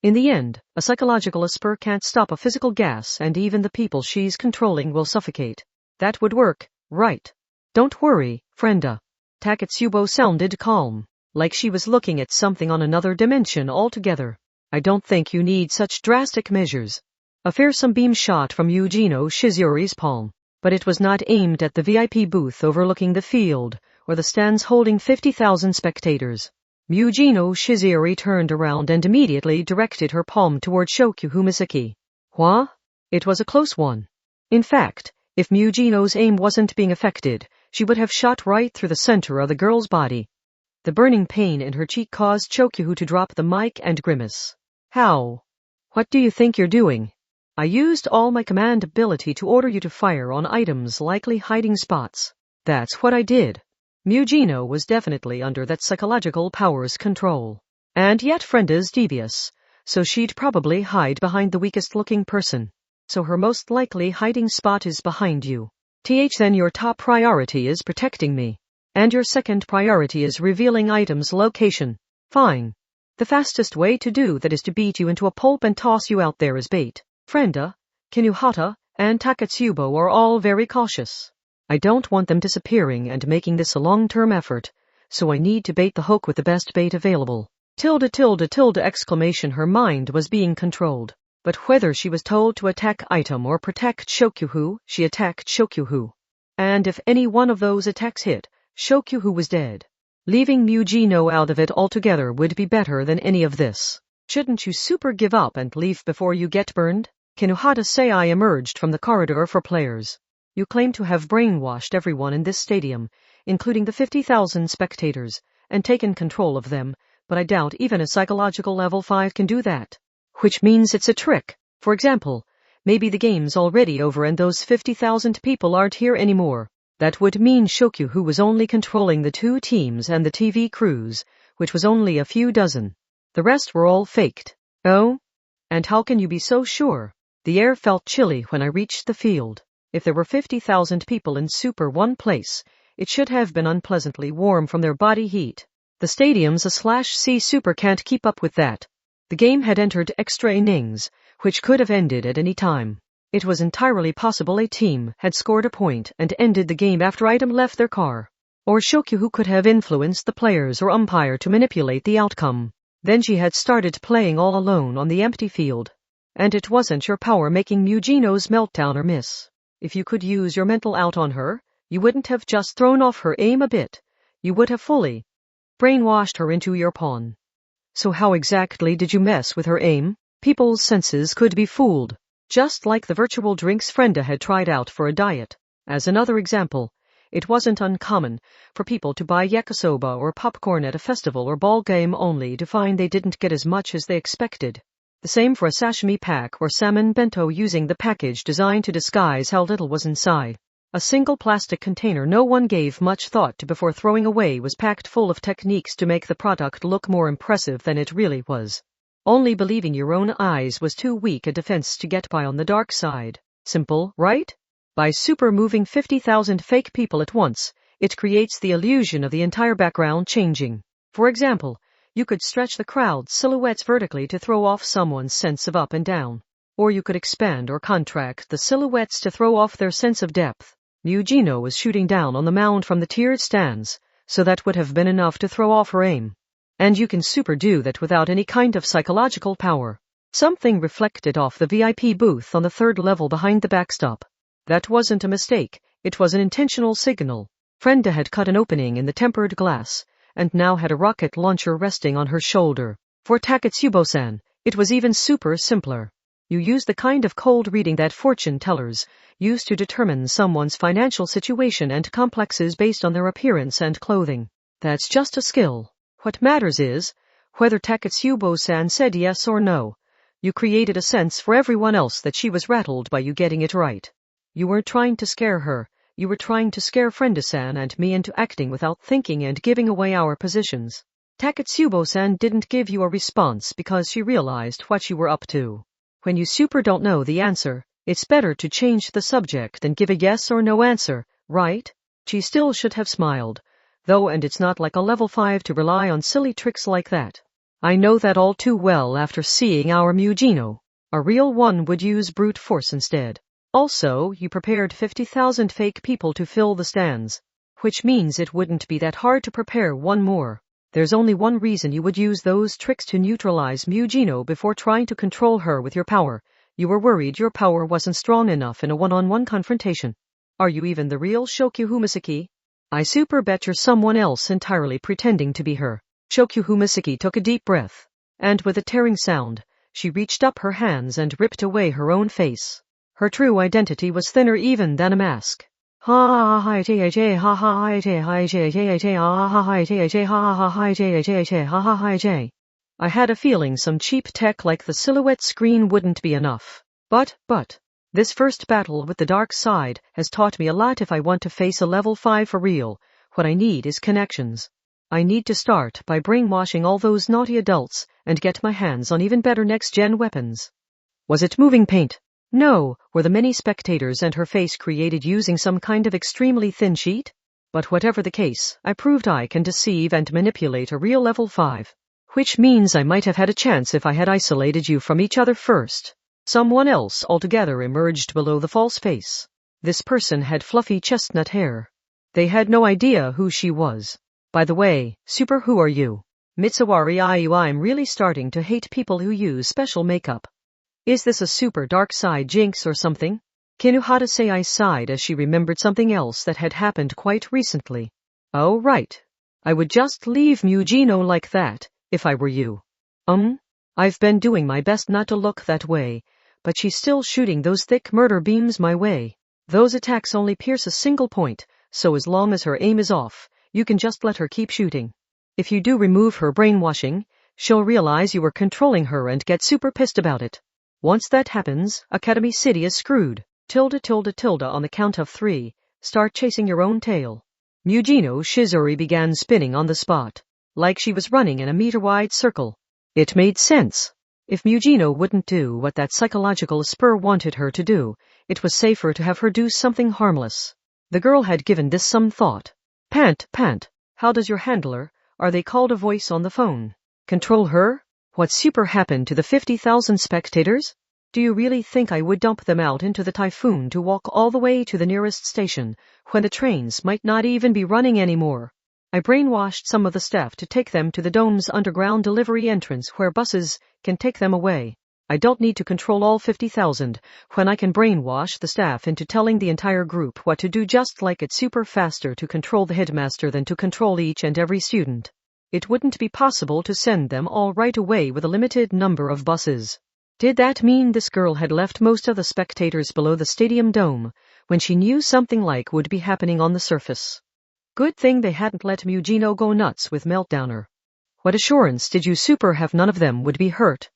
In the end, a psychological spur can't stop a physical gas, and even the people she's controlling will suffocate. That would work, right? Don't worry, Frenda. Takatsubo sounded calm, like she was looking at something on another dimension altogether. I don't think you need such drastic measures. A fearsome beam shot from Mujino Shizori's palm, but it was not aimed at the VIP booth overlooking the field, or the stands holding 50,000 spectators. Mujino Shizori turned around and immediately directed her palm toward Shokyu Misaki. What? It was a close one. In fact, if Mujino's aim wasn't being affected, she would have shot right through the center of the girl's body. The burning pain in her cheek caused Shokyu to drop the mic and grimace. How? What do you think you're doing? I used all my command ability to order you to fire on items' likely hiding spots. That's what I did. Mujino was definitely under that psychological power's control. And yet Frenda's devious, so she'd probably hide behind the weakest-looking person. So her most likely hiding spot is behind you. Then your top priority is protecting me. And your second priority is revealing items' location. Fine. The fastest way to do that is to beat you into a pulp and toss you out there as bait. Frenda, Kinuhata and Takatsubo are all very cautious. I don't want them disappearing and making this a long-term effort, so I need to bait the hook with the best bait available. Exclamation. Her mind was being controlled. But whether she was told to attack item or protect Shokyuhu, she attacked Shokyuhu. And if any one of those attacks hit, Shokyuhu was dead. Leaving Mujino out of it altogether would be better than any of this. Shouldn't you super give up and leave before you get burned? Kinuhata say. I emerged from the corridor for players. You claim to have brainwashed everyone in this stadium, including the 50,000 spectators, and taken control of them, but I doubt even a psychological level 5 can do that. Which means it's a trick. For example, maybe the game's already over and those 50,000 people aren't here anymore. That would mean Shokyu, was only controlling the 2 teams and the TV crews, which was only a few dozen. The rest were all faked. Oh? And how can you be so sure? The air felt chilly when I reached the field. If there were 50,000 people in Super one place, it should have been unpleasantly warm from their body heat. The stadium's A/C Super can't keep up with that. The game had entered extra innings, which could have ended at any time. It was entirely possible a team had scored a point and ended the game after item left their car. Or Shokyu could have influenced the players or umpire to manipulate the outcome. Then she had started playing all alone on the empty field. And it wasn't your power making Mujino's meltdown or miss. If you could use your mental out on her, you wouldn't have just thrown off her aim a bit. You would have fully brainwashed her into your pawn. So how exactly did you mess with her aim? People's senses could be fooled. Just like the virtual drinks Frenda had tried out for a diet. As another example, it wasn't uncommon for people to buy yakisoba or popcorn at a festival or ball game only to find they didn't get as much as they expected. The same for a sashimi pack or salmon bento using the package designed to disguise how little was inside. A single plastic container no one gave much thought to before throwing away was packed full of techniques to make the product look more impressive than it really was. Only believing your own eyes was too weak a defense to get by on the dark side. Simple, right? By super moving 50,000 fake people at once, it creates the illusion of the entire background changing. For example, you could stretch the crowd's silhouettes vertically to throw off someone's sense of up and down. Or you could expand or contract the silhouettes to throw off their sense of depth. Mujino was shooting down on the mound from the tiered stands, so that would have been enough to throw off her aim. And you can super do that without any kind of psychological power. Something reflected off the VIP booth on the 3rd level behind the backstop. That wasn't a mistake, it was an intentional signal. Frenda had cut an opening in the tempered glass, and now had a rocket launcher resting on her shoulder. For Takatsubo-san, it was even super simpler. You use the kind of cold reading that fortune tellers use to determine someone's financial situation and complexes based on their appearance and clothing. That's just a skill. What matters is whether Takatsubo-san said yes or no. You created a sense for everyone else that she was rattled by you getting it right. You weren't trying to scare her. You were trying to scare Frenda-san and me into acting without thinking and giving away our positions. Takatsubo-san didn't give you a response because she realized what you were up to. When you super don't know the answer, it's better to change the subject than give a yes or no answer, right? She still should have smiled, though, and it's not like a level 5 to rely on silly tricks like that. I know that all too well after seeing our Mujino. A real one would use brute force instead. Also, you prepared 50,000 fake people to fill the stands, which means it wouldn't be that hard to prepare one more. There's only one reason you would use those tricks to neutralize Mujino before trying to control her with your power. You were worried your power wasn't strong enough in a one-on-one confrontation. Are you even the real Shokyu Misaki? I super bet you're someone else entirely pretending to be her. Shokyu Misaki took a deep breath, and with a tearing sound, she reached up her hands and ripped away her own face. Her true identity was thinner even than a mask. I had a feeling some cheap tech like the silhouette screen wouldn't be enough. But, this first battle with the dark side has taught me a lot. If I want to face a level 5 for real, what I need is connections. I need to start by brainwashing all those naughty adults and get my hands on even better next-gen weapons. Was it moving paint? No. Were the many spectators and her face created using some kind of extremely thin sheet? But whatever the case, I proved I can deceive and manipulate a real level 5. Which means I might have had a chance if I had isolated you from each other first. Someone else altogether emerged below the false face. This person had fluffy chestnut hair. They had no idea who she was. By the way, Super, who are you? Mitsawari Ayu, I'm really starting to hate people who use special makeup. Is this a super dark side jinx or something? Kinuhata-sei sighed as she remembered something else that had happened quite recently. Oh right. I would just leave Mujino like that, if I were you. I've been doing my best not to look that way, but she's still shooting those thick murder beams my way. Those attacks only pierce a single point, so as long as her aim is off, you can just let her keep shooting. If you do remove her brainwashing, she'll realize you were controlling her and get super pissed about it. Once that happens, Academy City is screwed. ... On the count of 3, start chasing your own tail. Mujino Shizuri began spinning on the spot, like she was running in a meter-wide circle. It made sense. If Mujino wouldn't do what that psychological spur wanted her to do, it was safer to have her do something harmless. The girl had given this some thought. Pant, how does your handler, are they called, a voice on the phone? Control her? What super happened to the 50,000 spectators? Do you really think I would dump them out into the typhoon to walk all the way to the nearest station, when the trains might not even be running anymore? I brainwashed some of the staff to take them to the dome's underground delivery entrance where buses can take them away. I don't need to control all 50,000, when I can brainwash the staff into telling the entire group what to do, just like it's super faster to control the headmaster than to control each and every student. It wouldn't be possible to send them all right away with a limited number of buses. Did that mean this girl had left most of the spectators below the stadium dome, when she knew something like would be happening on the surface? Good thing they hadn't let Mujino go nuts with Meltdowner. What assurance did you super have none of them would be hurt?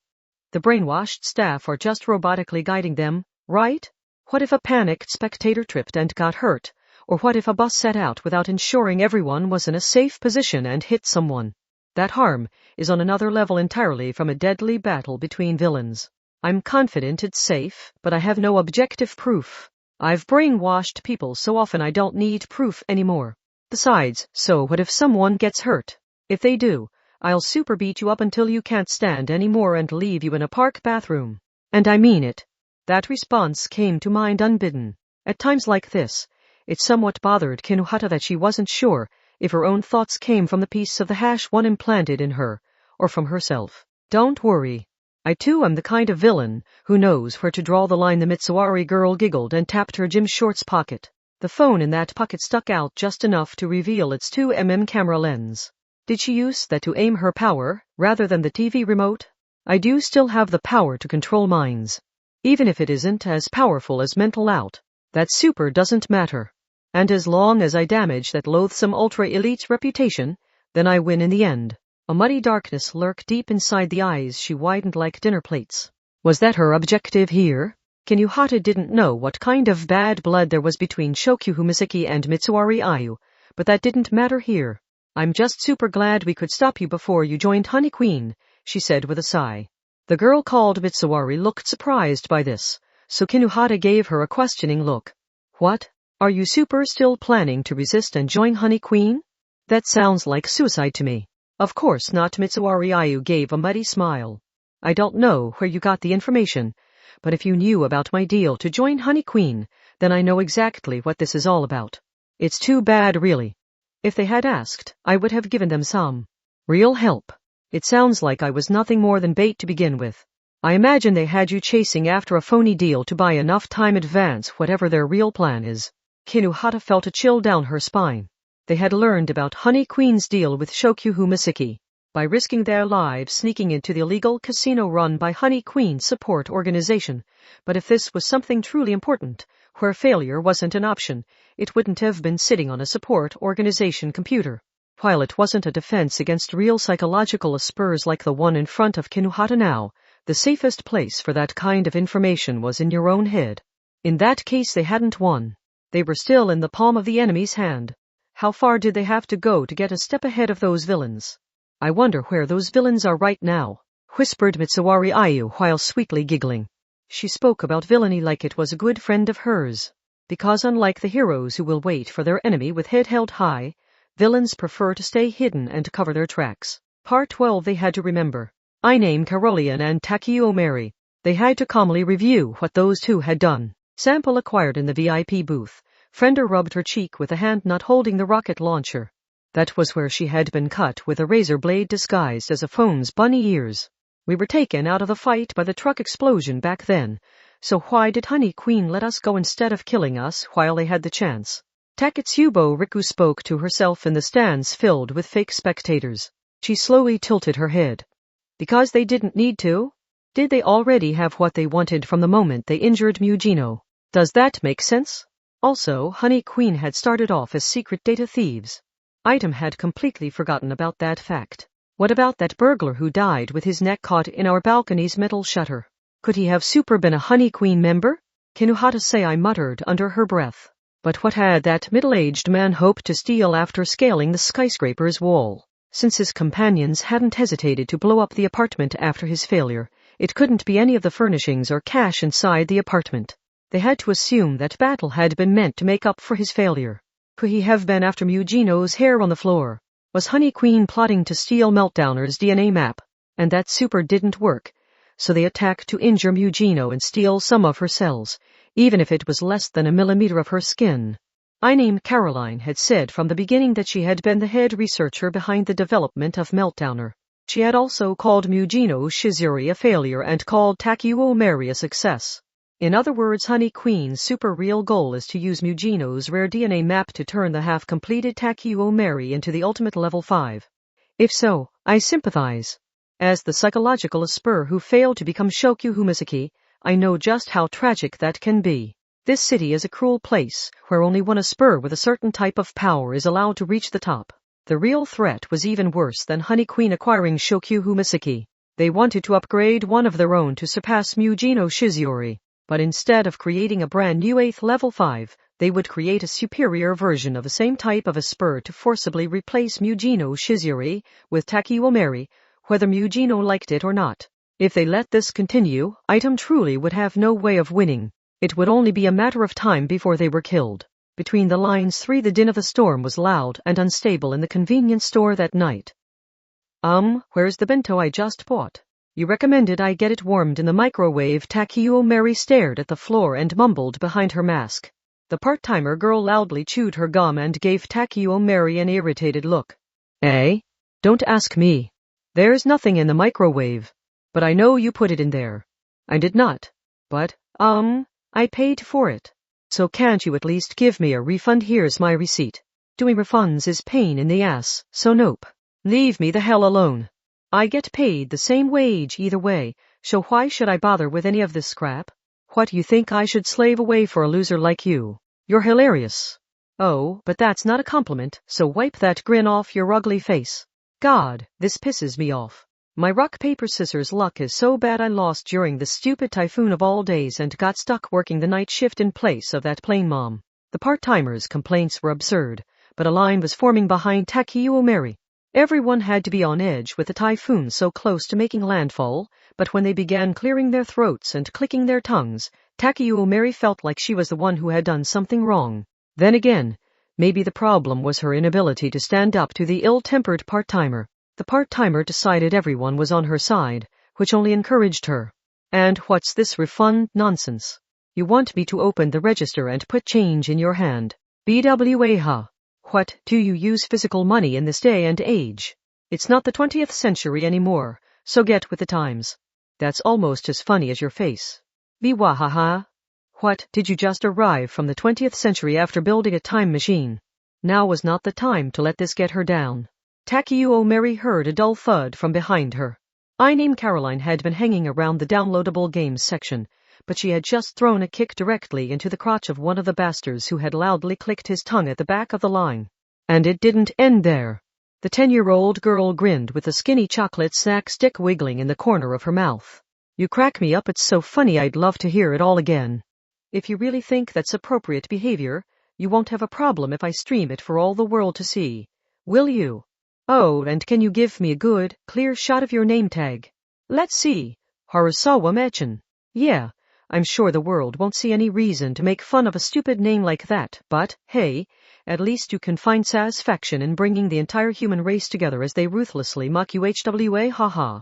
The brainwashed staff are just robotically guiding them, right? What if a panicked spectator tripped and got hurt? Or what if a bus set out without ensuring everyone was in a safe position and hit someone? That harm is on another level entirely from a deadly battle between villains. I'm confident it's safe, but I have no objective proof. I've brainwashed people so often I don't need proof anymore. Besides, so what if someone gets hurt? If they do, I'll super beat you up until you can't stand anymore and leave you in a park bathroom. And I mean it. That response came to mind unbidden. At times like this, it somewhat bothered Kinuhata that she wasn't sure if her own thoughts came from the piece of the #1 implanted in her, or from herself. Don't worry. I too am the kind of villain who knows where to draw the line. The Mitsawari girl giggled and tapped her gym shorts pocket. The phone in that pocket stuck out just enough to reveal its 2mm camera lens. Did she use that to aim her power, rather than the TV remote? I do still have the power to control minds. Even if it isn't as powerful as mental out. That super doesn't matter. And as long as I damage that loathsome ultra-elite's reputation, then I win in the end. A muddy darkness lurked deep inside the eyes she widened like dinner plates. Was that her objective here? Kinuhata didn't know what kind of bad blood there was between Shokyuhu Misaki and Mitsuari Ayu, but that didn't matter here. I'm just super glad we could stop you before you joined Honey Queen, she said with a sigh. The girl called Mitsuari looked surprised by this, so Kinuhata gave her a questioning look. What? Are you super still planning to resist and join Honey Queen? That sounds like suicide to me. Of course not. Mitsuari Ayu gave a muddy smile. I don't know where you got the information, but if you knew about my deal to join Honey Queen, then I know exactly what this is all about. It's too bad, really. If they had asked, I would have given them some real help. It sounds like I was nothing more than bait to begin with. I imagine they had you chasing after a phony deal to buy enough time advance, whatever their real plan is. Kinuhata felt a chill down her spine. They had learned about Honey Queen's deal with Shokyuhu Misaki. By risking their lives sneaking into the illegal casino run by Honey Queen's support organization. But if this was something truly important, where failure wasn't an option, it wouldn't have been sitting on a support organization computer. While it wasn't a defense against real psychological spurs like the one in front of Kinuhata now, the safest place for that kind of information was in your own head. In that case they hadn't won. They were still in the palm of the enemy's hand. How far did they have to go to get a step ahead of those villains? I wonder where those villains are right now, whispered Mitsuari Ayu while sweetly giggling. She spoke about villainy like it was a good friend of hers. Because unlike the heroes who will wait for their enemy with head held high, villains prefer to stay hidden and cover their tracks. Part 12 they had to remember. I name Caroleon and Takio Mary. They had to calmly review what those two had done. Sample acquired in the VIP booth. Frenda rubbed her cheek with a hand not holding the rocket launcher. That was where she had been cut with a razor blade disguised as a phone's bunny ears. We were taken out of the fight by the truck explosion back then, so why did Honey Queen let us go instead of killing us while they had the chance? Taketsubo Riku spoke to herself in the stands filled with fake spectators. She slowly tilted her head. Because they didn't need to? Did they already have what they wanted from the moment they injured Mugino? Does that make sense? Also, Honey Queen had started off as secret data thieves. Item had completely forgotten about that fact. What about that burglar who died with his neck caught in our balcony's metal shutter? Could he have super been a Honey Queen member? Kinuhata-say, I muttered under her breath. But what had that middle-aged man hoped to steal after scaling the skyscraper's wall? Since his companions hadn't hesitated to blow up the apartment after his failure, it couldn't be any of the furnishings or cash inside the apartment. They had to assume that battle had been meant to make up for his failure. Could he have been after Mugino's hair on the floor? Was Honey Queen plotting to steal Meltdowner's DNA map? And that super didn't work, so they attacked to injure Mugino and steal some of her cells, even if it was less than a millimeter of her skin. I named Caroline had said from the beginning that she had been the head researcher behind the development of Meltdowner. She had also called Mugino Shizuri a failure and called Takuo Mary a success. In other words, Honey Queen's super real goal is to use Mugino's rare DNA map to turn the half-completed Takuo Mary into the ultimate level 5. If so, I sympathize. As the psychological Asper who failed to become Shokyu Humisaki, I know just how tragic that can be. This city is a cruel place, where only one Asper with a certain type of power is allowed to reach the top. The real threat was even worse than Honey Queen acquiring Shokyu Humisaki. They wanted to upgrade one of their own to surpass Mugino Shizuri. But instead of creating a brand new 8th level 5, they would create a superior version of the same type of Asper to forcibly replace Mugino Shizuri with Takuo Mary, whether Mugino liked it or not. If they let this continue, Item truly would have no way of winning. It would only be a matter of time before they were killed. Between the lines 3, the din of the storm was loud and unstable in the convenience store that night. Where's the bento I just bought? You recommended I get it warmed in the microwave. Takuo Mary stared at the floor and mumbled behind her mask. The part-timer girl loudly chewed her gum and gave Takuo Mary an irritated look. Don't ask me. There's nothing in the microwave. But I know you put it in there. I did not. But, I paid for it. So can't you at least give me a refund? Here's my receipt. Doing refunds is pain in the ass, so nope. Leave me the hell alone. I get paid the same wage either way, so why should I bother with any of this crap? What, you think I should slave away for a loser like you? You're hilarious. Oh, but that's not a compliment, so wipe that grin off your ugly face. God, this pisses me off. My rock-paper-scissors luck is so bad I lost during the stupid typhoon of all days and got stuck working the night shift in place of that plane mom. The part-timers' complaints were absurd, but a line was forming behind Takuo Mary. Everyone had to be on edge with the typhoon so close to making landfall, but when they began clearing their throats and clicking their tongues, Takuo Mary felt like she was the one who had done something wrong. Then again, maybe the problem was her inability to stand up to the ill-tempered part-timer. The part-timer decided everyone was on her side, which only encouraged her. And what's this refund nonsense? You want me to open the register and put change in your hand. BWA ha. What, do you use physical money in this day and age? It's not the 20th century anymore, so get with the times. That's almost as funny as your face. Biwahaha. What, did you just arrive from the 20th century after building a time machine? Now was not the time to let this get her down. Takuo Mary heard a dull thud from behind her. I named Caroline had been hanging around the downloadable games section, but she had just thrown a kick directly into the crotch of one of the bastards who had loudly clicked his tongue at the back of the line. And it didn't end there. The 10-year-old girl grinned with a skinny chocolate snack stick wiggling in the corner of her mouth. You crack me up, it's so funny I'd love to hear it all again. If you really think that's appropriate behavior, you won't have a problem if I stream it for all the world to see. Will you? Oh, and can you give me a good, clear shot of your name tag? Let's see. Harasawa Mechin. Yeah, I'm sure the world won't see any reason to make fun of a stupid name like that, but, hey, at least you can find satisfaction in bringing the entire human race together as they ruthlessly mock you. HWA haha.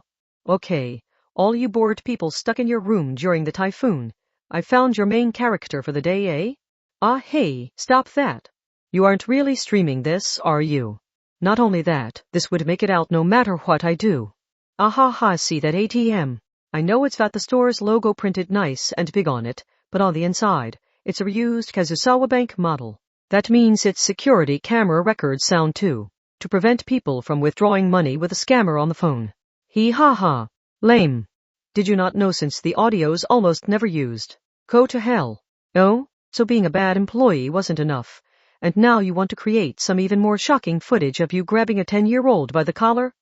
Okay, All you bored people stuck in your room during the typhoon. I found your main character for the day, eh? Ah, hey, stop that. You aren't really streaming this, are you? Not only that, this would make it out no matter what I do. Ah, see that ATM? I know it's got the store's logo printed nice and big on it, but on the inside, it's a reused Kazuma Bank model. That means its security camera records sound too, to prevent people from withdrawing money with a scammer on the phone. Ha. Lame. Did you not know since the audio's almost never used? Go to hell. Oh, so being a bad employee wasn't enough, and now you want to create some even more shocking footage of you grabbing a 10-year-old by the collar?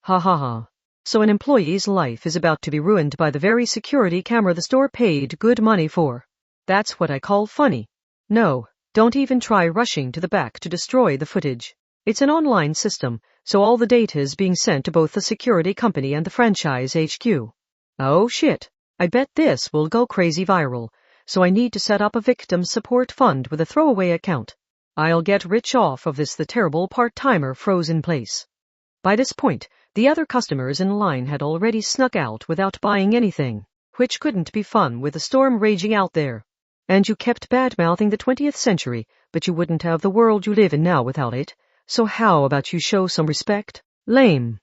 Ha. So an employee's life is about to be ruined by the very security camera the store paid good money for. That's what I call funny. No, don't even try rushing to the back to destroy the footage. It's an online system, so all the data is being sent to both the security company and the franchise HQ. Oh shit, I bet this will go crazy viral, so I need to set up a victim support fund with a throwaway account. I'll get rich off of this. The terrible part-timer froze in place. By this point, the other customers in line had already snuck out without buying anything, which couldn't be fun with the storm raging out there. And you kept bad-mouthing the 20th century, but you wouldn't have the world you live in now without it. So how about you show some respect? Lame.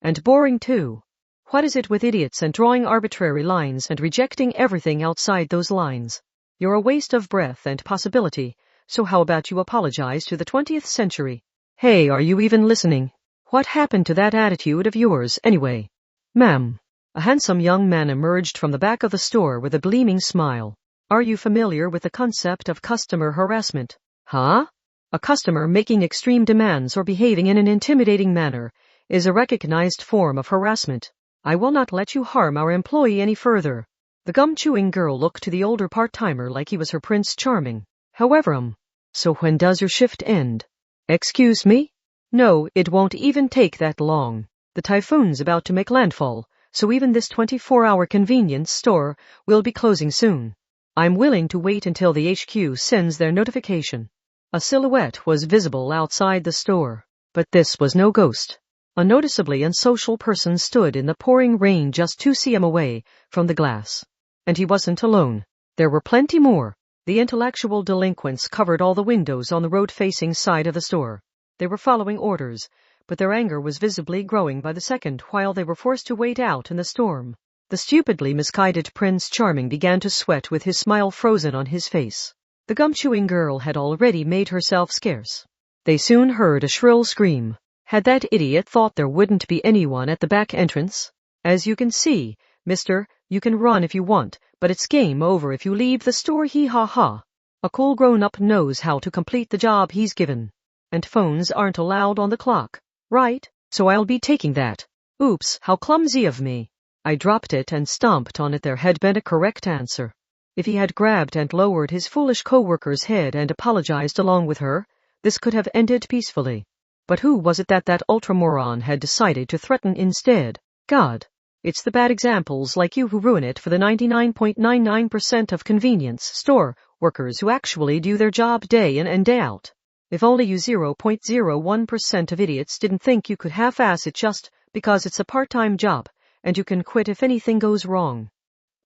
And boring too. What is it with idiots and drawing arbitrary lines and rejecting everything outside those lines? You're a waste of breath and possibility, so how about you apologize to the 20th century? Hey, are you even listening? What happened to that attitude of yours, anyway? Ma'am. A handsome young man emerged from the back of the store with a gleaming smile. Are you familiar with the concept of customer harassment? Huh? A customer making extreme demands or behaving in an intimidating manner is a recognized form of harassment. I will not let you harm our employee any further. The gum-chewing girl looked to the older part-timer like he was her Prince Charming. However, so when does your shift end? Excuse me? No, it won't even take that long. The typhoon's about to make landfall, so even this 24-hour convenience store will be closing soon. I'm willing to wait until the HQ sends their notification. A silhouette was visible outside the store, but this was no ghost. A noticeably unsocial person stood in the pouring rain just 2 cm away from the glass. And he wasn't alone. There were plenty more. The intellectual delinquents covered all the windows on the road-facing side of the store. They were following orders, but their anger was visibly growing by the second while they were forced to wait out in the storm. The stupidly misguided Prince Charming began to sweat with his smile frozen on his face. The gum-chewing girl had already made herself scarce. They soon heard a shrill scream. Had that idiot thought there wouldn't be anyone at the back entrance? As you can see, mister, you can run if you want, but it's game over if you leave the store. Ha. A cool grown-up knows how to complete the job he's given. And phones aren't allowed on the clock. Right, so I'll be taking that. Oops, how clumsy of me. I dropped it and stomped on it. There had been a correct answer. If he had grabbed and lowered his foolish co-worker's head and apologized along with her, this could have ended peacefully. But who was it that ultra-moron had decided to threaten instead? God. It's the bad examples like you who ruin it for the 99.99% of convenience store workers who actually do their job day in and day out. If only you 0.01% of idiots didn't think you could half-ass it just because it's a part-time job, and you can quit if anything goes wrong.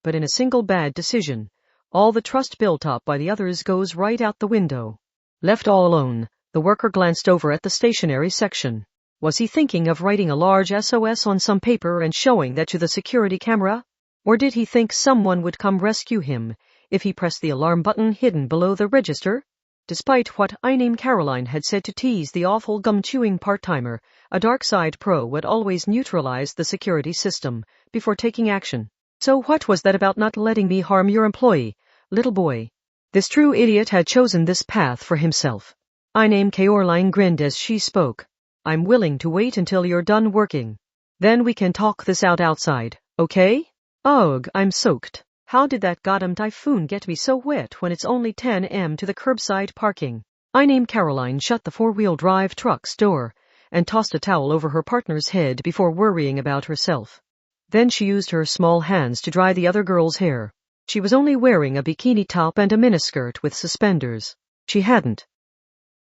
But in a single bad decision, all the trust built up by the others goes right out the window. Left all alone, the worker glanced over at the stationery section. Was he thinking of writing a large SOS on some paper and showing that to the security camera? Or did he think someone would come rescue him if he pressed the alarm button hidden below the register? Despite what I Name Caroline had said to tease the awful gum-chewing part-timer, a dark side pro would always neutralize the security system before taking action. So what was that about not letting me harm your employee, little boy? This true idiot had chosen this path for himself. I Name Caroline grinned as she spoke. I'm willing to wait until you're done working. Then we can talk this out outside, okay? Ugh, I'm soaked. How did that goddamn typhoon get me so wet when it's only 10 m to the curbside parking? I Name Caroline shut the four-wheel drive truck's door and tossed a towel over her partner's head before worrying about herself. Then she used her small hands to dry the other girl's hair. She was only wearing a bikini top and a miniskirt with suspenders. She hadn't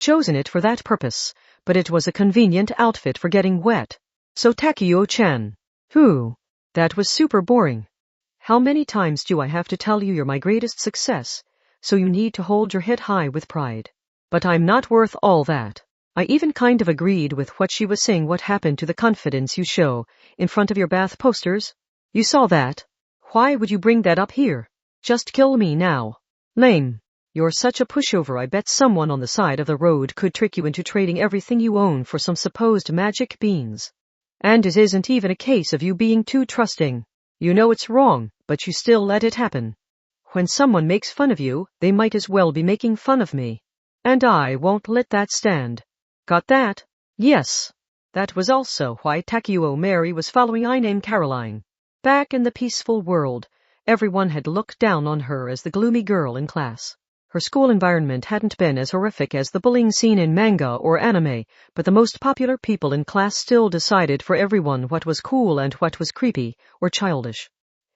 chosen it for that purpose, but it was a convenient outfit for getting wet. So Takeo-chan. Who? That was super boring. How many times do I have to tell you you're my greatest success, so you need to hold your head high with pride? But I'm not worth all that. I even kind of agreed with what she was saying. What happened to the confidence you show in front of your bath posters? You saw that? Why would you bring that up here? Just kill me now. Lame. You're such a pushover. I bet someone on the side of the road could trick you into trading everything you own for some supposed magic beans. And it isn't even a case of you being too trusting. You know it's wrong, but you still let it happen. When someone makes fun of you, they might as well be making fun of me. And I won't let that stand. Got that? Yes. That was also why Takeuo Mary was following I named Caroline. Back in the peaceful world, everyone had looked down on her as the gloomy girl in class. Her school environment hadn't been as horrific as the bullying scene in manga or anime, but the most popular people in class still decided for everyone what was cool and what was creepy or childish.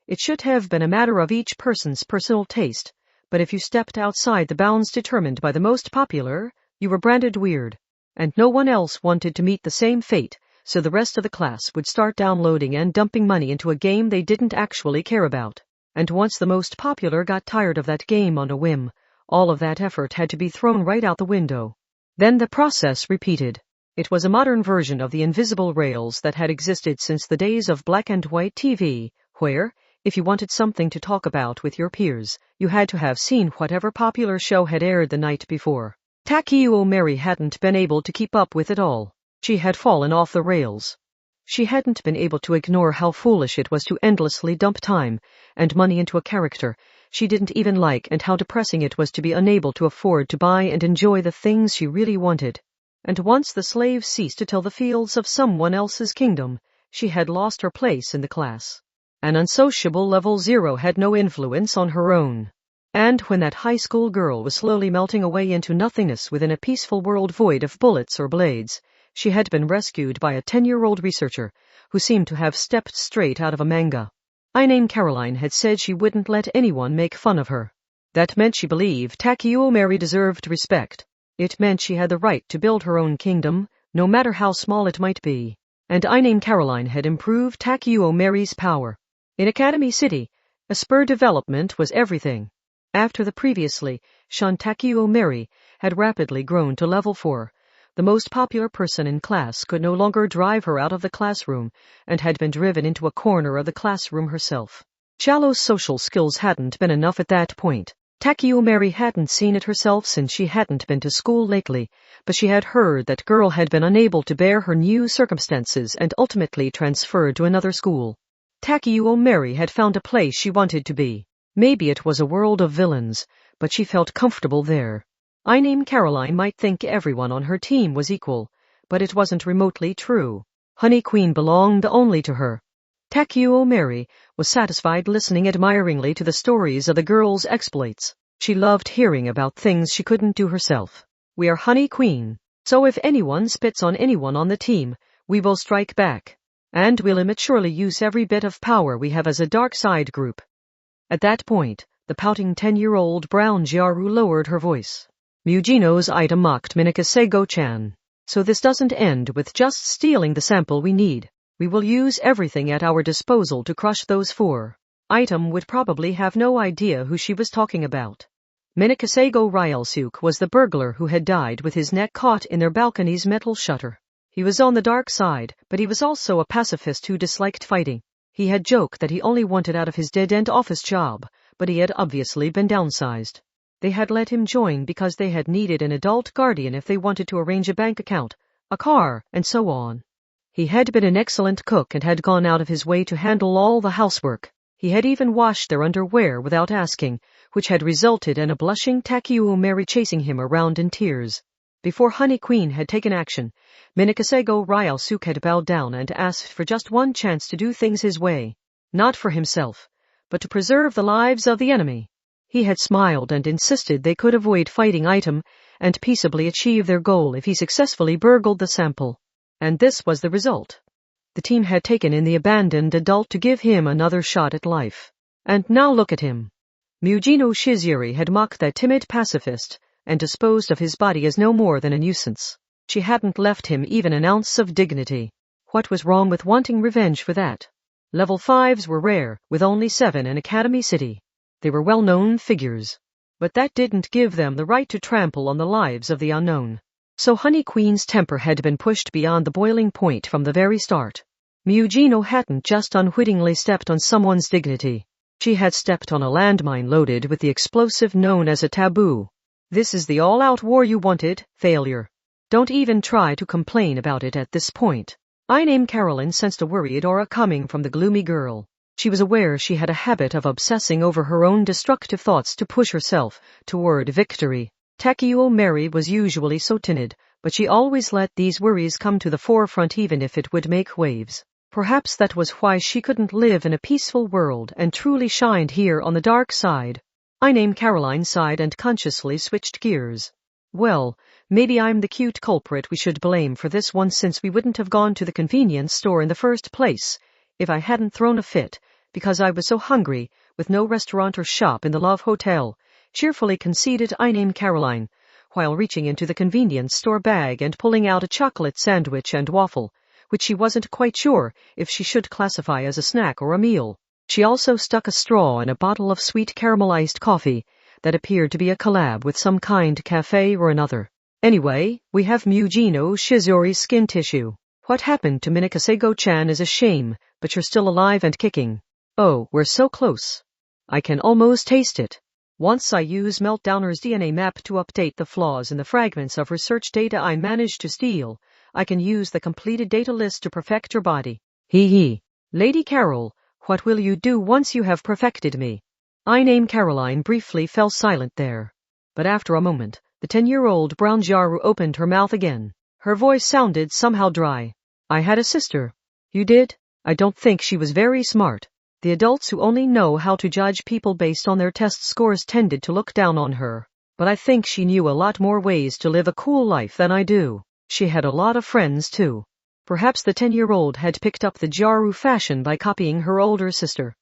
It should have been a matter of each person's personal taste, but if you stepped outside the bounds determined by the most popular, you were branded weird. And no one else wanted to meet the same fate, so the rest of the class would start downloading and dumping money into a game they didn't actually care about. And once the most popular got tired of that game on a whim, all of that effort had to be thrown right out the window. Then the process repeated. It was a modern version of the invisible rails that had existed since the days of black and white TV, where, if you wanted something to talk about with your peers, you had to have seen whatever popular show had aired the night before. Takeuo Mary hadn't been able to keep up with it all. She had fallen off the rails. She hadn't been able to ignore how foolish it was to endlessly dump time and money into a character she didn't even like, and how depressing it was to be unable to afford to buy and enjoy the things she really wanted. And once the slave ceased to till the fields of someone else's kingdom, she had lost her place in the class. An unsociable level 0 had no influence on her own. And when that high school girl was slowly melting away into nothingness within a peaceful world void of bullets or blades, she had been rescued by a 10-year-old researcher who seemed to have stepped straight out of a manga. I named Caroline had said she wouldn't let anyone make fun of her. That meant she believed Takeuo Mary deserved respect. It meant she had the right to build her own kingdom, no matter how small it might be. And I named Caroline had improved Takeuo Mary's power. In Academy City, a spur development was everything. After the previously shunned Takeuo Mary had rapidly grown to level 4, the most popular person in class could no longer drive her out of the classroom and had been driven into a corner of the classroom herself. Shallow social skills hadn't been enough at that point. Takeuo Mary hadn't seen it herself since she hadn't been to school lately, but she had heard that girl had been unable to bear her new circumstances and ultimately transferred to another school. Takeuo Mary had found a place she wanted to be. Maybe it was a world of villains, but she felt comfortable there. I named Caroline might think everyone on her team was equal, but it wasn't remotely true. Honey Queen belonged only to her. Takeuo Mary was satisfied listening admiringly to the stories of the girl's exploits. She loved hearing about things she couldn't do herself. We are Honey Queen, so if anyone spits on anyone on the team, we will strike back. And we'll immaturely use every bit of power we have as a dark side group. At that point, the pouting 10-year-old brown Toaru lowered her voice. Mujino's item mocked Minakasego-chan. So this doesn't end with just stealing the sample we need. We will use everything at our disposal to crush those 4. Item would probably have no idea who she was talking about. Minakasego Ryosuke was the burglar who had died with his neck caught in their balcony's metal shutter. He was on the dark side, but he was also a pacifist who disliked fighting. He had joked that he only wanted out of his dead-end office job, but he had obviously been downsized. They had let him join because they had needed an adult guardian if they wanted to arrange a bank account, a car, and so on. He had been an excellent cook and had gone out of his way to handle all the housework. He had even washed their underwear without asking, which had resulted in a blushing Takeuo Mary chasing him around in tears. Before Honey Queen had taken action, Minakasego Ryosuke had bowed down and asked for just one chance to do things his way. Not for himself, but to preserve the lives of the enemy. He had smiled and insisted they could avoid fighting item and peaceably achieve their goal if he successfully burgled the sample. And this was the result. The team had taken in the abandoned adult to give him another shot at life. And now look at him. Mujino Shizuri had mocked that timid pacifist and disposed of his body as no more than a nuisance. She hadn't left him even an ounce of dignity. What was wrong with wanting revenge for that? Level 5s were rare, with only 7 in Academy City. They were well-known figures. But that didn't give them the right to trample on the lives of the unknown. So Honey Queen's temper had been pushed beyond the boiling point from the very start. Mugino hadn't just unwittingly stepped on someone's dignity. She had stepped on a landmine loaded with the explosive known as a taboo. This is the all-out war you wanted, failure. Don't even try to complain about it at this point. I named Caroline sensed a worried aura coming from the gloomy girl. She was aware she had a habit of obsessing over her own destructive thoughts to push herself toward victory. Takeo Mary was usually so timid, but she always let these worries come to the forefront even if it would make waves. Perhaps that was why she couldn't live in a peaceful world and truly shined here on the dark side. I named Caroline sighed and consciously switched gears. Well, maybe I'm the cute culprit we should blame for this one, since we wouldn't have gone to the convenience store in the first place if I hadn't thrown a fit because I was so hungry, with no restaurant or shop in the Love Hotel, cheerfully conceded I named Caroline, while reaching into the convenience store bag and pulling out a chocolate sandwich and waffle, which she wasn't quite sure if she should classify as a snack or a meal. She also stuck a straw in a bottle of sweet caramelized coffee that appeared to be a collab with some kind cafe or another. Anyway, we have Mugino Shizori's skin tissue. What happened to Minakasego-chan is a shame, but you're still alive and kicking. Oh, we're so close. I can almost taste it. Once I use Meltdowner's DNA map to update the flaws in the fragments of research data I managed to steal, I can use the completed data list to perfect your body. Hee hee. Lady Carol, what will you do once you have perfected me? I named Caroline briefly fell silent there. But after a moment, the 10-year-old brown Jaru opened her mouth again. Her voice sounded somehow dry. I had a sister. You did? I don't think she was very smart. The adults who only know how to judge people based on their test scores tended to look down on her. But I think she knew a lot more ways to live a cool life than I do. She had a lot of friends too. Perhaps the 10-year-old had picked up the Jaru fashion by copying her older sister.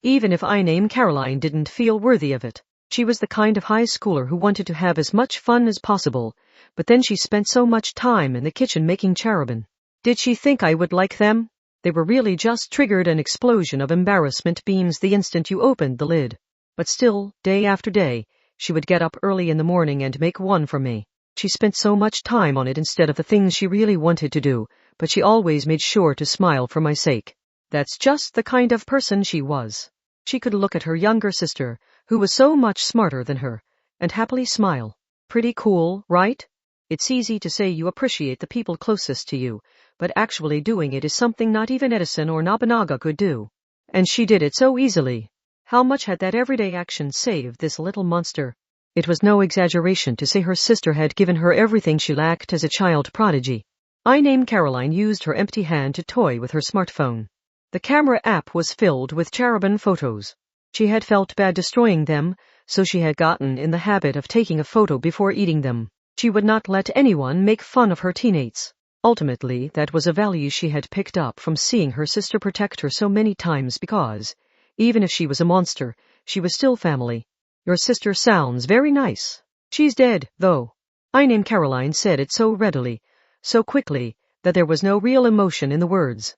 Even if I named Caroline didn't feel worthy of it. She was the kind of high schooler who wanted to have as much fun as possible, but then she spent so much time in the kitchen making charabin. Did she think I would like them? They were really just triggered an explosion of embarrassment beams the instant you opened the lid. But still, day after day, she would get up early in the morning and make one for me. She spent so much time on it instead of the things she really wanted to do, but she always made sure to smile for my sake. That's just the kind of person she was. She could look at her younger sister, who was so much smarter than her, and happily smile. Pretty cool, right? It's easy to say you appreciate the people closest to you, but actually doing it is something not even Edison or Nobunaga could do. And she did it so easily. How much had that everyday action saved this little monster? It was no exaggeration to say her sister had given her everything she lacked as a child prodigy. I named Caroline used her empty hand to toy with her smartphone. The camera app was filled with charabin photos. She had felt bad destroying them, so she had gotten in the habit of taking a photo before eating them. She would not let anyone make fun of her teammates. Ultimately, that was a value she had picked up from seeing her sister protect her so many times because, even if she was a monster, she was still family. Your sister sounds very nice. She's dead, though. I named Caroline said it so readily, so quickly, that there was no real emotion in the words.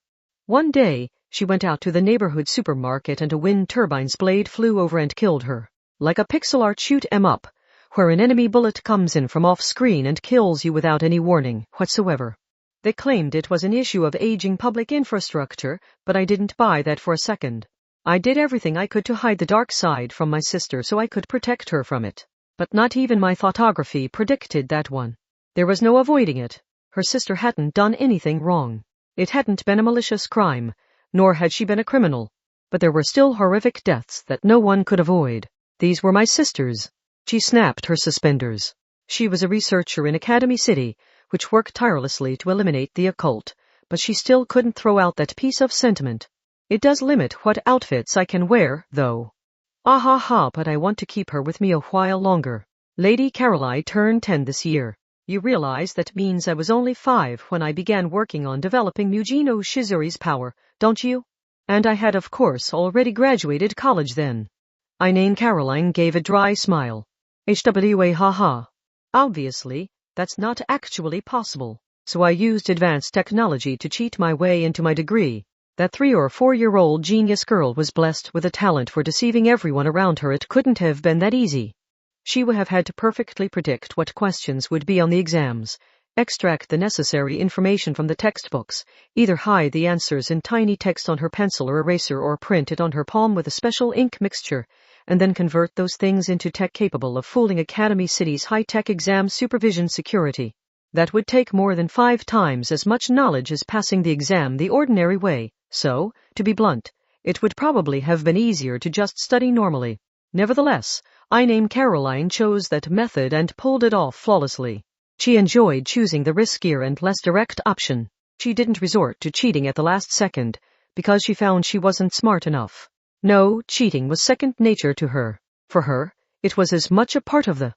One day, she went out to the neighborhood supermarket and a wind turbine's blade flew over and killed her. Like a pixel art shoot 'em up, where an enemy bullet comes in from off-screen and kills you without any warning whatsoever. They claimed it was an issue of aging public infrastructure, but I didn't buy that for a second. I did everything I could to hide the dark side from my sister so I could protect her from it. But not even my photography predicted that one. There was no avoiding it. Her sister hadn't done anything wrong. It hadn't been a malicious crime, nor had she been a criminal. But there were still horrific deaths that no one could avoid. These were my sisters. She snapped her suspenders. She was a researcher in Academy City, which worked tirelessly to eliminate the occult, but she still couldn't throw out that piece of sentiment. It does limit what outfits I can wear, though. Ah ha ha, but I want to keep her with me a while longer. Lady Caroline turned 10 this year. You realize that means I was only 5 when I began working on developing Mugino Shizori's power, don't you? And I had of course already graduated college then. I named Caroline gave a dry smile. HWA haha. Obviously, that's not actually possible, so I used advanced technology to cheat my way into my degree. That 3 or 4-year-old genius girl was blessed with a talent for deceiving everyone around her. It couldn't have been that easy. She would have had to perfectly predict what questions would be on the exams, extract the necessary information from the textbooks, either hide the answers in tiny text on her pencil or eraser or print it on her palm with a special ink mixture, and then convert those things into tech capable of fooling Academy City's high-tech exam supervision security. That would take more than 5 times as much knowledge as passing the exam the ordinary way, so, to be blunt, it would probably have been easier to just study normally. Nevertheless, Caroline chose that method and pulled it off flawlessly. She enjoyed choosing the riskier and less direct option. She didn't resort to cheating at the last second, because she found she wasn't smart enough. No, cheating was second nature to her. For her, it was as much a part of the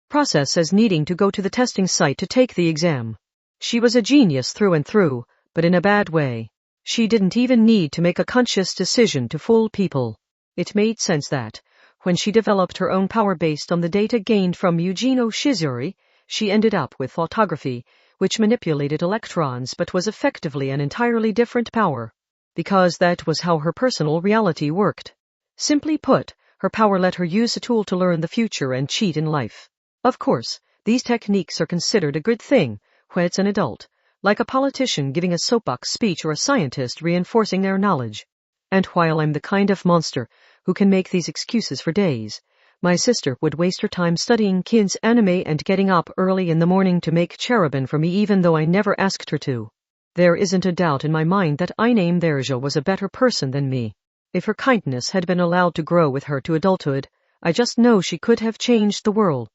process as needing to go to the testing site to take the exam. She was a genius through and through, but in a bad way. She didn't even need to make a conscious decision to fool people. It made sense that, when she developed her own power based on the data gained from Eugeno Shizuri, she ended up with photography, which manipulated electrons but was effectively an entirely different power. Because that was how her personal reality worked. Simply put, her power let her use a tool to learn the future and cheat in life. Of course, these techniques are considered a good thing when it's an adult, like a politician giving a soapbox speech or a scientist reinforcing their knowledge. And while I'm the kind of monster who can make these excuses for days, my sister would waste her time studying kids' anime and getting up early in the morning to make cherubin for me even though I never asked her to. There isn't a doubt in my mind that Verja was a better person than me. If her kindness had been allowed to grow with her to adulthood, I just know she could have changed the world.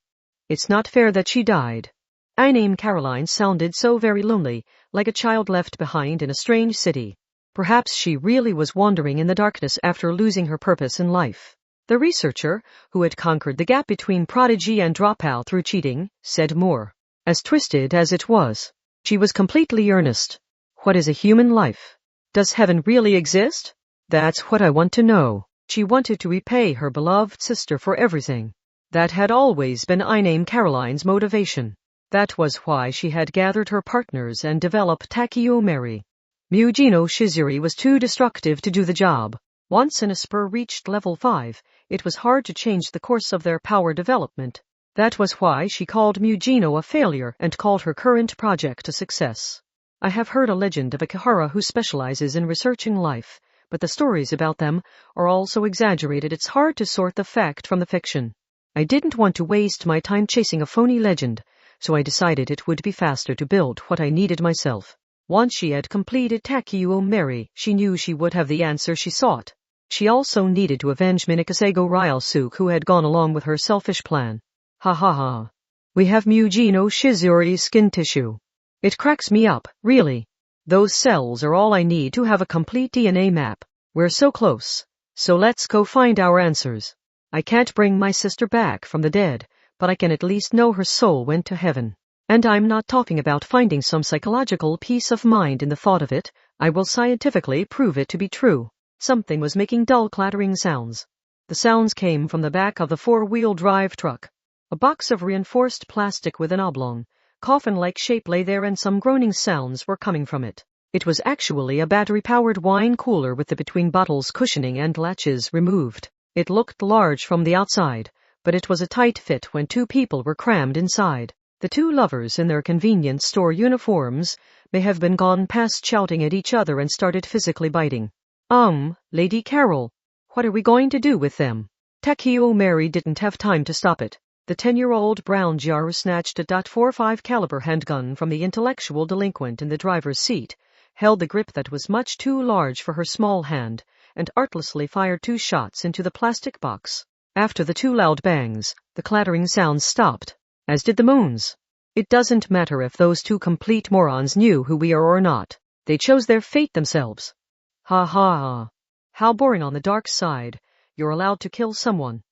It's not fair that she died. Caroline sounded so very lonely, like a child left behind in a strange city. Perhaps she really was wandering in the darkness after losing her purpose in life. The researcher, who had conquered the gap between prodigy and dropout through cheating, said more. As twisted as it was, she was completely earnest. What is a human life? Does heaven really exist? That's what I want to know. She wanted to repay her beloved sister for everything. That had always been Caroline's motivation. That was why she had gathered her partners and developed Takiomeri. Eugeno Shizuri was too destructive to do the job. Once an Esper reached level 5, it was hard to change the course of their power development. That was why she called Eugeno a failure and called her current project a success. I have heard a legend of a Kihara who specializes in researching life, but the stories about them are all so exaggerated it's hard to sort the fact from the fiction. I didn't want to waste my time chasing a phony legend, so I decided it would be faster to build what I needed myself. Once she had completed Takiomeri, she knew she would have the answer she sought. She also needed to avenge Minakasego Ryalsuke, who had gone along with her selfish plan. Ha ha ha. We have Eugeno Shizuri's skin tissue. It cracks me up, really. Those cells are all I need to have a complete DNA map. We're so close. So let's go find our answers. I can't bring my sister back from the dead, but I can at least know her soul went to heaven. And I'm not talking about finding some psychological peace of mind in the thought of it. I will scientifically prove it to be true. Something was making dull clattering sounds. The sounds came from the back of the 4-wheel drive truck. A box of reinforced plastic with an oblong, coffin-like shape lay there and some groaning sounds were coming from it. It was actually a battery-powered wine cooler with the between bottles cushioning and latches removed. It looked large from the outside, but it was a tight fit when 2 people were crammed inside. The 2 lovers in their convenience store uniforms may have been gone past shouting at each other and started physically biting. Lady Carol, what are we going to do with them? Takiomeri didn't have time to stop it. The 10-year-old brown Gyaru snatched a .45 caliber handgun from the intellectual delinquent in the driver's seat, held the grip that was much too large for her small hand, and artlessly fired 2 shots into the plastic box. After the 2 loud bangs, the clattering sounds stopped, as did the moans. It doesn't matter if those 2 complete morons knew who we are or not. They chose their fate themselves. Ha ha ha. How boring on the dark side. You're allowed to kill someone.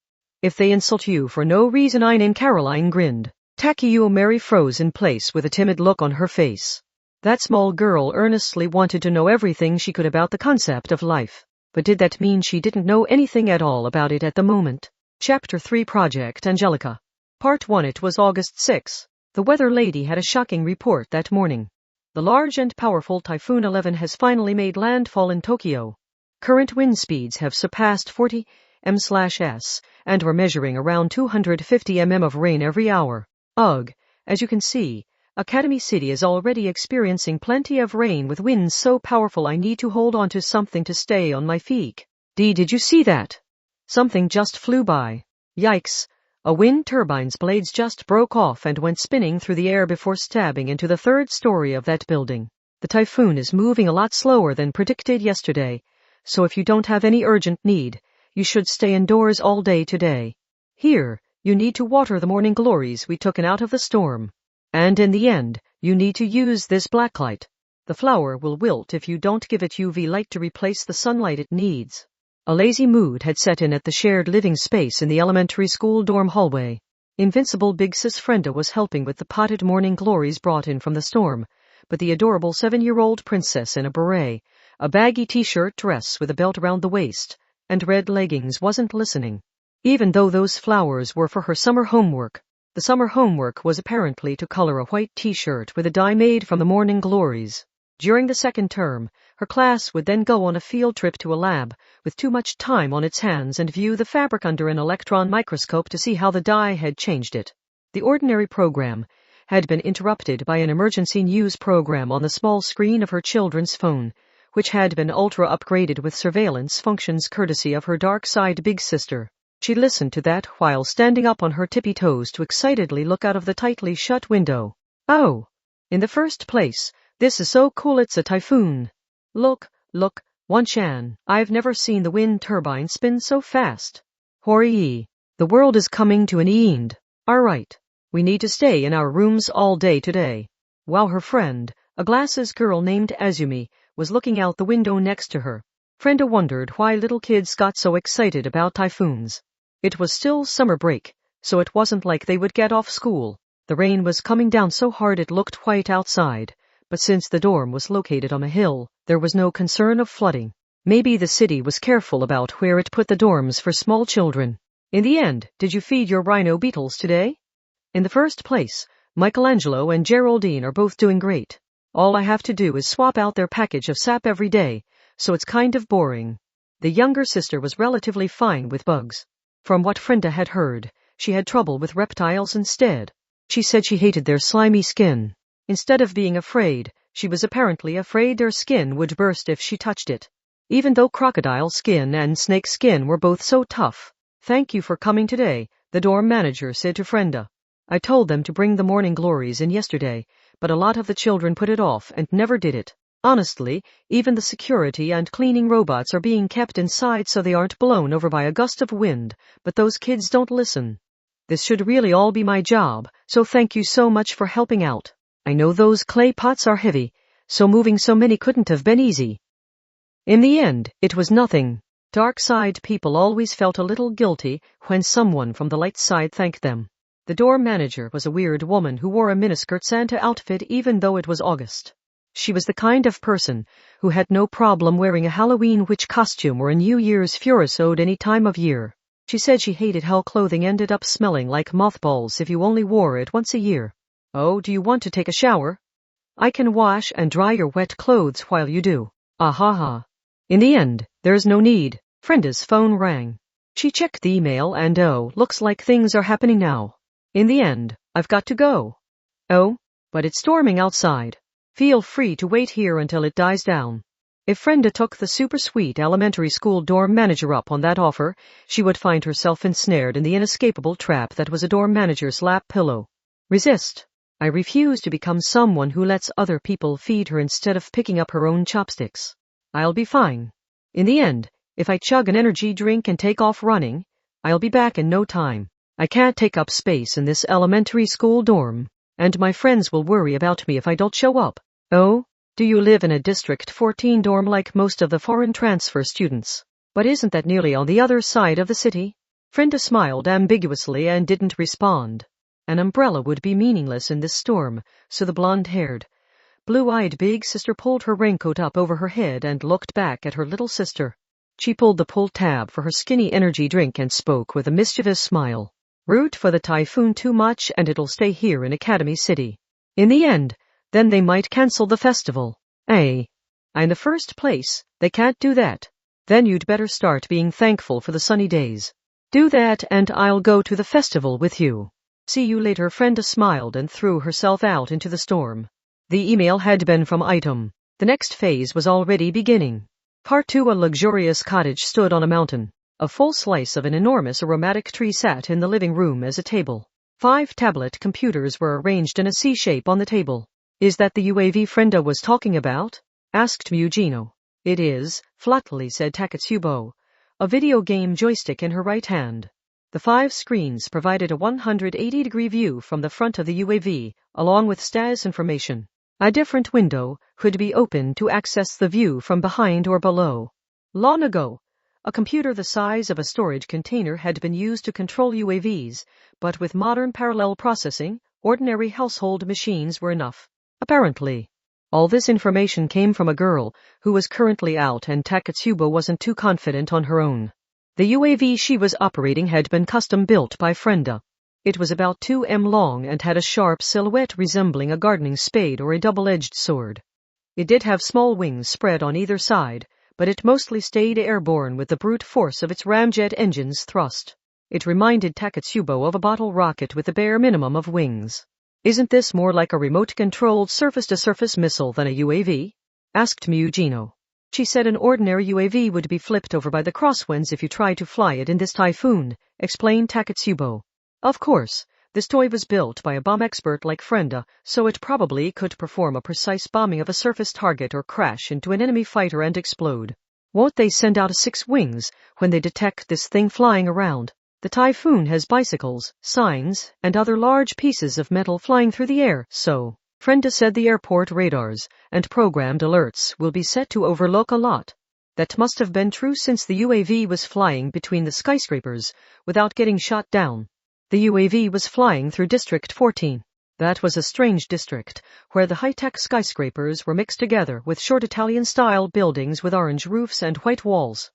If they insult you for no reason. Caroline grinned. Takiomeri froze in place with a timid look on her face. That small girl earnestly wanted to know everything she could about the concept of life. But did that mean she didn't know anything at all about it at the moment? Chapter 3 Project Angelica. Part 1. It was August 6. The weather lady had a shocking report that morning. The large and powerful Typhoon 11 has finally made landfall in Tokyo. Current wind speeds have surpassed 40 m/s, and we're measuring around 250 mm of rain every hour. Ugh, as you can see, Academy City is already experiencing plenty of rain with winds so powerful I need to hold on to something to stay on my feet. Did you see that? Something just flew by. Yikes. A wind turbine's blades just broke off and went spinning through the air before stabbing into the third story of that building. The typhoon is moving a lot slower than predicted yesterday, so if you don't have any urgent need, you should stay indoors all day today. Here, you need to water the morning glories we took out of the storm. And in the end, you need to use this blacklight. The flower will wilt if you don't give it UV light to replace the sunlight it needs. A lazy mood had set in at the shared living space in the elementary school dorm hallway. Invincible Big Sis Frenda was helping with the potted morning glories brought in from the storm, but the adorable 7-year-old princess in a beret, a baggy t-shirt dress with a belt around the waist, and red leggings wasn't listening. Even though those flowers were for her summer homework, the summer homework was apparently to color a white t-shirt with a dye made from the morning glories. During the second term, her class would then go on a field trip to a lab, with too much time on its hands, and view the fabric under an electron microscope to see how the dye had changed it. The ordinary program had been interrupted by an emergency news program on the small screen of her children's phone, which had been ultra-upgraded with surveillance functions courtesy of her dark-side big sister. She listened to that while standing up on her tippy toes to excitedly look out of the tightly shut window. Oh! In the first place, this is so cool, it's a typhoon. Look, Wan-chan, I've never seen the wind turbine spin so fast. Hori, the world is coming to an end. Alright, we need to stay in our rooms all day today. While her friend, a glasses girl named Azumi, was looking out the window next to her, Frenda wondered why little kids got so excited about typhoons. It was still summer break, so it wasn't like they would get off school. The rain was coming down so hard it looked white outside, but since the dorm was located on a hill, there was no concern of flooding. Maybe the city was careful about where it put the dorms for small children. In the end, did you feed your rhino beetles today? In the first place, Michelangelo and Geraldine are both doing great. All I have to do is swap out their package of sap every day, so it's kind of boring. The younger sister was relatively fine with bugs. From what Frenda had heard, she had trouble with reptiles instead. She said she hated their slimy skin. Instead of being afraid, she was apparently afraid their skin would burst if she touched it. Even though crocodile skin and snake skin were both so tough. Thank you for coming today, the dorm manager said to Frenda. I told them to bring the morning glories in yesterday, but a lot of the children put it off and never did it. Honestly, even the security and cleaning robots are being kept inside so they aren't blown over by a gust of wind, but those kids don't listen. This should really all be my job, so thank you so much for helping out. I know those clay pots are heavy, so moving so many couldn't have been easy. In the end, it was nothing. Dark side people always felt a little guilty when someone from the light side thanked them. The dorm manager was a weird woman who wore a miniskirt Santa outfit even though it was August. She was the kind of person who had no problem wearing a Halloween witch costume or a New Year's furisuit any time of year. She said she hated how clothing ended up smelling like mothballs if you only wore it once a year. Oh, do you want to take a shower? I can wash and dry your wet clothes while you do. Ahaha. In the end, there's no need. Frenda's phone rang. She checked the email and looks like things are happening now. In the end, I've got to go. Oh, but it's storming outside. Feel free to wait here until it dies down. If Frenda took the super sweet elementary school dorm manager up on that offer, she would find herself ensnared in the inescapable trap that was a dorm manager's lap pillow. Resist. I refuse to become someone who lets other people feed her instead of picking up her own chopsticks. I'll be fine. In the end, if I chug an energy drink and take off running, I'll be back in no time. I can't take up space in this elementary school dorm, and my friends will worry about me if I don't show up. Oh, do you live in a District 14 dorm like most of the foreign transfer students? But isn't that nearly on the other side of the city? Frenda smiled ambiguously and didn't respond. An umbrella would be meaningless in this storm, so the blonde-haired, blue-eyed big sister pulled her raincoat up over her head and looked back at her little sister. She pulled the pull tab for her skinny energy drink and spoke with a mischievous smile. Root for the typhoon too much and it'll stay here in Academy City. In the end, Then they might cancel the festival. In the first place, they can't do that. Then you'd better start being thankful for the sunny days. Do that and I'll go to the festival with you. See you later. Frenda smiled and threw herself out into the storm. The email had been from Item. The next phase was already beginning. Part 2. A luxurious cottage stood on a mountain. A full slice of an enormous aromatic tree sat in the living room as a table. 5 tablet computers were arranged in a C shape on the table. Is that the UAV Frenda was talking about? Asked Mugino. It is, flatly said Takatsubo, a video game joystick in her right hand. The 5 screens provided a 180-degree view from the front of the UAV, along with status information. A different window could be opened to access the view from behind or below. Long ago, a computer the size of a storage container had been used to control UAVs, but with modern parallel processing, ordinary household machines were enough. Apparently. All this information came from a girl who was currently out, and Takatsubo wasn't too confident on her own. The UAV she was operating had been custom-built by Frenda. It was about 2 m long and had a sharp silhouette resembling a gardening spade or a double-edged sword. It did have small wings spread on either side, but it mostly stayed airborne with the brute force of its ramjet engine's thrust. It reminded Takatsubo of a bottle rocket with the bare minimum of wings. Isn't this more like a remote-controlled surface-to-surface missile than a UAV? Asked Mugino. She said an ordinary UAV would be flipped over by the crosswinds if you tried to fly it in this typhoon, explained Takatsubo. Of course, this toy was built by a bomb expert like Frenda, so it probably could perform a precise bombing of a surface target or crash into an enemy fighter and explode. Won't they send out 6 wings when they detect this thing flying around? The typhoon has bicycles, signs, and other large pieces of metal flying through the air, so, Frenda said the airport radars and programmed alerts will be set to overlook a lot. That must have been true since the UAV was flying between the skyscrapers without getting shot down. The UAV was flying through District 14. That was a strange district, where the high-tech skyscrapers were mixed together with short Italian-style buildings with orange roofs and white walls.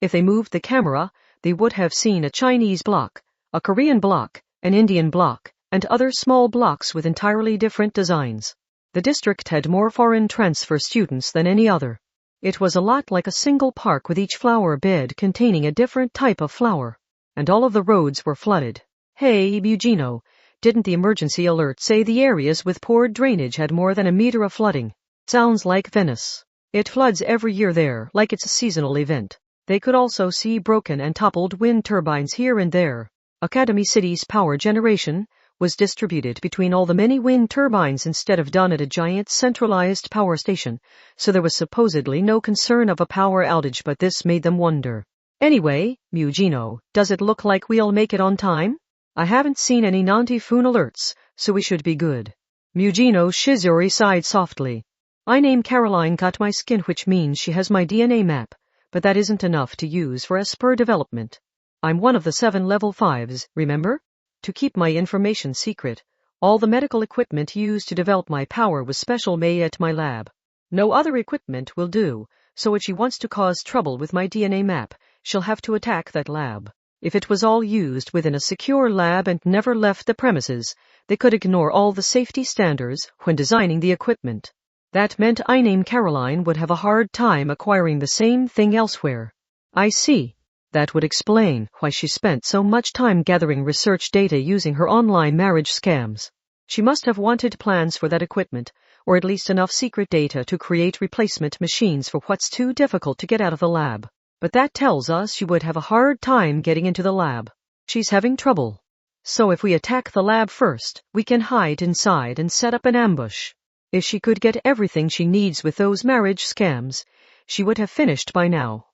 If they moved the camera, they would have seen a Chinese block, a Korean block, an Indian block, and other small blocks with entirely different designs. The district had more foreign transfer students than any other. It was a lot like a single park with each flower bed containing a different type of flower. And all of the roads were flooded. Hey, Mugino, didn't the emergency alert say the areas with poor drainage had more than a meter of flooding? Sounds like Venice. It floods every year there, like it's a seasonal event. They could also see broken and toppled wind turbines here and there. Academy City's power generation was distributed between all the many wind turbines instead of done at a giant centralized power station, so there was supposedly no concern of a power outage, but this made them wonder. Anyway, Mugino, does it look like we'll make it on time? I haven't seen any non-typhoon alerts, so we should be good. Mugino Shizuri sighed softly. I name Caroline cut my skin, which means she has my DNA map. But that isn't enough to use for Esper development. I'm one of the 7 level 5s, remember? To keep my information secret, all the medical equipment used to develop my power was special made at my lab. No other equipment will do, so if she wants to cause trouble with my DNA map, she'll have to attack that lab. If it was all used within a secure lab and never left the premises, they could ignore all the safety standards when designing the equipment. That meant I name Caroline would have a hard time acquiring the same thing elsewhere. I see. That would explain why she spent so much time gathering research data using her online marriage scams. She must have wanted plans for that equipment, or at least enough secret data to create replacement machines for what's too difficult to get out of the lab. But that tells us she would have a hard time getting into the lab. She's having trouble. So if we attack the lab first, we can hide inside and set up an ambush. If she could get everything she needs with those marriage scams, she would have finished by now.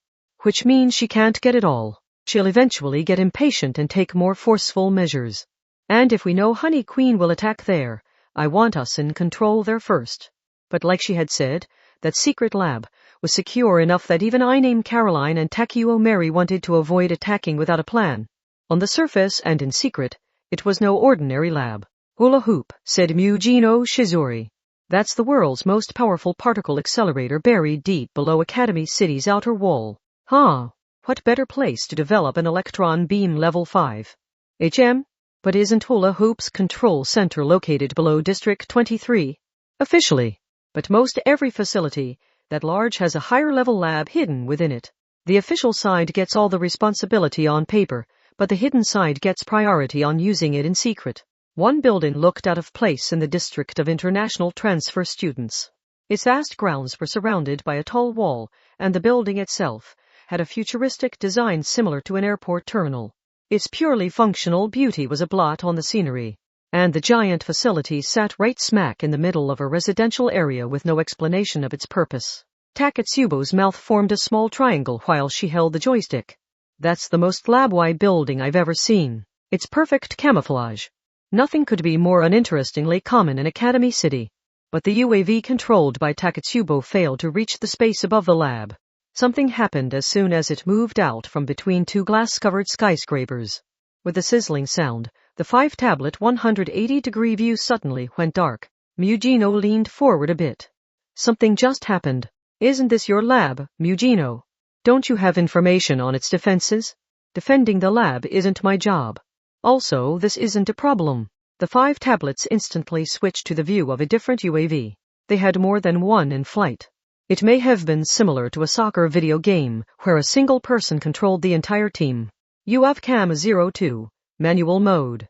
Which means she can't get it all. She'll eventually get impatient and take more forceful measures. And if we know Honey Queen will attack there, I want us in control there first. But like she had said, that secret lab was secure enough that even I named Caroline and Takuo Mary wanted to avoid attacking without a plan. On the surface and in secret, it was no ordinary lab. Hula hoop, said Mugino Shizuri. That's the world's most powerful particle accelerator buried deep below Academy City's outer wall. Huh. What better place to develop an electron beam level 5? But isn't Hula Hoop's control center located below District 23? Officially. But most every facility that large has a higher-level lab hidden within it. The official side gets all the responsibility on paper, but the hidden side gets priority on using it in secret. One building looked out of place in the district of international transfer students. Its vast grounds were surrounded by a tall wall, and the building itself had a futuristic design similar to an airport terminal. Its purely functional beauty was a blot on the scenery, and the giant facility sat right smack in the middle of a residential area with no explanation of its purpose. Takatsubo's mouth formed a small triangle while she held the joystick. That's the most lab-wide building I've ever seen. It's perfect camouflage. Nothing could be more uninterestingly common in Academy City. But the UAV controlled by Takatsubo failed to reach the space above the lab. Something happened as soon as it moved out from between two glass-covered skyscrapers. With a sizzling sound, the 5-tablet 180-degree view suddenly went dark. Mugino leaned forward a bit. Something just happened. Isn't this your lab, Mugino? Don't you have information on its defenses? Defending the lab isn't my job. Also, this isn't a problem. The 5 tablets instantly switched to the view of a different UAV. They had more than one in flight. It may have been similar to a soccer video game, where a single person controlled the entire team. UAV-Cam 02, manual mode.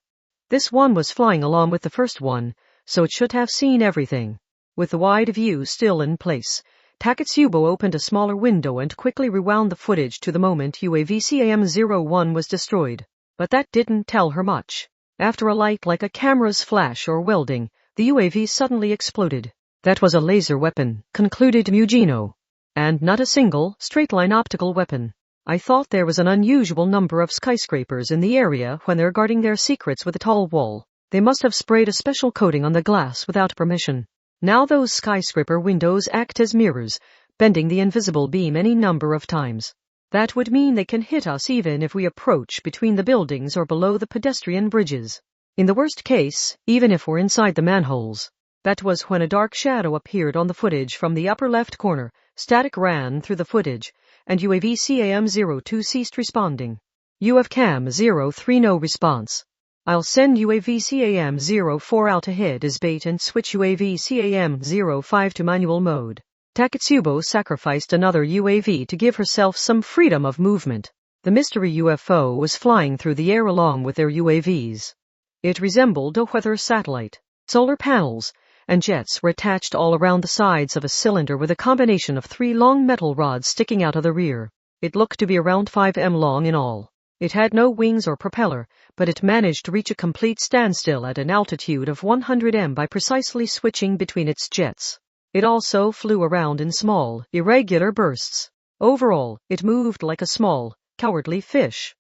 This one was flying along with the first one, so it should have seen everything. With the wide view still in place, Takatsubo opened a smaller window and quickly rewound the footage to the moment UAV-Cam-01 was destroyed. But that didn't tell her much. After a light like a camera's flash or welding, the UAV suddenly exploded. That was a laser weapon, concluded Mugino. And not a single, straight-line optical weapon. I thought there was an unusual number of skyscrapers in the area when they're guarding their secrets with a tall wall. They must have sprayed a special coating on the glass without permission. Now those skyscraper windows act as mirrors, bending the invisible beam any number of times. That would mean they can hit us even if we approach between the buildings or below the pedestrian bridges. In the worst case, even if we're inside the manholes. That was when a dark shadow appeared on the footage from the upper left corner. Static ran through the footage, and UAV-Cam-02 ceased responding. UAV-Cam-03 no response. I'll send UAV-Cam-04 out ahead as bait and switch UAV-Cam-05 to manual mode. Takatsubo sacrificed another UAV to give herself some freedom of movement. The mystery UFO was flying through the air along with their UAVs. It resembled a weather satellite. Solar panels and jets were attached all around the sides of a cylinder with a combination of 3 long metal rods sticking out of the rear. It looked to be around 5 m long in all. It had no wings or propeller, but it managed to reach a complete standstill at an altitude of 100 m by precisely switching between its jets. It also flew around in small, irregular bursts. Overall, it moved like a small, cowardly fish.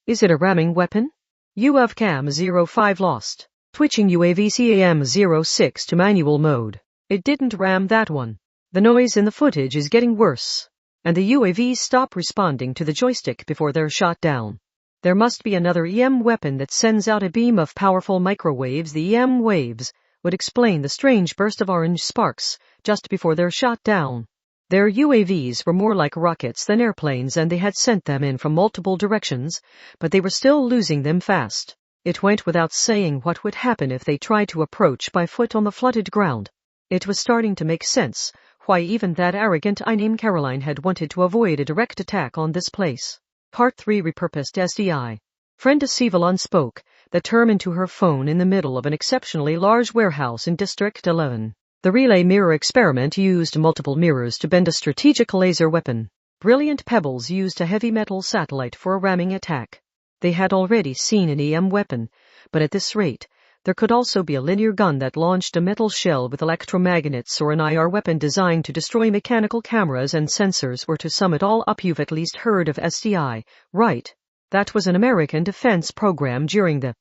Is it a ramming weapon? UAV-Cam-05 lost. Switching UAV-Cam-06 to manual mode. It didn't ram that one. The noise in the footage is getting worse, and the UAVs stop responding to the joystick before they're shot down. There must be another EM weapon that sends out a beam of powerful microwaves. The EM waves would explain the strange burst of orange sparks just before they're shot down. Their UAVs were more like rockets than airplanes, and they had sent them in from multiple directions, but they were still losing them fast. It went without saying what would happen if they tried to approach by foot on the flooded ground. It was starting to make sense why even that arrogant I named Caroline had wanted to avoid a direct attack on this place. Part 3 Repurposed SDI. Friend Sivalon spoke the term into her phone in the middle of an exceptionally large warehouse in District 11. The relay mirror experiment used multiple mirrors to bend a strategic laser weapon. Brilliant pebbles used a heavy metal satellite for a ramming attack. They had already seen an EM weapon, but at this rate, there could also be a linear gun that launched a metal shell with electromagnets or an IR weapon designed to destroy mechanical cameras and sensors, or to sum it all up, you've at least heard of SDI, right? That was an American defense program during the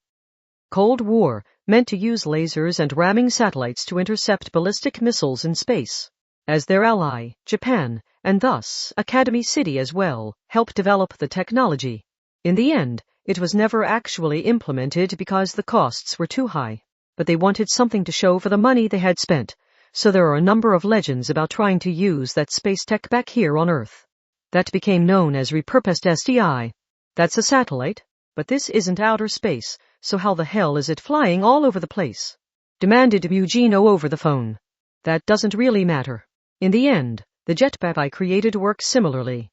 Cold War, meant to use lasers and ramming satellites to intercept ballistic missiles in space. As their ally, Japan, and thus Academy City as well, helped develop the technology. In the end, it was never actually implemented because the costs were too high. But they wanted something to show for the money they had spent, so there are a number of legends about trying to use that space tech back here on Earth. That became known as repurposed SDI. That's a satellite, but this isn't outer space, so how the hell is it flying all over the place? Demanded Mugino over the phone. that doesn't really matter. In the end, the jetpack I created works similarly.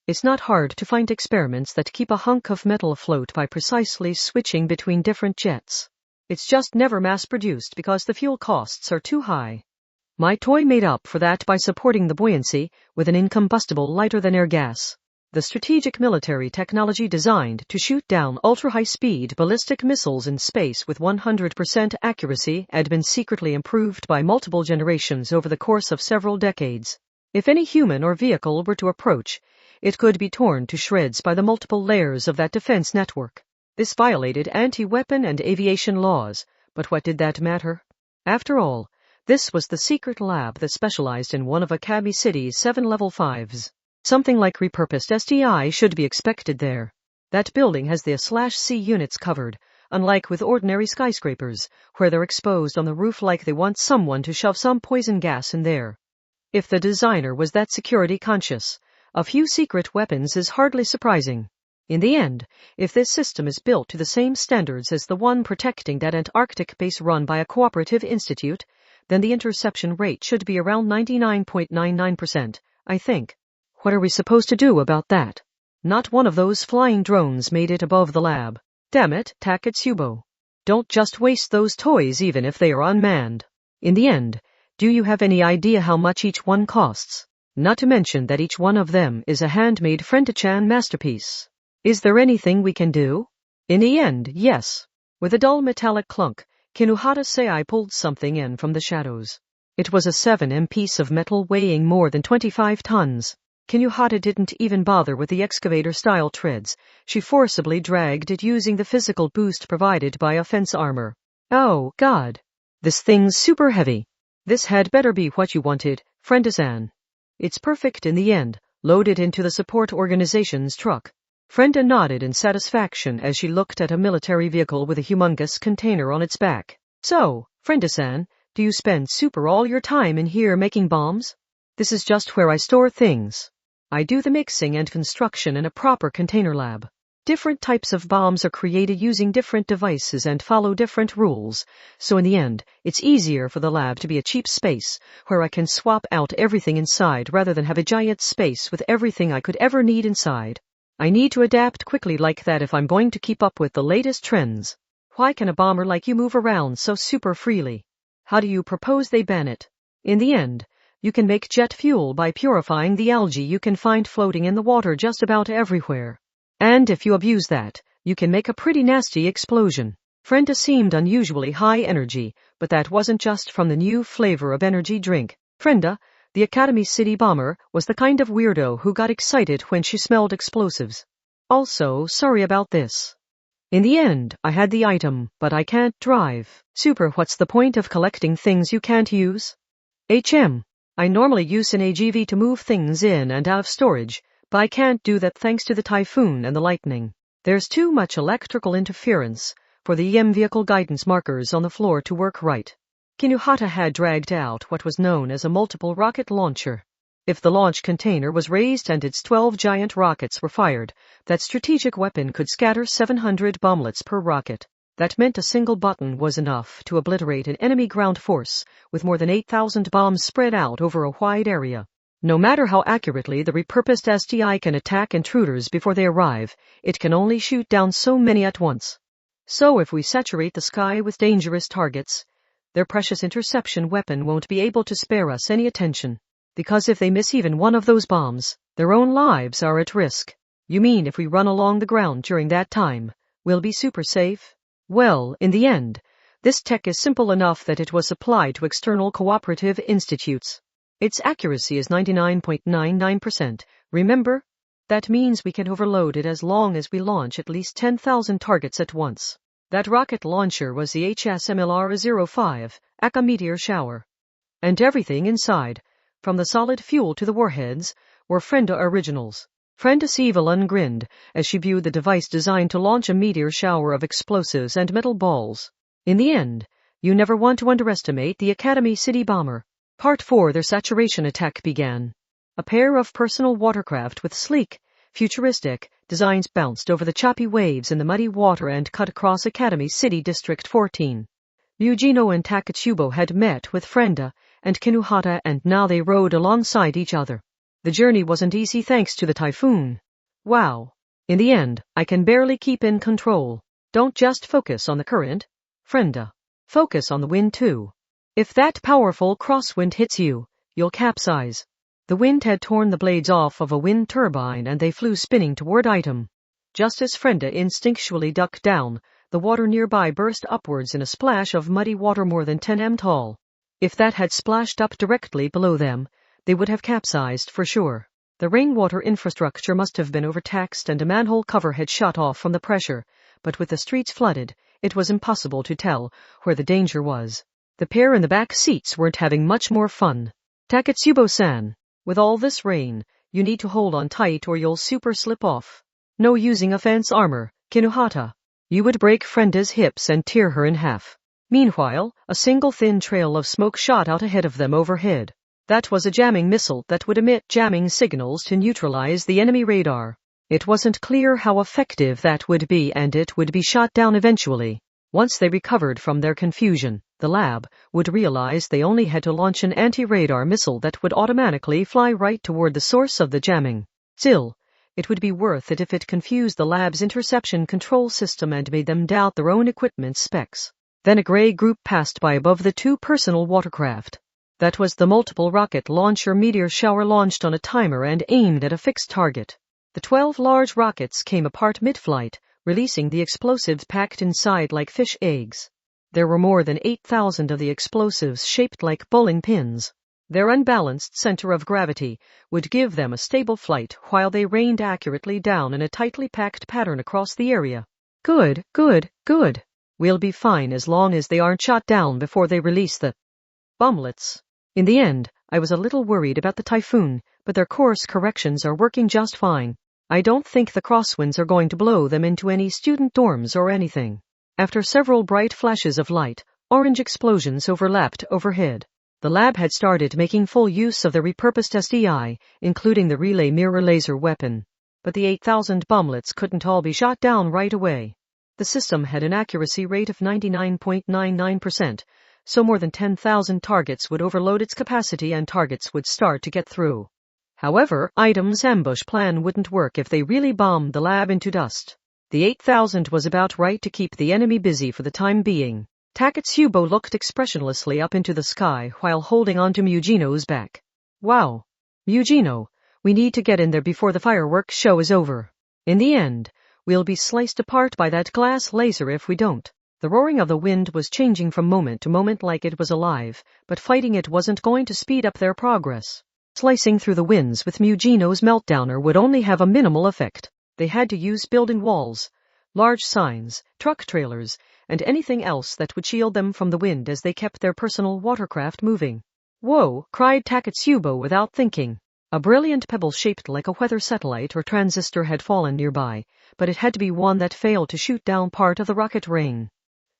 It's not hard to find experiments that keep a hunk of metal afloat by precisely switching between different jets. It's just never mass-produced because the fuel costs are too high. My toy made up for that by supporting the buoyancy with an incombustible lighter-than-air gas. The strategic military technology designed to shoot down ultra-high-speed ballistic missiles in space with 100% accuracy had been secretly improved by multiple generations over the course of several decades. If any human or vehicle were to approach, it could be torn to shreds by the multiple layers of that defense network. This violated anti-weapon and aviation laws, but what did that matter? After all, this was the secret lab that specialized in one of Academy City's 7 level 5s. Something like repurposed STI should be expected there. That building has the A/C units covered, unlike with ordinary skyscrapers, where they're exposed on the roof like they want someone to shove some poison gas in there. If the designer was that security conscious, a few secret weapons is hardly surprising. In the end, if this system is built to the same standards as the one protecting that Antarctic base run by a cooperative institute, then the interception rate should be around 99.99%, I think. What are we supposed to do about that? Not one of those flying drones made it above the lab. Damn it, Taketsubo. Don't just waste those toys even if they are unmanned. In the end, do you have any idea how much each one costs? Not to mention that each one of them is a handmade Frenta-chan masterpiece. Is there anything we can do? In the end, yes. With a dull metallic clunk, Kinuhata Sei pulled something in from the shadows. It was a 7M piece of metal weighing more than 25 tons. Kinuhata didn't even bother with the excavator-style treads. She forcibly dragged it using the physical boost provided by offense armor. Oh, God. This thing's super heavy. This had better be what you wanted, Frenda-san. It's perfect in the end. Load it into the support organization's truck. Frenda nodded in satisfaction as she looked at a military vehicle with a humongous container on its back. So, Frenda-san, do you spend super all your time in here making bombs? This is just where I store things. I do the mixing and construction in a proper container lab. Different types of bombs are created using different devices and follow different rules, so in the end, it's easier for the lab to be a cheap space, where I can swap out everything inside rather than have a giant space with everything I could ever need inside. I need to adapt quickly like that if I'm going to keep up with the latest trends. Why can a bomber like you move around so super freely? How do you propose they ban it? In the end, you can make jet fuel by purifying the algae you can find floating in the water just about everywhere. And if you abuse that, you can make a pretty nasty explosion. Frenda seemed unusually high energy, but that wasn't just from the new flavor of energy drink. Frenda, the Academy City bomber, was the kind of weirdo who got excited when she smelled explosives. Also, sorry about this. In the end, I had the item, but I can't drive. Super, what's the point of collecting things you can't use? I normally use an AGV to move things in and out of storage, but I can't do that thanks to the typhoon and the lightning. There's too much electrical interference for the EM vehicle guidance markers on the floor to work right. Kinuhata had dragged out what was known as a multiple rocket launcher. If the launch container was raised and its 12 giant rockets were fired, that strategic weapon could scatter 700 bomblets per rocket. That meant a single button was enough to obliterate an enemy ground force, with more than 8,000 bombs spread out over a wide area. No matter how accurately the repurposed STI can attack intruders before they arrive, it can only shoot down so many at once. So if we saturate the sky with dangerous targets, their precious interception weapon won't be able to spare us any attention. Because if they miss even one of those bombs, their own lives are at risk. You mean if we run along the ground during that time, we'll be super safe? Well, in the end, this tech is simple enough that it was supplied to external cooperative institutes. Its accuracy is 99.99%, remember? That means we can overload it as long as we launch at least 10,000 targets at once. That rocket launcher was the HSMLR-05, Aka meteor shower. And everything inside, from the solid fuel to the warheads, were Frenda originals. Frenda Evelyn grinned as she viewed the device designed to launch a meteor shower of explosives and metal balls. In the end, you never want to underestimate the Academy City bomber. Part 4. Their saturation attack began. A pair of personal watercraft with sleek, futuristic designs bounced over the choppy waves in the muddy water and cut across Academy City District 14. Yujino and Taketsubo had met with Frenda and Kinuhata, and now they rode alongside each other. The journey wasn't easy thanks to the typhoon. Wow. In the end, I can barely keep in control. Don't just focus on the current, frienda. Focus on the wind too. If that powerful crosswind hits you, you'll capsize. The wind had torn the blades off of a wind turbine and they flew spinning toward item. Just as Frenda instinctually ducked down, the water nearby burst upwards in a splash of muddy water more than 10 m tall. If that had splashed up directly below them, they would have capsized for sure. The rainwater infrastructure must have been overtaxed and a manhole cover had shut off from the pressure, but with the streets flooded, it was impossible to tell where the danger was. The pair in the back seats weren't having much more fun. Takatsubo-san, with all this rain, you need to hold on tight or you'll super slip off. No using offense armor, Kinuhata. You would break Frenda's hips and tear her in half. Meanwhile, a single thin trail of smoke shot out ahead of them overhead. That was a jamming missile that would emit jamming signals to neutralize the enemy radar. It wasn't clear how effective that would be, and it would be shot down eventually. Once they recovered from their confusion, the lab would realize they only had to launch an anti-radar missile that would automatically fly right toward the source of the jamming. Still, it would be worth it if it confused the lab's interception control system and made them doubt their own equipment specs. Then a gray group passed by above the two personal watercraft. That was the multiple rocket launcher meteor shower launched on a timer and aimed at a fixed target. The 12 large rockets came apart mid-flight, releasing the explosives packed inside like fish eggs. There were more than 8,000 of the explosives shaped like bowling pins. Their unbalanced center of gravity would give them a stable flight while they rained accurately down in a tightly packed pattern across the area. Good, good, good. We'll be fine as long as they aren't shot down before they release the bomblets. In the end, I was a little worried about the typhoon, but their course corrections are working just fine. I don't think the crosswinds are going to blow them into any student dorms or anything. After several bright flashes of light, orange explosions overlapped overhead. The lab had started making full use of the repurposed SDI, including the relay mirror laser weapon. But the 8,000 bomblets couldn't all be shot down right away. The system had an accuracy rate of 99.99%, so more than 10,000 targets would overload its capacity and targets would start to get through. However, Item's ambush plan wouldn't work if they really bombed the lab into dust. The 8,000 was about right to keep the enemy busy for the time being. Takatsubo looked expressionlessly up into the sky while holding onto Mugino's back. Wow. Mugino, we need to get in there before the fireworks show is over. In the end, we'll be sliced apart by that glass laser if we don't. The roaring of the wind was changing from moment to moment like it was alive, but fighting it wasn't going to speed up their progress. Slicing through the winds with Mugino's meltdowner would only have a minimal effect. They had to use building walls, large signs, truck trailers, and anything else that would shield them from the wind as they kept their personal watercraft moving. Whoa, cried Takatsubo without thinking. A brilliant pebble shaped like a weather satellite or transistor had fallen nearby, but it had to be one that failed to shoot down part of the rocket ring.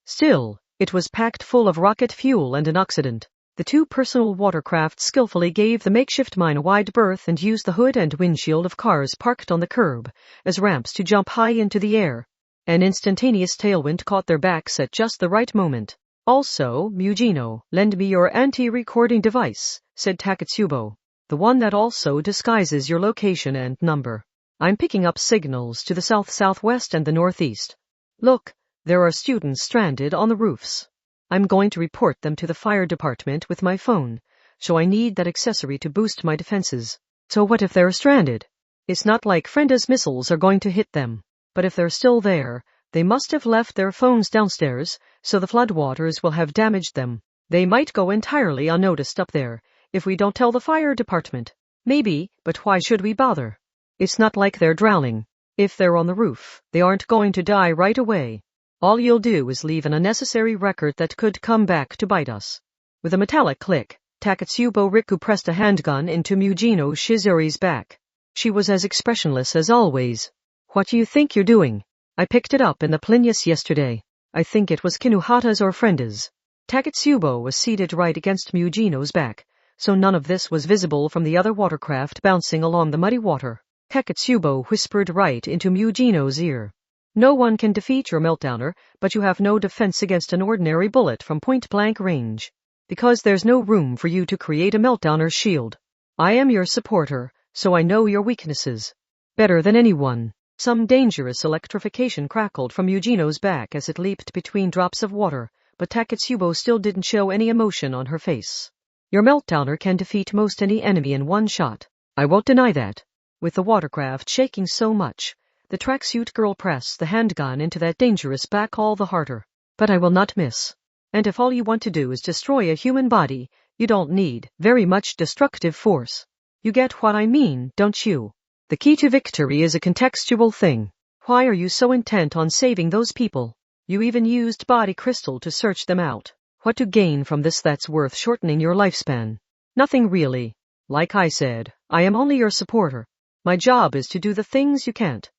Still, it was packed full of rocket fuel and an oxidant. The two personal watercraft skillfully gave the makeshift mine a wide berth and used the hood and windshield of cars parked on the curb as ramps to jump high into the air. An instantaneous tailwind caught their backs at just the right moment. Also, Mugino, lend me your anti-recording device, said Takatsubo. The one that also disguises your location and number. I'm picking up signals to the south-southwest and the northeast. Look, there are students stranded on the roofs. I'm going to report them to the fire department with my phone, so I need that accessory to boost my defenses. So what if they're stranded? It's not like Frenda's missiles are going to hit them. But if they're still there, they must have left their phones downstairs, so the floodwaters will have damaged them. They might go entirely unnoticed up there, if we don't tell the fire department. Maybe, but why should we bother? It's not like they're drowning. If they're on the roof, they aren't going to die right away. All you'll do is leave an unnecessary record that could come back to bite us. With a metallic click, Takatsubo Riku pressed a handgun into Mugino Shizuri's back. She was as expressionless as always. What do you think you're doing? I picked it up in the Plinius yesterday. I think it was Kinuhata's or Frenda's. Takatsubo was seated right against Mugino's back, so none of this was visible from the other watercraft bouncing along the muddy water. Takatsubo whispered right into Mugino's ear. No one can defeat your meltdowner, but you have no defense against an ordinary bullet from point-blank range. Because there's no room for you to create a meltdowner shield. I am your supporter, so I know your weaknesses better than anyone. Some dangerous electrification crackled from Eugeno's back as it leaped between drops of water, but Taketsubo still didn't show any emotion on her face. Your meltdowner can defeat most any enemy in one shot. I won't deny that. With the watercraft shaking so much, the tracksuit girl pressed the handgun into that dangerous back all the harder. But I will not miss. And if all you want to do is destroy a human body, you don't need very much destructive force. You get what I mean, don't you? The key to victory is a contextual thing. Why are you so intent on saving those people? You even used body crystal to search them out. What to gain from this that's worth shortening your lifespan? Nothing really. Like I said, I am only your supporter. My job is to do the things you can't.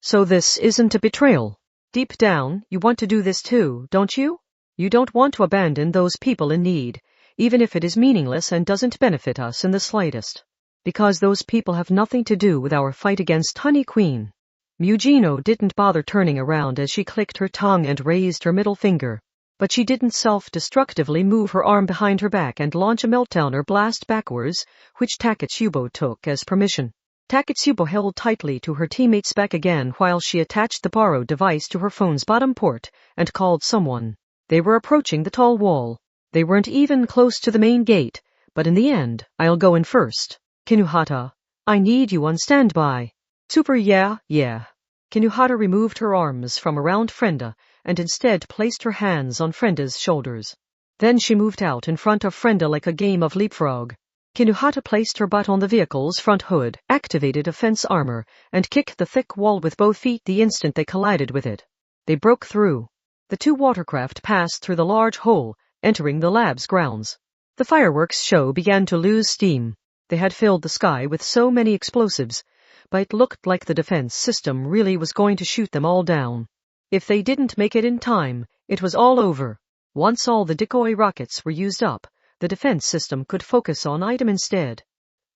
So this isn't a betrayal. Deep down, you want to do this too, don't you? You don't want to abandon those people in need, even if it is meaningless and doesn't benefit us in the slightest. Because those people have nothing to do with our fight against Honey Queen. Eugeno didn't bother turning around as she clicked her tongue and raised her middle finger. But she didn't self-destructively move her arm behind her back and launch a meltdowner blast backwards, which Taketsubo took as permission. Taketsubo held tightly to her teammate's back again while she attached the borrowed device to her phone's bottom port and called someone. They were approaching the tall wall. They weren't even close to the main gate, but in the end, I'll go in first. Kinuhata, I need you on standby. Super yeah. Kinuhata removed her arms from around Frenda and instead placed her hands on Frenda's shoulders. Then she moved out in front of Frenda like a game of leapfrog. Kinuhata placed her butt on the vehicle's front hood, activated a fence armor, and kicked the thick wall with both feet the instant they collided with it. They broke through. The two watercraft passed through the large hole, entering the lab's grounds. The fireworks show began to lose steam. They had filled the sky with so many explosives, but it looked like the defense system really was going to shoot them all down. If they didn't make it in time, it was all over. Once all the decoy rockets were used up, the defense system could focus on item instead.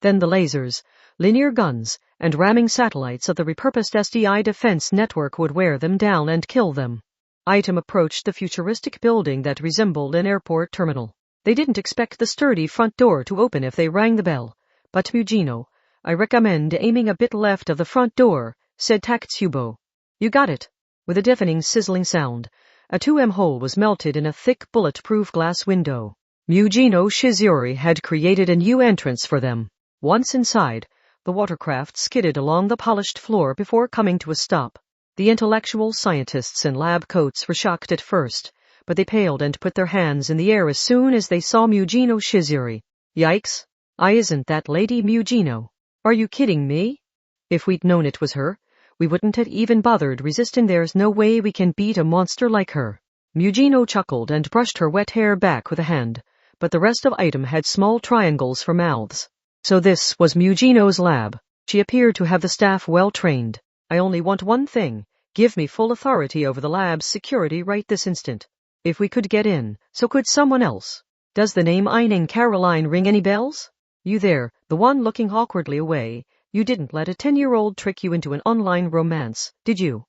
Then the lasers, linear guns, and ramming satellites of the repurposed SDI defense network would wear them down and kill them. Item approached the futuristic building that resembled an airport terminal. They didn't expect the sturdy front door to open if they rang the bell. But Eugeno, I recommend aiming a bit left of the front door, said Taketsubo. You got it. With a deafening sizzling sound, a 2M hole was melted in a thick bulletproof glass window. Eugeno Shizuri had created a new entrance for them. Once inside, the watercraft skidded along the polished floor before coming to a stop. The intellectual scientists in lab coats were shocked at first, but they paled and put their hands in the air as soon as they saw Eugeno Shizuri. Yikes! I isn't that lady Eugeno. Are you kidding me? If we'd known it was her, we wouldn't have even bothered resisting. There's no way we can beat a monster like her. Eugeno chuckled and brushed her wet hair back with a hand, but the rest of item had small triangles for mouths. So this was Eugeno's lab. She appeared to have the staff well trained. I only want one thing. Give me full authority over the lab's security right this instant. If we could get in, so could someone else. Does the name Eining Caroline ring any bells? You there, the one looking awkwardly away, you didn't let a 10-year-old trick you into an online romance, did you?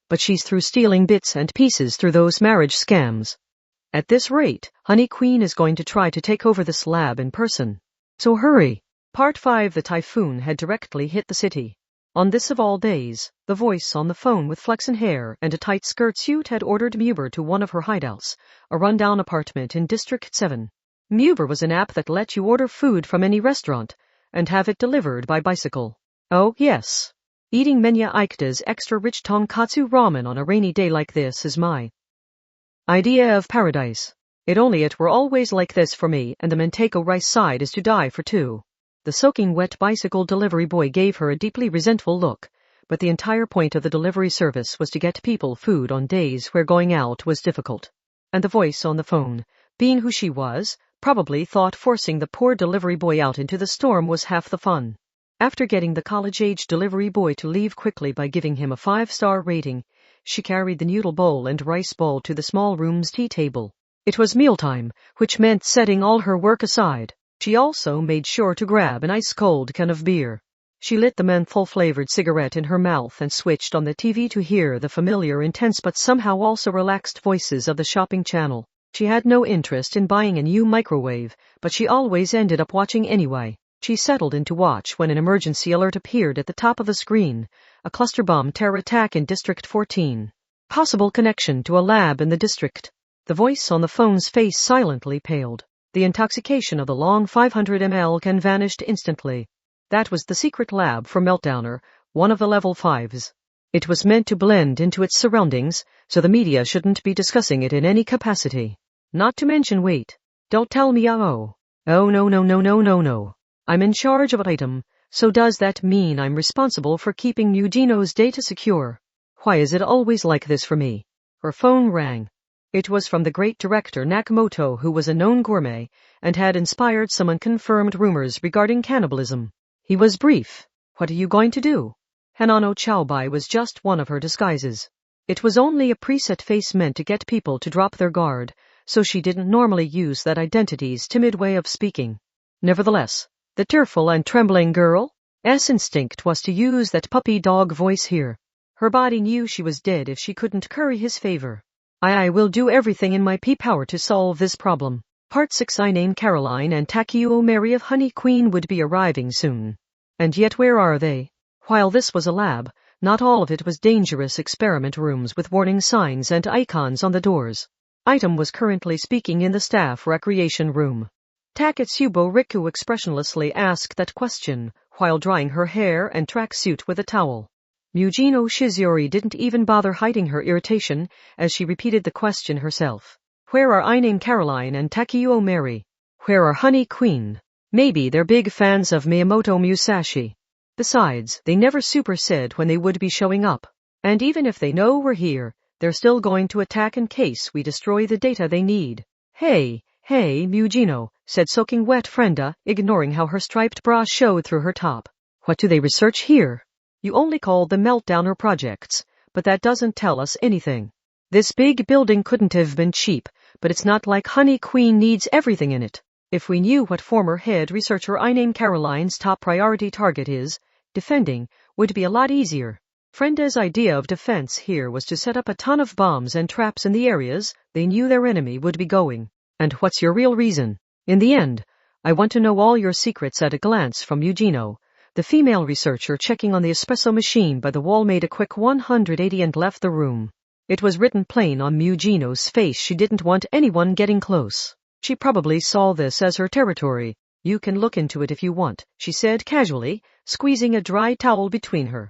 But she's through stealing bits and pieces through those marriage scams. At this rate, Honey Queen is going to try to take over this lab in person. So hurry. Part 5. The typhoon had directly hit the city. On this of all days, the voice on the phone with flaxen hair and a tight skirt suit had ordered Muber to one of her hideouts, a rundown apartment in District 7. Muber was an app that let you order food from any restaurant and have it delivered by bicycle. Oh, yes. Eating Menya Ikeda's extra-rich tonkatsu ramen on a rainy day like this is my idea of paradise. It were always like this for me, and the Mentako rice side is to die for too. The soaking wet bicycle delivery boy gave her a deeply resentful look, but the entire point of the delivery service was to get people food on days where going out was difficult. And the voice on the phone, being who she was, probably thought forcing the poor delivery boy out into the storm was half the fun. After getting the college-age delivery boy to leave quickly by giving him a 5-star rating, she carried the noodle bowl and rice bowl to the small room's tea table. It was mealtime, which meant setting all her work aside. She also made sure to grab an ice-cold can of beer. She lit the menthol-flavored cigarette in her mouth and switched on the TV to hear the familiar, intense but somehow also relaxed voices of the shopping channel. She had no interest in buying a new microwave, but she always ended up watching anyway. She settled in to watch when an emergency alert appeared at the top of the screen. A cluster bomb terror attack in District 14. Possible connection to a lab in the district. The voice on the phone's face silently paled. The intoxication of the long 500 ml can vanished instantly. That was the secret lab for Meltdowner, one of the level 5s. It was meant to blend into its surroundings, so the media shouldn't be discussing it in any capacity. Not to mention wait. Don't tell me oh. Oh no. I'm in charge of an item, so does that mean I'm responsible for keeping Mugino's data secure? Why is it always like this for me? Her phone rang. It was from the great director Nakamoto, who was a known gourmet, and had inspired some unconfirmed rumors regarding cannibalism. He was brief. What are you going to do? Hanano Chaobai was just one of her disguises. It was only a preset face meant to get people to drop their guard, so she didn't normally use that identity's timid way of speaking. Nevertheless, the tearful and trembling girl's instinct was to use that puppy dog voice here. Her body knew she was dead if she couldn't curry his favor. I will do everything in my power to solve this problem. Part 6. I name Caroline and Takeo Mary of Honey Queen would be arriving soon. And yet where are they? While this was a lab, not all of it was dangerous experiment rooms with warning signs and icons on the doors. Item was currently speaking in the staff recreation room. Taketsubo Riku expressionlessly asked that question, while drying her hair and tracksuit with a towel. Mugino Shizori didn't even bother hiding her irritation, as she repeated the question herself. Where are I name Caroline and Takeo Mary? Where are Honey Queen? Maybe they're big fans of Miyamoto Musashi. Besides, they never super said when they would be showing up. And even if they know we're here, they're still going to attack in case we destroy the data they need. Hey, Mugino, said soaking wet Frenda, ignoring how her striped bra showed through her top. What do they research here? You only call them Meltdowner projects, but that doesn't tell us anything. This big building couldn't have been cheap, but it's not like Honey Queen needs everything in it. If we knew what former head researcher I name Caroline's top priority target is, defending would be a lot easier. Frenda's idea of defense here was to set up a ton of bombs and traps in the areas they knew their enemy would be going. And what's your real reason? In the end, I want to know all your secrets at a glance from Mugino. The female researcher checking on the espresso machine by the wall made a quick 180 and left the room. It was written plain on Mugino's face she didn't want anyone getting close. She probably saw this as her territory. You can look into it if you want, she said casually, squeezing a dry towel between her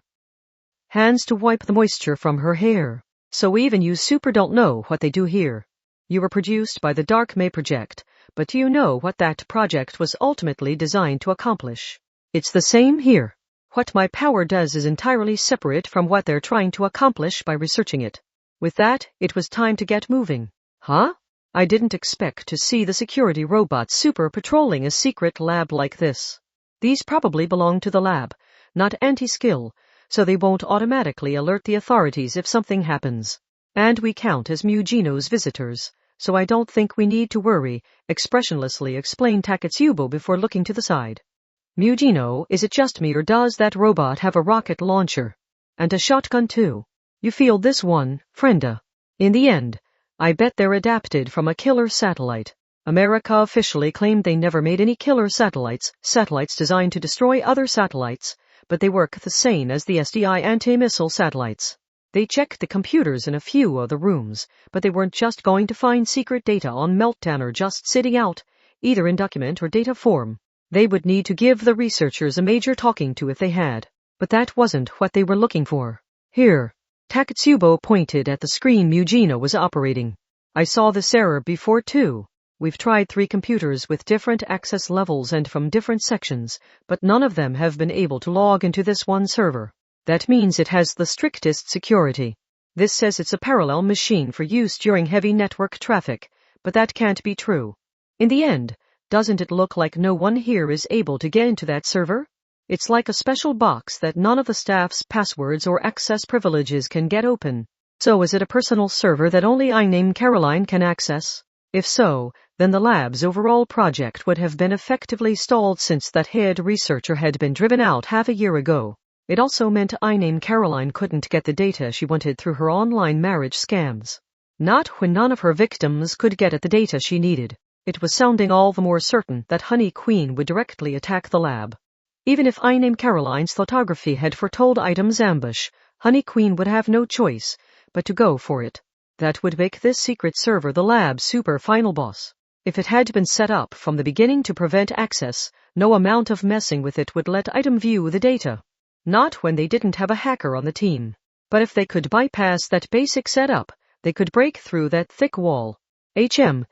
hands to wipe the moisture from her hair. So even you super don't know what they do here. You were produced by the Dark May Project, but do you know what that project was ultimately designed to accomplish? It's the same here. What my power does is entirely separate from what they're trying to accomplish by researching it. With that, it was time to get moving. Huh? I didn't expect to see the security robots super patrolling a secret lab like this. These probably belong to the lab, not anti-skill, so they won't automatically alert the authorities if something happens. And we count as Mugino's visitors, so I don't think we need to worry, expressionlessly explained Taketsubo before looking to the side. Mugino, is it just me or does that robot have a rocket launcher? And a shotgun too? You feel this one, Frenda? In the end, I bet they're adapted from a killer satellite. America officially claimed they never made any killer satellites designed to destroy other satellites, but they work the same as the SDI anti-missile satellites. They checked the computers in a few of the rooms, but they weren't just going to find secret data on Meltdowner just sitting out, either in document or data form. They would need to give the researchers a major talking to if they had. But that wasn't what they were looking for. Here. Taketsubo pointed at the screen Mugino was operating. I saw this error before too. We've tried 3 computers with different access levels and from different sections, but none of them have been able to log into this one server. That means it has the strictest security. This says it's a parallel machine for use during heavy network traffic, but that can't be true. In the end, doesn't it look like no one here is able to get into that server? It's like a special box that none of the staff's passwords or access privileges can get open. So is it a personal server that only I name Caroline can access? If so, then the lab's overall project would have been effectively stalled since that head researcher had been driven out half a year ago. It also meant I name Caroline couldn't get the data she wanted through her online marriage scams. Not when none of her victims could get at the data she needed. It was sounding all the more certain that Honey Queen would directly attack the lab. Even if I Name Caroline's photography had foretold Item's ambush, Honey Queen would have no choice but to go for it. That would make this secret server the lab's super final boss. If it had been set up from the beginning to prevent access, no amount of messing with it would let Item view the data. Not when they didn't have a hacker on the team. But if they could bypass that basic setup, they could break through that thick wall. HM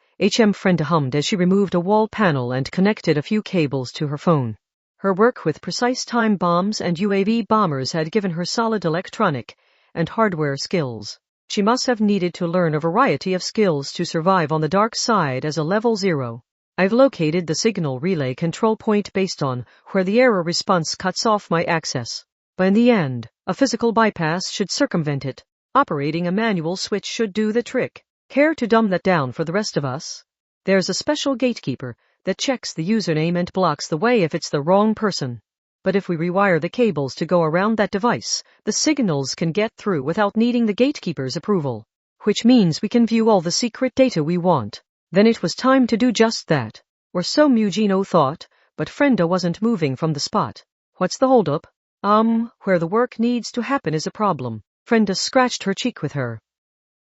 Frenda hummed as she removed a wall panel and connected a few cables to her phone. Her work with precise time bombs and UAV bombers had given her solid electronic and hardware skills. She must have needed to learn a variety of skills to survive on the dark side as a level 0. I've located the signal relay control point based on where the error response cuts off my access. But in the end, a physical bypass should circumvent it. Operating a manual switch should do the trick. Care to dumb that down for the rest of us? There's a special gatekeeper that checks the username and blocks the way if it's the wrong person. But if we rewire the cables to go around that device, the signals can get through without needing the gatekeeper's approval. Which means we can view all the secret data we want. Then it was time to do just that. Or so Mugino thought, but Frenda wasn't moving from the spot. What's the holdup? Where the work needs to happen is a problem. Frenda scratched her cheek with her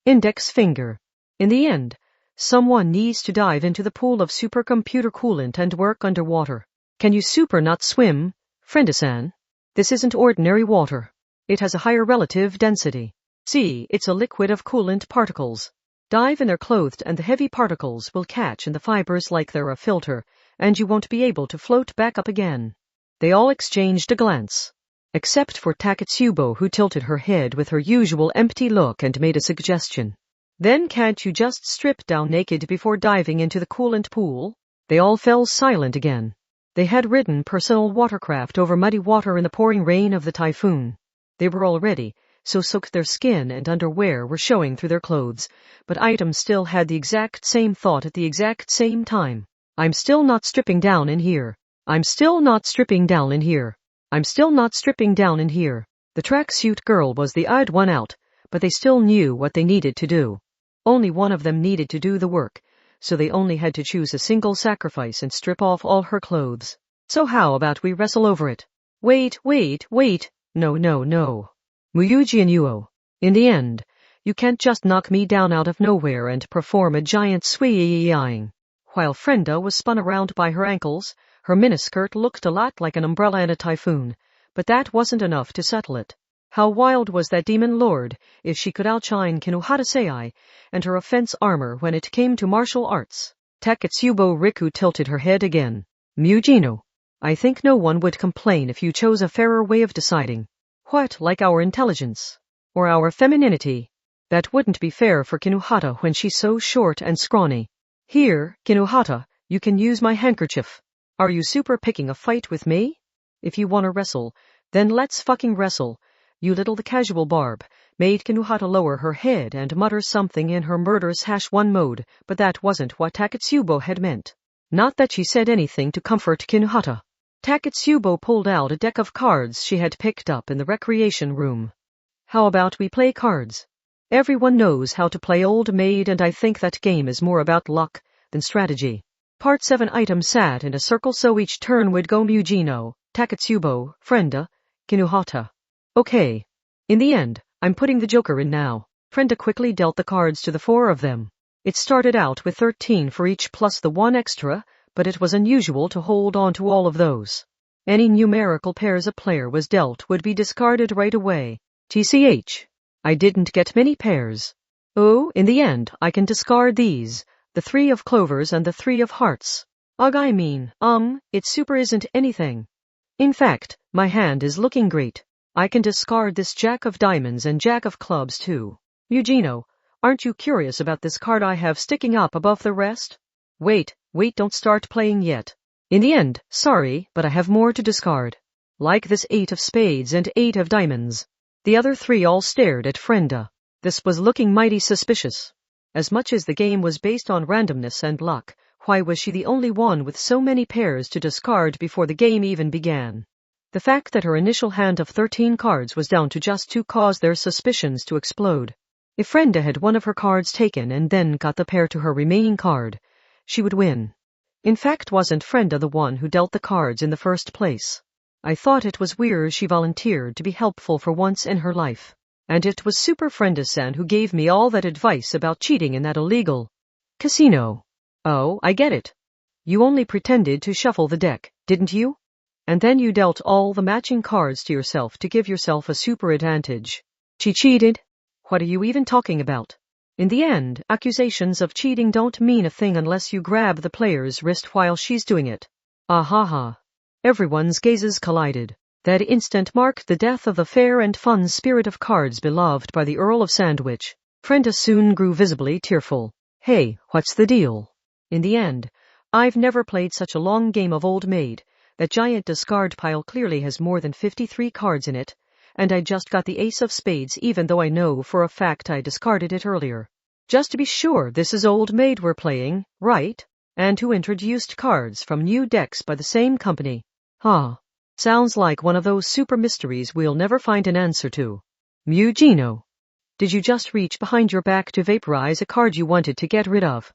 index finger. In the end, someone needs to dive into the pool of supercomputer coolant and work underwater. Can you super not swim, Frenda-san? This isn't ordinary water. It has a higher relative density. See, it's a liquid of coolant particles. Dive in their clothes and the heavy particles will catch in the fibers like they're a filter, and you won't be able to float back up again. They all exchanged a glance. Except for Taketsubo, who tilted her head with her usual empty look and made a suggestion. Then can't you just strip down naked before diving into the coolant pool? They all fell silent again. They had ridden personal watercraft over muddy water in the pouring rain of the typhoon. They were all ready, so soaked their skin and underwear were showing through their clothes, but Item still had the exact same thought at the exact same time. I'm still not stripping down in here. I'm still not stripping down in here. I'm still not stripping down in here. The tracksuit girl was the odd one out, but they still knew what they needed to do. Only one of them needed to do the work, so they only had to choose a single sacrifice and strip off all her clothes. So how about we wrestle over it? Wait. No. Muyuji and Yuo. In the end, you can't just knock me down out of nowhere and perform a giant swing. While Frenda was spun around by her ankles, her miniskirt looked a lot like an umbrella in a typhoon, but that wasn't enough to settle it. How wild was that demon lord if she could outshine Kinohata Sei and her offense armor when it came to martial arts? Taketsubo Riku tilted her head again. Mugino, I think no one would complain if you chose a fairer way of deciding. What, like our intelligence? Or our femininity? That wouldn't be fair for Kinohata when she's so short and scrawny. Here, Kinohata, you can use my handkerchief. Are you super picking a fight with me? If you wanna wrestle, then let's fucking wrestle. You little the casual barb, made Kinohata lower her head and mutter something in her murderous #1 mode, but that wasn't what Taketsubo had meant. Not that she said anything to comfort Kinohata. Taketsubo pulled out a deck of cards she had picked up in the recreation room. How about we play cards? Everyone knows how to play Old Maid, and I think that game is more about luck than strategy. Part 7 Item sat in a circle so each turn would go Mugino, Taketsubo, Frenda, Kinohata. Okay. In the end, I'm putting the joker in now. Frenda quickly dealt the cards to the 4 of them. It started out with 13 for each plus the 1 extra, but it was unusual to hold on to all of those. Any numerical pairs a player was dealt would be discarded right away. TCH. I didn't get many pairs. Oh, in the end, I can discard these, the 3 of clovers and the 3 of hearts. Ugh, I mean, it super isn't anything. In fact, my hand is looking great. I can discard this jack of diamonds and jack of clubs too. Mugino, aren't you curious about this card I have sticking up above the rest? Wait, don't start playing yet. In the end, sorry, but I have more to discard. Like this 8 of spades and 8 of diamonds. The other 3 all stared at Frenda. This was looking mighty suspicious. As much as the game was based on randomness and luck, why was she the only one with so many pairs to discard before the game even began? The fact that her initial hand of 13 cards was down to just 2 caused their suspicions to explode. If Frenda had one of her cards taken and then got the pair to her remaining card, she would win. In fact, wasn't Frenda the one who dealt the cards in the first place? I thought it was weird she volunteered to be helpful for once in her life. And it was Super Frenda-san who gave me all that advice about cheating in that illegal casino. Oh, I get it. You only pretended to shuffle the deck, didn't you? And then you dealt all the matching cards to yourself to give yourself a super advantage. She cheated? What are you even talking about? In the end, accusations of cheating don't mean a thing unless you grab the player's wrist while she's doing it. Ah ha ha. Everyone's gazes collided. That instant marked the death of the fair and fun spirit of cards beloved by the Earl of Sandwich. Frenda soon grew visibly tearful. Hey, what's the deal? In the end, I've never played such a long game of Old Maid. That giant discard pile clearly has more than 53 cards in it, and I just got the ace of spades even though I know for a fact I discarded it earlier. Just to be sure, this is Old Maid we're playing, right? And who introduced cards from new decks by the same company. Huh. Sounds like one of those super mysteries we'll never find an answer to. Mugino. Did you just reach behind your back to vaporize a card you wanted to get rid of?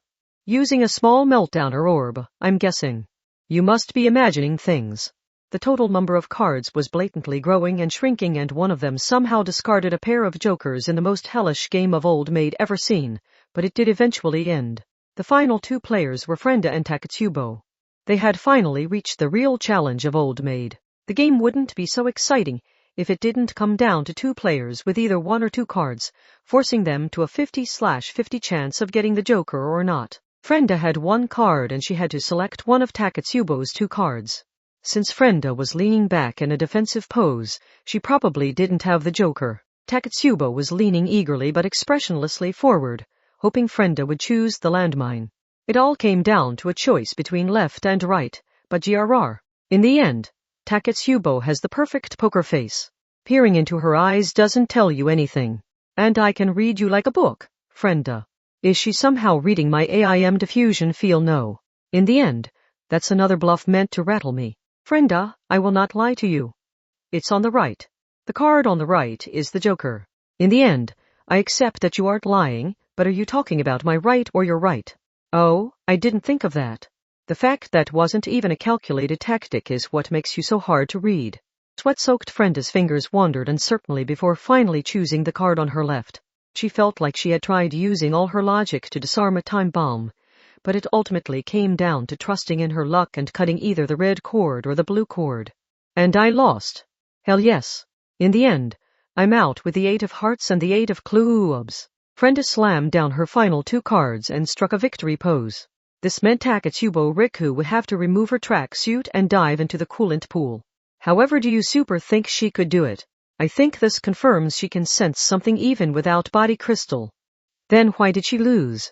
Using a small meltdowner orb, I'm guessing. You must be imagining things. The total number of cards was blatantly growing and shrinking, and one of them somehow discarded a pair of jokers in the most hellish game of Old Maid ever seen, but it did eventually end. The final two players were Frenda and Takatsubo. They had finally reached the real challenge of Old Maid. The game wouldn't be so exciting if it didn't come down to two players with either one or two cards, forcing them to a 50/50 chance of getting the joker or not. Frenda had one card and she had to select one of Takatsubo's two cards. Since Frenda was leaning back in a defensive pose, she probably didn't have the joker. Takatsubo was leaning eagerly but expressionlessly forward, hoping Frenda would choose the landmine. It all came down to a choice between left and right, but GRR. In the end, Takatsubo has the perfect poker face. Peering into her eyes doesn't tell you anything. And I can read you like a book, Frenda. Is she somehow reading my AIM diffusion feel? No. In the end, that's another bluff meant to rattle me. Frenda, I will not lie to you. It's on the right. The card on the right is the joker. In the end, I accept that you aren't lying, but are you talking about my right or your right? Oh, I didn't think of that. The fact that wasn't even a calculated tactic is what makes you so hard to read. Sweat-soaked Frenda's fingers wandered uncertainly before finally choosing the card on her left. She felt like she had tried using all her logic to disarm a time bomb, but it ultimately came down to trusting in her luck and cutting either the red cord or the blue cord. And I lost. Hell yes. In the end, I'm out with the 8 of hearts and the 8 of clubs. Frenda slammed down her final two cards and struck a victory pose. This meant Takatsubo Riku would have to remove her tracksuit and dive into the coolant pool. However, do you super think she could do it? I think this confirms she can sense something even without body crystal. Then why did she lose?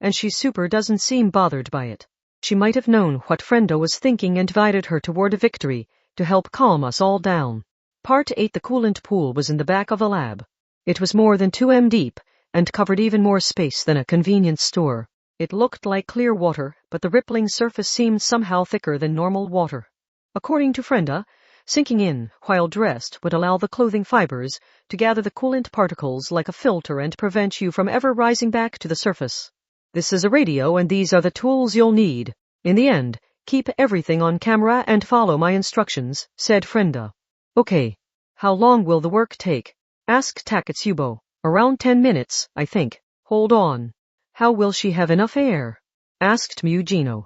And she super doesn't seem bothered by it. She might have known what Frenda was thinking and invited her toward a victory to help calm us all down. Part 8. The coolant pool was in the back of a lab. It was more than 2 m deep and covered even more space than a convenience store. It looked like clear water, but the rippling surface seemed somehow thicker than normal water. According to Frenda, sinking in while dressed would allow the clothing fibers to gather the coolant particles like a filter and prevent you from ever rising back to the surface. This is a radio and these are the tools you'll need. In the end, keep everything on camera and follow my instructions, said Frenda. Okay. How long will the work take? Asked Takatsubo. Around 10 minutes, I think. Hold on. How will she have enough air? Asked Mugino.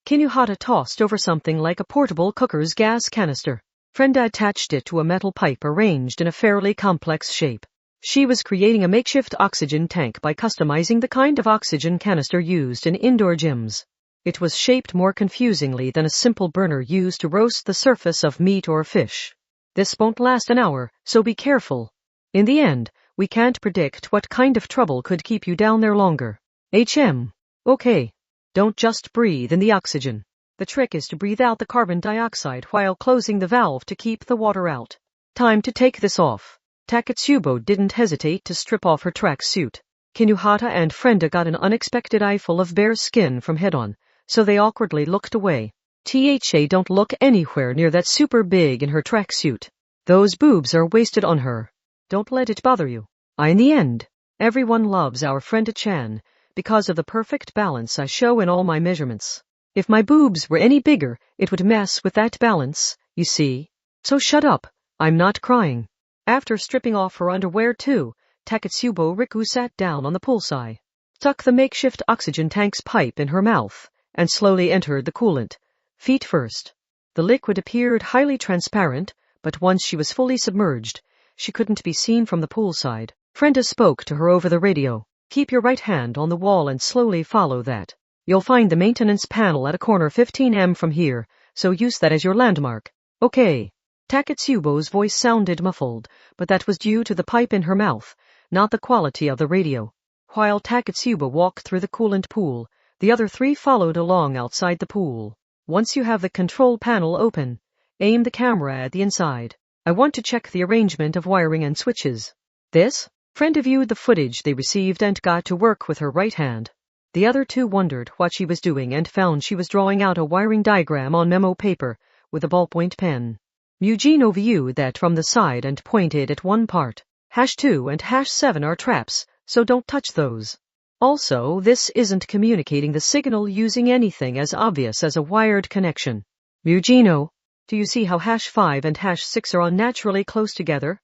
Kinuhata tossed over something like a portable cooker's gas canister. Frenda attached it to a metal pipe arranged in a fairly complex shape. She was creating a makeshift oxygen tank by customizing the kind of oxygen canister used in indoor gyms. It was shaped more confusingly than a simple burner used to roast the surface of meat or fish. This won't last an hour, so be careful. In the end, we can't predict what kind of trouble could keep you down there longer. Okay. Don't just breathe in the oxygen. The trick is to breathe out the carbon dioxide while closing the valve to keep the water out. Time to take this off. Takatsubo didn't hesitate to strip off her tracksuit. Kinuhata and Frenda got an unexpected eyeful of bare skin from head on, so they awkwardly looked away. Don't look anywhere near that super big in her tracksuit. Those boobs are wasted on her. Don't let it bother you. In the end, Everyone loves our friend Chan, because of the perfect balance I show in all my measurements. If my boobs were any bigger, it would mess with that balance, you see. So shut up, I'm not crying. After stripping off her underwear too, Taketsubo Riku sat down on the poolside, stuck the makeshift oxygen tank's pipe in her mouth, and slowly entered the coolant, feet first. The liquid appeared highly transparent, but once she was fully submerged, she couldn't be seen from the poolside. Frenda spoke to her over the radio. Keep your right hand on the wall and slowly follow that. You'll find the maintenance panel at a corner 15m from here, so use that as your landmark. Okay. Taketsubo's voice sounded muffled, but that was due to the pipe in her mouth, not the quality of the radio. While Taketsubo walked through the coolant pool, the other three followed along outside the pool. Once you have the control panel open, aim the camera at the inside. I want to check the arrangement of wiring and switches. This? Frenda viewed the footage they received and got to work with her right hand. The other two wondered what she was doing and found she was drawing out a wiring diagram on memo paper with a ballpoint pen. Mugino viewed that from the side and pointed at one part. #2 and #7 are traps, so don't touch those. Also, this isn't communicating the signal using anything as obvious as a wired connection. Mugino, do you see how #5 and #6 are unnaturally close together?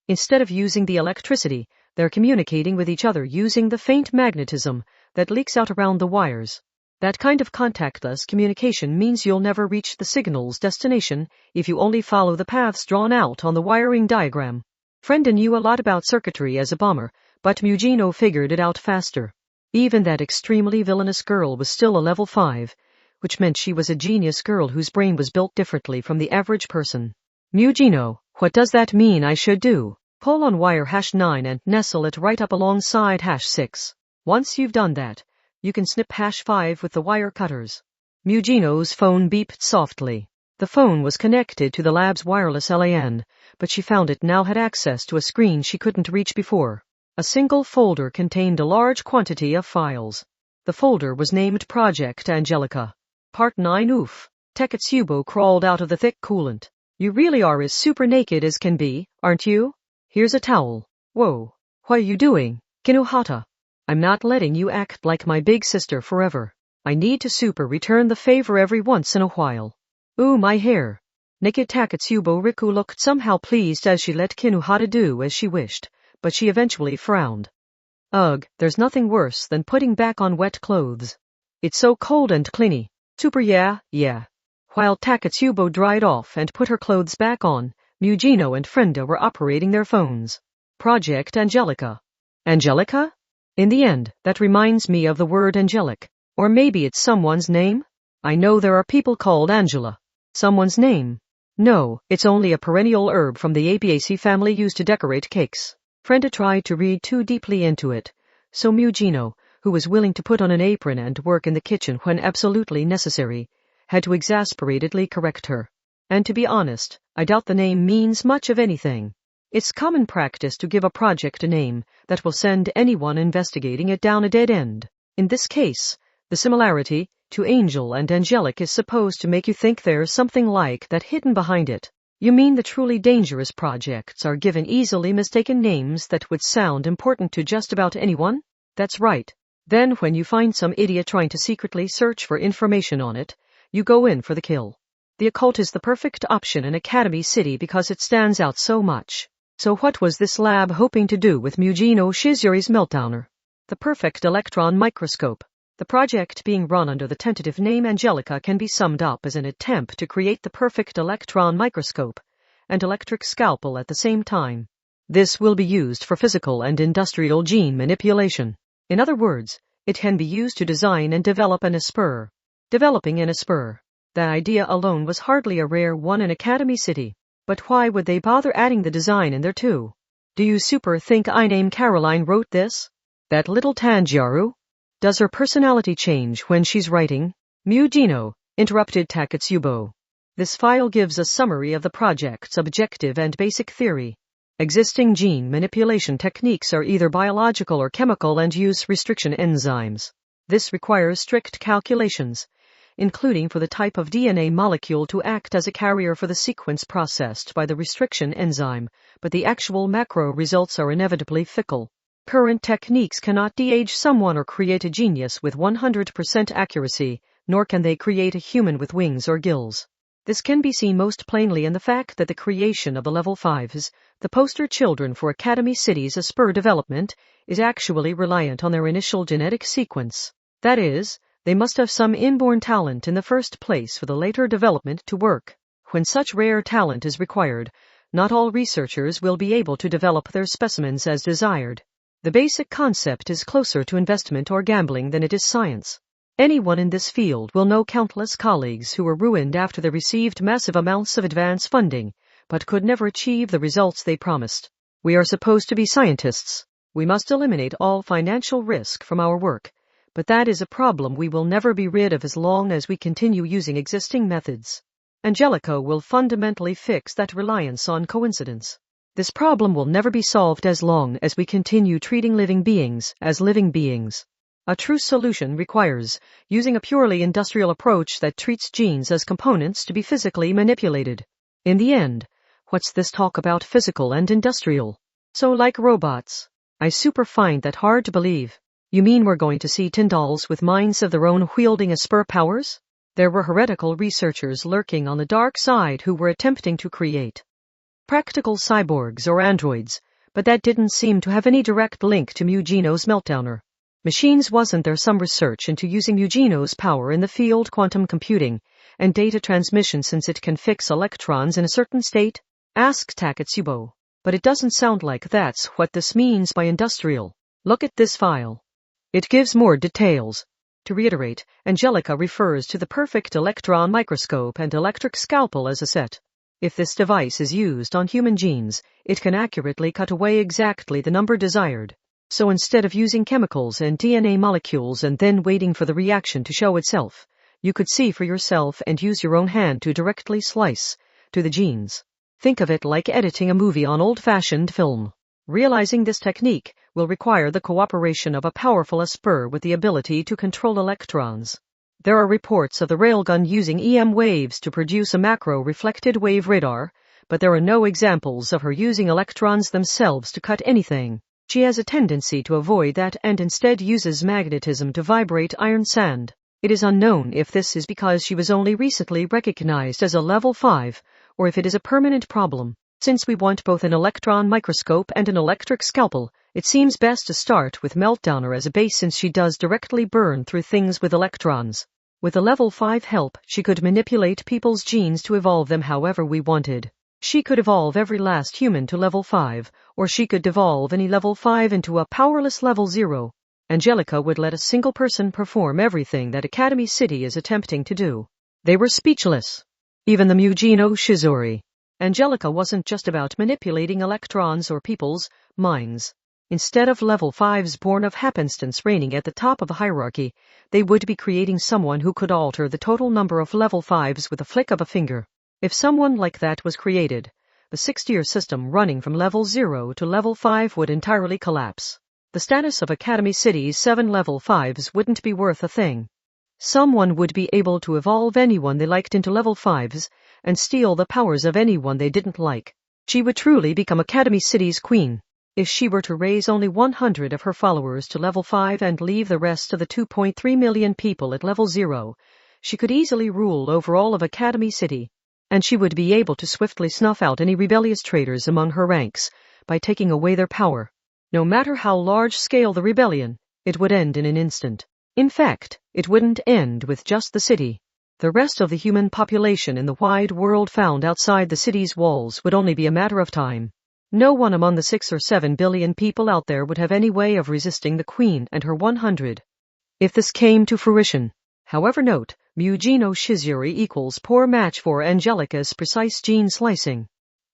Instead of using the electricity, they're communicating with each other using the faint magnetism that leaks out around the wires. That kind of contactless communication means you'll never reach the signal's destination if you only follow the paths drawn out on the wiring diagram. Frenda knew a lot about circuitry as a bomber, but Mugino figured it out faster. Even that extremely villainous girl was still a level 5, which meant she was a genius girl whose brain was built differently from the average person. Mugino, what does that mean I should do? Pull on wire #9 and nestle it right up alongside #6. Once you've done that, you can snip #5 with the wire cutters. Mugino's phone beeped softly. The phone was connected to the lab's wireless LAN, but she found it now had access to a screen she couldn't reach before. A single folder contained a large quantity of files. The folder was named Project Angelica. Part 9. Oof. Taketsubo crawled out of the thick coolant. You really are as super naked as can be, aren't you? Here's a towel. Whoa. What are you doing, Kinuhata? I'm not letting you act like my big sister forever. I need to super return the favor every once in a while. Ooh, my hair. Naked Taketsubo Riku looked somehow pleased as she let Kinuhata do as she wished, but she eventually frowned. Ugh, there's nothing worse than putting back on wet clothes. It's so cold and clingy. Super yeah. While Taketsubo dried off and put her clothes back on, Mugino and Frenda were operating their phones. Project Angelica. Angelica? In the end, that reminds me of the word angelic. Or maybe it's someone's name? I know there are people called Angela. Someone's name? No, it's only a perennial herb from the Apiaceae family used to decorate cakes. Frenda tried to read too deeply into it, so Mugino, who was willing to put on an apron and work in the kitchen when absolutely necessary, had to exasperatedly correct her. And to be honest, I doubt the name means much of anything. It's common practice to give a project a name that will send anyone investigating it down a dead end. In this case, the similarity to angel and angelic is supposed to make you think there's something like that hidden behind it. You mean the truly dangerous projects are given easily mistaken names that would sound important to just about anyone? That's right. Then when you find some idiot trying to secretly search for information on it, you go in for the kill. The occult is the perfect option in Academy City because it stands out so much. So what was this lab hoping to do with Mugino Shizuri's meltdowner? The perfect electron microscope. The project being run under the tentative name Angelica can be summed up as an attempt to create the perfect electron microscope and electric scalpel at the same time. This will be used for physical and industrial gene manipulation. In other words, it can be used to design and develop an ESPER. Developing an ESPER. The idea alone was hardly a rare one in Academy City. But why would they bother adding the design in there too? Do you super think I name Caroline wrote this? That little Tanjiro? Does her personality change when she's writing? Mugino, interrupted Taketsubo. This file gives a summary of the project's objective and basic theory. Existing gene manipulation techniques are either biological or chemical and use restriction enzymes. This requires strict calculations, including for the type of DNA molecule to act as a carrier for the sequence processed by the restriction enzyme, but the actual macro results are inevitably fickle. Current techniques cannot de-age someone or create a genius with 100% accuracy, nor can they create a human with wings or gills. This can be seen most plainly in the fact that the creation of the level 5s, the poster children for Academy City's Asper development, is actually reliant on their initial genetic sequence. That is, they must have some inborn talent in the first place for the later development to work. When such rare talent is required, not all researchers will be able to develop their specimens as desired. The basic concept is closer to investment or gambling than it is science. Anyone in this field will know countless colleagues who were ruined after they received massive amounts of advance funding, but could never achieve the results they promised. We are supposed to be scientists. We must eliminate all financial risk from our work, but that is a problem we will never be rid of as long as we continue using existing methods. Angelica will fundamentally fix that reliance on coincidence. This problem will never be solved as long as we continue treating living beings as living beings. A true solution requires using a purely industrial approach that treats genes as components to be physically manipulated. In the end, what's this talk about physical and industrial? So like robots. I super find that hard to believe. You mean we're going to see Tyndalls with minds of their own wielding Asper powers? There were heretical researchers lurking on the dark side who were attempting to create practical cyborgs or androids, but that didn't seem to have any direct link to Mugino's meltdowner. Machines. Wasn't there some research into using Mugino's power in the field quantum computing and data transmission since it can fix electrons in a certain state? Asked Takatsubo. But it doesn't sound like that's what this means by industrial. Look at this file. It gives more details. To reiterate, Angelica refers to the perfect electron microscope and electric scalpel as a set. If this device is used on human genes, it can accurately cut away exactly the number desired. So instead of using chemicals and DNA molecules and then waiting for the reaction to show itself, you could see for yourself and use your own hand to directly slice to the genes. Think of it like editing a movie on old-fashioned film. Realizing this technique will require the cooperation of a powerful Asper with the ability to control electrons. There are reports of the railgun using EM waves to produce a macro-reflected wave radar, but there are no examples of her using electrons themselves to cut anything. She has a tendency to avoid that and instead uses magnetism to vibrate iron sand. It is unknown if this is because she was only recently recognized as a level 5, or if it is a permanent problem. Since we want both an electron microscope and an electric scalpel, it seems best to start with Meltdowner as a base since she does directly burn through things with electrons. With the level 5 help, she could manipulate people's genes to evolve them however we wanted. She could evolve every last human to level 5, or she could devolve any level 5 into a powerless level 0. Angelica would let a single person perform everything that Academy City is attempting to do. They were speechless. Even the Mugino Shizori. Angelica wasn't just about manipulating electrons or people's minds. Instead of level 5s born of happenstance reigning at the top of the hierarchy, they would be creating someone who could alter the total number of level 5s with a flick of a finger. If someone like that was created, the 6-tier system running from level 0 to level 5 would entirely collapse. The status of Academy City's 7 level 5s wouldn't be worth a thing. Someone would be able to evolve anyone they liked into level 5s and steal the powers of anyone they didn't like. She would truly become Academy City's queen. If she were to raise only 100 of her followers to level 5 and leave the rest of the 2.3 million people at level 0, she could easily rule over all of Academy City. And she would be able to swiftly snuff out any rebellious traitors among her ranks by taking away their power. No matter how large-scale the rebellion, it would end in an instant. In fact, it wouldn't end with just the city. The rest of the human population in the wide world found outside the city's walls would only be a matter of time. No one among the 6 or 7 billion people out there would have any way of resisting the Queen and her 100. If this came to fruition, however, note, Mugino Shizuri equals poor match for Angelica's precise gene slicing.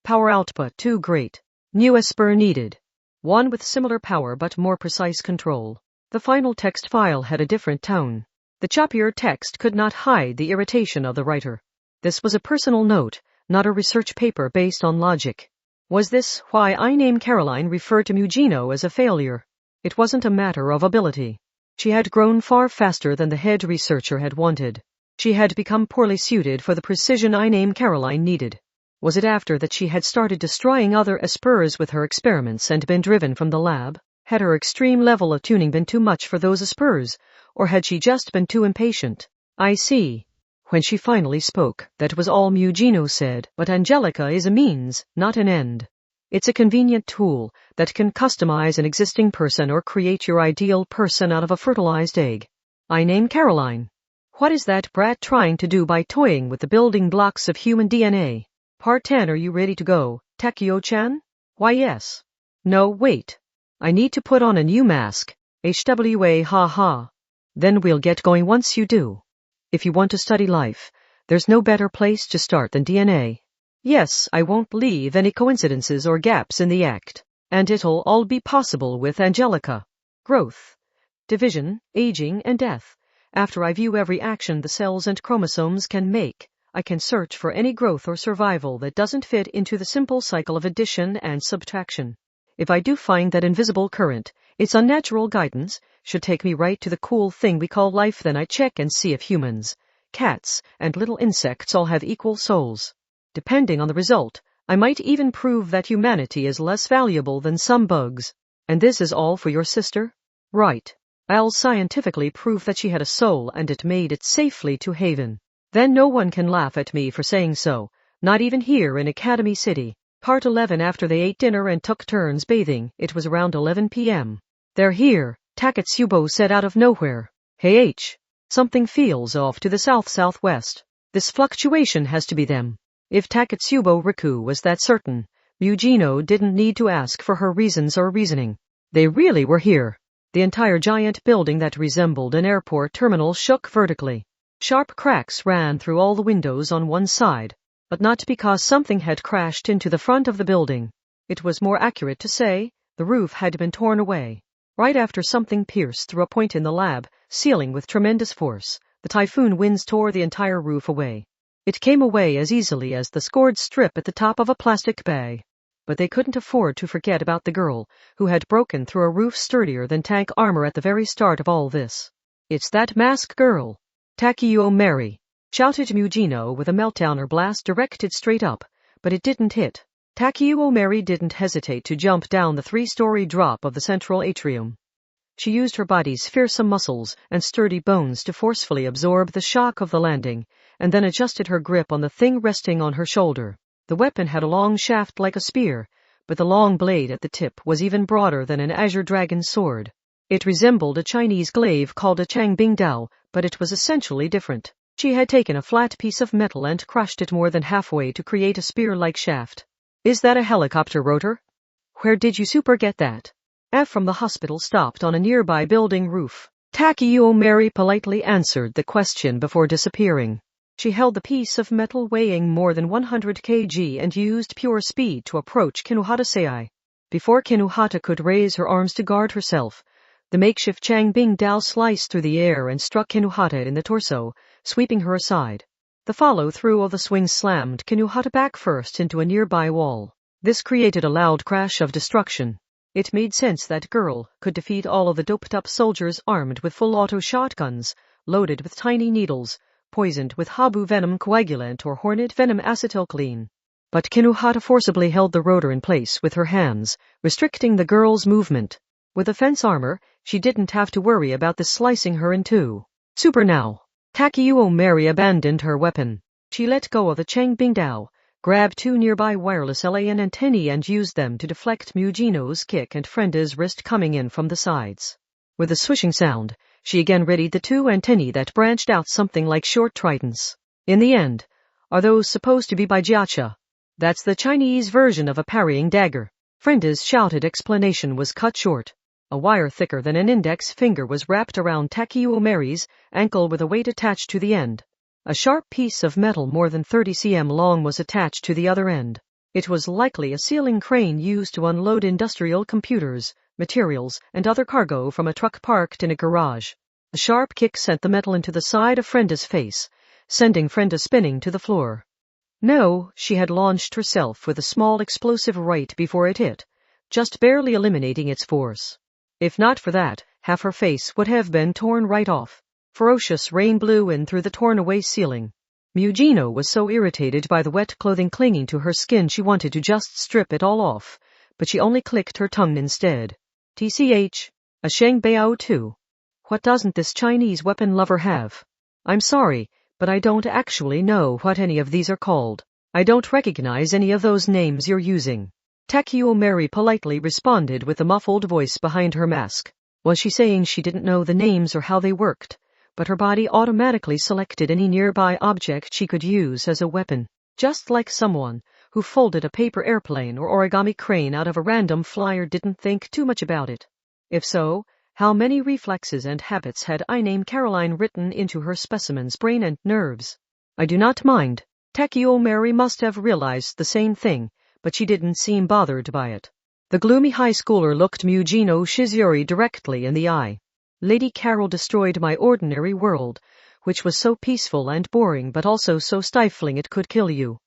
Power output too great. New Asper needed. One with similar power but more precise control. The final text file had a different tone. The choppier text could not hide the irritation of the writer. This was a personal note, not a research paper based on logic. Was this why I Name Caroline referred to Mugino as a failure? It wasn't a matter of ability. She had grown far faster than the head researcher had wanted. She had become poorly suited for the precision I Name Caroline needed. Was it after that she had started destroying other Aspers with her experiments and been driven from the lab? Had her extreme level of tuning been too much for those Spurs, or had she just been too impatient? I see. When she finally spoke, that was all Mugino said, but Angelica is a means, not an end. It's a convenient tool that can customize an existing person or create your ideal person out of a fertilized egg. I name Caroline. What is that brat trying to do by toying with the building blocks of human DNA? Part 10. Are you ready to go, Takeo-chan? Why, yes. No, wait. I need to put on a new mask. HWA, ha. Then we'll get going once you do. If you want to study life, there's no better place to start than DNA. Yes, I won't leave any coincidences or gaps in the act. And it'll all be possible with Angelica. Growth, division, aging, and death. After I view every action the cells and chromosomes can make, I can search for any growth or survival that doesn't fit into the simple cycle of addition and subtraction. If I do find that invisible current, its unnatural guidance, should take me right to the cool thing we call life, then I check and see if humans, cats, and little insects all have equal souls. Depending on the result, I might even prove that humanity is less valuable than some bugs. And this is all for your sister? Right. I'll scientifically prove that she had a soul and it made it safely to Haven. Then no one can laugh at me for saying so, not even here in Academy City. Part 11. After they ate dinner and took turns bathing, it was around 11 p.m. They're here, Taketsubo said out of nowhere. Hey H. Something feels off to the south-southwest. This fluctuation has to be them. If Taketsubo Riku was that certain, Mugino didn't need to ask for her reasons or reasoning. They really were here. The entire giant building that resembled an airport terminal shook vertically. Sharp cracks ran through all the windows on one side, but not because something had crashed into the front of the building. It was more accurate to say the roof had been torn away. Right after something pierced through a point in the lab ceiling with tremendous force, the typhoon winds tore the entire roof away. It came away as easily as the scored strip at the top of a plastic bag. But they couldn't afford to forget about the girl who had broken through a roof sturdier than tank armor at the very start of all this. It's that mask girl. Takeo Mary, shouted Mugino with a meltdowner blast directed straight up, but it didn't hit. Takeo Mary didn't hesitate to jump down the 3-story drop of the central atrium. She used her body's fearsome muscles and sturdy bones to forcefully absorb the shock of the landing, and then adjusted her grip on the thing resting on her shoulder. The weapon had a long shaft like a spear, but the long blade at the tip was even broader than an azure dragon sword. It resembled a Chinese glaive called a Changbing Dao, but it was essentially different. She had taken a flat piece of metal and crushed it more than halfway to create a spear-like shaft. Is that a helicopter rotor? Where did you super get that? F from the hospital stopped on a nearby building roof. Takeo Mary politely answered the question before disappearing. She held the piece of metal weighing more than 100 kg and used pure speed to approach Kinuhata Sei. Before Kinuhata could raise her arms to guard herself, the makeshift Changbing Dao sliced through the air and struck Kinuhata in the torso, sweeping her aside. The follow-through of the swing slammed Kinuhata back first into a nearby wall. This created a loud crash of destruction. It made sense that girl could defeat all of the doped-up soldiers armed with full-auto shotguns, loaded with tiny needles, poisoned with Habu venom coagulant or hornet venom acetylcholine. But Kinuhata forcibly held the rotor in place with her hands, restricting the girl's movement. With the fence armor, she didn't have to worry about this slicing her in two. Super now. Takeo Mary abandoned her weapon. She let go of the Changbing Dao, grabbed 2 nearby wireless LAN antennae and used them to deflect Mugino's kick and Frenda's wrist coming in from the sides. With a swishing sound, she again readied the 2 antennae that branched out something like short tridents. In the end, are those supposed to be Baijiacha? That's the Chinese version of a parrying dagger. Frenda's shouted explanation was cut short. A wire thicker than an index finger was wrapped around Takeo Mary's ankle with a weight attached to the end. A sharp piece of metal more than 30 cm long was attached to the other end. It was likely a ceiling crane used to unload industrial computers, materials, and other cargo from a truck parked in a garage. A sharp kick sent the metal into the side of Frenda's face, sending Frenda spinning to the floor. No, she had launched herself with a small explosive right before it hit, just barely eliminating its force. If not for that, half her face would have been torn right off. Ferocious rain blew in through the torn-away ceiling. Mugino was so irritated by the wet clothing clinging to her skin she wanted to just strip it all off, but she only clicked her tongue instead. TCH, a Sheng Bao too. What doesn't this Chinese weapon lover have? I'm sorry, but I don't actually know what any of these are called. I don't recognize any of those names you're using. Takeo Mary politely responded with a muffled voice behind her mask. Was she saying she didn't know the names or how they worked? But her body automatically selected any nearby object she could use as a weapon, just like someone who folded a paper airplane or origami crane out of a random flyer didn't think too much about it. If so, how many reflexes and habits had I named Caroline written into her specimen's brain and nerves? I do not mind. Takeo Mary must have realized the same thing, but she didn't seem bothered by it. The gloomy high schooler looked Mujino Shizuri directly in the eye. Lady Carol destroyed my ordinary world, which was so peaceful and boring but also so stifling it could kill you.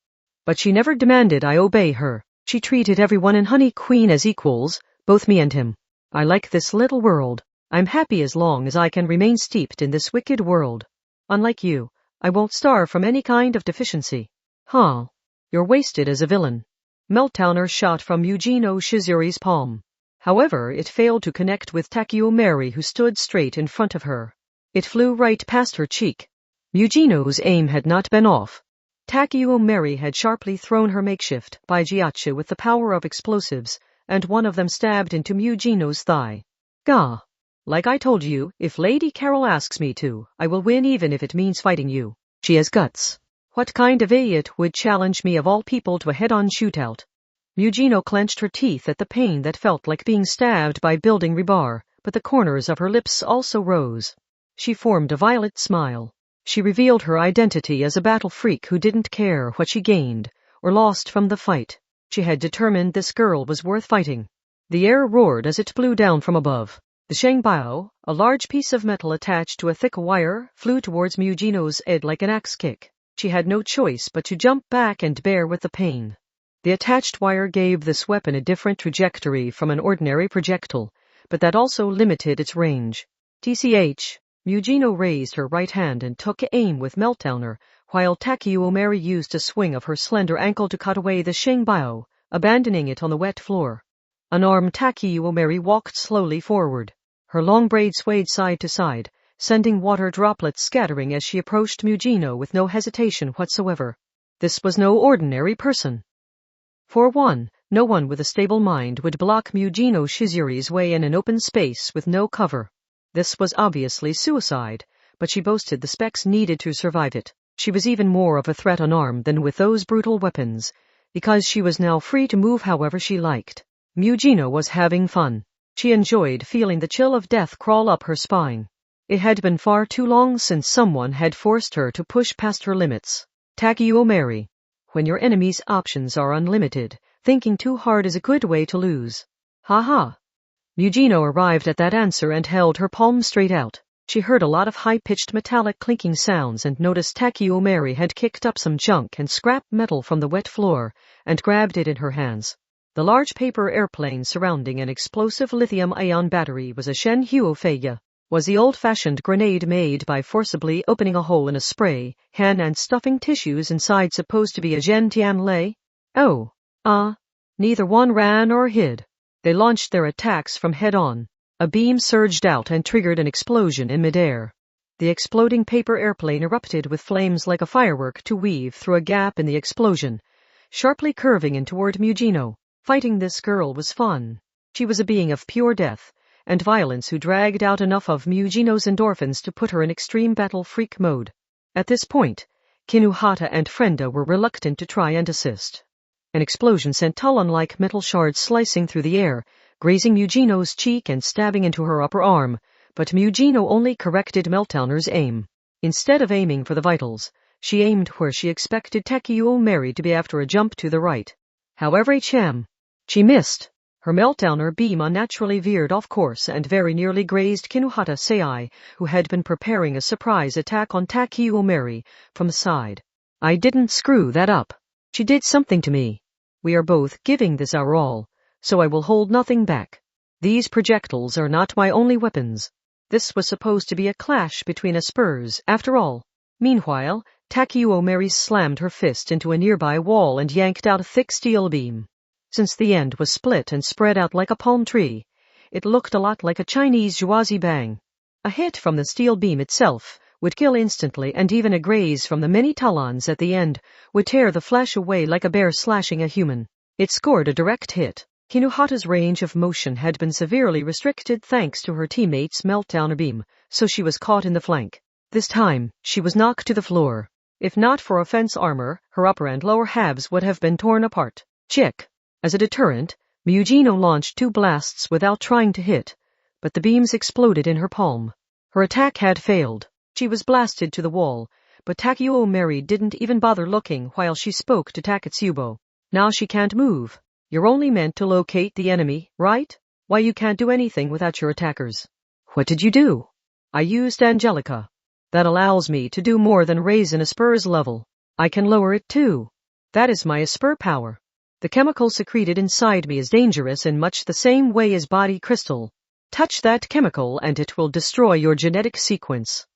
But she never demanded I obey her. She treated everyone in Honey Queen as equals, both me and him. I like this little world. I'm happy as long as I can remain steeped in this wicked world. Unlike you, I won't starve from any kind of deficiency. Huh. You're wasted as a villain. Meltdowner shot from Mujino Shizuri's palm. However, it failed to connect with Takeo Mary, who stood straight in front of her. It flew right past her cheek. Mujino's aim had not been off. Takeo Mary had sharply thrown her makeshift baijiachi with the power of explosives, and one of them stabbed into Mujino's thigh. Gah! Like I told you, if Lady Carol asks me to, I will win even if it means fighting you. She has guts. What kind of idiot would challenge me of all people to a head-on shootout? Mujino clenched her teeth at the pain that felt like being stabbed by building rebar, but the corners of her lips also rose. She formed a violet smile. She revealed her identity as a battle freak who didn't care what she gained or lost from the fight. She had determined this girl was worth fighting. The air roared as it blew down from above. The Shengbao, a large piece of metal attached to a thick wire, flew towards Mujino's head like an axe kick. She had no choice but to jump back and bear with the pain. The attached wire gave this weapon a different trajectory from an ordinary projectile, but that also limited its range. TCH, Mujino raised her right hand and took aim with Meltdowner, while Takeo Mary used a swing of her slender ankle to cut away the Shengbao, abandoning it on the wet floor. Unarmed Takeo Mary walked slowly forward. Her long braid swayed side to side, sending water droplets scattering as she approached Mujino with no hesitation whatsoever. This was no ordinary person. For one, no one with a stable mind would block Mujino Shizuri's way in an open space with no cover. This was obviously suicide, but she boasted the specs needed to survive it. She was even more of a threat unarmed than with those brutal weapons, because she was now free to move however she liked. Mujino was having fun. She enjoyed feeling the chill of death crawl up her spine. It had been far too long since someone had forced her to push past her limits. Takeo Mary. When your enemy's options are unlimited, thinking too hard is a good way to lose. Ha ha. Mujino arrived at that answer and held her palm straight out. She heard a lot of high-pitched metallic clinking sounds and noticed Takeo Mary had kicked up some junk and scrap metal from the wet floor and grabbed it in her hands. The large paper airplane surrounding an explosive lithium-ion battery was a Shen Huofeiya. Was the old-fashioned grenade made by forcibly opening a hole in a spray, hen and stuffing tissues inside supposed to be a Zhen Tianlei? Oh. Neither one ran or hid. They launched their attacks from head-on. A beam surged out and triggered an explosion in midair. The exploding paper airplane erupted with flames like a firework to weave through a gap in the explosion, sharply curving in toward Mujino. Fighting this girl was fun. She was a being of pure death and violence who dragged out enough of Mujino's endorphins to put her in extreme battle freak mode. At this point, Kinuhata and Frenda were reluctant to try and assist. An explosion sent talon-like metal shards slicing through the air, grazing Mujino's cheek and stabbing into her upper arm, but Mujino only corrected Meltdowner's aim. Instead of aiming for the vitals, she aimed where she expected Takeo Mary to be after a jump to the right. However, she missed. Her Meltdowner beam unnaturally veered off course and very nearly grazed Kinuhata Sei, who had been preparing a surprise attack on Takeo Mary from the side. I didn't screw that up. She did something to me. We are both giving this our all, so I will hold nothing back. These projectiles are not my only weapons. This was supposed to be a clash between us spurs, after all. Meanwhile, Takeo Mary slammed her fist into a nearby wall and yanked out a thick steel beam. Since the end was split and spread out like a palm tree, It looked a lot like a Chinese Juazi bang. A hit from the steel beam itself would kill instantly, and even a graze from the many talons at the end would tear the flesh away like a bear slashing a human. It scored a direct hit. Kinuhata's range of motion had been severely restricted thanks to her teammate's meltdowner beam, so she was caught in the flank. This time, she was knocked to the floor. If not for offense armor, her upper and lower halves would have been torn apart. Chick. As a deterrent, Miyujino launched 2 blasts without trying to hit, but the beams exploded in her palm. Her attack had failed. She was blasted to the wall, but Takeuo Mary didn't even bother looking while she spoke to Taketsubo. Now she can't move. You're only meant to locate the enemy, right? Why, you can't do anything without your attackers. What did you do? I used Angelica. That allows me to do more than raise an Asper's level. I can lower it too. That is my Asper power. The chemical secreted inside me is dangerous in much the same way as body crystal. Touch that chemical and it will destroy your genetic sequence.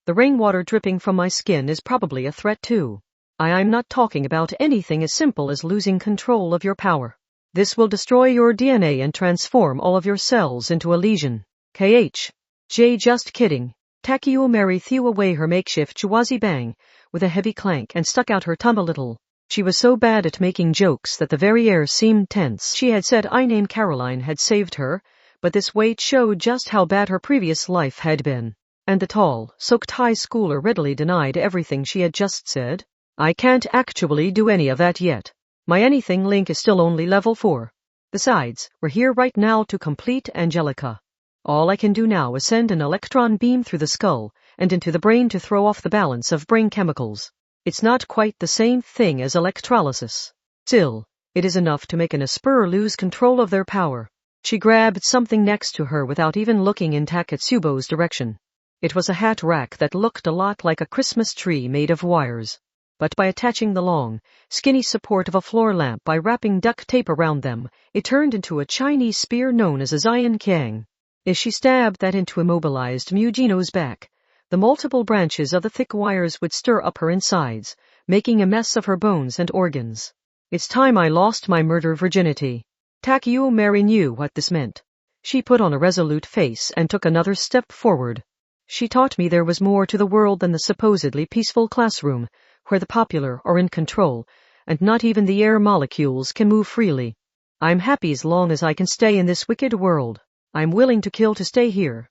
The rainwater dripping from my skin is probably a threat too. I'm not talking about anything as simple as losing control of your power. This will destroy your DNA and transform all of your cells into a lesion. J, just kidding. Takeuo Mary threw away her makeshift Juazi bang with a heavy clank and stuck out her tongue a little. She was so bad at making jokes that the very air seemed tense. She had said I named Caroline had saved her, but this weight showed just how bad her previous life had been. And the tall, soaked high schooler readily denied everything she had just said. I can't actually do any of that yet. My anything link is still only level 4. Besides, we're here right now to complete Angelica. All I can do now is send an electron beam through the skull and into the brain to throw off the balance of brain chemicals. It's not quite the same thing as electrolysis. Still, it is enough to make an Asper lose control of their power. She grabbed something next to her without even looking in Taketsubo's direction. It was a hat rack that looked a lot like a Christmas tree made of wires. But by attaching the long, skinny support of a floor lamp by wrapping duct tape around them, it turned into a Chinese spear known as a Zion Kiang. As she stabbed that into immobilized Miyujino's back, the multiple branches of the thick wires would stir up her insides, making a mess of her bones and organs. It's time I lost my murder virginity. Takeuo Mary knew what this meant. She put on a resolute face and took another step forward. She taught me there was more to the world than the supposedly peaceful classroom, where the popular are in control, and not even the air molecules can move freely. I'm happy as long as I can stay in this wicked world. I'm willing to kill to stay here.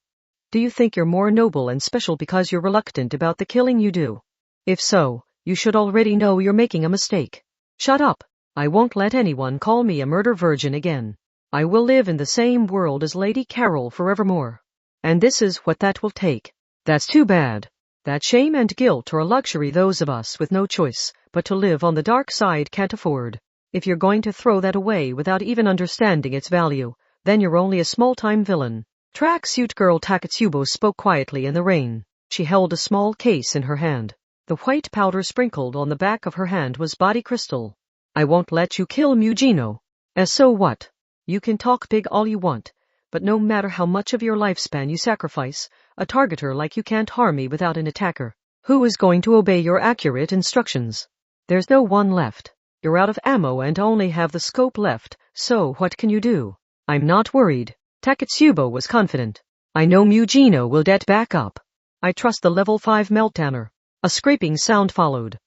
Do you think you're more noble and special because you're reluctant about the killing you do? If so, you should already know you're making a mistake. Shut up. I won't let anyone call me a murder virgin again. I will live in the same world as Lady Carol forevermore. And this is what that will take. That's too bad. That shame and guilt are a luxury those of us with no choice but to live on the dark side can't afford. If you're going to throw that away without even understanding its value, then you're only a small-time villain. Tracksuit girl Taketsubo spoke quietly in the rain. She held a small case in her hand. The white powder sprinkled on the back of her hand was body crystal. I won't let you kill Mujino. So what? You can talk big all you want, but no matter how much of your lifespan you sacrifice, a targeter like you can't harm me without an attacker. Who is going to obey your accurate instructions? There's no one left. You're out of ammo and only have the scope left, so what can you do? I'm not worried. Taketsubo was confident. I know Mujino will get back up. I trust the level 5 meltdowner. A scraping sound followed.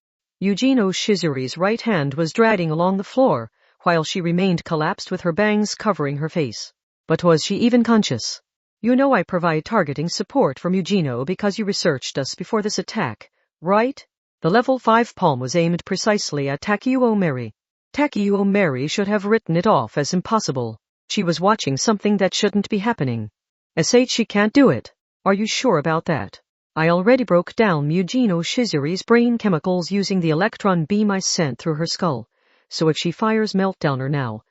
Yujino Shizuri's right hand was dragging along the floor, while she remained collapsed with her bangs covering her face. But was she even conscious? You know I provide targeting support from Yujino because you researched us before this attack, right? The level 5 palm was aimed precisely at Takeuo Mary. Takeuo Mary should have written it off as impossible. She was watching something that shouldn't be happening. She can't do it. Are you sure about that? I already broke down Mujino Shizuri's brain chemicals using the electron beam I sent through her skull, so if she fires meltdowner now,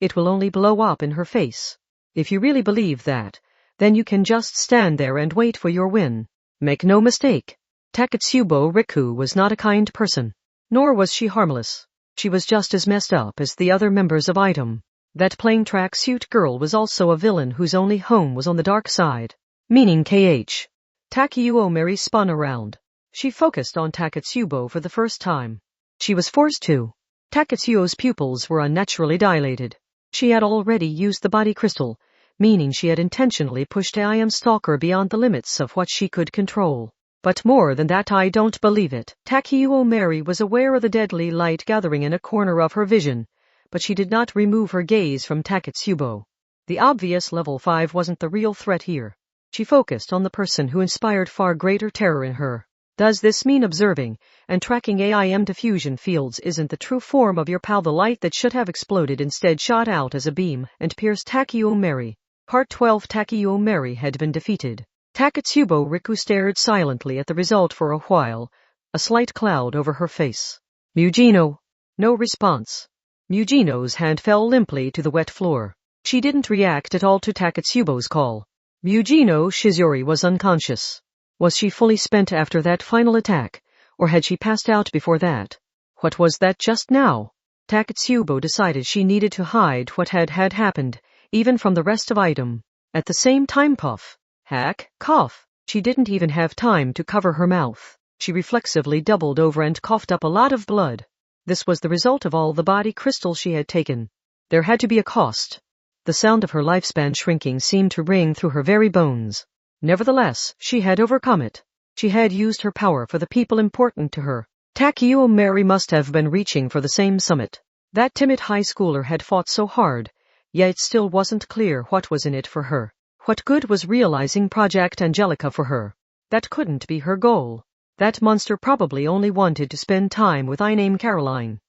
it will only blow up in her face. If you really believe that, then you can just stand there and wait for your win. Make no mistake. Taketsubo Riku was not a kind person. Nor was she harmless. She was just as messed up as the other members of Item. That plain tracksuit girl was also a villain whose only home was on the dark side. Meaning KH. Takeuo Mary spun around. She focused on Taketsubo for the first time. She was forced to. Taketsubo's pupils were unnaturally dilated. She had already used the body crystal, meaning she had intentionally pushed IM Stalker beyond the limits of what she could control. But more than that, I don't believe it. Takeuo Mary was aware of the deadly light gathering in a corner of her vision, but she did not remove her gaze from Taketsubo. The obvious level 5 wasn't the real threat here. She focused on the person who inspired far greater terror in her. Does this mean observing and tracking AIM diffusion fields isn't the true form of your pal? The light that should have exploded instead shot out as a beam and pierced Takeuo Mary. Part 12. Takeuo Mary had been defeated. Taketsubo Riku stared silently at the result for a while, a slight cloud over her face. Mujino. No response. Mujino's hand fell limply to the wet floor. She didn't react at all to Taketsubo's call. Mujino Shizuri was unconscious. Was she fully spent after that final attack, or had she passed out before that? What was that just now? Taketsubo decided she needed to hide what had happened, even from the rest of item. At the same time, puff, hack, cough. She didn't even have time to cover her mouth. She reflexively doubled over and coughed up a lot of blood. This was the result of all the body crystals she had taken. There had to be a cost. The sound of her lifespan shrinking seemed to ring through her very bones. Nevertheless, she had overcome it. She had used her power for the people important to her. Takeuo Mary must have been reaching for the same summit. That timid high schooler had fought so hard, yet it still wasn't clear what was in it for her. What good was realizing Project Angelica for her? That couldn't be her goal. That monster probably only wanted to spend time with I-Name Caroline.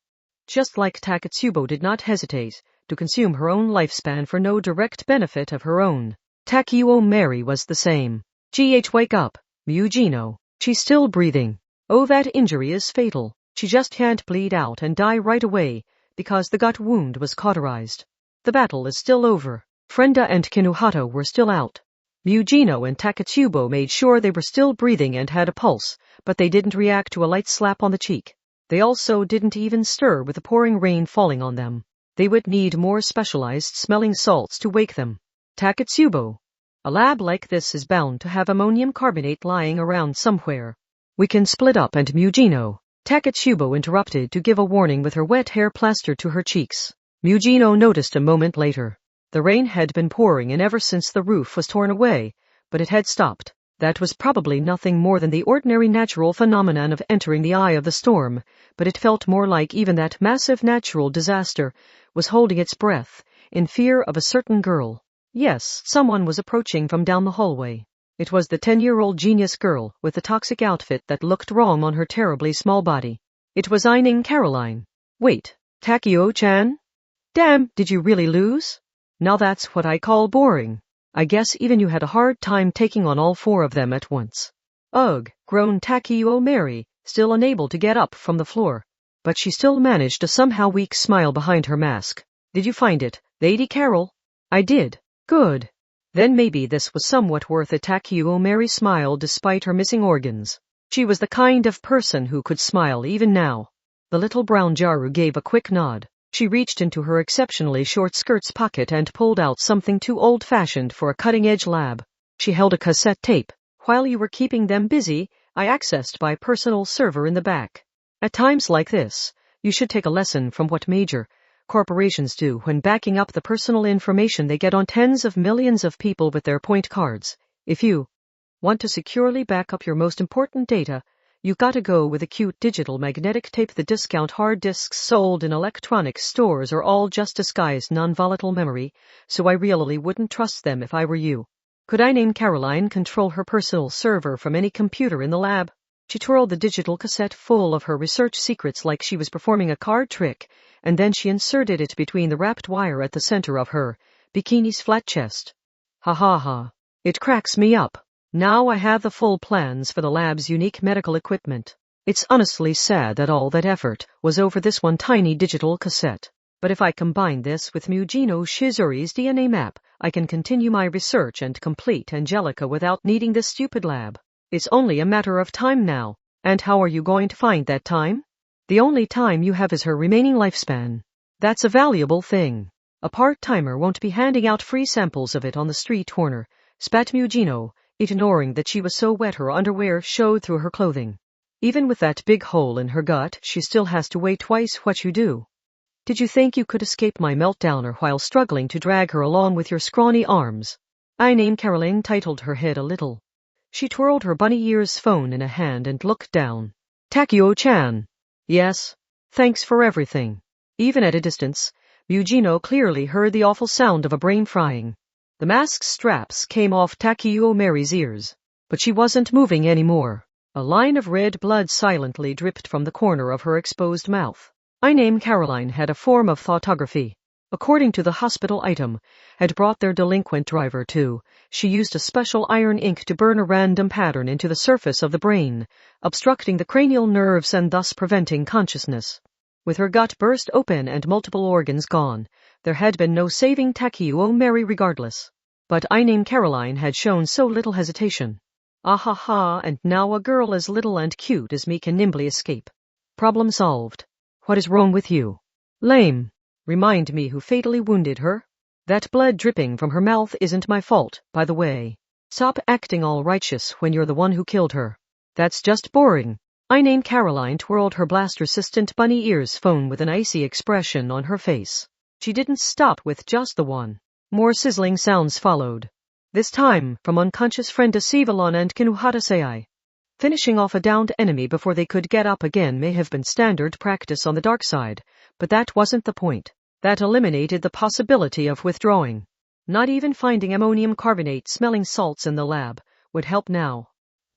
Just like Taketsubo did not hesitate to consume her own lifespan for no direct benefit of her own. Takeuo Mary was the same. Wake up, Mujino. She's still breathing. Oh, that injury is fatal. She just can't bleed out and die right away, because the gut wound was cauterized. The battle is still over. Frenda and Kinuhata were still out. Mujino and Taketsubo made sure they were still breathing and had a pulse, but they didn't react to a light slap on the cheek. They also didn't even stir with the pouring rain falling on them. They would need more specialized smelling salts to wake them. Taketsubo. A lab like this is bound to have ammonium carbonate lying around somewhere. We can split up. And Mujino. Taketsubo interrupted to give a warning with her wet hair plastered to her cheeks. Mujino noticed a moment later. The rain had been pouring in ever since the roof was torn away, but it had stopped. That was probably nothing more than the ordinary natural phenomenon of entering the eye of the storm, but it felt more like even that massive natural disaster was holding its breath, in fear of a certain girl. Yes, someone was approaching from down the hallway. It was the 10-year-old genius girl with the toxic outfit that looked wrong on her terribly small body. It was I-Name Caroline. Wait, Takeo-chan? Damn, did you really lose? Now that's what I call boring. I guess even you had a hard time taking on all four of them at once. Ugh, groaned Takeuo Mary, still unable to get up from the floor. But she still managed a somehow weak smile behind her mask. Did you find it, Lady Carol? I did. Good. Then maybe this was somewhat worth it. Takeuo Mary smiled despite her missing organs. She was the kind of person who could smile even now. The little brown Jaru gave a quick nod. She reached into her exceptionally short skirt's pocket and pulled out something too old-fashioned for a cutting-edge lab. She held a cassette tape. While you were keeping them busy, I accessed my personal server in the back. At times like this, you should take a lesson from what major corporations do when backing up the personal information they get on tens of millions of people with their point cards. If you want to securely back up your most important data, you've got to go with a cute digital magnetic tape. The discount hard disks sold in electronics stores are all just disguised non-volatile memory, so I really wouldn't trust them if I were you. Could I-Name Caroline control her personal server from any computer in the lab? She twirled the digital cassette full of her research secrets like she was performing a card trick, and then she inserted it between the wrapped wire at the center of her bikini's flat chest. Ha ha ha. It cracks me up. Now I have the full plans for the lab's unique medical equipment. It's honestly sad that all that effort was over this one tiny digital cassette. But if I combine this with Mujino Shizuri's DNA map, I can continue my research and complete Angelica without needing this stupid lab. It's only a matter of time now. And how are you going to find that time? The only time you have is her remaining lifespan. That's a valuable thing. A part-timer won't be handing out free samples of it on the street corner, spat Mujino, ignoring that she was so wet her underwear showed through her clothing. Even with that big hole in her gut, she still has to weigh twice what you do. Did you think you could escape my meltdowner while struggling to drag her along with your scrawny arms? I named Caroline titled her head a little. She twirled her bunny ears phone in a hand and looked down. Takeo-chan. Yes. Thanks for everything. Even at a distance, Eugino clearly heard the awful sound of a brain frying. The mask's straps came off Takeo Mary's ears, but she wasn't moving anymore. A line of red blood silently dripped from the corner of her exposed mouth. I named Caroline had a form of thoughtography. According to the hospital item, had brought their delinquent driver to, she used a special iron ink to burn a random pattern into the surface of the brain, obstructing the cranial nerves and thus preventing consciousness. With her gut burst open and multiple organs gone, there had been no saving Takeo Mary regardless. But I named Caroline had shown so little hesitation. Ah, and now a girl as little and cute as me can nimbly escape. Problem solved. What is wrong with you? Lame. Remind me who fatally wounded her? That blood dripping from her mouth isn't my fault, by the way. Stop acting all righteous when you're the one who killed her. That's just boring. I named Caroline twirled her blaster-assistant bunny ears phone with an icy expression on her face. She didn't stop with just the one. More sizzling sounds followed. This time, from unconscious friend Asivalon and Kinuhata Sei. Finishing off a downed enemy before they could get up again may have been standard practice on the dark side, but that wasn't the point. That eliminated the possibility of withdrawing. Not even finding ammonium carbonate smelling salts in the lab would help now.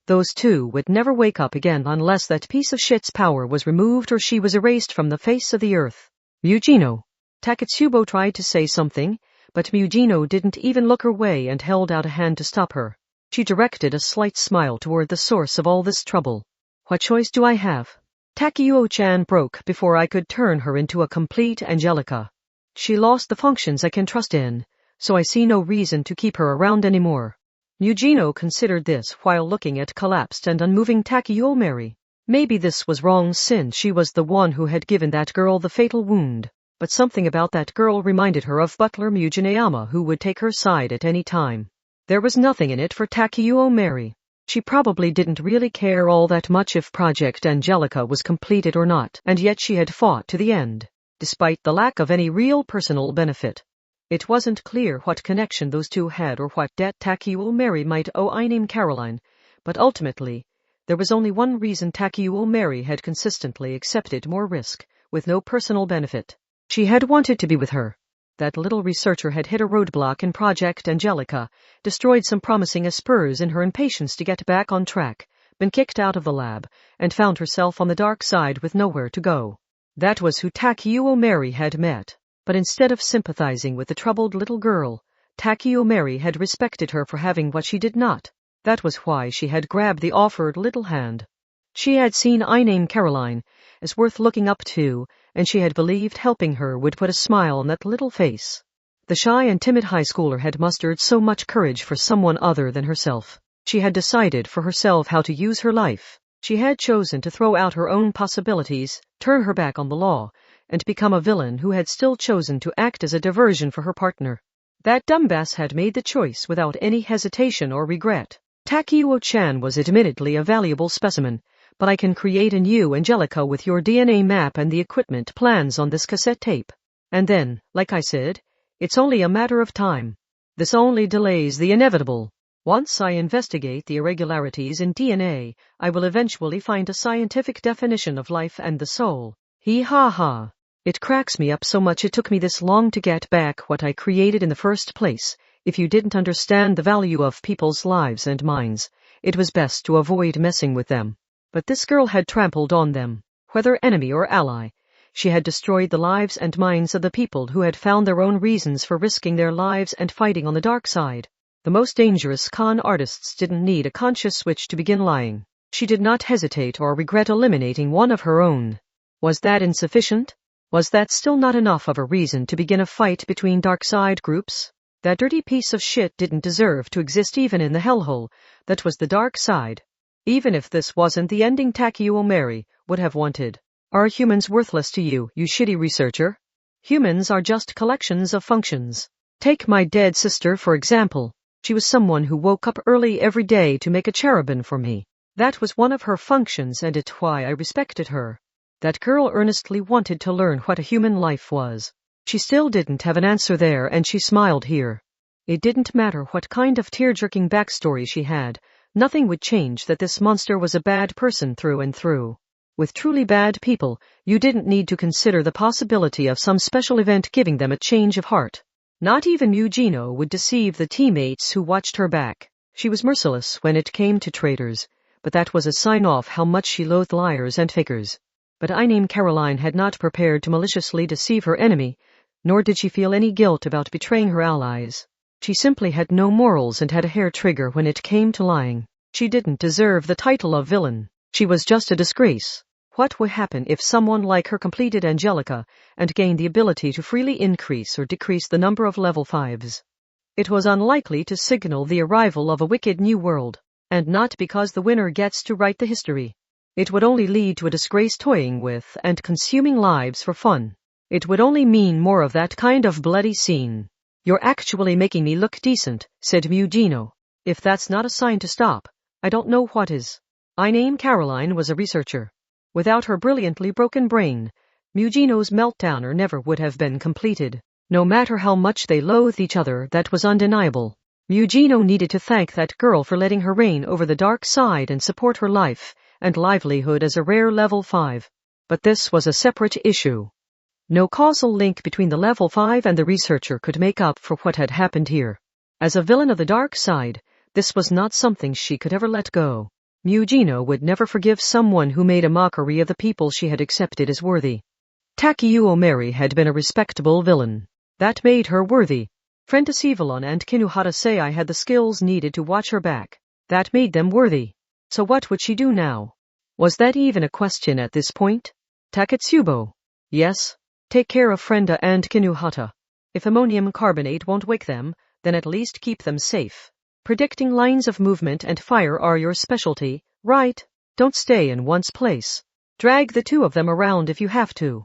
Those two would never wake up again unless that piece of shit's power was removed or she was erased from the face of the earth. Mugino. Takatsubo tried to say something, but Mugino didn't even look her way and held out a hand to stop her. She directed a slight smile toward the source of all this trouble. What choice do I have? Takeo-chan broke before I could turn her into a complete Angelica. She lost the functions I can trust in, so I see no reason to keep her around anymore. Mugino considered this while looking at collapsed and unmoving Takeo Mary. Maybe this was wrong since she was the one who had given that girl the fatal wound, but something about that girl reminded her of Butler Mugineyama, who would take her side at any time. There was nothing in it for Takeo Mary. She probably didn't really care all that much if Project Angelica was completed or not, and yet she had fought to the end, despite the lack of any real personal benefit. It wasn't clear what connection those two had or what debt Takeo Mary might owe I named Caroline, but ultimately, there was only one reason Takeo Mary had consistently accepted more risk, with no personal benefit. She had wanted to be with her. That little researcher had hit a roadblock in Project Angelica, destroyed some promising spurs in her impatience to get back on track, been kicked out of the lab, and found herself on the dark side with nowhere to go. That was who Takeo Mary had met. But instead of sympathizing with the troubled little girl, Takeo Mary had respected her for having what she did not. That was why she had grabbed the offered little hand. She had seen I named Caroline as worth looking up to, and she had believed helping her would put a smile on that little face. The shy and timid high schooler had mustered so much courage for someone other than herself. She had decided for herself how to use her life. She had chosen to throw out her own possibilities, turn her back on the law, and become a villain who had still chosen to act as a diversion for her partner. That dumbass had made the choice without any hesitation or regret. Takeo-chan was admittedly a valuable specimen, but I can create a new Angelica with your DNA map and the equipment plans on this cassette tape. And then, like I said, it's only a matter of time. This only delays the inevitable. Once I investigate the irregularities in DNA, I will eventually find a scientific definition of life and the soul. Hee-ha-ha. It cracks me up so much it took me this long to get back what I created in the first place. If you didn't understand the value of people's lives and minds, it was best to avoid messing with them. But this girl had trampled on them. Whether enemy or ally, she had destroyed the lives and minds of the people who had found their own reasons for risking their lives and fighting on the dark side. The most dangerous con artists didn't need a conscious switch to begin lying. She did not hesitate or regret eliminating one of her own. Was that insufficient? Was that still not enough of a reason to begin a fight between dark side groups? That dirty piece of shit didn't deserve to exist even in the hellhole that was the dark side. Even if this wasn't the ending Takeo Mary would have wanted. Are humans worthless to you, you shitty researcher? Humans are just collections of functions. Take my dead sister, for example. She was someone who woke up early every day to make a cherubim for me. That was one of her functions and it's why I respected her. That girl earnestly wanted to learn what a human life was. She still didn't have an answer there, and she smiled here. It didn't matter what kind of tear-jerking backstory she had, nothing would change that this monster was a bad person through and through. With truly bad people, you didn't need to consider the possibility of some special event giving them a change of heart. Not even Mugino would deceive the teammates who watched her back. She was merciless when it came to traitors, but that was a sign of how much she loathed liars and fakers. But Caroline had not prepared to maliciously deceive her enemy, nor did she feel any guilt about betraying her allies. She simply had no morals and had a hair trigger when it came to lying. She didn't deserve the title of villain. She was just a disgrace. What would happen if someone like her completed Angelica and gained the ability to freely increase or decrease the number of level 5s? It was unlikely to signal the arrival of a wicked new world, and not because the winner gets to write the history. It would only lead to a disgrace toying with and consuming lives for fun. It would only mean more of that kind of bloody scene. You're actually making me look decent, said Mugino. If that's not a sign to stop, I don't know what is. Caroline was a researcher. Without her brilliantly broken brain, Mugino's meltdowner never would have been completed. No matter how much they loathed each other, that was undeniable. Mugino needed to thank that girl for letting her reign over the dark side and support her life and livelihood as a rare level 5. But this was a separate issue. No causal link between the level 5 and the researcher could make up for what had happened here. As a villain of the dark side, this was not something she could ever let go. Mugino would never forgive someone who made a mockery of the people she had accepted as worthy. Takeuo Mary had been a respectable villain. That made her worthy. Friendess Evelyn and Kinuhata Sei had the skills needed to watch her back. That made them worthy. So what would she do now? Was that even a question at this point? Taketsubo. Yes. Take care of Frenda and Kinuhata. If ammonium carbonate won't wake them, then at least keep them safe. Predicting lines of movement and fire are your specialty, right? Don't stay in one's place. Drag the two of them around if you have to.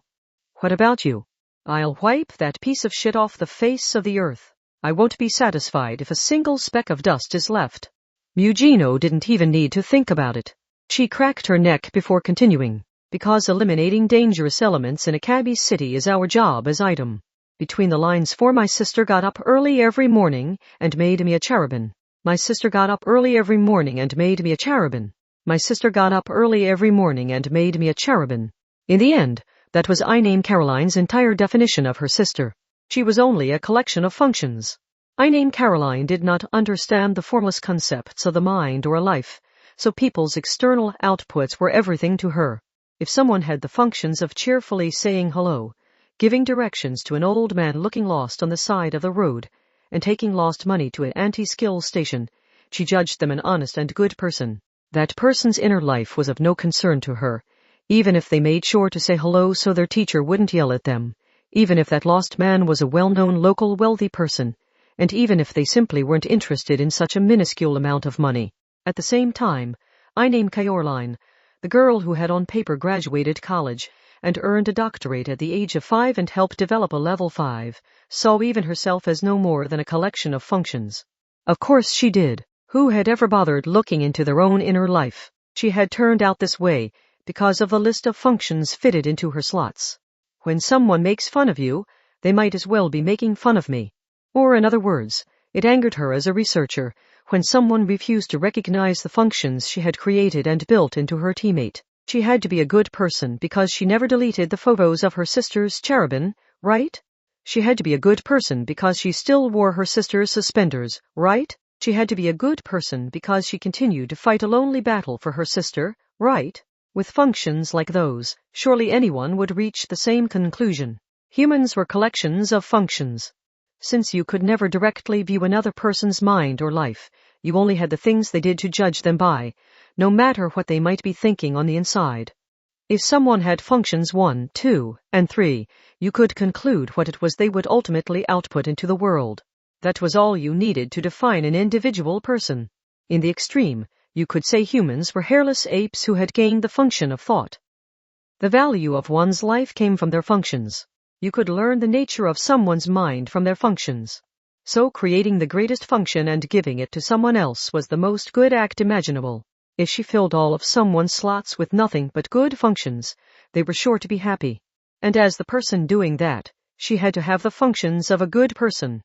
What about you? I'll wipe that piece of shit off the face of the earth. I won't be satisfied if a single speck of dust is left. Mugino didn't even need to think about it. She cracked her neck before continuing. Because eliminating dangerous elements in a cabbie city is our job as item. Between the lines, for my sister got up early every morning and made me a cherubin. My sister got up early every morning and made me a cherubin. My sister got up early every morning and made me a cherubin. In the end, that was Caroline's entire definition of her sister. She was only a collection of functions. Caroline did not understand the formless concepts of the mind or a life, so people's external outputs were everything to her. If someone had the functions of cheerfully saying hello, giving directions to an old man looking lost on the side of the road, and taking lost money to an anti-skill station, she judged them an honest and good person. That person's inner life was of no concern to her, even if they made sure to say hello so their teacher wouldn't yell at them, even if that lost man was a well-known local wealthy person, and even if they simply weren't interested in such a minuscule amount of money. At the same time, Caroline, the girl who had on paper graduated college and earned a doctorate at the age of 5 and helped develop a level 5, saw even herself as no more than a collection of functions. Of course she did. Who had ever bothered looking into their own inner life? She had turned out this way because of the list of functions fitted into her slots. When someone makes fun of you, they might as well be making fun of me. Or in other words, it angered her as a researcher when someone refused to recognize the functions she had created and built into her teammate. She had to be a good person because she never deleted the photos of her sister's cherubin, right? She had to be a good person because she still wore her sister's suspenders, right? She had to be a good person because she continued to fight a lonely battle for her sister, right? With functions like those, surely anyone would reach the same conclusion. Humans were collections of functions. Since you could never directly view another person's mind or life, you only had the things they did to judge them by, no matter what they might be thinking on the inside. If someone had functions 1, 2, and 3, you could conclude what it was they would ultimately output into the world. That was all you needed to define an individual person. In the extreme, you could say humans were hairless apes who had gained the function of thought. The value of one's life came from their functions. You could learn the nature of someone's mind from their functions. So creating the greatest function and giving it to someone else was the most good act imaginable. If she filled all of someone's slots with nothing but good functions, they were sure to be happy. And as the person doing that, she had to have the functions of a good person.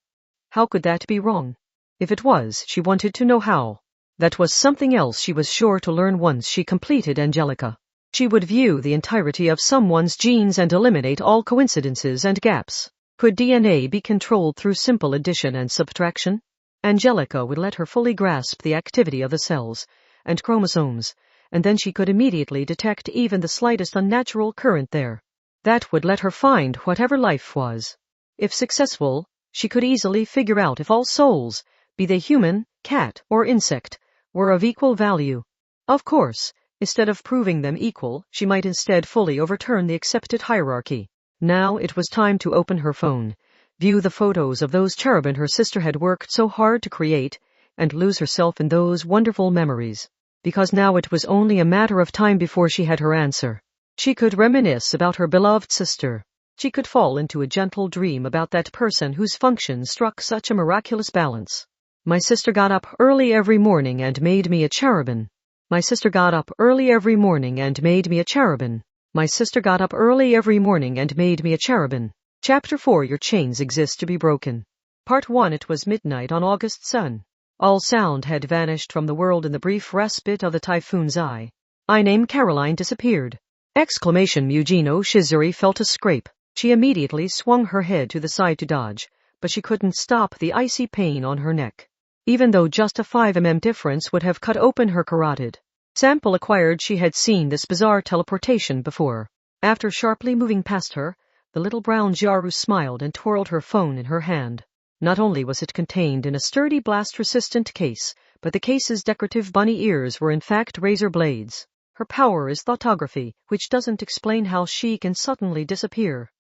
How could that be wrong? If it was, she wanted to know how. That was something else she was sure to learn once she completed Angelica. She would view the entirety of someone's genes and eliminate all coincidences and gaps. Could DNA be controlled through simple addition and subtraction? Angelica would let her fully grasp the activity of the cells and chromosomes, and then she could immediately detect even the slightest unnatural current there. That would let her find whatever life was. If successful, she could easily figure out if all souls, be they human, cat, or insect, were of equal value. Of course, instead of proving them equal, she might instead fully overturn the accepted hierarchy. Now it was time to open her phone, view the photos of those cherubim her sister had worked so hard to create, and lose herself in those wonderful memories. Because now it was only a matter of time before she had her answer. She could reminisce about her beloved sister. She could fall into a gentle dream about that person whose functions struck such a miraculous balance. My sister got up early every morning and made me a cherubim. My sister got up early every morning and made me a cherubim. My sister got up early every morning and made me a cherubim. Chapter 4. Your chains exist to be broken. Part 1. It was midnight on August sun. All sound had vanished from the world in the brief respite of the typhoon's eye. I named Caroline disappeared. Exclamation. Mujino Shizuri felt a scrape. She immediately swung her head to the side to dodge, but she couldn't stop the icy pain on her neck. Even though just a 5 mm difference would have cut open her carotid. Sample acquired, she had seen this bizarre teleportation before. After sharply moving past her, the little brown Toaru smiled and twirled her phone in her hand. Not only was it contained in a sturdy blast-resistant case, but the case's decorative bunny ears were in fact razor blades. Her power is thoughtography, which doesn't explain how she can suddenly disappear.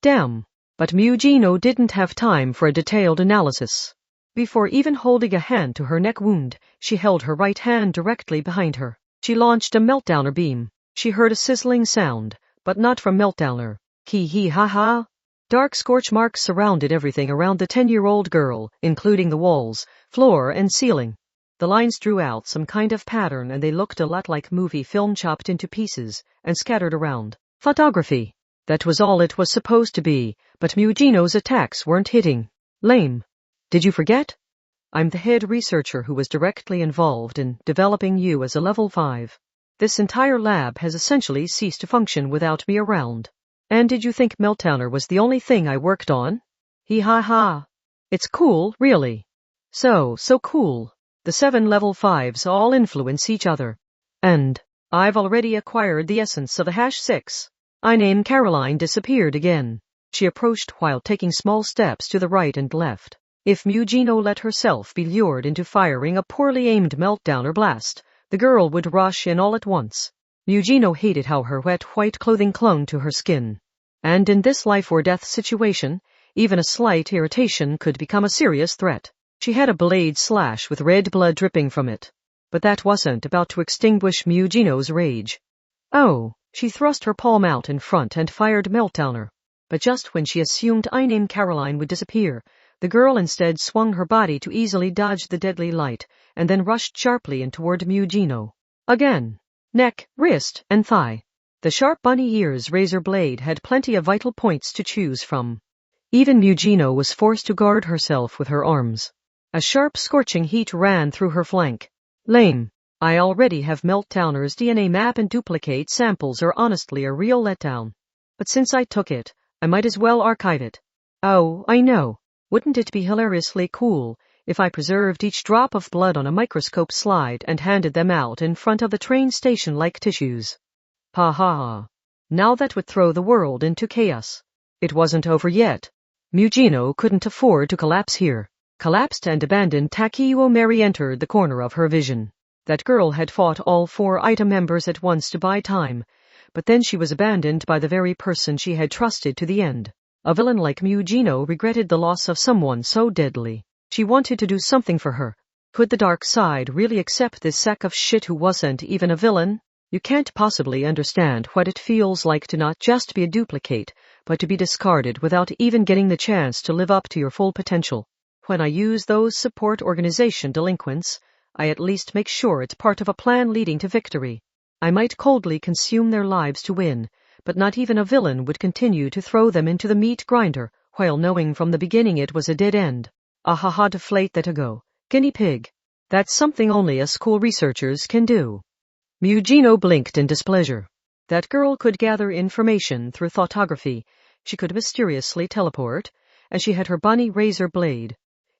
Damn. But Mujino didn't have time for a detailed analysis. Before even holding a hand to her neck wound, she held her right hand directly behind her. She launched a meltdowner beam. She heard a sizzling sound, but not from meltdowner. Hee-hee-ha-ha. Dark scorch marks surrounded everything around the 10-year-old girl, including the walls, floor, and ceiling. The lines drew out some kind of pattern and they looked a lot like movie film chopped into pieces and scattered around. Photography. That was all it was supposed to be, but Mujino's attacks weren't hitting. Lame. Did you forget? I'm the head researcher who was directly involved in developing you as a level 5. This entire lab has essentially ceased to function without me around. And did you think Meltdowner was the only thing I worked on? Hee-ha-ha. It's cool, really. So cool. The 7 level 5s all influence each other. And I've already acquired the essence of the #6. I named Caroline disappeared again. She approached while taking small steps to the right and left. If Mujino let herself be lured into firing a poorly aimed meltdowner blast, the girl would rush in all at once. Mujino hated how her wet white clothing clung to her skin. And in this life-or-death situation, even a slight irritation could become a serious threat. She had a blade slash with red blood dripping from it. But that wasn't about to extinguish Mujino's rage. Oh, she thrust her palm out in front and fired meltdowner. But just when she assumed I named Caroline would disappear, the girl instead swung her body to easily dodge the deadly light, and then rushed sharply in toward Mujino. Again. Neck, wrist, and thigh. The sharp bunny ears razor blade had plenty of vital points to choose from. Even Mujino was forced to guard herself with her arms. A sharp scorching heat ran through her flank. Lame. I already have Meltdowner's DNA map and duplicate samples are honestly a real letdown. But since I took it, I might as well archive it. Oh, I know. Wouldn't it be hilariously cool if I preserved each drop of blood on a microscope slide and handed them out in front of the train station like tissues? Ha ha. Now that would throw the world into chaos. It wasn't over yet. Mujino couldn't afford to collapse here. Collapsed and abandoned, Takeo Mary entered the corner of her vision. That girl had fought all 4 item members at once to buy time, but then she was abandoned by the very person she had trusted to the end. A villain like Mujino regretted the loss of someone so deadly. She wanted to do something for her. Could the dark side really accept this sack of shit who wasn't even a villain? You can't possibly understand what it feels like to not just be a duplicate, but to be discarded without even getting the chance to live up to your full potential. When I use those support organization delinquents, I at least make sure it's part of a plan leading to victory. I might coldly consume their lives to win, but not even a villain would continue to throw them into the meat grinder, while knowing from the beginning it was a dead end. Ahaha, deflate that ago. Guinea pig. That's something only us school researchers can do. Mugino blinked in displeasure. That girl could gather information through thoughtography. She could mysteriously teleport, and she had her bunny razor blade.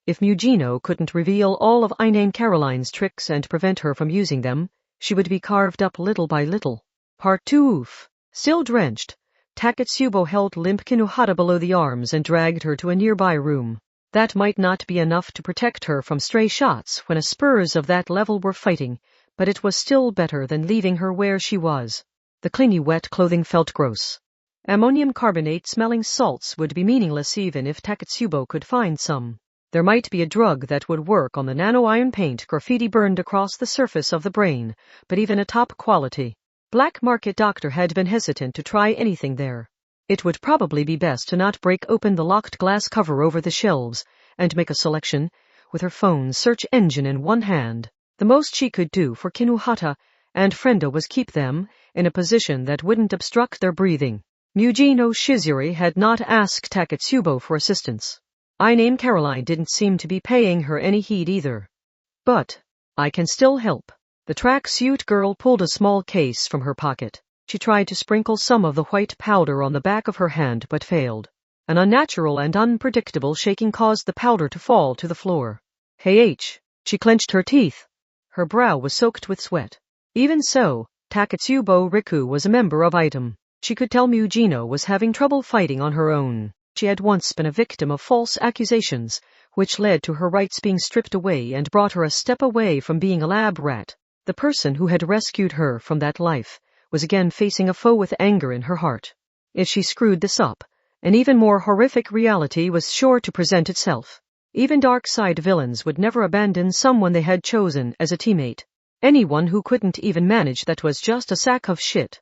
If Mugino couldn't reveal all of Inane Caroline's tricks and prevent her from using them, she would be carved up little by little. Part 2. Oof. Still drenched, Taketsubo held limp Kinuhata below the arms and dragged her to a nearby room. That might not be enough to protect her from stray shots when spurs of that level were fighting, but it was still better than leaving her where she was. The clingy wet clothing felt gross. Ammonium carbonate-smelling salts would be meaningless even if Taketsubo could find some. There might be a drug that would work on the nano-iron paint graffiti burned across the surface of the brain, but even a top-quality black market doctor had been hesitant to try anything there. It would probably be best to not break open the locked glass cover over the shelves and make a selection, with her phone's search engine in one hand. The most she could do for Kinuhata and Frendo was keep them in a position that wouldn't obstruct their breathing. Mugino Shizuri had not asked Taketsubo for assistance. Inane Caroline didn't seem to be paying her any heed either. But I can still help. The tracksuit girl pulled a small case from her pocket. She tried to sprinkle some of the white powder on the back of her hand but failed. An unnatural and unpredictable shaking caused the powder to fall to the floor. Hey H. She clenched her teeth. Her brow was soaked with sweat. Even so, Taketsubo Riku was a member of Item. She could tell Mugino was having trouble fighting on her own. She had once been a victim of false accusations, which led to her rights being stripped away and brought her a step away from being a lab rat. The person who had rescued her from that life was again facing a foe with anger in her heart. If she screwed this up, an even more horrific reality was sure to present itself. Even dark-side villains would never abandon someone they had chosen as a teammate. Anyone who couldn't even manage that was just a sack of shit.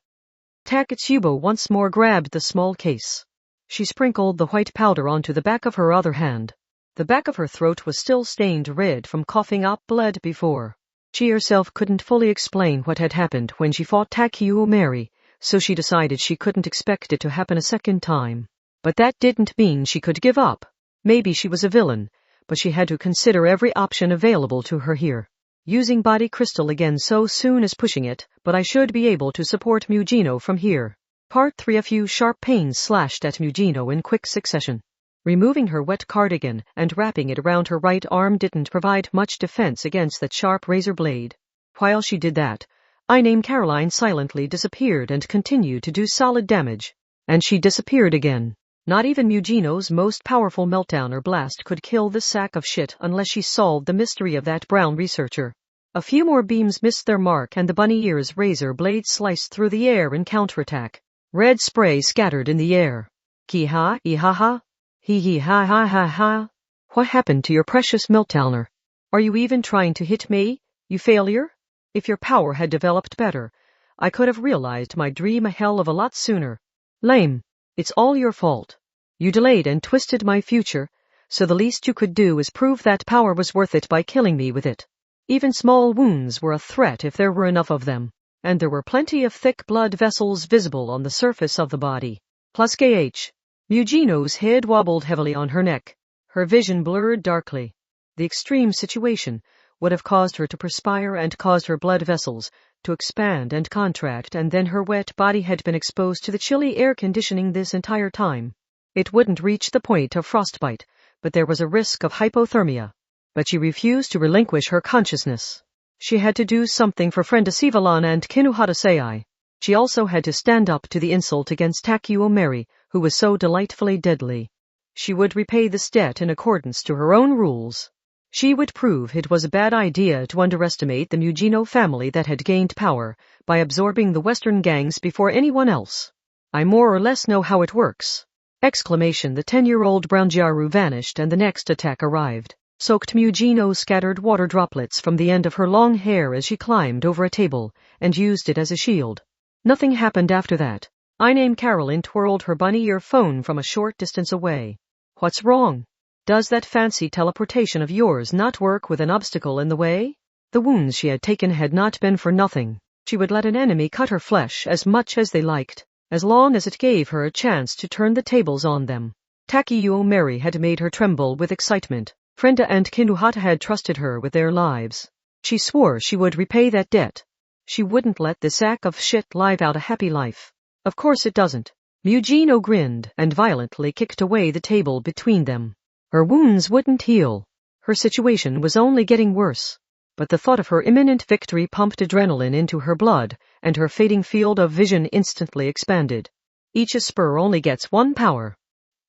Taketsubo once more grabbed the small case. She sprinkled the white powder onto the back of her other hand. The back of her throat was still stained red from coughing up blood before. She herself couldn't fully explain what had happened when she fought Takeo Mary, so she decided she couldn't expect it to happen a second time. But that didn't mean she could give up. Maybe she was a villain, but she had to consider every option available to her here. Using body crystal again so soon as pushing it, but I should be able to support Mugino from here. Part 3. A few sharp pains slashed at Mugino in quick succession. Removing her wet cardigan and wrapping it around her right arm didn't provide much defense against that sharp razor blade. While she did that, Inane Caroline silently disappeared and continued to do solid damage. And she disappeared again. Not even Mugino's most powerful meltdowner blast could kill this sack of shit unless she solved the mystery of that brown researcher. A few more beams missed their mark and the bunny ear's razor blade sliced through the air in counterattack. Red spray scattered in the air. Ki-ha, i-ha-ha. Hee-hee-ha-ha-ha-ha. What happened to your precious meltdowner? Are you even trying to hit me, you failure? If your power had developed better, I could have realized my dream a hell of a lot sooner. Lame. It's all your fault. You delayed and twisted my future, so the least you could do is prove that power was worth it by killing me with it. Even small wounds were a threat if there were enough of them, and there were plenty of thick blood vessels visible on the surface of the body. Plus KH. Mugino's head wobbled heavily on her neck. Her vision blurred darkly. The extreme situation would have caused her to perspire and caused her blood vessels to expand and contract, and then her wet body had been exposed to the chilly air conditioning this entire time. It wouldn't reach the point of frostbite, but there was a risk of hypothermia. But she refused to relinquish her consciousness. She had to do something for Frenda Sivalan and Kinuhata Sei. She also had to stand up to the insult against Takeo Mary, who was so delightfully deadly. She would repay this debt in accordance to her own rules. She would prove it was a bad idea to underestimate the Mugino family that had gained power by absorbing the Western gangs before anyone else. I more or less know how it works. Exclamation. The 10-year-old brown Toaru vanished and the next attack arrived. Soaked Mugino scattered water droplets from the end of her long hair as she climbed over a table and used it as a shield. Nothing happened after that. Inane Caroline twirled her bunny ear phone from a short distance away. What's wrong? Does that fancy teleportation of yours not work with an obstacle in the way? The wounds she had taken had not been for nothing. She would let an enemy cut her flesh as much as they liked. as long as it gave her a chance to turn the tables on them. Takeo Mary had made her tremble with excitement. Frenda and Kinuhata had trusted her with their lives. She swore she would repay that debt. She wouldn't let this sack of shit live out a happy life. Of course it doesn't. Mugino grinned and violently kicked away the table between them. Her wounds wouldn't heal. Her situation was only getting worse. But the thought of her imminent victory pumped adrenaline into her blood, and her fading field of vision instantly expanded. Each Esper only gets one power.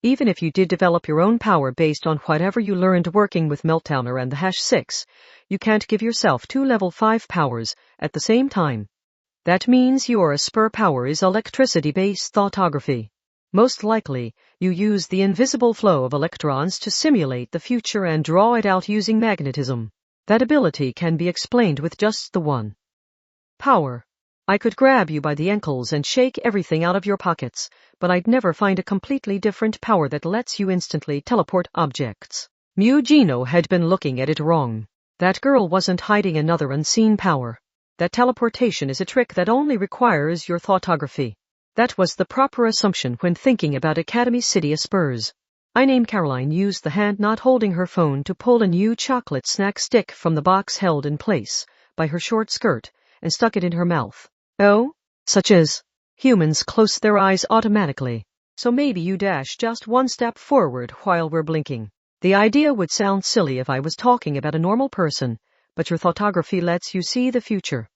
Even if you did develop your own power based on whatever you learned working with Meltdowner and the #6, you can't give yourself 2 level 5 powers at the same time. That means your Esper power is electricity-based thoughtography. Most likely, you use the invisible flow of electrons to simulate the future and draw it out using magnetism. That ability can be explained with just the one power. I could grab you by the ankles and shake everything out of your pockets, but I'd never find a completely different power that lets you instantly teleport objects. Mugino had been looking at it wrong. That girl wasn't hiding another unseen power. That teleportation is a trick that only requires your thoughtography. That was the proper assumption when thinking about Academy City Espers. Caroline used the hand not holding her phone to pull a new chocolate snack stick from the box held in place by her short skirt and stuck it in her mouth. Oh? Such as? Humans close their eyes automatically. So maybe you dash just one step forward while we're blinking. The idea would sound silly if I was talking about a normal person, but your thoughtography lets you see the future.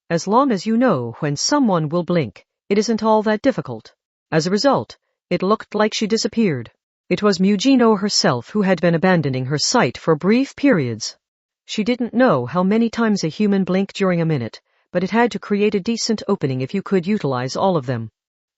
As long as you know when someone will blink, it isn't all that difficult. As a result, it looked like she disappeared. It was Mugino herself who had been abandoning her sight for brief periods. She didn't know how many times a human blinked during a minute, but it had to create a decent opening if you could utilize all of them.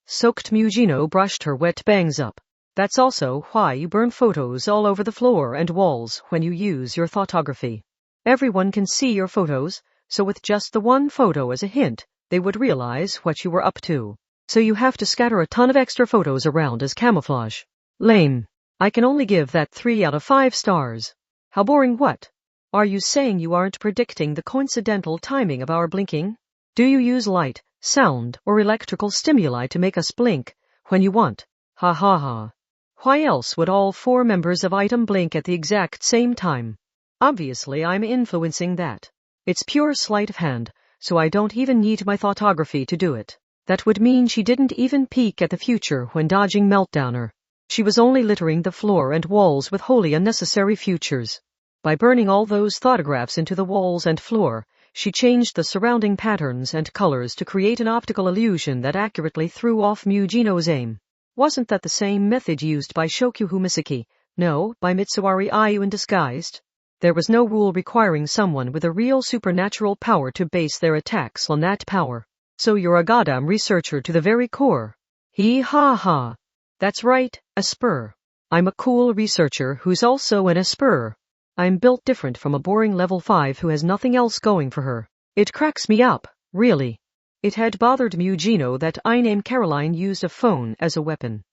Soaked Mugino brushed her wet bangs up. That's also why you burn photos all over the floor and walls when you use your thoughtography. Everyone can see your photos, so with just the one photo as a hint, they would realize what you were up to. So you have to scatter a ton of extra photos around as camouflage. Lame. I can only give that 3 out of 5 stars. How boring what? Are you saying you aren't predicting the coincidental timing of our blinking? Do you use light, sound, or electrical stimuli to make us blink when you want? Ha ha ha. Why else would all 4 members of Item blink at the exact same time? Obviously I'm influencing that. It's pure sleight of hand, so I don't even need my thoughtography to do it. That would mean she didn't even peek at the future when dodging Meltdowner. She was only littering the floor and walls with wholly unnecessary futures. By burning all those thoughtgraphs into the walls and floor, she changed the surrounding patterns and colors to create an optical illusion that accurately threw off Mugino's aim. Wasn't that the same method used by Shokyuhu Misaki? No, by Mitsuari Ayu in Disguised? There was no rule requiring someone with a real supernatural power to base their attacks on that power. So you're a goddamn researcher to the very core. Hee ha ha. That's right, Esper. I'm a cool researcher who's also an Esper. I'm built different from a boring level 5 who has nothing else going for her. It cracks me up, really. It had bothered Mugino that Caroline used a phone as a weapon.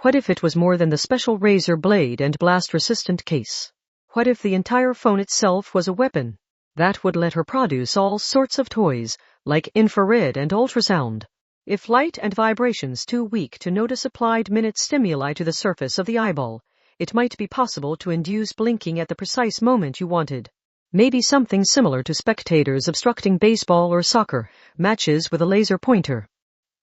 What if it was more than the special razor blade and blast-resistant case? What if the entire phone itself was a weapon? That would let her produce all sorts of toys, like infrared and ultrasound. If light and vibration's too weak to notice applied minute stimuli to the surface of the eyeball, it might be possible to induce blinking at the precise moment you wanted. Maybe something similar to spectators obstructing baseball or soccer matches with a laser pointer.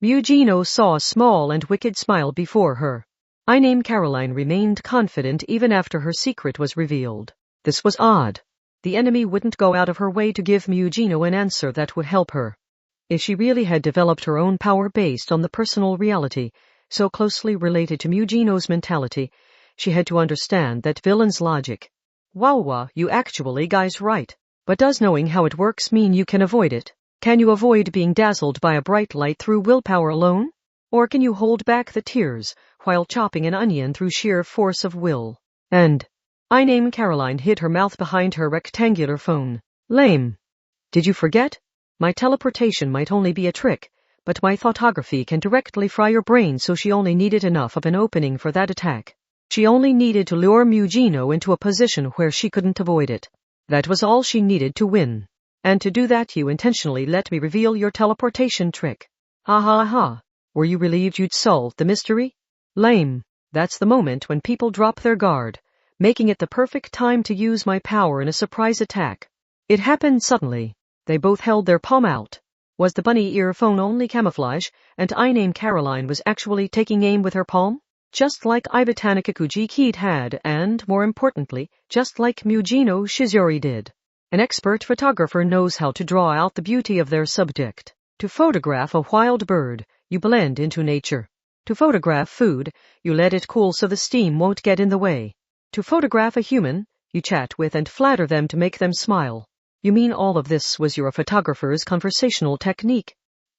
Mugino saw a small and wicked smile before her. Caroline remained confident even after her secret was revealed. This was odd. The enemy wouldn't go out of her way to give Mugino an answer that would help her. If she really had developed her own power based on the personal reality, so closely related to Mugino's mentality, she had to understand that villain's logic. Wow, you actually guys right. But does knowing how it works mean you can avoid it? Can you avoid being dazzled by a bright light through willpower alone? Or can you hold back the tears while chopping an onion through sheer force of will? And Caroline hid her mouth behind her rectangular phone. Lame. Did you forget? My teleportation might only be a trick, but my thoughtography can directly fry your brain, so she only needed enough of an opening for that attack. She only needed to lure Mugino into a position where she couldn't avoid it. That was all she needed to win. And to do that you intentionally let me reveal your teleportation trick. Ha ha ha. Were you relieved you'd solved the mystery? Lame. That's the moment when people drop their guard, making it the perfect time to use my power in a surprise attack. It happened suddenly. They both held their palm out. Was the bunny earphone only camouflage, and I named Caroline was actually taking aim with her palm? Just like Ibatanikakuji Keat had, and, more importantly, just like Mujino Shizori did. An expert photographer knows how to draw out the beauty of their subject. To photograph a wild bird, you blend into nature. To photograph food, you let it cool so the steam won't get in the way. To photograph a human, you chat with and flatter them to make them smile. You mean all of this was your photographer's conversational technique?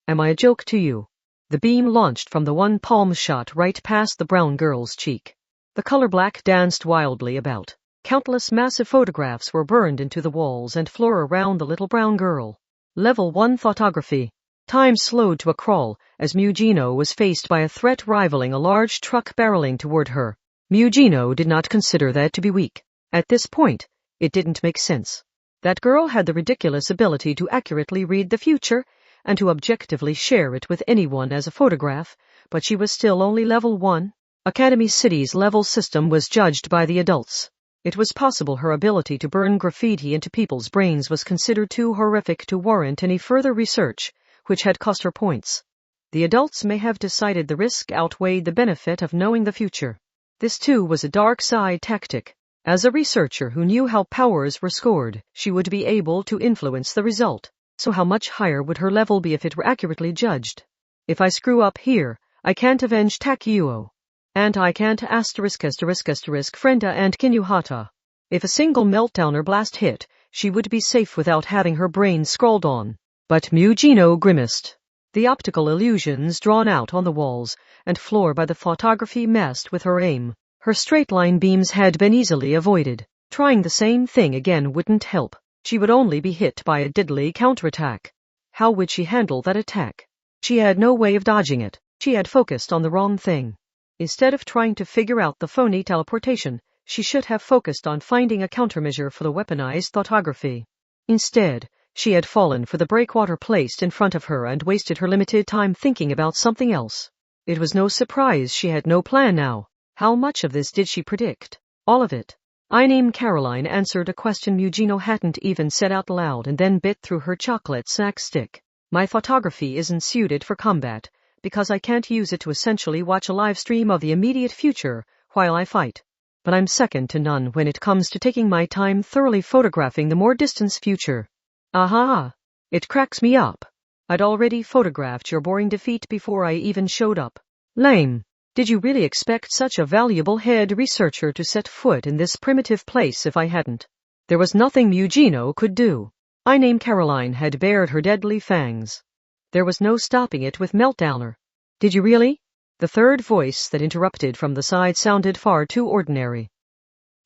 Am I a joke to you? The beam launched from the one palm shot right past the brown girl's cheek. The color black danced wildly about. Countless massive photographs were burned into the walls and floor around the little brown girl. Level 1 photography. Time slowed to a crawl as Mujino was faced by a threat rivaling a large truck barreling toward her. Mujino did not consider that to be weak. At this point, it didn't make sense. That girl had the ridiculous ability to accurately read the future and to objectively share it with anyone as a photograph, but she was still only level 1. Academy City's level system was judged by the adults. It was possible her ability to burn graffiti into people's brains was considered too horrific to warrant any further research, which had cost her points. The adults may have decided the risk outweighed the benefit of knowing the future. This too was a dark side tactic. As a researcher who knew how powers were scored, she would be able to influence the result. So how much higher would her level be if it were accurately judged? If I screw up here, I can't avenge Takuyo. And I can't *** Frenda and Kinuhata. If a single meltdowner blast hit, she would be safe without having her brain scrawled on. But Mujino grimaced. The optical illusions drawn out on the walls and floor by the photography messed with her aim. Her straight-line beams had been easily avoided. Trying the same thing again wouldn't help. She would only be hit by a deadly counterattack. How would she handle that attack? She had no way of dodging it. She had focused on the wrong thing. Instead of trying to figure out the phony teleportation, she should have focused on finding a countermeasure for the weaponized photography. Instead, she had fallen for the breakwater placed in front of her and wasted her limited time thinking about something else. It was no surprise she had no plan now. How much of this did she predict? All of it. I named Caroline answered a question Mujino hadn't even said out loud and then bit through her chocolate snack stick. My photography isn't suited for combat, because I can't use it to essentially watch a live stream of the immediate future while I fight. But I'm second to none when it comes to taking my time thoroughly photographing the more distant future. Aha! It cracks me up. I'd already photographed your boring defeat before I even showed up. Lame. Did you really expect such a valuable head researcher to set foot in this primitive place if I hadn't? There was nothing Mujino could do. I named Caroline had bared her deadly fangs. There was no stopping it with meltdowner. Did you really? The third voice that interrupted from the side sounded far too ordinary.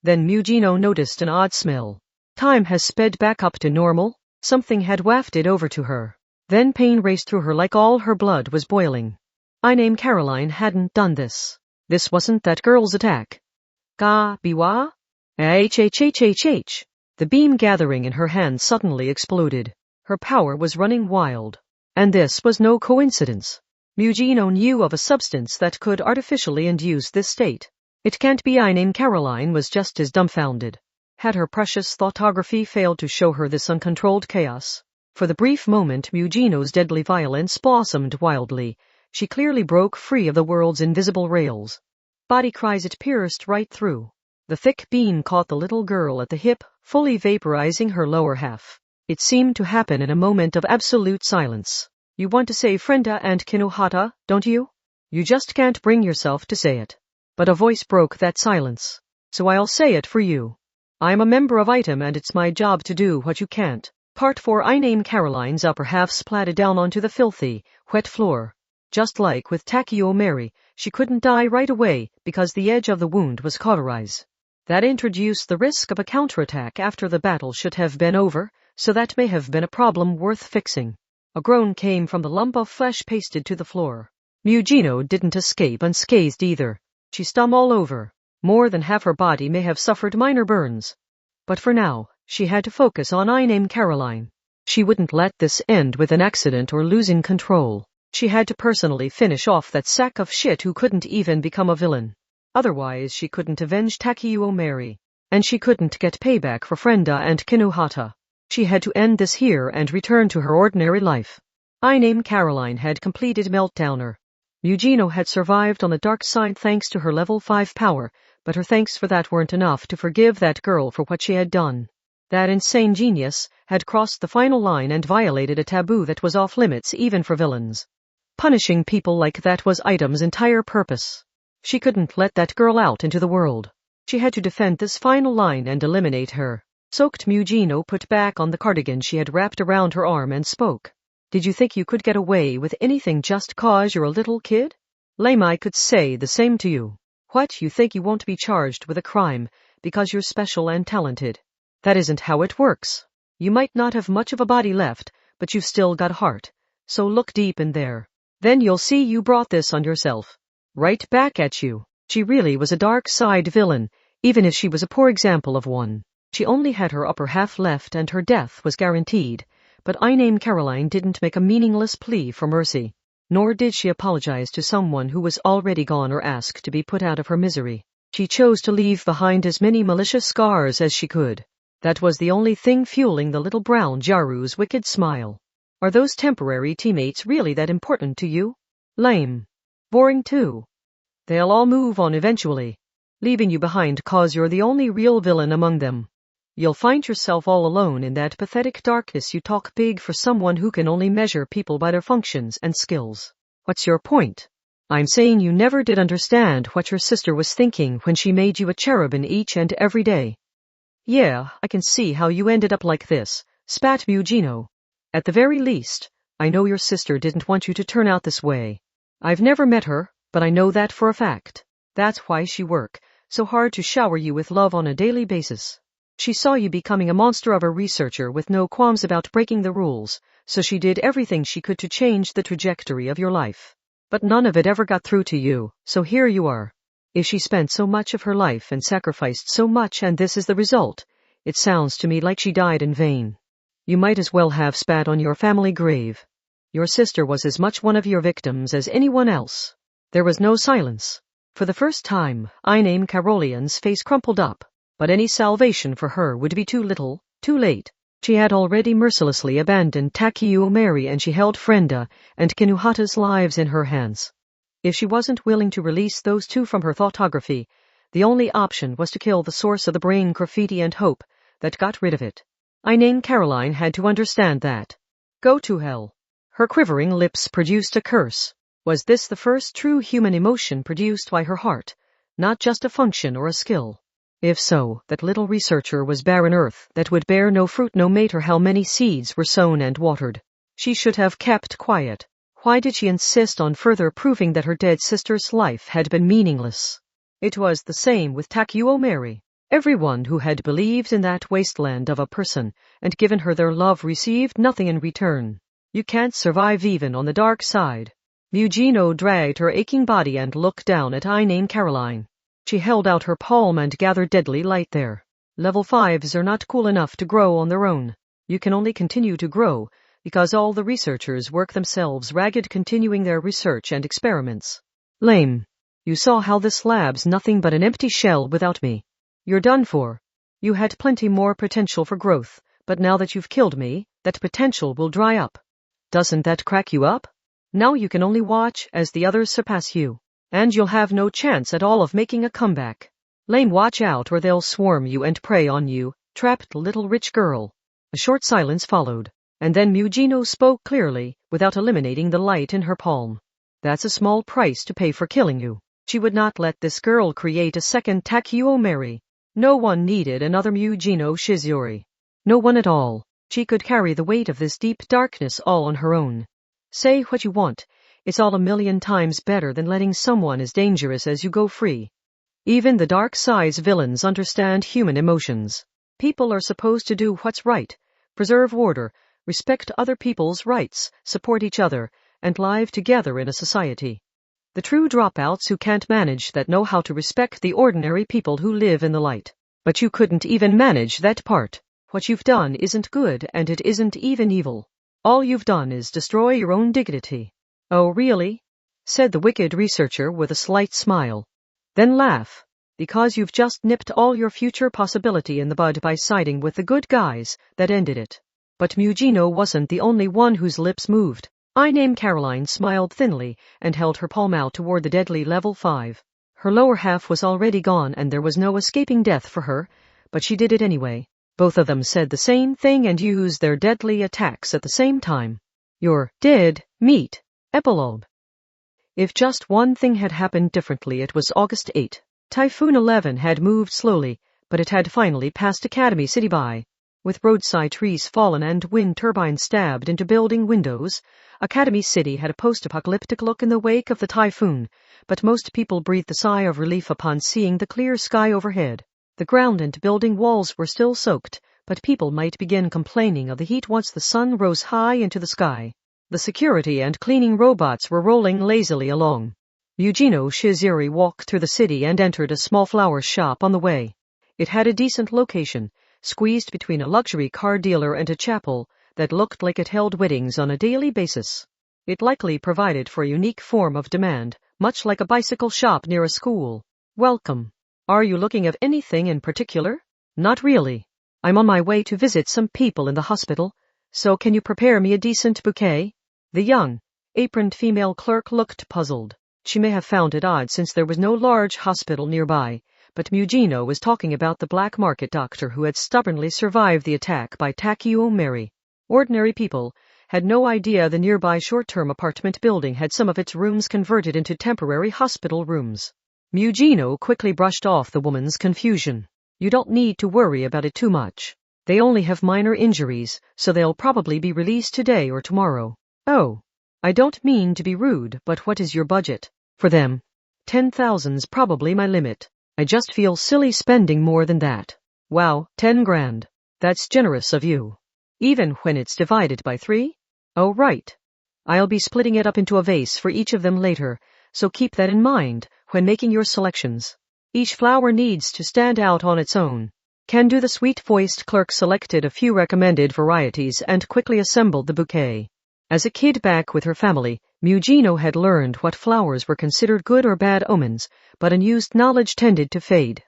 Then Mujino noticed an odd smell. Time has sped back up to normal. Something had wafted over to her. Then pain raced through her like all her blood was boiling. I named Caroline hadn't done this. This wasn't that girl's attack. Biwa? H. The beam gathering in her hand suddenly exploded. Her power was running wild. And this was no coincidence. Mujino knew of a substance that could artificially induce this state. It can't be. I named Caroline was just as dumbfounded. Had her precious photography failed to show her this uncontrolled chaos? For the brief moment Mujino's deadly violence blossomed wildly. She clearly broke free of the world's invisible rails. Body cries it pierced right through. The thick beam caught the little girl at the hip, fully vaporizing her lower half. It seemed to happen in a moment of absolute silence. You want to say Frenda and Kinuhata, don't you? You just can't bring yourself to say it. But a voice broke that silence. So I'll say it for you. I'm a member of Item and it's my job to do what you can't. Part 4. I named Caroline's upper half splatted down onto the filthy, wet floor. Just like with Takuyo Mary, she couldn't die right away because the edge of the wound was cauterized. That introduced the risk of a counterattack after the battle should have been over, so that may have been a problem worth fixing. A groan came from the lump of flesh pasted to the floor. Mujino didn't escape unscathed either. She stumbled all over. More than half her body may have suffered minor burns. But for now, she had to focus on I named Caroline. She wouldn't let this end with an accident or losing control. She had to personally finish off that sack of shit who couldn't even become a villain. Otherwise she couldn't avenge Takeuo Mary. And she couldn't get payback for Frenda and Kinuhata. She had to end this here and return to her ordinary life. I name Caroline had completed Meltdowner. Eugeno had survived on the dark side thanks to her level 5 power, but her thanks for that weren't enough to forgive that girl for what she had done. That insane genius had crossed the final line and violated a taboo that was off limits even for villains. Punishing people like that was Item's entire purpose. She couldn't let that girl out into the world. She had to defend this final line and eliminate her. Soaked Eugeno put back on the cardigan she had wrapped around her arm and spoke. Did you think you could get away with anything just 'cause you're a little kid? Lame, I could say the same to you. What, you think you won't be charged with a crime because you're special and talented? That isn't how it works. You might not have much of a body left, but you've still got a heart. So look deep in there. Then you'll see you brought this on yourself. Right back at you. She really was a dark side villain, even if she was a poor example of one. She only had her upper half left and her death was guaranteed. But I name Caroline didn't make a meaningless plea for mercy. Nor did she apologize to someone who was already gone or ask to be put out of her misery. She chose to leave behind as many malicious scars as she could. That was the only thing fueling the little brown Jaru's wicked smile. Are those temporary teammates really that important to you? Lame. Boring too. They'll all move on eventually, leaving you behind 'cause you're the only real villain among them. You'll find yourself all alone in that pathetic darkness. You talk big for someone who can only measure people by their functions and skills. What's your point? I'm saying you never did understand what your sister was thinking when she made you a cherubin each and every day. Yeah, I can see how you ended up like this, spat Eugeno. At the very least, I know your sister didn't want you to turn out this way. I've never met her, but I know that for a fact. That's why she worked so hard to shower you with love on a daily basis. She saw you becoming a monster of a researcher with no qualms about breaking the rules, so she did everything she could to change the trajectory of your life. But none of it ever got through to you, so here you are. If she spent so much of her life and sacrificed so much and this is the result, it sounds to me like she died in vain. You might as well have spat on your family grave. Your sister was as much one of your victims as anyone else. There was no silence. For the first time, I name Carolian's face crumpled up. But any salvation for her would be too little, too late. She had already mercilessly abandoned Takeuo Mary and she held Frenda and Kinuhata's lives in her hands. If she wasn't willing to release those two from her thoughtography, the only option was to kill the source of the brain graffiti and hope that got rid of it. I name Caroline had to understand that. Go to hell. Her quivering lips produced a curse. Was this the first true human emotion produced by her heart, not just a function or a skill? If so, that little researcher was barren earth that would bear no fruit no matter how many seeds were sown and watered. She should have kept quiet. Why did she insist on further proving that her dead sister's life had been meaningless? It was the same with Takeuo Mary. Everyone who had believed in that wasteland of a person and given her their love received nothing in return. You can't survive even on the dark side. Eugeno dragged her aching body and looked down at I name Caroline. She held out her palm and gathered deadly light there. Level 5s are not cool enough to grow on their own. You can only continue to grow because all the researchers work themselves ragged continuing their research and experiments. Lame. You saw how this lab's nothing but an empty shell without me. You're done for. You had plenty more potential for growth, but now that you've killed me, that potential will dry up. Doesn't that crack you up? Now you can only watch as the others surpass you. And you'll have no chance at all of making a comeback. Lame, watch out or they'll swarm you and prey on you, trapped little rich girl. A short silence followed, and then Eugeno spoke clearly, without eliminating the light in her palm. That's a small price to pay for killing you. She would not let this girl create a second Takeuo Mary. No one needed another Eugeno Shizuri. No one at all. She could carry the weight of this deep darkness all on her own. Say what you want. It's all a million times better than letting someone as dangerous as you go free. Even the dark side's villains understand human emotions. People are supposed to do what's right, preserve order, respect other people's rights, support each other, and live together in a society. The true dropouts who can't manage that know how to respect the ordinary people who live in the light. But you couldn't even manage that part. What you've done isn't good and it isn't even evil. All you've done is destroy your own dignity. Oh, really? Said the wicked researcher with a slight smile. Then laugh, because you've just nipped all your future possibility in the bud by siding with the good guys that ended it. But Mugino wasn't the only one whose lips moved. I named Caroline smiled thinly and held her palm out toward the deadly level 5. Her lower half was already gone and there was no escaping death for her, but she did it anyway. Both of them said the same thing and used their deadly attacks at the same time. You're dead meat. Epilogue. If just one thing had happened differently, it was August 8. Typhoon 11 had moved slowly, but it had finally passed Academy City by. With roadside trees fallen and wind turbines stabbed into building windows, Academy City had a post-apocalyptic look in the wake of the typhoon, but most people breathed a sigh of relief upon seeing the clear sky overhead. The ground and building walls were still soaked, but people might begin complaining of the heat once the sun rose high into the sky. The security and cleaning robots were rolling lazily along. Yujino Shiziri walked through the city and entered a small flower shop on the way. It had a decent location, squeezed between a luxury car dealer and a chapel that looked like it held weddings on a daily basis. It likely provided for a unique form of demand, much like a bicycle shop near a school. Welcome. Are you looking at anything in particular? Not really. I'm on my way to visit some people in the hospital, so can you prepare me a decent bouquet? The young, aproned female clerk looked puzzled. She may have found it odd since there was no large hospital nearby, but Mugino was talking about the black market doctor who had stubbornly survived the attack by Takeo Mary. Ordinary people had no idea the nearby short-term apartment building had some of its rooms converted into temporary hospital rooms. Mugino quickly brushed off the woman's confusion. You don't need to worry about it too much. They only have minor injuries, so they'll probably be released today or tomorrow. Oh, I don't mean to be rude, but what is your budget? For them, 10,000's probably my limit. I just feel silly spending more than that. Wow, 10 grand. That's generous of you. Even when it's divided by 3? Oh, right. I'll be splitting it up into a vase for each of them later, so keep that in mind when making your selections. Each flower needs to stand out on its own. Can do. The sweet-voiced clerk selected a few recommended varieties and quickly assembled the bouquet. As a kid back with her family, Mugino had learned what flowers were considered good or bad omens, but unused knowledge tended to fade.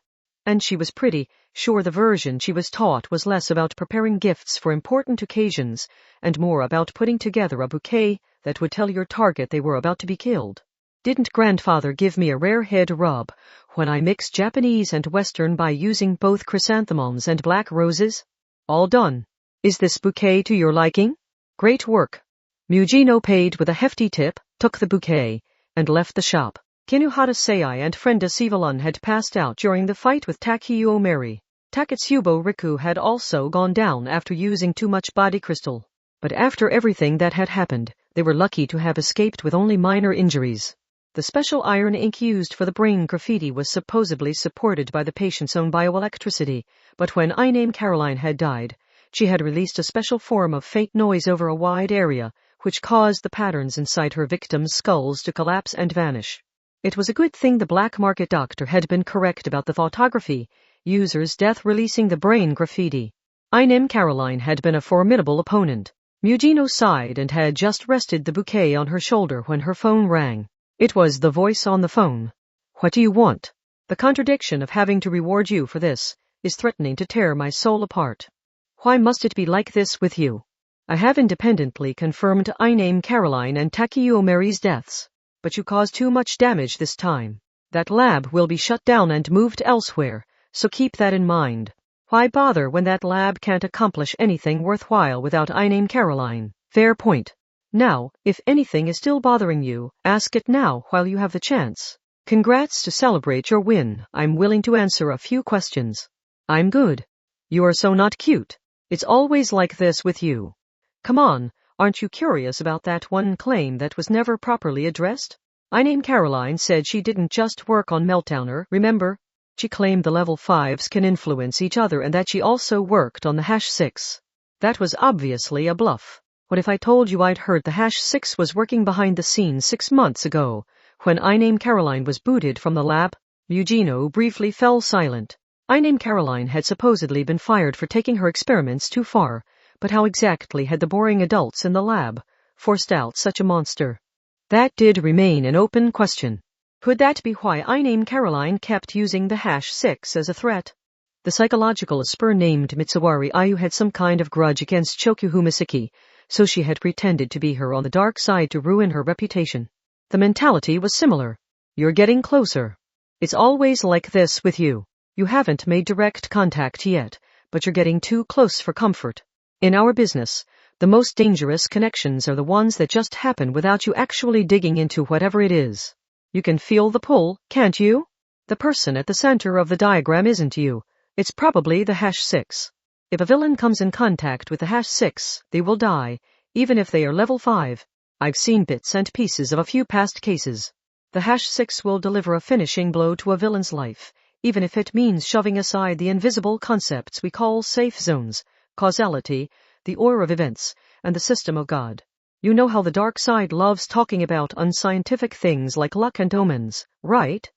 And she was pretty sure the version she was taught was less about preparing gifts for important occasions and more about putting together a bouquet that would tell your target they were about to be killed. Didn't grandfather give me a rare head rub when I mixed Japanese and Western by using both chrysanthemums and black roses? All done. Is this bouquet to your liking? Great work. Mugino paid with a hefty tip, took the bouquet, and left the shop. Kinuhata Sei and Frenda Sivalun had passed out during the fight with Takeo Mary. Taketsubo Riku had also gone down after using too much body crystal. But after everything that had happened, they were lucky to have escaped with only minor injuries. The special iron ink used for the brain graffiti was supposedly supported by the patient's own bioelectricity, but when Iname Caroline had died, she had released a special form of faint noise over a wide area, which caused the patterns inside her victims' skulls to collapse and vanish. It was a good thing the black market doctor had been correct about the photography, user's death releasing the brain graffiti. Iname Caroline had been a formidable opponent. Mugino sighed and had just rested the bouquet on her shoulder when her phone rang. It was the voice on the phone. What do you want? The contradiction of having to reward you for this is threatening to tear my soul apart. Why must it be like this with you? I have independently confirmed Iname Caroline and Takeo Mary's deaths, but you caused too much damage this time. That lab will be shut down and moved elsewhere, so keep that in mind. Why bother when that lab can't accomplish anything worthwhile without Iname Caroline? Fair point. Now, if anything is still bothering you, ask it now while you have the chance. Congrats to celebrate your win. I'm willing to answer a few questions. I'm good. You are so not cute. It's always like this with you. Come on, aren't you curious about that one claim that was never properly addressed? Iname Caroline said she didn't just work on Meltdowner, remember? She claimed the level 5s can influence each other and that she also worked on the #6. That was obviously a bluff. What if I told you I'd heard the #6 was working behind the scenes 6 months ago, when Iname Caroline was booted from the lab? Mugino briefly fell silent. Iname Caroline had supposedly been fired for taking her experiments too far, but how exactly had the boring adults in the lab forced out such a monster? That did remain an open question. Could that be why I named Caroline kept using the #6 as a threat? The psychological expert named Mitsuwari Ayu had some kind of grudge against Chokyuhu Misaki, so she had pretended to be her on the dark side to ruin her reputation. The mentality was similar. You're getting closer. It's always like this with you. You haven't made direct contact yet, but you're getting too close for comfort. In our business, the most dangerous connections are the ones that just happen without you actually digging into whatever it is. You can feel the pull, can't you? The person at the center of the diagram isn't you. It's probably the #6. If a villain comes in contact with the #6, they will die, even if they are level 5. I've seen bits and pieces of a few past cases. The #6 will deliver a finishing blow to a villain's life, even if it means shoving aside the invisible concepts we call safe zones, causality, the order of events, and the system of God. You know how the dark side loves talking about unscientific things like luck and omens, right?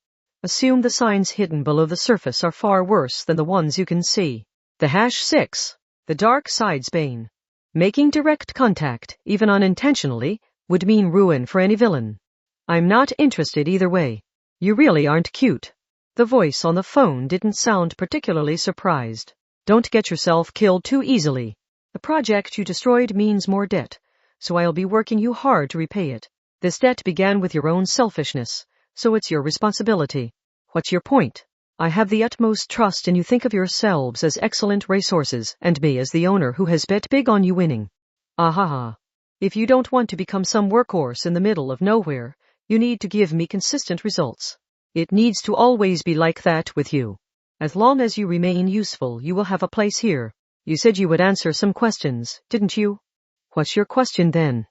Assume the signs hidden below the surface are far worse than the ones you can see. The #6, the dark side's bane. Making direct contact, even unintentionally, would mean ruin for any villain. I'm not interested either way. You really aren't cute. The voice on the phone didn't sound particularly surprised. Don't get yourself killed too easily. The project you destroyed means more debt, so I'll be working you hard to repay it. This debt began with your own selfishness, so it's your responsibility. What's your point? I have the utmost trust in you. Think of yourselves as excellent resources, and me as the owner who has bet big on you winning. Ahaha. If you don't want to become some workhorse in the middle of nowhere, you need to give me consistent results. It needs to always be like that with you. As long as you remain useful, you will have a place here. You said you would answer some questions, didn't you? What's your question then?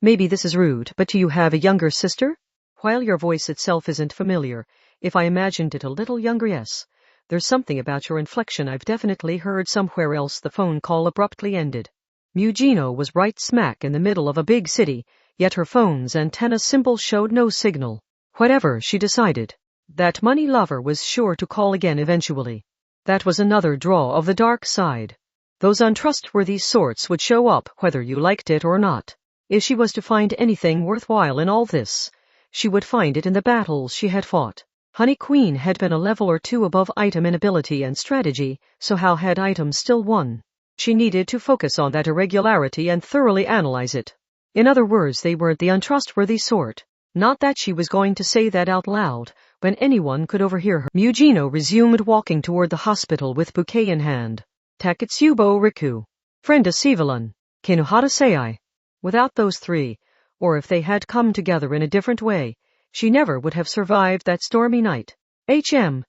Maybe this is rude, but do you have a younger sister? While your voice itself isn't familiar, if I imagined it a little younger, yes. There's something about your inflection I've definitely heard somewhere else. The phone call abruptly ended. Mugino was right smack in the middle of a big city, yet her phone's antenna symbol showed no signal. Whatever she decided, that money lover was sure to call again eventually. That was another draw of the dark side. Those untrustworthy sorts would show up whether you liked it or not. If she was to find anything worthwhile in all this, she would find it in the battles she had fought. Honey Queen had been a level or 2 above Item in ability and strategy, so how had Item still won? She needed to focus on that irregularity and thoroughly analyze it. In other words, they weren't the untrustworthy sort. Not that she was going to say that out loud, when anyone could overhear her. Mugino resumed walking toward the hospital with bouquet in hand. Taketsubo Riku. Frienda Sivalun. Kinohata Seai. Without those 3, or if they had come together in a different way, she never would have survived that stormy night. HM,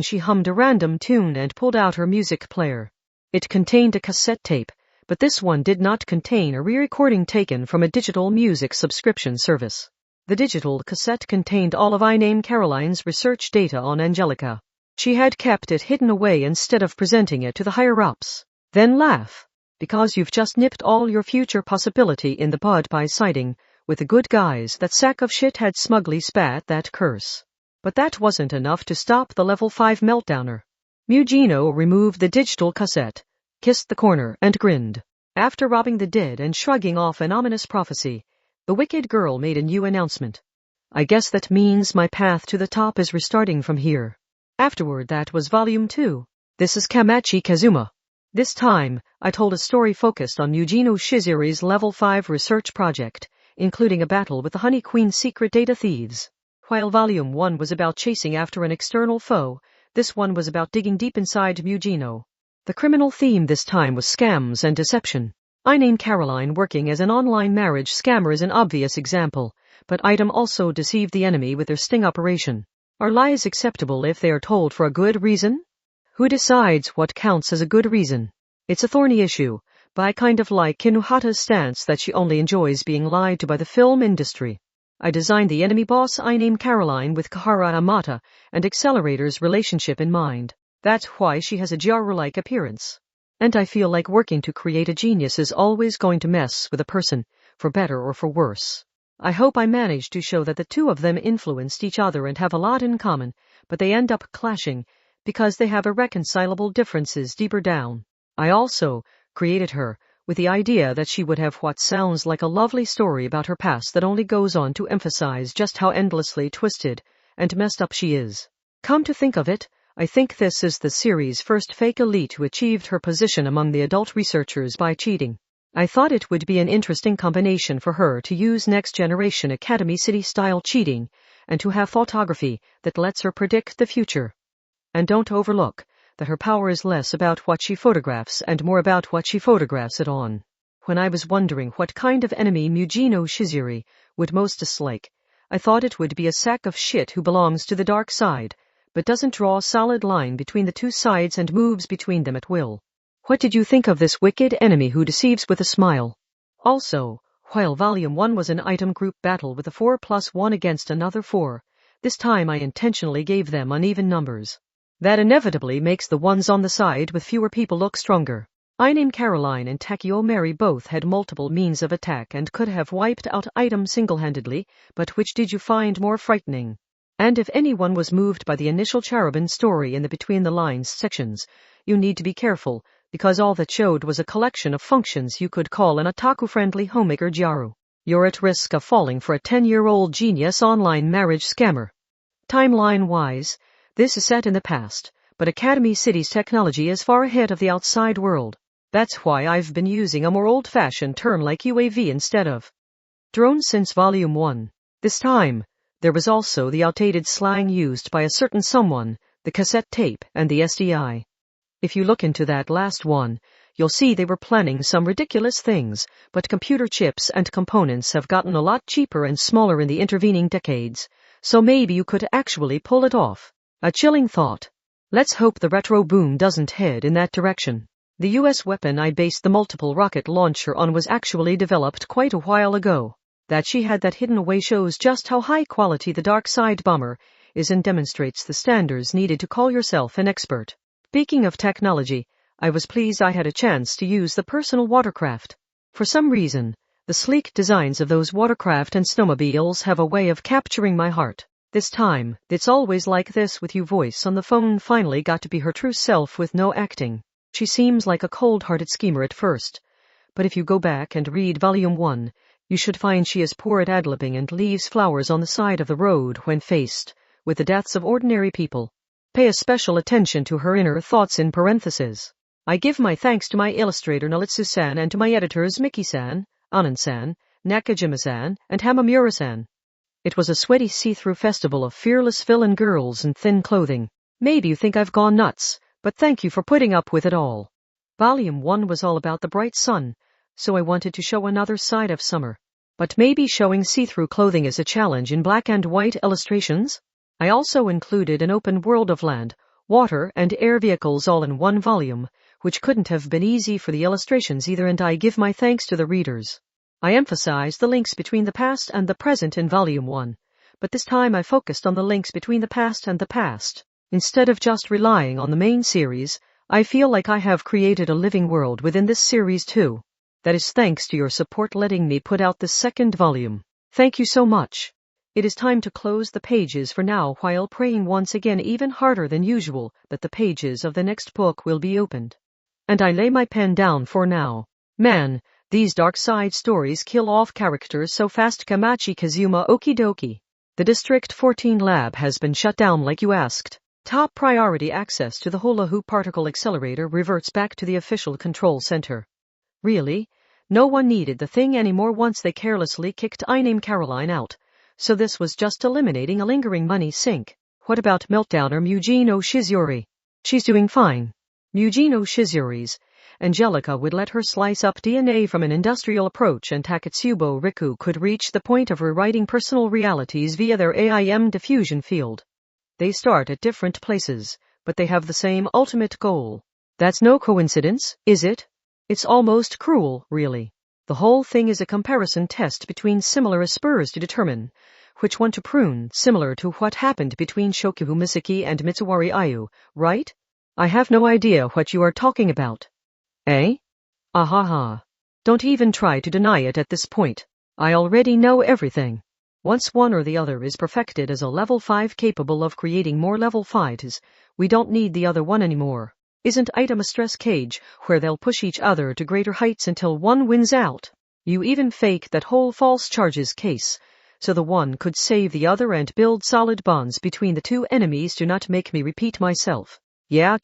she hummed a random tune and pulled out her music player. It contained a cassette tape, but this one did not contain a re-recording taken from a digital music subscription service. The digital cassette contained all of I Name Caroline's research data on Angelica. She had kept it hidden away instead of presenting it to the higher-ups. Then laugh. Because you've just nipped all your future possibility in the bud by siding with the good guys. That sack of shit had smugly spat that curse. But that wasn't enough to stop the level 5 meltdowner. Mugino removed the digital cassette, kissed the corner, and grinned. After robbing the dead and shrugging off an ominous prophecy, the wicked girl made a new announcement. I guess that means my path to the top is restarting from here. Afterward, that was Volume 2. This is Kamachi Kazuma. This time, I told a story focused on Mugino Shizuri's Level 5 research project, including a battle with the Honey Queen secret data thieves. While Volume 1 was about chasing after an external foe, this one was about digging deep inside Mugino. The criminal theme this time was scams and deception. I Name Caroline working as an online marriage scammer is an obvious example, but Item also deceived the enemy with their sting operation. Are lies acceptable if they are told for a good reason? Who decides what counts as a good reason? It's a thorny issue, but I kind of like Kinohata's stance that she only enjoys being lied to by the film industry. I designed the enemy boss I Name Caroline with Kahara Amata and Accelerator's relationship in mind. That's why she has a Gyaru-like appearance. And I feel like working to create a genius is always going to mess with a person, for better or for worse. I hope I managed to show that the two of them influenced each other and have a lot in common, but they end up clashing because they have irreconcilable differences deeper down. I also created her with the idea that she would have what sounds like a lovely story about her past that only goes on to emphasize just how endlessly twisted and messed up she is. Come to think of it, I think this is the series' first fake elite who achieved her position among the adult researchers by cheating. I thought it would be an interesting combination for her to use next-generation Academy City-style cheating and to have photography that lets her predict the future. And don't overlook that her power is less about what she photographs and more about what she photographs it on. When I was wondering what kind of enemy Mujino Shizuri would most dislike, I thought it would be a sack of shit who belongs to the dark side, but doesn't draw a solid line between the two sides and moves between them at will. What did you think of this wicked enemy who deceives with a smile? Also, while Volume 1 was an item group battle with a 4+1 against another 4, this time I intentionally gave them uneven numbers. That inevitably makes the ones on the side with fewer people look stronger. I named Caroline and Takeo Mary both had multiple means of attack and could have wiped out items single-handedly, but which did you find more frightening? And if anyone was moved by the initial Cherubin story in the Between the Lines sections, you need to be careful, because all that showed was a collection of functions you could call an otaku-friendly homemaker gyaru. You're at risk of falling for a 10-year-old genius online marriage scammer. Timeline-wise, this is set in the past, but Academy City's technology is far ahead of the outside world. That's why I've been using a more old-fashioned term like UAV instead of drone since Volume 1. This time, there was also the outdated slang used by a certain someone, the cassette tape and the SDI. If you look into that last one, you'll see they were planning some ridiculous things, but computer chips and components have gotten a lot cheaper and smaller in the intervening decades, so maybe you could actually pull it off. A chilling thought. Let's hope the retro boom doesn't head in that direction. The US weapon I based the multiple rocket launcher on was actually developed quite a while ago. That she had that hidden away shows just how high quality the dark side bomber is and demonstrates the standards needed to call yourself an expert. Speaking of technology, I was pleased I had a chance to use the personal watercraft. For some reason, the sleek designs of those watercraft and snowmobiles have a way of capturing my heart. This time, it's always like this with you. Voice on the phone finally got to be her true self with no acting. She seems like a cold-hearted schemer at first, but if you go back and read Volume 1, you should find she is poor at ad-libbing and leaves flowers on the side of the road when faced with the deaths of ordinary people. Pay a special attention to her inner thoughts in parentheses. I give my thanks to my illustrator Nalitsu-san and to my editors Miki-san, Anand-san, Nakajima-san, and Hamamura-san. It was a sweaty see-through festival of fearless villain girls in thin clothing. Maybe you think I've gone nuts, but thank you for putting up with it all. Volume 1 was all about the bright sun, so I wanted to show another side of summer. But maybe showing see-through clothing is a challenge in black and white illustrations? I also included an open world of land, water, and air vehicles all in one volume, which couldn't have been easy for the illustrations either, and I give my thanks to the readers. I emphasized the links between the past and the present in Volume 1, but this time I focused on the links between the past and the past. Instead of just relying on the main series, I feel like I have created a living world within this series too. That is thanks to your support letting me put out this second volume. Thank you so much. It is time to close the pages for now, while praying once again even harder than usual that the pages of the next book will be opened. And I lay my pen down for now. Man, these dark side stories kill off characters so fast. Kamachi Kazuma. Okie dokie. The District 14 lab has been shut down like you asked. Top priority access to the hula hoop particle accelerator reverts back to the official control center. Really? No one needed the thing anymore once they carelessly kicked I Name Caroline out. So this was just eliminating a lingering money sink. What about Meltdowner Mujino Shizuri? She's doing fine. Mujino Shizuri's Angelica would let her slice up DNA from an industrial approach, and Taketsubo Riku could reach the point of rewriting personal realities via their AIM diffusion field. They start at different places, but they have the same ultimate goal. That's no coincidence, is it? It's almost cruel, really. The whole thing is a comparison test between similar spurs to determine which one to prune, similar to what happened between Shokuhu Misaki and Mitsuwari Ayu, right? I have no idea what you are talking about. Eh? Ahaha. Don't even try to deny it at this point. I already know everything. Once one or the other is perfected as a level 5 capable of creating more level 5s, we don't need the other one anymore. Isn't item a stress cage where they'll push each other to greater heights until one wins out? You even fake that whole false charges case, so the one could save the other and build solid bonds between the two enemies. Do not make me repeat myself. Yeah.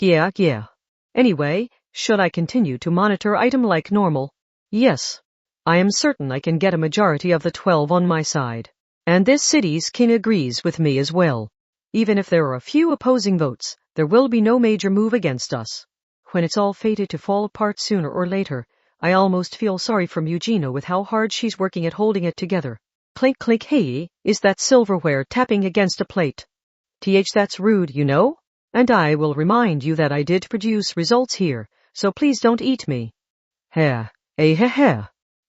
Anyway, should I continue to monitor item like normal? Yes. I am certain I can get a majority of the 12 on my side. And this city's king agrees with me as well. Even if there are a few opposing votes, there will be no major move against us. When it's all fated to fall apart sooner or later, I almost feel sorry for Mugino with how hard she's working at holding it together. Clink clink. Hey, is that silverware tapping against a plate? That's rude, you know? And I will remind you that I did produce results here, so please don't eat me. Heh.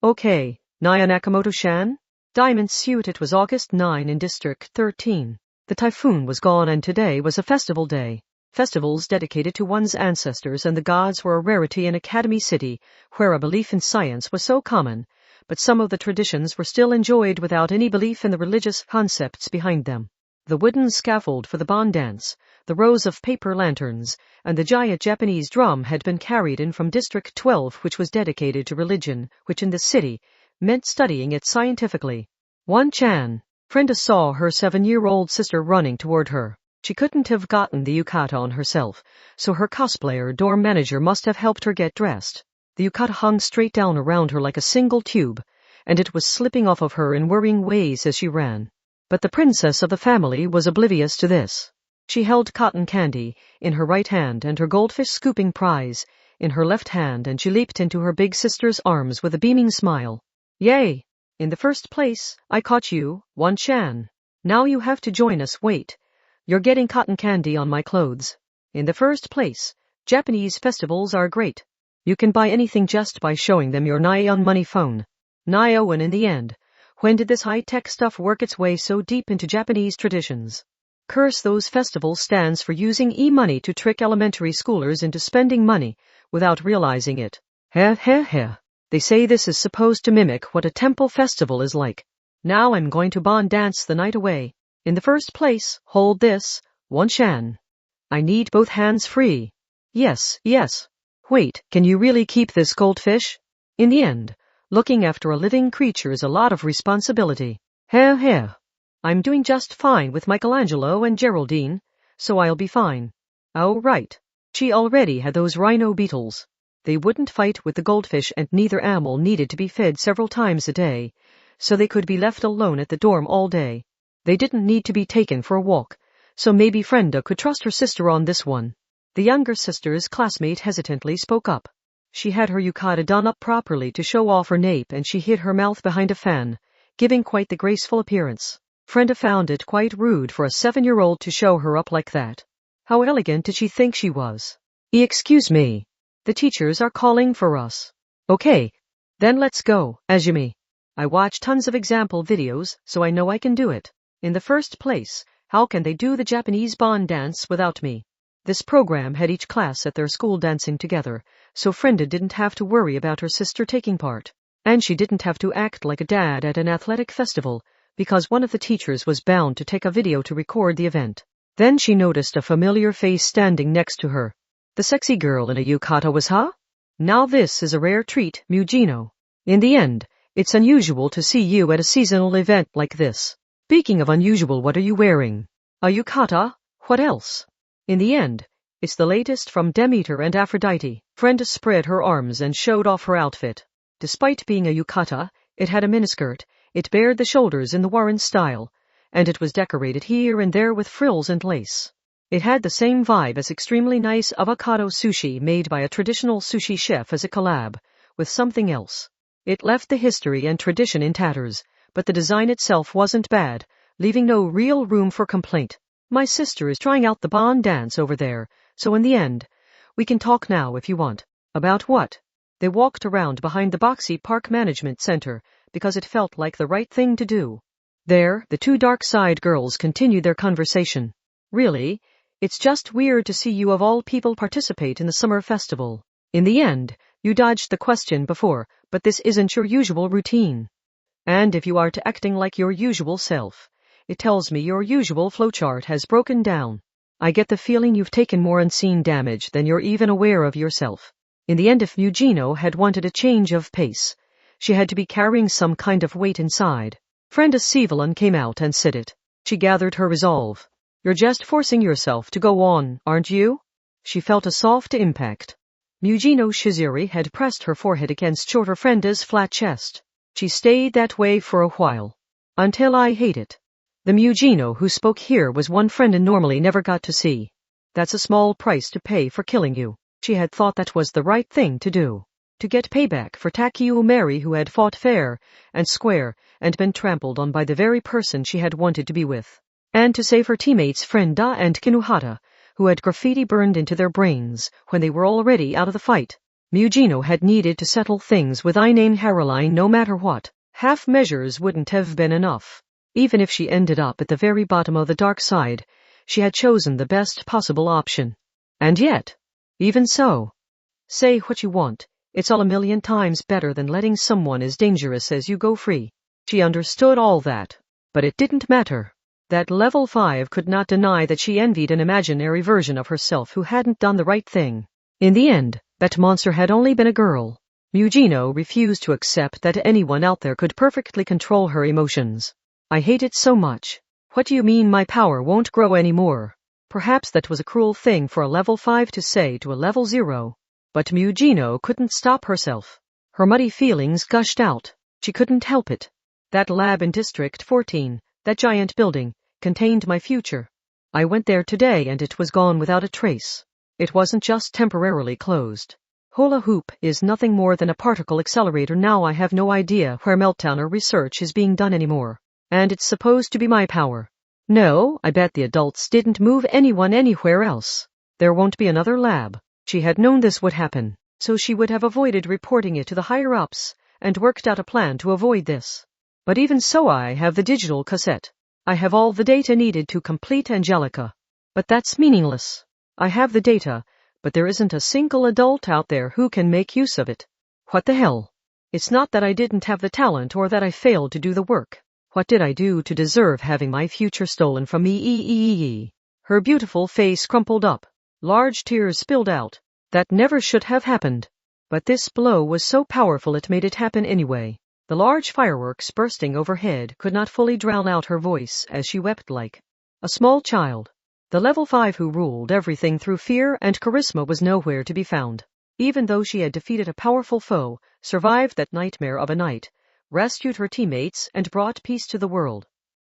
Okay, Naya Nakamoto-shan? Diamond suit. It was August 9 in District 13. The typhoon was gone and today was a festival day. Festivals dedicated to one's ancestors and the gods were a rarity in Academy City, where a belief in science was so common, but some of the traditions were still enjoyed without any belief in the religious concepts behind them. The wooden scaffold for the bond dance, the rows of paper lanterns, and the giant Japanese drum had been carried in from District 12, which was dedicated to religion, which in the city meant studying it scientifically. One-chan. Brenda saw her 7-year-old sister running toward her. She couldn't have gotten the yukata on herself, so her cosplayer dorm manager must have helped her get dressed. The yukata hung straight down around her like a single tube, and it was slipping off of her in worrying ways as she ran. But the princess of the family was oblivious to this. She held cotton candy in her right hand and her goldfish scooping prize in her left hand, and she leaped into her big sister's arms with a beaming smile. Yay! In the first place, I caught you, One-chan. Now you have to join us. Wait. You're getting cotton candy on my clothes. In the first place, Japanese festivals are great. You can buy anything just by showing them your Nyan money phone. Nyo, and in the end, when did this high-tech stuff work its way so deep into Japanese traditions? Curse those festival stands for using e-money to trick elementary schoolers into spending money without realizing it. They say this is supposed to mimic what a temple festival is like. Now I'm going to bond dance the night away. In the first place, hold this, One-chan. I need both hands free. Yes. Wait, can you really keep this goldfish? In the end, looking after a living creature is a lot of responsibility. I'm doing just fine with Michelangelo and Geraldine, so I'll be fine. Oh, right. She already had those rhino beetles. They wouldn't fight with the goldfish, and neither animal needed to be fed several times a day, so they could be left alone at the dorm all day. They didn't need to be taken for a walk, so maybe Brenda could trust her sister on this one. The younger sister's classmate hesitantly spoke up. She had her yukata done up properly to show off her nape, and she hid her mouth behind a fan, giving quite the graceful appearance. Brenda found it quite rude for a 7-year-old to show her up like that. How elegant did she think she was? Excuse me. The teachers are calling for us. Okay. Then let's go, Azumi. I watch tons of example videos, so I know I can do it. In the first place, how can they do the Japanese bond dance without me? This program had each class at their school dancing together, so Brenda didn't have to worry about her sister taking part. And she didn't have to act like a dad at an athletic festival, because one of the teachers was bound to take a video to record the event. Then she noticed a familiar face standing next to her. The sexy girl in a yukata was her? Now this is a rare treat, Mugino. In the end, it's unusual to see you at a seasonal event like this. Speaking of unusual, what are you wearing? A yukata? What else? In the end, it's the latest from Demeter and Aphrodite. Brenda spread her arms and showed off her outfit. Despite being a yukata, it had a miniskirt, it bared the shoulders in the Warren style, and it was decorated here and there with frills and lace. It had the same vibe as extremely nice avocado sushi made by a traditional sushi chef as a collab with something else. It left the history and tradition in tatters, but the design itself wasn't bad, leaving no real room for complaint. My sister is trying out the bond dance over there, so in the end, we can talk now if you want. About what? They walked around behind the boxy park management center, because it felt like the right thing to do. There, the two dark side girls continued their conversation. Really? It's just weird to see you of all people participate in the summer festival. In the end, you dodged the question before, but this isn't your usual routine. And if you are to acting like your usual self, it tells me your usual flowchart has broken down. I get the feeling you've taken more unseen damage than you're even aware of yourself. In the end, if Mugino had wanted a change of pace, she had to be carrying some kind of weight inside. Frienda Sivalon came out and said it. She gathered her resolve. You're just forcing yourself to go on, aren't you? She felt a soft impact. Mugino Shizuri had pressed her forehead against shorter Frenda's flat chest. She stayed that way for a while. Until I hate it. The Mugino who spoke here was one Frenda normally never got to see. That's a small price to pay for killing you. She had thought that was the right thing to do. To get payback for Takeo Mary, who had fought fair and square and been trampled on by the very person she had wanted to be with. And to save her teammates Frenda and Kinuhata, who had graffiti burned into their brains when they were already out of the fight. Mugino had needed to settle things with Inane Haroline no matter what. Half measures wouldn't have been enough. Even if she ended up at the very bottom of the dark side, she had chosen the best possible option. And yet, even so, say what you want, it's all a million times better than letting someone as dangerous as you go free. She understood all that, but it didn't matter. That level 5 could not deny that she envied an imaginary version of herself who hadn't done the right thing. In the end, that monster had only been a girl. Mugino refused to accept that anyone out there could perfectly control her emotions. I hate it so much. What do you mean my power won't grow anymore? Perhaps that was a cruel thing for a level 5 to say to a level 0. But Mugino couldn't stop herself. Her muddy feelings gushed out. She couldn't help it. That lab in District 14, that giant building, contained my future. I went there today and it was gone without a trace. It wasn't just temporarily closed. Hula Hoop is nothing more than a particle accelerator now. I have no idea where Meltdown or research is being done anymore. And it's supposed to be my power. No, I bet the adults didn't move anyone anywhere else. There won't be another lab. She had known this would happen, so she would have avoided reporting it to the higher-ups and worked out a plan to avoid this. But even so, I have the digital cassette. I have all the data needed to complete Angelica. But that's meaningless. I have the data, but there isn't a single adult out there who can make use of it. What the hell? It's not that I didn't have the talent or that I failed to do the work. What did I do to deserve having my future stolen from me? Her beautiful face crumpled up. Large tears spilled out. That never should have happened. But this blow was so powerful it made it happen anyway. The large fireworks bursting overhead could not fully drown out her voice as she wept like a small child. The level 5 who ruled everything through fear and charisma was nowhere to be found. Even though she had defeated a powerful foe, survived that nightmare of a night, rescued her teammates, and brought peace to the world.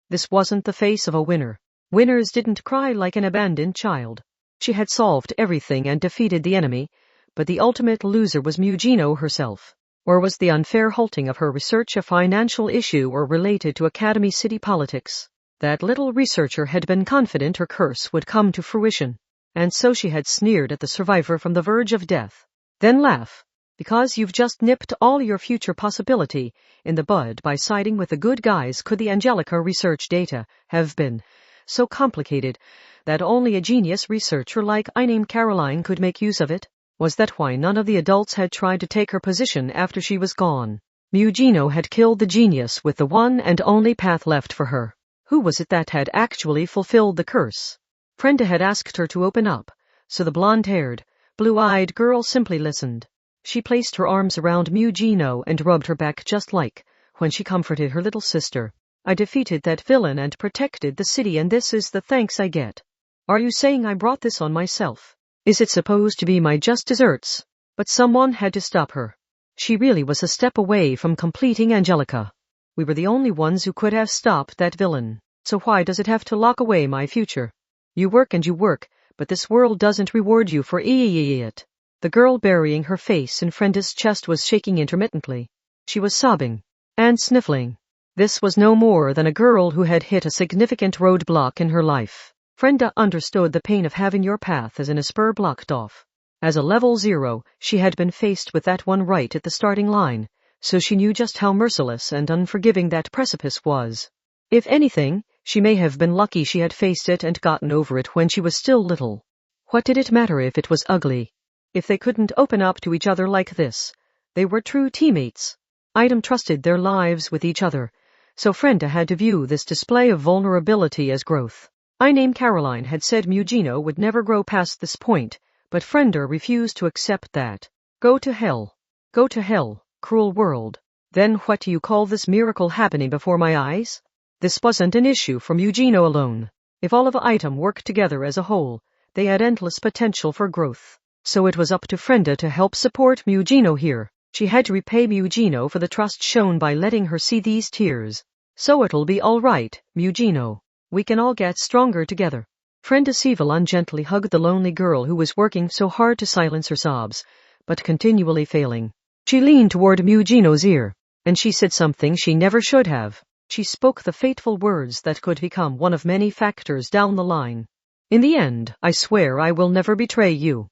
This wasn't the face of a winner. Winners didn't cry like an abandoned child. She had solved everything and defeated the enemy, but the ultimate loser was Mugino herself. Or was the unfair halting of her research a financial issue or related to Academy City politics? That little researcher had been confident her curse would come to fruition, and so she had sneered at the survivor from the verge of death. Then laugh, because you've just nipped all your future possibility in the bud by siding with the good guys. Could the Angelica research data have been so complicated that only a genius researcher like I named Caroline could make use of it? Was that why none of the adults had tried to take her position after she was gone? Mugino had killed the genius with the one and only path left for her. Who was it that had actually fulfilled the curse? Brenda had asked her to open up, so the blonde-haired, blue-eyed girl simply listened. She placed her arms around Mugino and rubbed her back just like when she comforted her little sister. I defeated that villain and protected the city, and this is the thanks I get. Are you saying I brought this on myself? Is it supposed to be my just desserts? But someone had to stop her. She really was a step away from completing Angelica. We were the only ones who could have stopped that villain. So why does it have to lock away my future? You work and you work, but this world doesn't reward you for it. The girl burying her face in Frenda's chest was shaking intermittently. She was sobbing and sniffling. This was no more than a girl who had hit a significant roadblock in her life. Frenda understood the pain of having your path as an spur blocked off. As a level 0, she had been faced with that one right at the starting line, so she knew just how merciless and unforgiving that precipice was. If anything, she may have been lucky she had faced it and gotten over it when she was still little. What did it matter if it was ugly? If they couldn't open up to each other like this, they were true teammates. Item trusted their lives with each other, so Frenda had to view this display of vulnerability as growth. I name Caroline had said Mugino would never grow past this point, but Frender refused to accept that. Go to hell. Go to hell, cruel world. Then what do you call this miracle happening before my eyes? This wasn't an issue for Mugino alone. If all of item worked together as a whole, they had endless potential for growth. So it was up to Frenda to help support Mugino here. She had to repay Mugino for the trust shown by letting her see these tears. So it'll be all right, Mugino. We can all get stronger together. Frenda Sivalon gently hugged the lonely girl who was working so hard to silence her sobs, but continually failing. She leaned toward Mugino's ear, and she said something she never should have. She spoke the fateful words that could become one of many factors down the line. In the end, I swear I will never betray you.